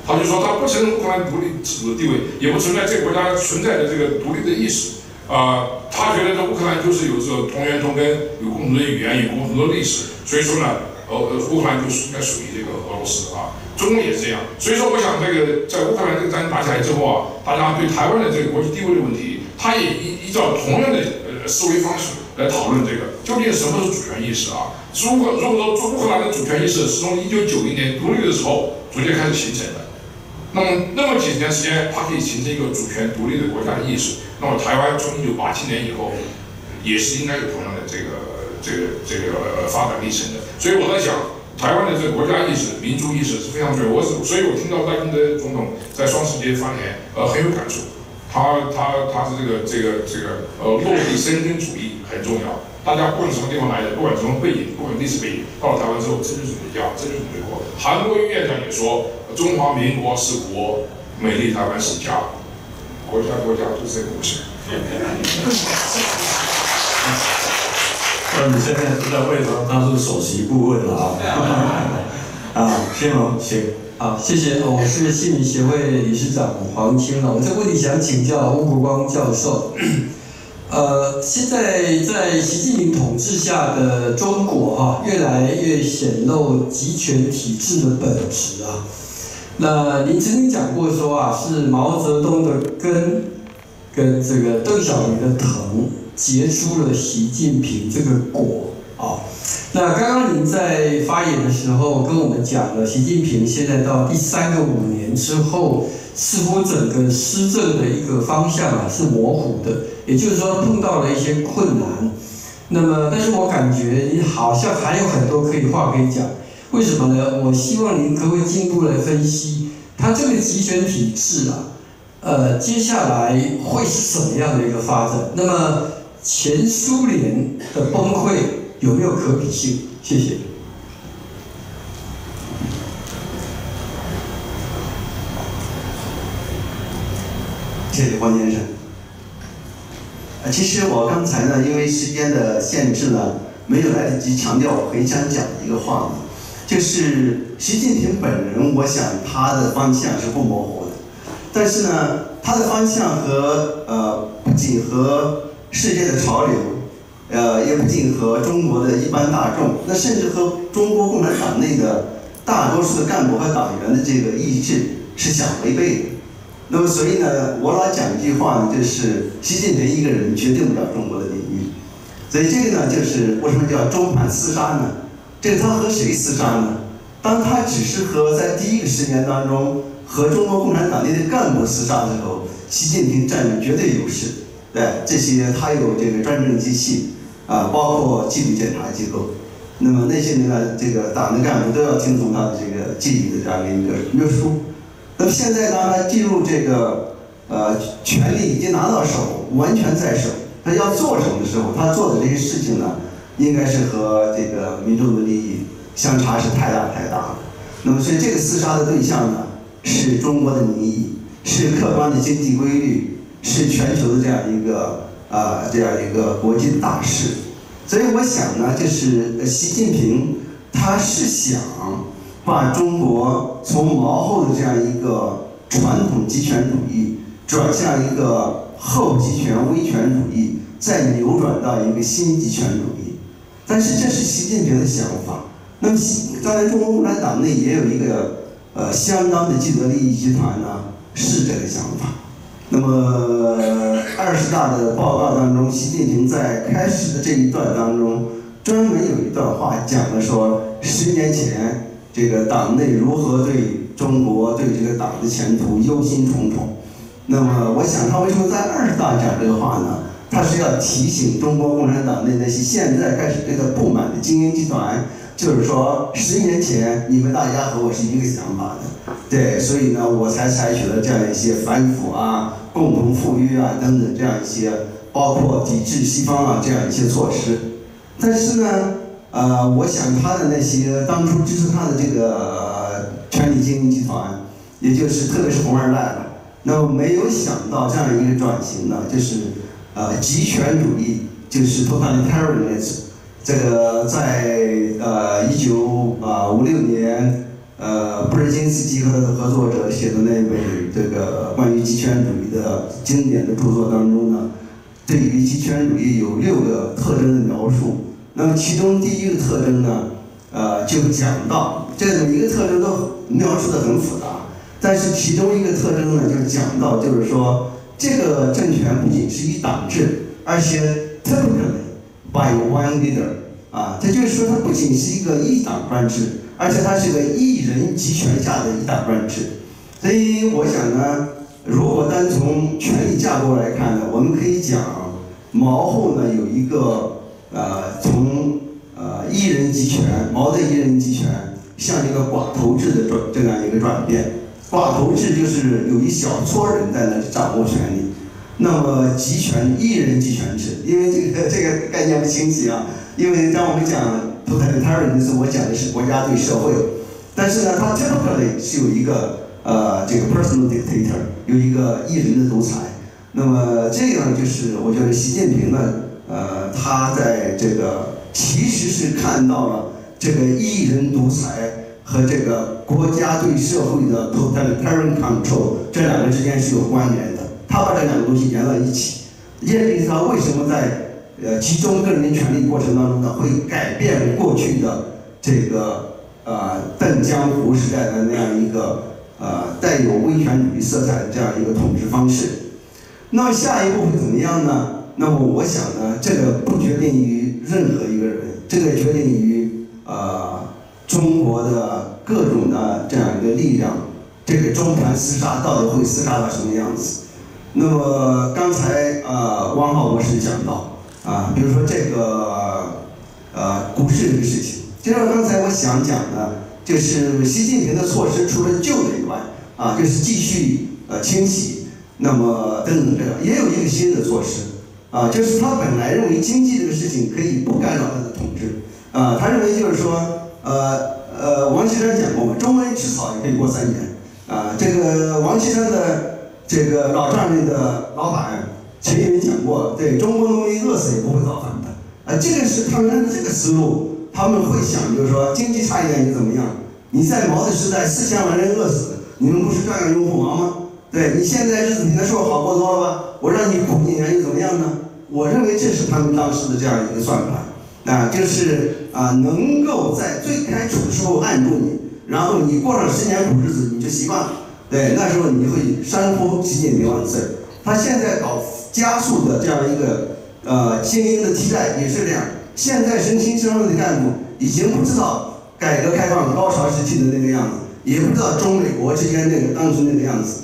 他就说他不承认乌克兰独立自主的地位，也不存在这个国家存在的这个独立的意识。他觉得这乌克兰就是有这个同源同根，有共同的语言，有共同的历史，所以说呢，乌克兰就是应该属于这个俄罗斯中共也是这样。所以说，我想这个在乌克兰这个战争打起来之后大家对台湾的这个国际地位的问题，他也依照同样的思维方式来讨论这个究竟什么是主权意识如果说乌克兰的主权意识是从1991年独立的时候逐渐开始形成的。那么几年时间，它可以形成一个主权独立的国家的意识。那么台湾从1987年以后，也是应该有同样的这个发展历程的。所以我在想，台湾的这个国家意识、民族意识是非常重要。所以我听到赖清德总统在双十节发言，很有感触。他是这个落地生根主义很重要。大家不管什么地方来的，不管什么背景，不管历史背景，到了台湾之后，这就是你的家，这就是你的国。韩国瑜院长也说，中华民国是国，美丽台湾是家，国家就是这个故事。说你现在知道为什么他是首席顾问了啊？谢龙，请。好，谢谢。我是新民协会理事长黄清了。我这个问题想请教翁国光教授。现在在习近平统治下的中国越来越显露集权体制的本质啊。那您曾经讲过说是毛泽东的根跟这个邓小平的藤结出了习近平这个果啊。那刚刚您在发言的时候跟我们讲了，习近平现在到第3个5年之后，似乎整个施政的一个方向是模糊的，也就是说碰到了一些困难。那么，但是我感觉您好像还有很多话可以讲，为什么呢？我希望您可不可以进一步来分析，它这个集权体制接下来会是什么样的一个发展？那么前苏联的崩溃有没有可比性？谢谢。谢谢黄先生。其实我刚才呢，因为时间的限制呢，没有来得及强调我很想讲的一个话呢，就是习近平本人，我想他的方向是不模糊的，但是呢，他的方向不仅和世界的潮流。也不仅和中国的一般大众，那甚至和中国共产党内的大多数的干部和党员的这个意志是相违背的。那么，所以呢，我老讲一句话呢，就是习近平一个人决定不了中国的命运。所以这个呢，就是为什么叫中盘厮杀呢？这个他和谁厮杀呢？当他只是和在第1个10年当中和中国共产党内的干部厮杀的时候，习近平占有绝对优势。对，这些他有这个专政机器。包括纪律检查机构，那么那些呢，这个党的干部都要听从他的这个纪律的这样的一个约束。那么现在呢，他进入这个权力已经拿到手，完全在手，他要做什么的时候，他做的这些事情呢，应该是和这个民众的利益相差是太大了。那么所以这个厮杀的对象呢，是中国的民意，是客观的经济规律，是全球的这样一个国际的大势。所以我想呢，就是习近平他是想把中国从毛后的这样一个传统集权主义转向一个后集权威权主义，再扭转到一个新集权主义。但是这是习近平的想法。那么当然中国共产党内也有一个相当的既得利益集团呢，是这个想法。那么20大的报告当中，习近平在开始的这一段当中，专门有一段话讲了说，10年前这个党内如何对中国对这个党的前途忧心忡忡。那么我想他为什么在20大讲这个话呢？他是要提醒中国共产党内那些现在开始对他不满的精英集团，就是说11年前你们大家和我是一个想法的。对，所以呢，我才采取了这样一些反腐共同富裕等等这样一些，包括抵制西方这样一些措施。但是呢，我想他的那些当初支持他的这个权力精英集团，也就是特别是红二代了，那么没有想到这样一个转型呢，就是集权主义，就是 totalitarianism。这个在1956年。布尔津斯基和他的合作者写的那本这个关于集权主义的经典的著作当中呢，对于集权主义有6个特征的描述。那么其中第1个特征呢，就讲到这每一个特征都描述得很复杂，但是其中一个特征呢，就讲到就是说，这个政权不仅是一党制，而且 typically by one leader 这就是说它不仅是一个一党专制。而且它是个一人集权下的一党专制，所以我想呢，如果单从权力架构来看呢，我们可以讲毛后呢有一个从一人集权，毛的一人集权向一个寡头制的这样一个转变。寡头制就是有一小撮人在那掌握权力，那么集权一人集权制，因为这个概念不清晰因为当我们讲totalitarianism，我讲的是国家对社会，但是呢，它 typically 是有一个这个 personal dictator， 有一个一人的独裁。那么这样就是我觉得习近平呢，他在这个其实是看到了这个一人独裁和这个国家对社会的 totalitarian control 这两个之间是有关联的。他把这两个东西连到一起，验证他为什么在集中个人权利过程当中呢，会改变过去的这个邓江湖时代的那样一个带有威权主义色彩的这样一个统治方式。那么下一步会怎么样呢？那么我想呢，这个不决定于任何一个人，这个决定于中国的各种的这样一个力量，这个中盘厮杀到底会厮杀到什么样子？那么刚才汪浩博士讲到比如说这个股市这个事情，就像刚才我想讲的，就是习近平的措施除了旧的以外就是继续清洗，那么等等这个也有一个新的措施就是他本来认为经济这个事情可以不干扰他的统治他认为就是说王岐山讲过嘛，中文吃草也可以过3年这个王岐山的这个老丈人的老板陈云讲过，对中国农民饿死也不会造反的这个是他们按照这个思路，他们会想就是说经济差一点你怎么样？你在毛的时代4000万人饿死，你们不是照样拥护毛吗？对你现在日子比那时候好过多了吧？我让你苦几年又怎么样呢？我认为这是他们当时的这样一个算盘就是能够在最开始的时候按住你，然后你过上10年苦日子你就习惯了。对，那时候你会山呼习近平万岁。他现在搞加速的这样一个精英的替代也是这样。现在年轻升任的干部已经不知道改革开放高潮时期的那个样子，也不知道中美国之间那个当时那个样子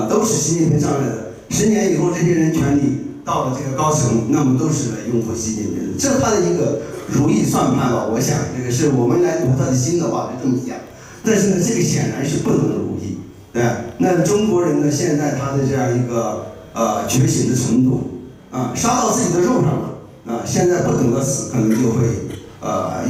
都是习近平上来的。10年以后，这些人权利到了这个高层，那么都是来拥护习近平的，这是他的一个如意算盘吧。我想这个是我们来读他的心的话是这么讲，但是呢，这个显然是不能如意。对，那中国人呢，现在他的这样一个觉醒的程度杀到自己的肉上了现在不等到死，可能就会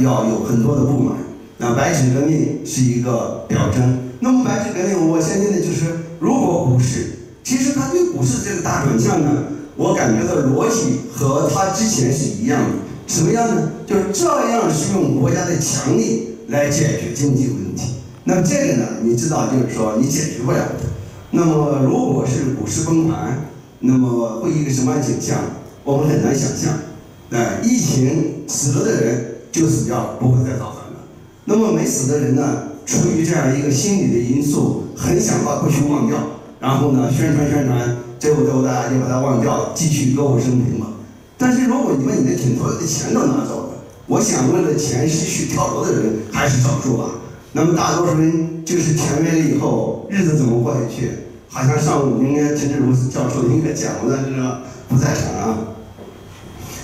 要有很多的不满。那白纸革命是一个表征。那么白纸革命，我相信的就是，如果股市，其实他对股市这个大转向呢，我感觉到逻辑和他之前是一样的。什么样呢？就是照样是用国家的强力来解决经济问题。那么这个呢，你知道，就是说你解决不了的。那么如果是股市崩盘，那么会一个什么样的景象？我们很难想象。疫情死了的人就死掉了，不会再造反了。那么没死的人呢，出于这样一个心理的因素，很想把过去忘掉，然后呢宣传，最后大家就把它忘掉了，继续歌舞升平嘛。但是如果你把你的挺多的钱都拿走了，我想为了钱失去跳楼的人还是少数吧。那么大多数人就是钱没了以后，日子怎么过下去？好像上午应该陈志如教授应该讲，但是不在场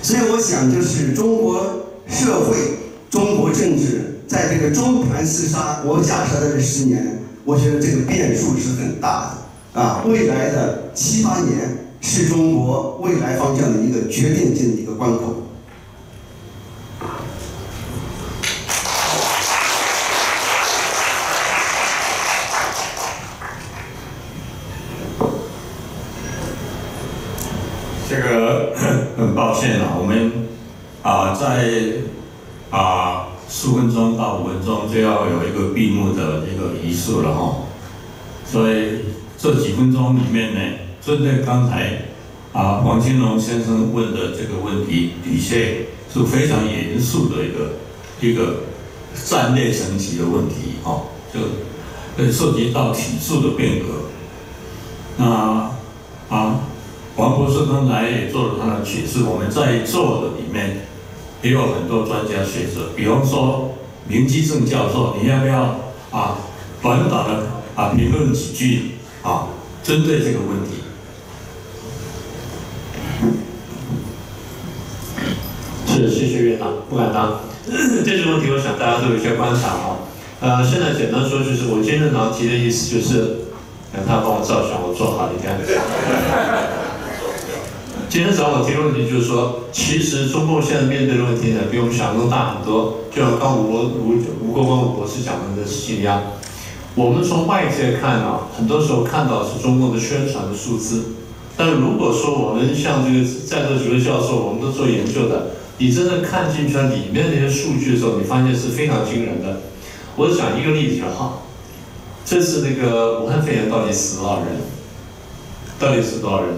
所以我想，就是中国社会、中国政治在这个中盘厮杀，我假设的这10年，我觉得这个变数是很大的未来的7、8年是中国未来方向的一个决定性的一个关口。这个很抱歉我们在4分钟到5分钟就要有一个闭幕的一个仪式了所以这几分钟里面呢，针对刚才黄金龙先生问的这个问题，的确是非常严肃的一个战略层级的问题就涉及到体制的变革。那王博士刚才也做了他的解释，我们在座的里面也有很多专家学者，比方说林基正教授，你要不要短短的评论几句针对这个问题？是，谢谢院长，不敢当。这个问题我想大家都有一些观察现在简单说就是，我今天院长提的意思就是，他帮我照相，我做好，你看。今天找我提的问题就是说，其实中共现在面对的问题呢，比我们想象中大很多。就像刚吴国光博士讲的事情一样，我们从外界看很多时候看到是中共的宣传的数字，但如果说我们像这个在座几位教授，我们都做研究的，你真正看进去了里面那些数据的时候，你发现是非常惊人的。我讲一个例子就好，这次那个武汉肺炎到底死多少人？到底死多少人？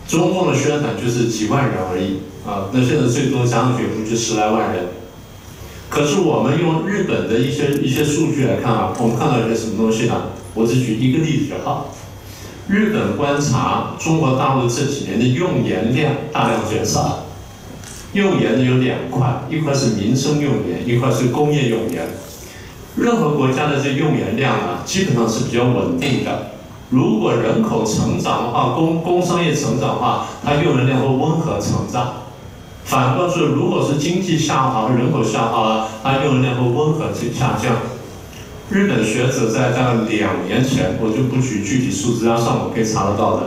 中共的宣传就是几万人而已啊，那现在最多加上血库就10来万人。可是我们用日本的一些数据来看啊，我们看到一个什么东西呢？我只举一个例子就好。日本观察中国大陆这几年的用盐量大量减少，用盐呢有2块，一块是民生用盐，一块是工业用盐。任何国家的这用盐量呢，基本上是比较稳定的。如果人口成长的话，工商业成长的话，它用盐量会温和成长。反过来说，如果是经济下滑和人口下滑了，它用盐量会温和下降。日本学者在大概2年前，我就不举具体数字，要上网可以查得到的。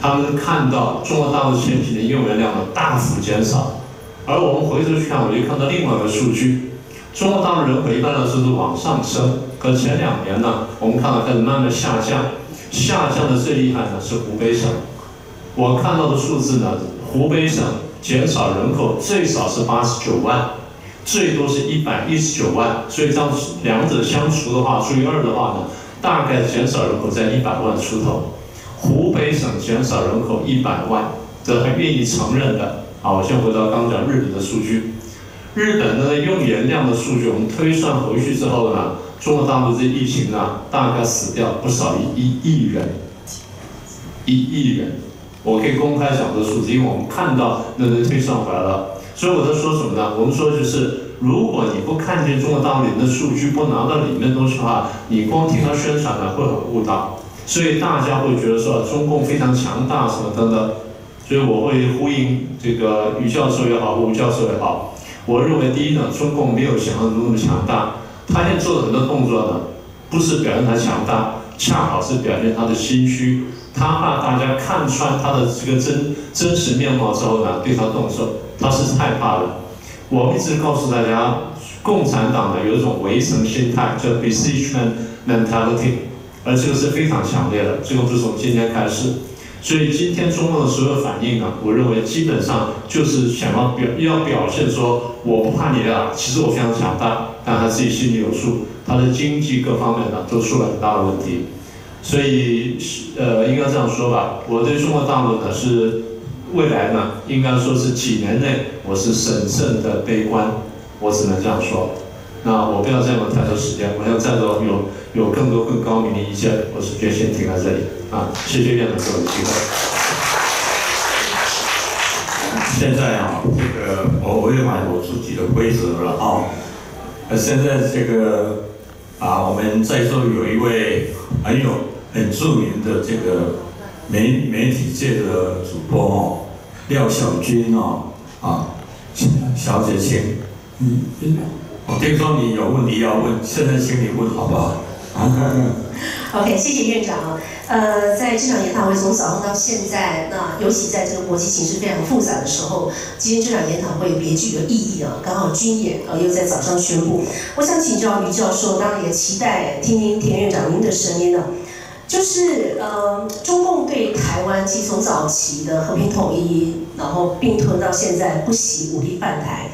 他们看到中国大陆前几年用盐量的大幅减少，而我们回头去看，我就看到另外一个数据：中国大陆人口一般来说是往上升，可前2年呢，我们看到开始慢慢下降，下降的最厉害的是湖北省。我看到的数字呢，湖北省减少人口最少是89万。最多是119万，所以这样2者相除的话，除以2的话呢，大概减少人口在100万出头。湖北省减少人口100万，这还愿意承认的。好，我先回到刚讲日本的数据。日本的用盐量的数据，我们推算回去之后呢，中国大陆这疫情呢，大概死掉不少1亿人，1亿人。我可以公开讲这个数字，因为我们看到那推算回来了。所以我在说什么呢？我们说就是，如果你不看见中国大陆里面的数据，不拿到里面的东西的话，你光听他宣传呢会很误导。所以大家会觉得说中共非常强大什么等等。所以我会呼应这个于教授也好，吴教授也好。我认为第一呢，中共没有想象中那么强大，他现在做的很多动作呢，不是表现他强大，恰好是表现他的心虚。他怕大家看穿他的这个真实面貌之后呢，对他动手。他是害怕的。我们一直告诉大家，共产党呢有一种围城心态，叫 besiegement mentality， 而这个是非常强烈的。这个不是从今天开始。所以今天中共的所有反应呢，我认为基本上就是想要表现说，我不怕你的，其实我非常强大，但他自己心里有数，他的经济各方面呢都出了很大的问题。所以应该这样说吧，我对中国大陆呢是。未来呢，应该说是几年内，我是审慎的悲观，我只能这样说。那我不要占用太多时间，我要再多有更多更高明的意见，我是决心停在这里啊。谢谢院长给我的机会。现在啊，这个我违反我自己的规则了啊。现在这个我们在座有一位很著名的这个媒体界的主播哦。廖小军小姐请，我听说你有问题要问，现在请你问好不好？OK， 谢谢院长。在这场研讨会从早上到现在，那尤其在这个国际形势非常复杂的时候，今天这场研讨会别具有意义啊，刚好军演又在早上宣布。我想请教于教授，当然也期待听听田院长您的声音啊。就是中共对台湾其实从早期的和平统一，然后并吞到现在不惜武力犯台。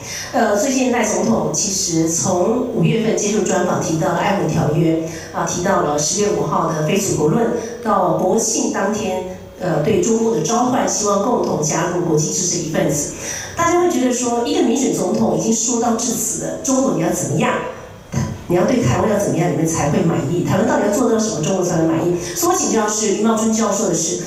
最近赖总统其实从5月份接受专访提到了《爱文条约》提到了10月5号的非祖国论，到国庆当天对中共的召唤，希望共同加入国际知识一份子。大家会觉得说，一个民选总统已经说到至此了，中国你要怎么样？你要对台湾要怎么样，你们才会满意？台湾到底要做到什么，中国才会满意？所以我请教是林茂春教授的是，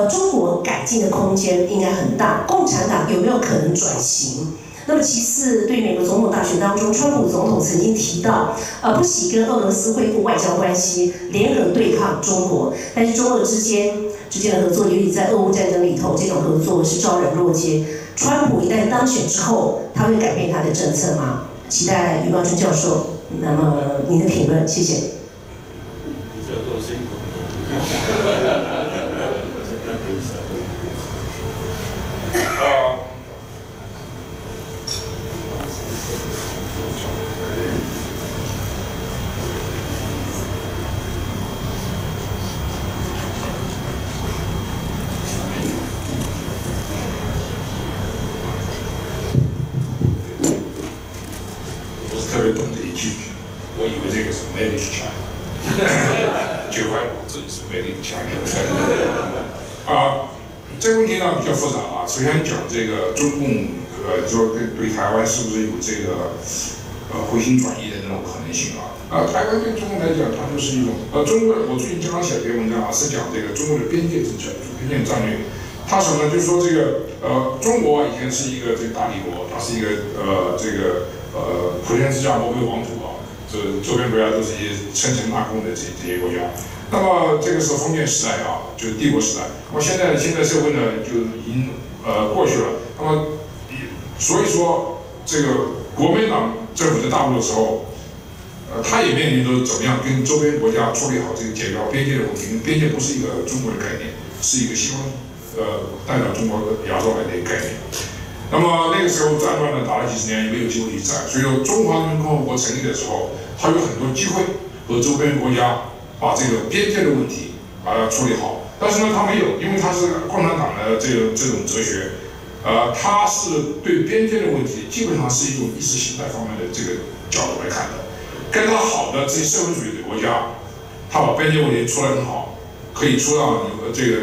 中国改进的空间应该很大，共产党有没有可能转型？那么其次，对美国总统大选当中，川普总统曾经提到，不惜跟俄罗斯恢复外交关系，联合对抗中国。但是中俄之间的合作，尤其在俄乌战争里头，这种合作是昭然若揭。川普一旦当选之后，他会改变他的政策吗？期待林茂春教授。那么您的评论，谢谢。是特别懂这一句，我以为这个是 Made in China， 结果这里是 Made in China。这个问题呢比较复杂啊。首先讲这个中共说对台湾是不是有这个回心转意的那种可能性啊？台湾对中国来讲，它就是一种中国。我最近经常写一篇文章啊，是讲这个中国的边界政策、边界战略。它什么呢？就是说这个中国以前是一个这个大帝国，它是一个普天之下莫非王土啊，这周边国家都是一些称臣纳贡的这些国家。那么这个是封建时代啊，就是帝国时代。那么现在社会呢，就已经过去了。那么所以说这个国民党政府在大陆的时候，他也面临着怎么样跟周边国家处理好这个解决边界的问题。边界不是一个中国的概念，是一个西方代表中国亚洲来的一个概念。那么那个时候战乱呢打了几十年，也没有机会去战。所以说中华人民共和国成立的时候，它有很多机会和周边国家把这个边界的问题把它处理好。但是呢，它没有，因为它是共产党的这种哲学。它是对边界的问题，基本上是一种意识形态方面的这个角度来看的。跟它好的这些社会主义的国家，它把边界问题出得很好，可以出到这个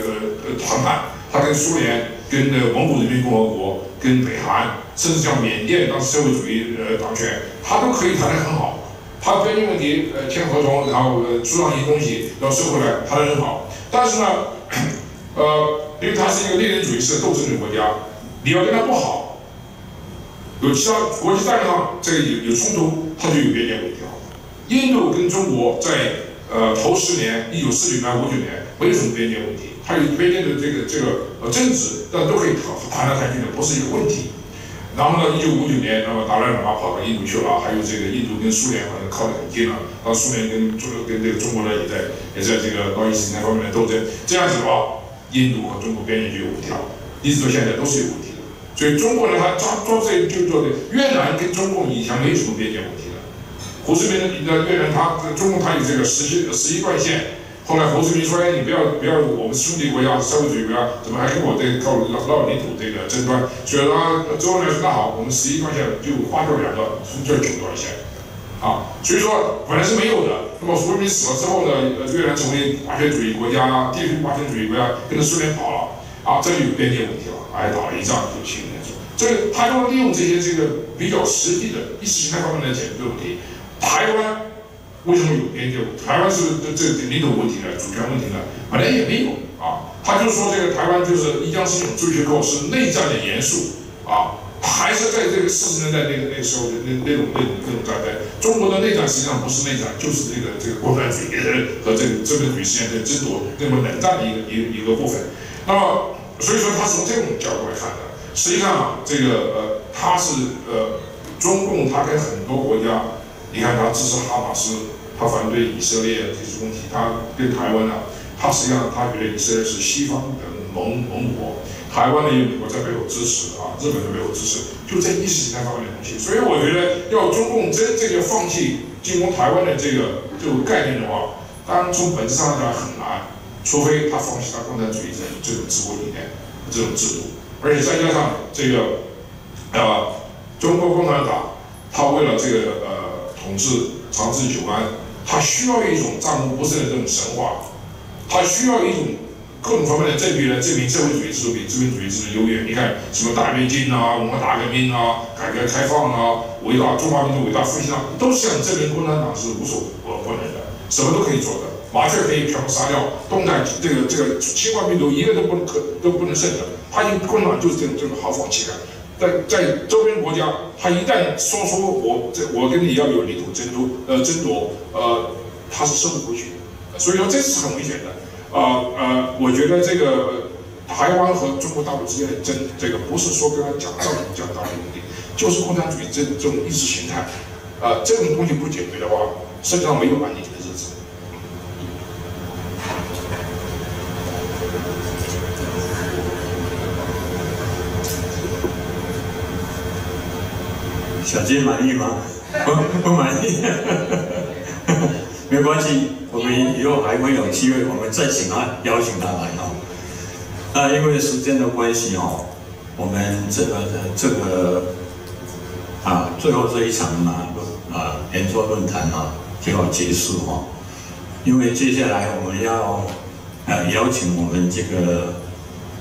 谈判。它跟苏联、跟蒙古人民共和国、跟北韩，甚至像缅甸当时社会主义当权，它都可以谈得很好。它边界问题签合同，然后出让一些东西要收回来，谈得很好。但是呢，因为它是一个猎人主义式斗争的国家。你要跟他不好，有其他国际战略上这个有冲突，它就有边界问题了。印度跟中国在头10年，1940年、59年没有什么边界问题，它有边界的这个争执，但都可以谈来谈去的，不是一个问题。然后呢，1959年，那么达赖喇嘛跑到印度去了，还有这个印度跟苏联好像靠得很近了，然后苏联跟这个中国呢也在这个贸易形态方面的斗争，这样子的话，印度和中国边界就有问题了，一直到现在都是有问题。所以中国呢，他抓这就做的越南跟中共以前没有什么边界问题的。胡志明的越南，中共他有这个11段线。后来胡志明说：“哎，你不要，我们兄弟国家、社会主义国家，怎么还跟我这个靠绕领土这个争端？”所以呢，周恩来说：“那好，我们11段线就划掉2个，这9段线。”所以说本来是没有的。那么胡志明死了之后呢，越南成为霸权主义国家，地区霸权主义国家，跟着苏联跑了。这就有边界问题了，还打了一仗，97年的时候，这个他就利用这个比较实际的意识形态方面来解决这个问题。台湾为什么有边界问题？台湾是这领土问题呢？主权问题呢？本来也没有啊。他就说这个台湾就是一江新勇追学后是内战的元素啊，还是在这个40年代那个时候的那种战争。中国的内战实际上不是内战，就是这个共产主义和这个资本主义实验的争夺，这么冷战的一个部分。那么，所以说他从这种角度来看的，实际上这个他是中共他跟很多国家，你看他支持哈马斯，他反对以色列这些问题，他跟台湾呢，他实际上他觉得以色列是西方的盟国，台湾呢有美国在背后支持日本在背后支持，就这意识形态方面的东西。所以我觉得要中共真正要放弃进攻台湾的这种概念的话，当然从本质上来讲很难。除非他放弃他共产主义这种治国理念、这种制度，而且再加上这个中国共产党，他为了这个统治长治久安，他需要一种战无不胜的这种神话，他需要一种各种方面的证据来证明社会主义制度比资本主义制度优越。你看什么大跃进文化大革命改革开放伟大中华民族伟大复兴都是想证明共产党是无所不能的，什么都可以做的。麻雀可以全部杀掉，动态这个新冠病毒一个都不能胜的，他共产党就是这种豪放气概。在周边国家，他一旦说出我跟你要有领土争夺，他是收不回去的。所以说这是很危险的。我觉得这个台湾和中国大陆之间的这个不是说跟他讲道理问题，就是共产主义这种意识形态，这种东西不解决的话，实际上没有安宁的日子。小金满意吗？不满意，没关系，我们以后还会有机会，我们再邀请他来因为时间的关系我们这个最后这一场圆桌论坛就要结束因为接下来我们要邀请我们这个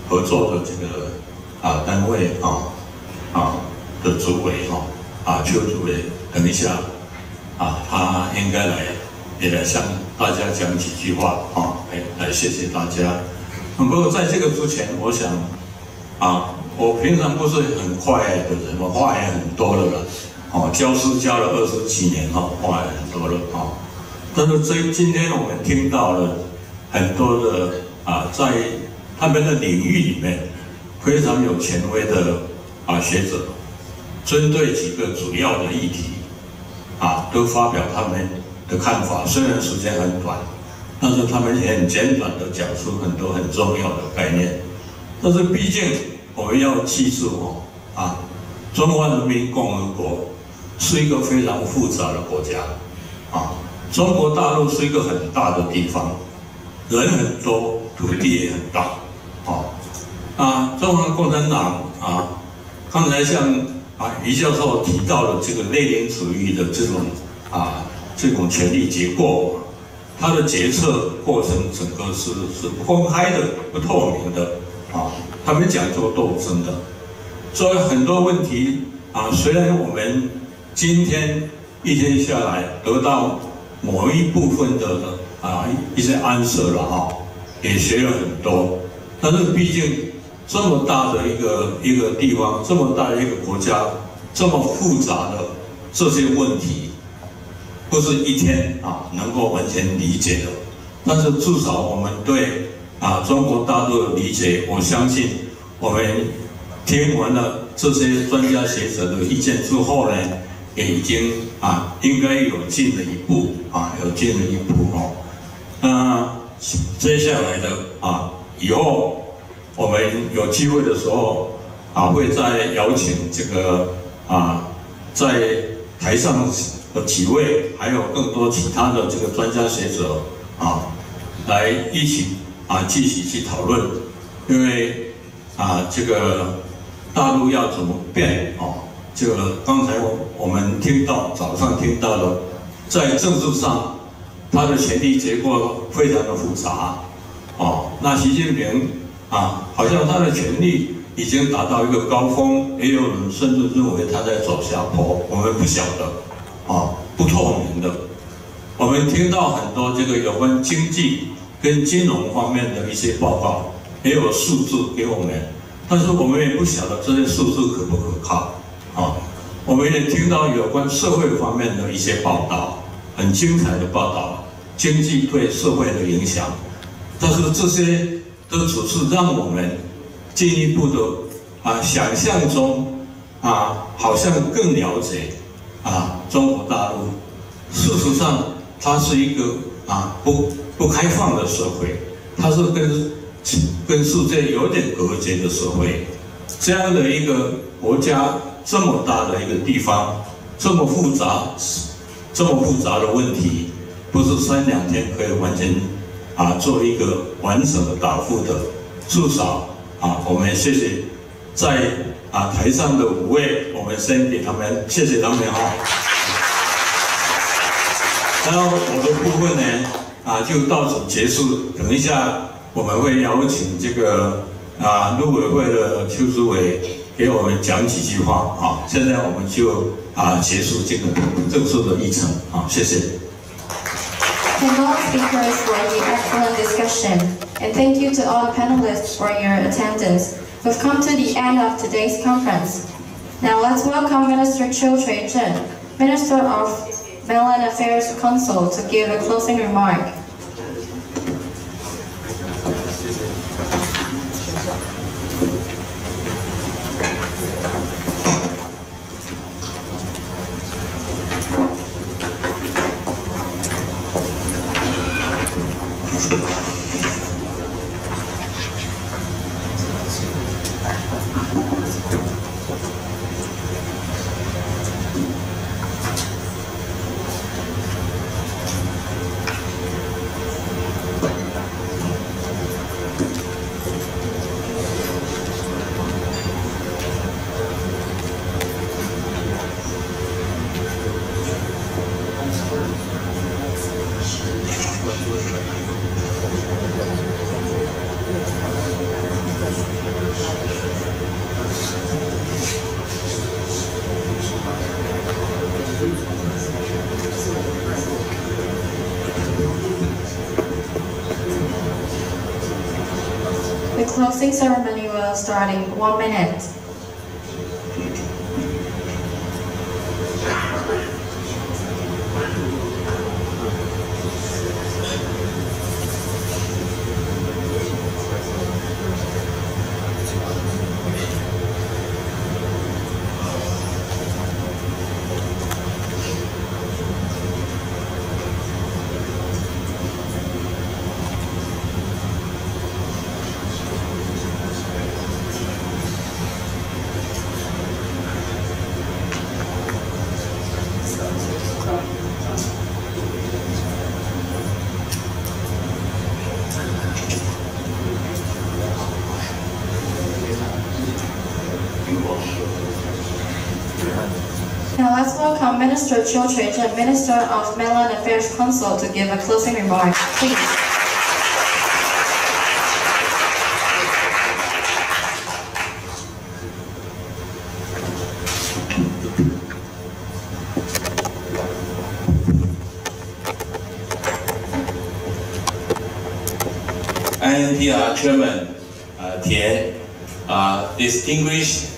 合作的这个单位的主委邱主委，等一下他应该也来向大家讲几句话来谢谢大家。不过在这个之前，我想我平常不是很快的人，我话也很多了啦，教书教了20几年话也很多了但是今天我们听到了很多的在他们的领域里面非常有权威的学者，针对几个主要的议题都发表他们的看法。虽然时间很短，但是他们也很简短的讲出很多很重要的概念。但是毕竟我们要记住中华人民共和国是一个非常复杂的国家中国大陆是一个很大的地方，人很多，土地也很大中华共产党刚才像余教授提到的这个列宁主义的这种权力结构，它的决策过程整个是不公开的、不透明的他们讲究斗争的，所以很多问题虽然我们今天一天下来得到某一部分的一些安设了也学了很多，但是毕竟这么大的一个地方，这么大的一个国家，这么复杂的这些问题，不是一天能够完全理解的。但是至少我们对中国大陆的理解，我相信我们听完了这些专家学者的意见之后呢，也已经应该有进了一步有进了一步接下来的以后我们有机会的时候会再邀请这个在台上的几位，还有更多其他的这个专家学者来一起继续去讨论，因为这个大陆要怎么变这个刚才我们早上听到的，在政治上它的权力结构非常的复杂那习近平好像他的权力已经达到一个高峰，也有人甚至认为他在走下坡，我们不晓得不透明的。我们听到很多这个有关经济跟金融方面的一些报告，也有数字给我们，但是我们也不晓得这些数字可不可靠我们也听到有关社会方面的一些报道，很精彩的报道，经济对社会的影响，但是这些都只是让我们进一步的想象中好像更了解中国大陆。事实上，它是一个不开放的社会，它是跟世界有点隔绝的社会。这样的一个国家，这么大的一个地方，这么复杂的问题，不是3、2天可以完全做一个完整的答复的。至少我们谢谢在台上的5位，我们先给他们谢谢他们然后我的部分呢就到此结束。等一下我们会邀请这个陆委会的邱主委给我们讲几句话现在我们就结束这个正式的议程谢谢。Thank all speakers for the excellent discussion, and thank you to all panelists for your attendance. We've come to the end of today's conference. Now let's welcome Minister Chiu Chui-zhen, Minister of Mainland Affairs Council, to give a closing remark. closing ceremony will start in 1 minute. Now let's welcome Minister Chiu Choi-chen, Minister of Mainland Affairs Council, to give a closing remark. Please. INPR Chairman Tian, distinguished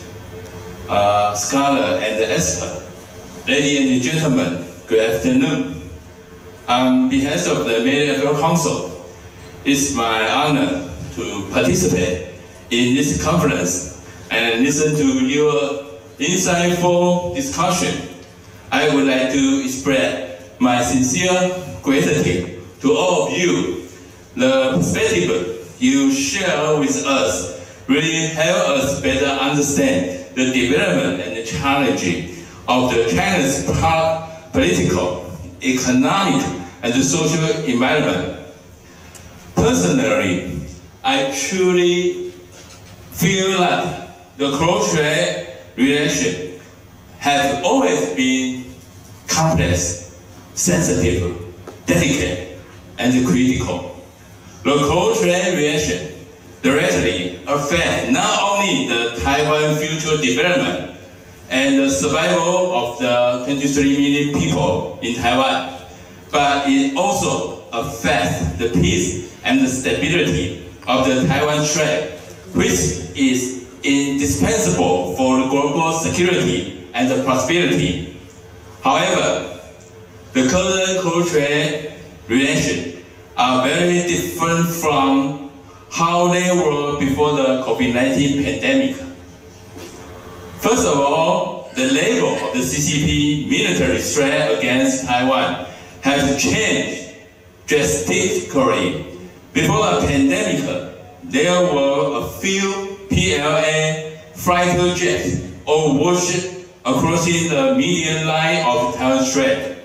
scholar and expert, ladies and gentlemen, good afternoon. On behalf of the Mainland Affairs Council, it's my honor to participate in this conference and listen to your insightful discussion. I would like to express my sincere gratitude to all of you. The perspective you share with us really help us better understand the development and the challenge of the China's political, economic, and social environment. Personally, I truly feel that the cross-strait relation has always been complex, sensitive, delicate, and critical. The cross-strait relation directly affects not only the Taiwan future development and the survival of the 23 million people in Taiwan, but it also affects the peace and the stability of the Taiwan Strait, which is indispensable for the global security and the prosperity. However, the current cross-strait relations are very different from how they were before the COVID-19 pandemic. First of all, the level of the CCP military threat against Taiwan has changed drastically. Before the pandemic, there were a few PLA fighter jets or warships crossing the median line of Taiwan Strait.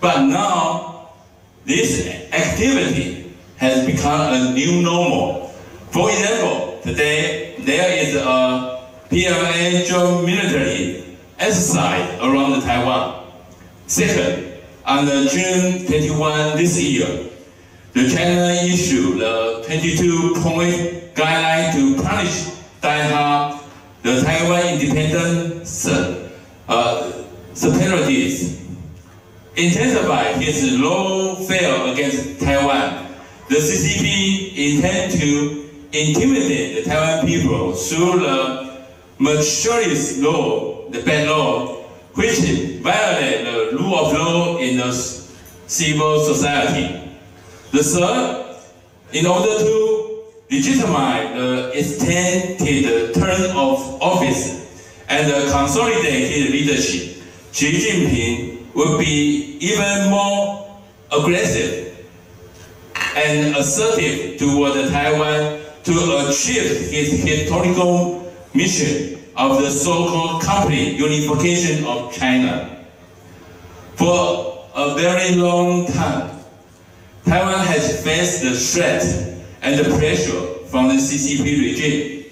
But now, this activity has become a new normal. For example, today there is a PLA joint military exercise around Taiwan. Second, on June 21 this year, the China issued the 22-point guideline to punish die-hard the Taiwan independent separatists. Intensify his lawfare against Taiwan. The CCP intends to intimidate the Taiwan people through the materialist law, the bad law, which violates the rule of law in the civil society. The third, in order to legitimize the extended term of office and the consolidated leadership, Xi Jinping will be even more aggressive and assertive toward Taiwan to achieve his historical mission of the so-called complete unification of China. For a very long time, Taiwan has faced the threat and the pressure from the CCP regime,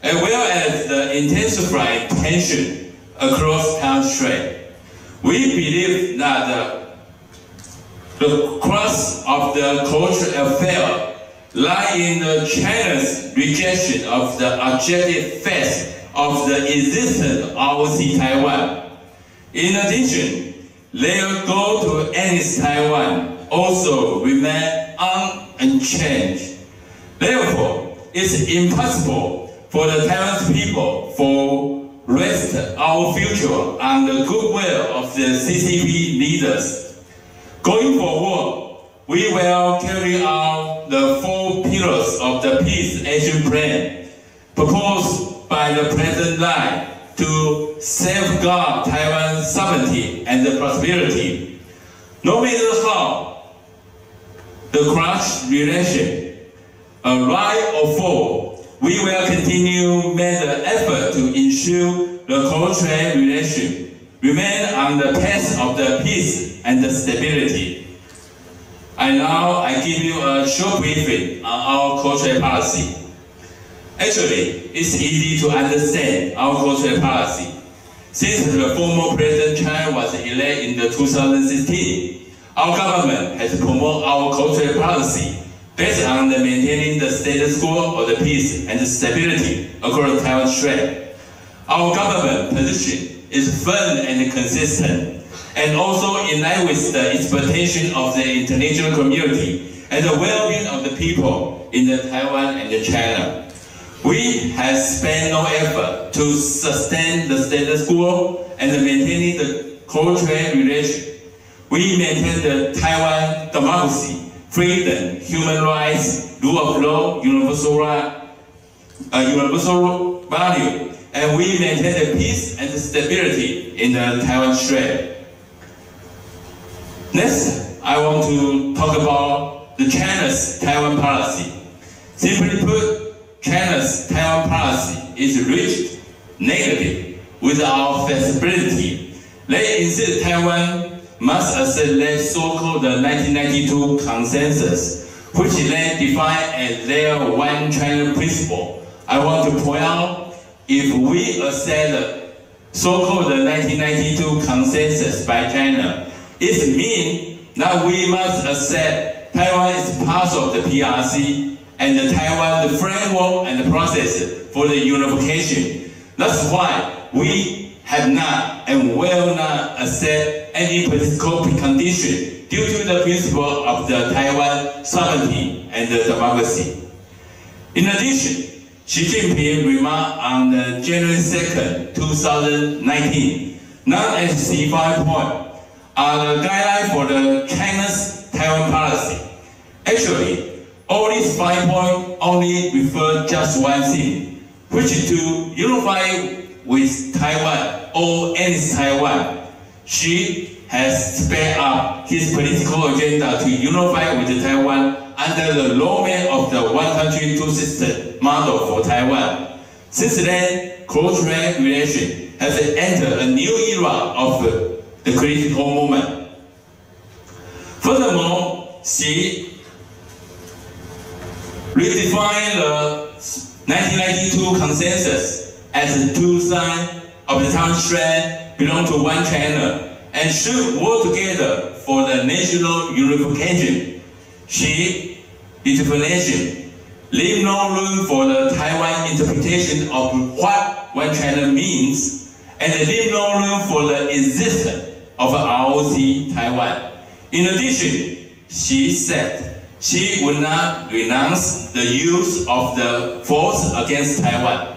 as well as the intensified tension across Taiwan Strait. We believe that the crux of the cultural affair lies in China's rejection of the objective facts of the existence of ROC Taiwan. In addition, their goal to annex Taiwan also remains unchanged. Therefore, it's impossible for the Taiwanese people to rest our future on the goodwill of the CCP leaders. Going forward, we will carry out the 4 pillars of the Peace Action Plan proposed by the President Lai to safeguard Taiwan's sovereignty and prosperity. No matter how the crushed relation rise or fall, we will continue make the effort to ensure the cultural relation remain on the path of the peace and the stability. And now I give you a short briefing on our cultural policy. Actually, it's easy to understand our cultural policy. Since the former President China was elected in 2016, our government has promoted our cultural policy based on the maintaining the status quo of the peace and the stability across Taiwan Strait. Our government position is firm and consistent, and also in line with the expectation of the international community and the well-being of the people in Taiwan and China. We have spent no effort to sustain the status quo and maintaining the cultural relation. We maintain the Taiwan democracy, freedom, human rights, rule of law, universal value, and we maintain the peace and the stability in the Taiwan Strait. Next, I want to talk about the China's Taiwan policy. Simply put, China's Taiwan policy is rich, negative, without flexibility. They insist Taiwan must accept their so-called 1992 consensus, which they define as their one China principle. I want to point out, if we accept the so-called 1992 consensus by China, it means that we must accept Taiwan is part of the PRC and Taiwan the framework and the process for the unification. That's why we have not and will not accept any political precondition due to the principle of the Taiwan sovereignty and the democracy. In addition, Xi Jinping remarked on the January 2nd, 2019, known as C5 point, are the guidelines for the China's Taiwan policy. Actually, all these 5 points only refer just one thing, which is to unify with Taiwan or against Taiwan. Xi has sped up his political agenda to unify with Taiwan under the roadmap of the one country, two system model for Taiwan. Since then, cultural relations has entered a new era of the critical moment. Furthermore, Xi redefined the 1992 consensus as two sides of the Taiwan Strait belong to one China and should work together for the national unification. Xi definition leave no room for the Taiwan interpretation of what one China means, and leave no room for the existence of ROC Taiwan. In addition, Xi said she would not renounce the use of the force against Taiwan.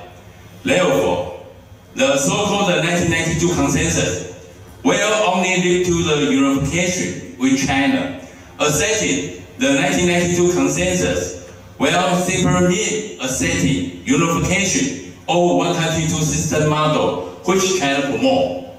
Therefore, the so-called 1992 consensus will only lead to the unification with China. Accepting the 1992 consensus will simply mean accepting unification or one country, two system model, which China promotes.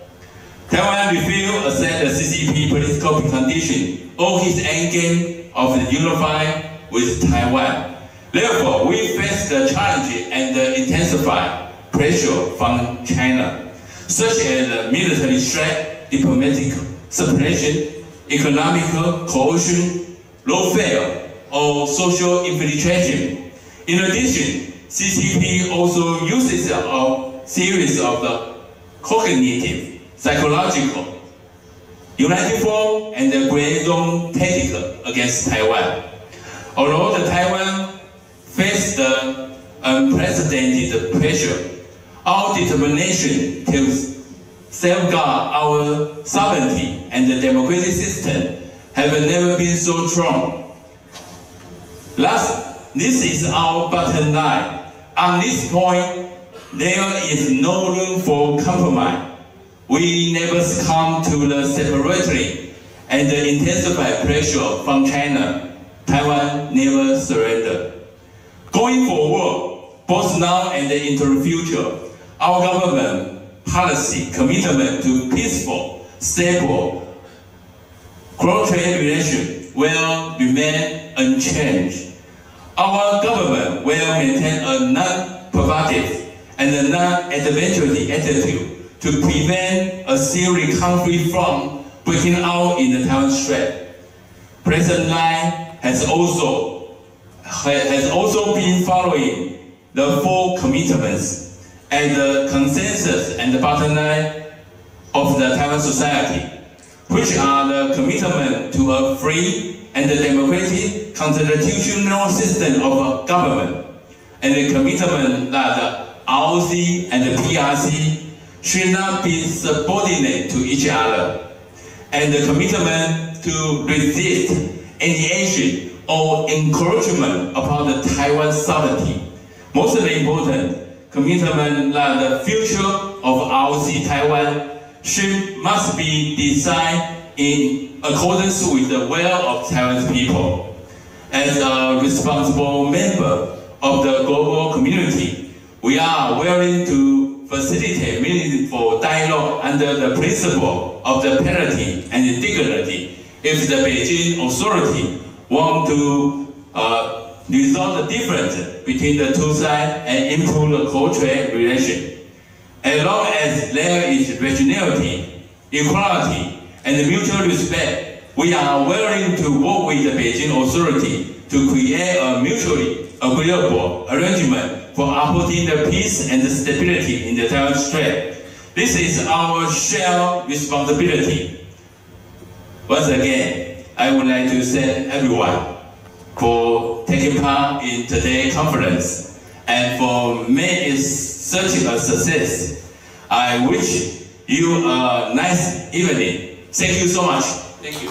Taiwan refused accept the CCP political precondition or his endgame of unifying with Taiwan. Therefore, we face the challenge and the intensified pressure from China, such as the military threat, diplomatic separation, economic coercion, lawfare, or social infiltration. In addition, CCP also uses a series of the cognitive, psychological, united front and the gray zone tactic against Taiwan. Although the Taiwan faced the unprecedented pressure, our determination to safeguard our sovereignty and the democratic system have never been so strong. Last this is our bottom line. On this point, there is no room for compromise. We never succumb to the separatory and the intensified pressure from China. Taiwan never surrender. Going forward, both now and into the future, our government policy commitment to peaceful, stable, cross-trade relations will remain unchanged. Our government will maintain a non-provocative and a non-adventurous attitude to prevent a serious conflict from breaking out in the Taiwan Strait. President Lai has also been following the four commitments and the consensus and the bottom line of the Taiwan society, which are the commitment to a free and democratic constitutional system of government, and the commitment that the ROC and the PRC should not be subordinate to each other, and the commitment to resist any action or encroachment upon the Taiwan sovereignty. Most important, commitment that the future of ROC Taiwan must be designed in accordance with the will of Taiwan's people. As a responsible member of the global community, we are willing to facilitate meaningful dialogue under the principle of the parity and dignity if the Beijing authority want to resolve the difference between the two sides and improve the cross-trade relation. As long as there is regionality, equality, and mutual respect, we are willing to work with the Beijing authority to create a mutually agreeable arrangement for upholding the peace and the stability in the Taiwan Strait. This is our shared responsibility. Once again, I would like to thank everyone for taking part in today's conference and for making it such a success. I wish you a nice evening. Thank you so much. Thank you.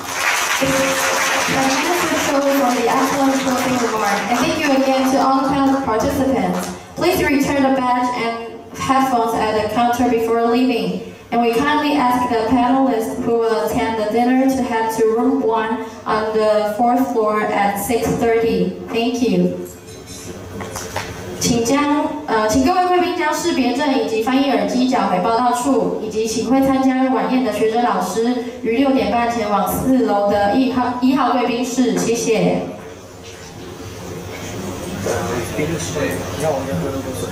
For the excellent closing remark. And thank you again to all the panel participants. Please return the badge and headphones at the counter before leaving. And we kindly ask the panelists who will attend the dinner to head to room 1 on the 4th floor at 6:30. Thank you. 请各位贵宾将识别证以及翻译耳机缴回报到处，以及请会参加晚宴的学者老师于6点半前往4楼的1号贵宾室，谢谢。冰水，你看我们家喝那个水。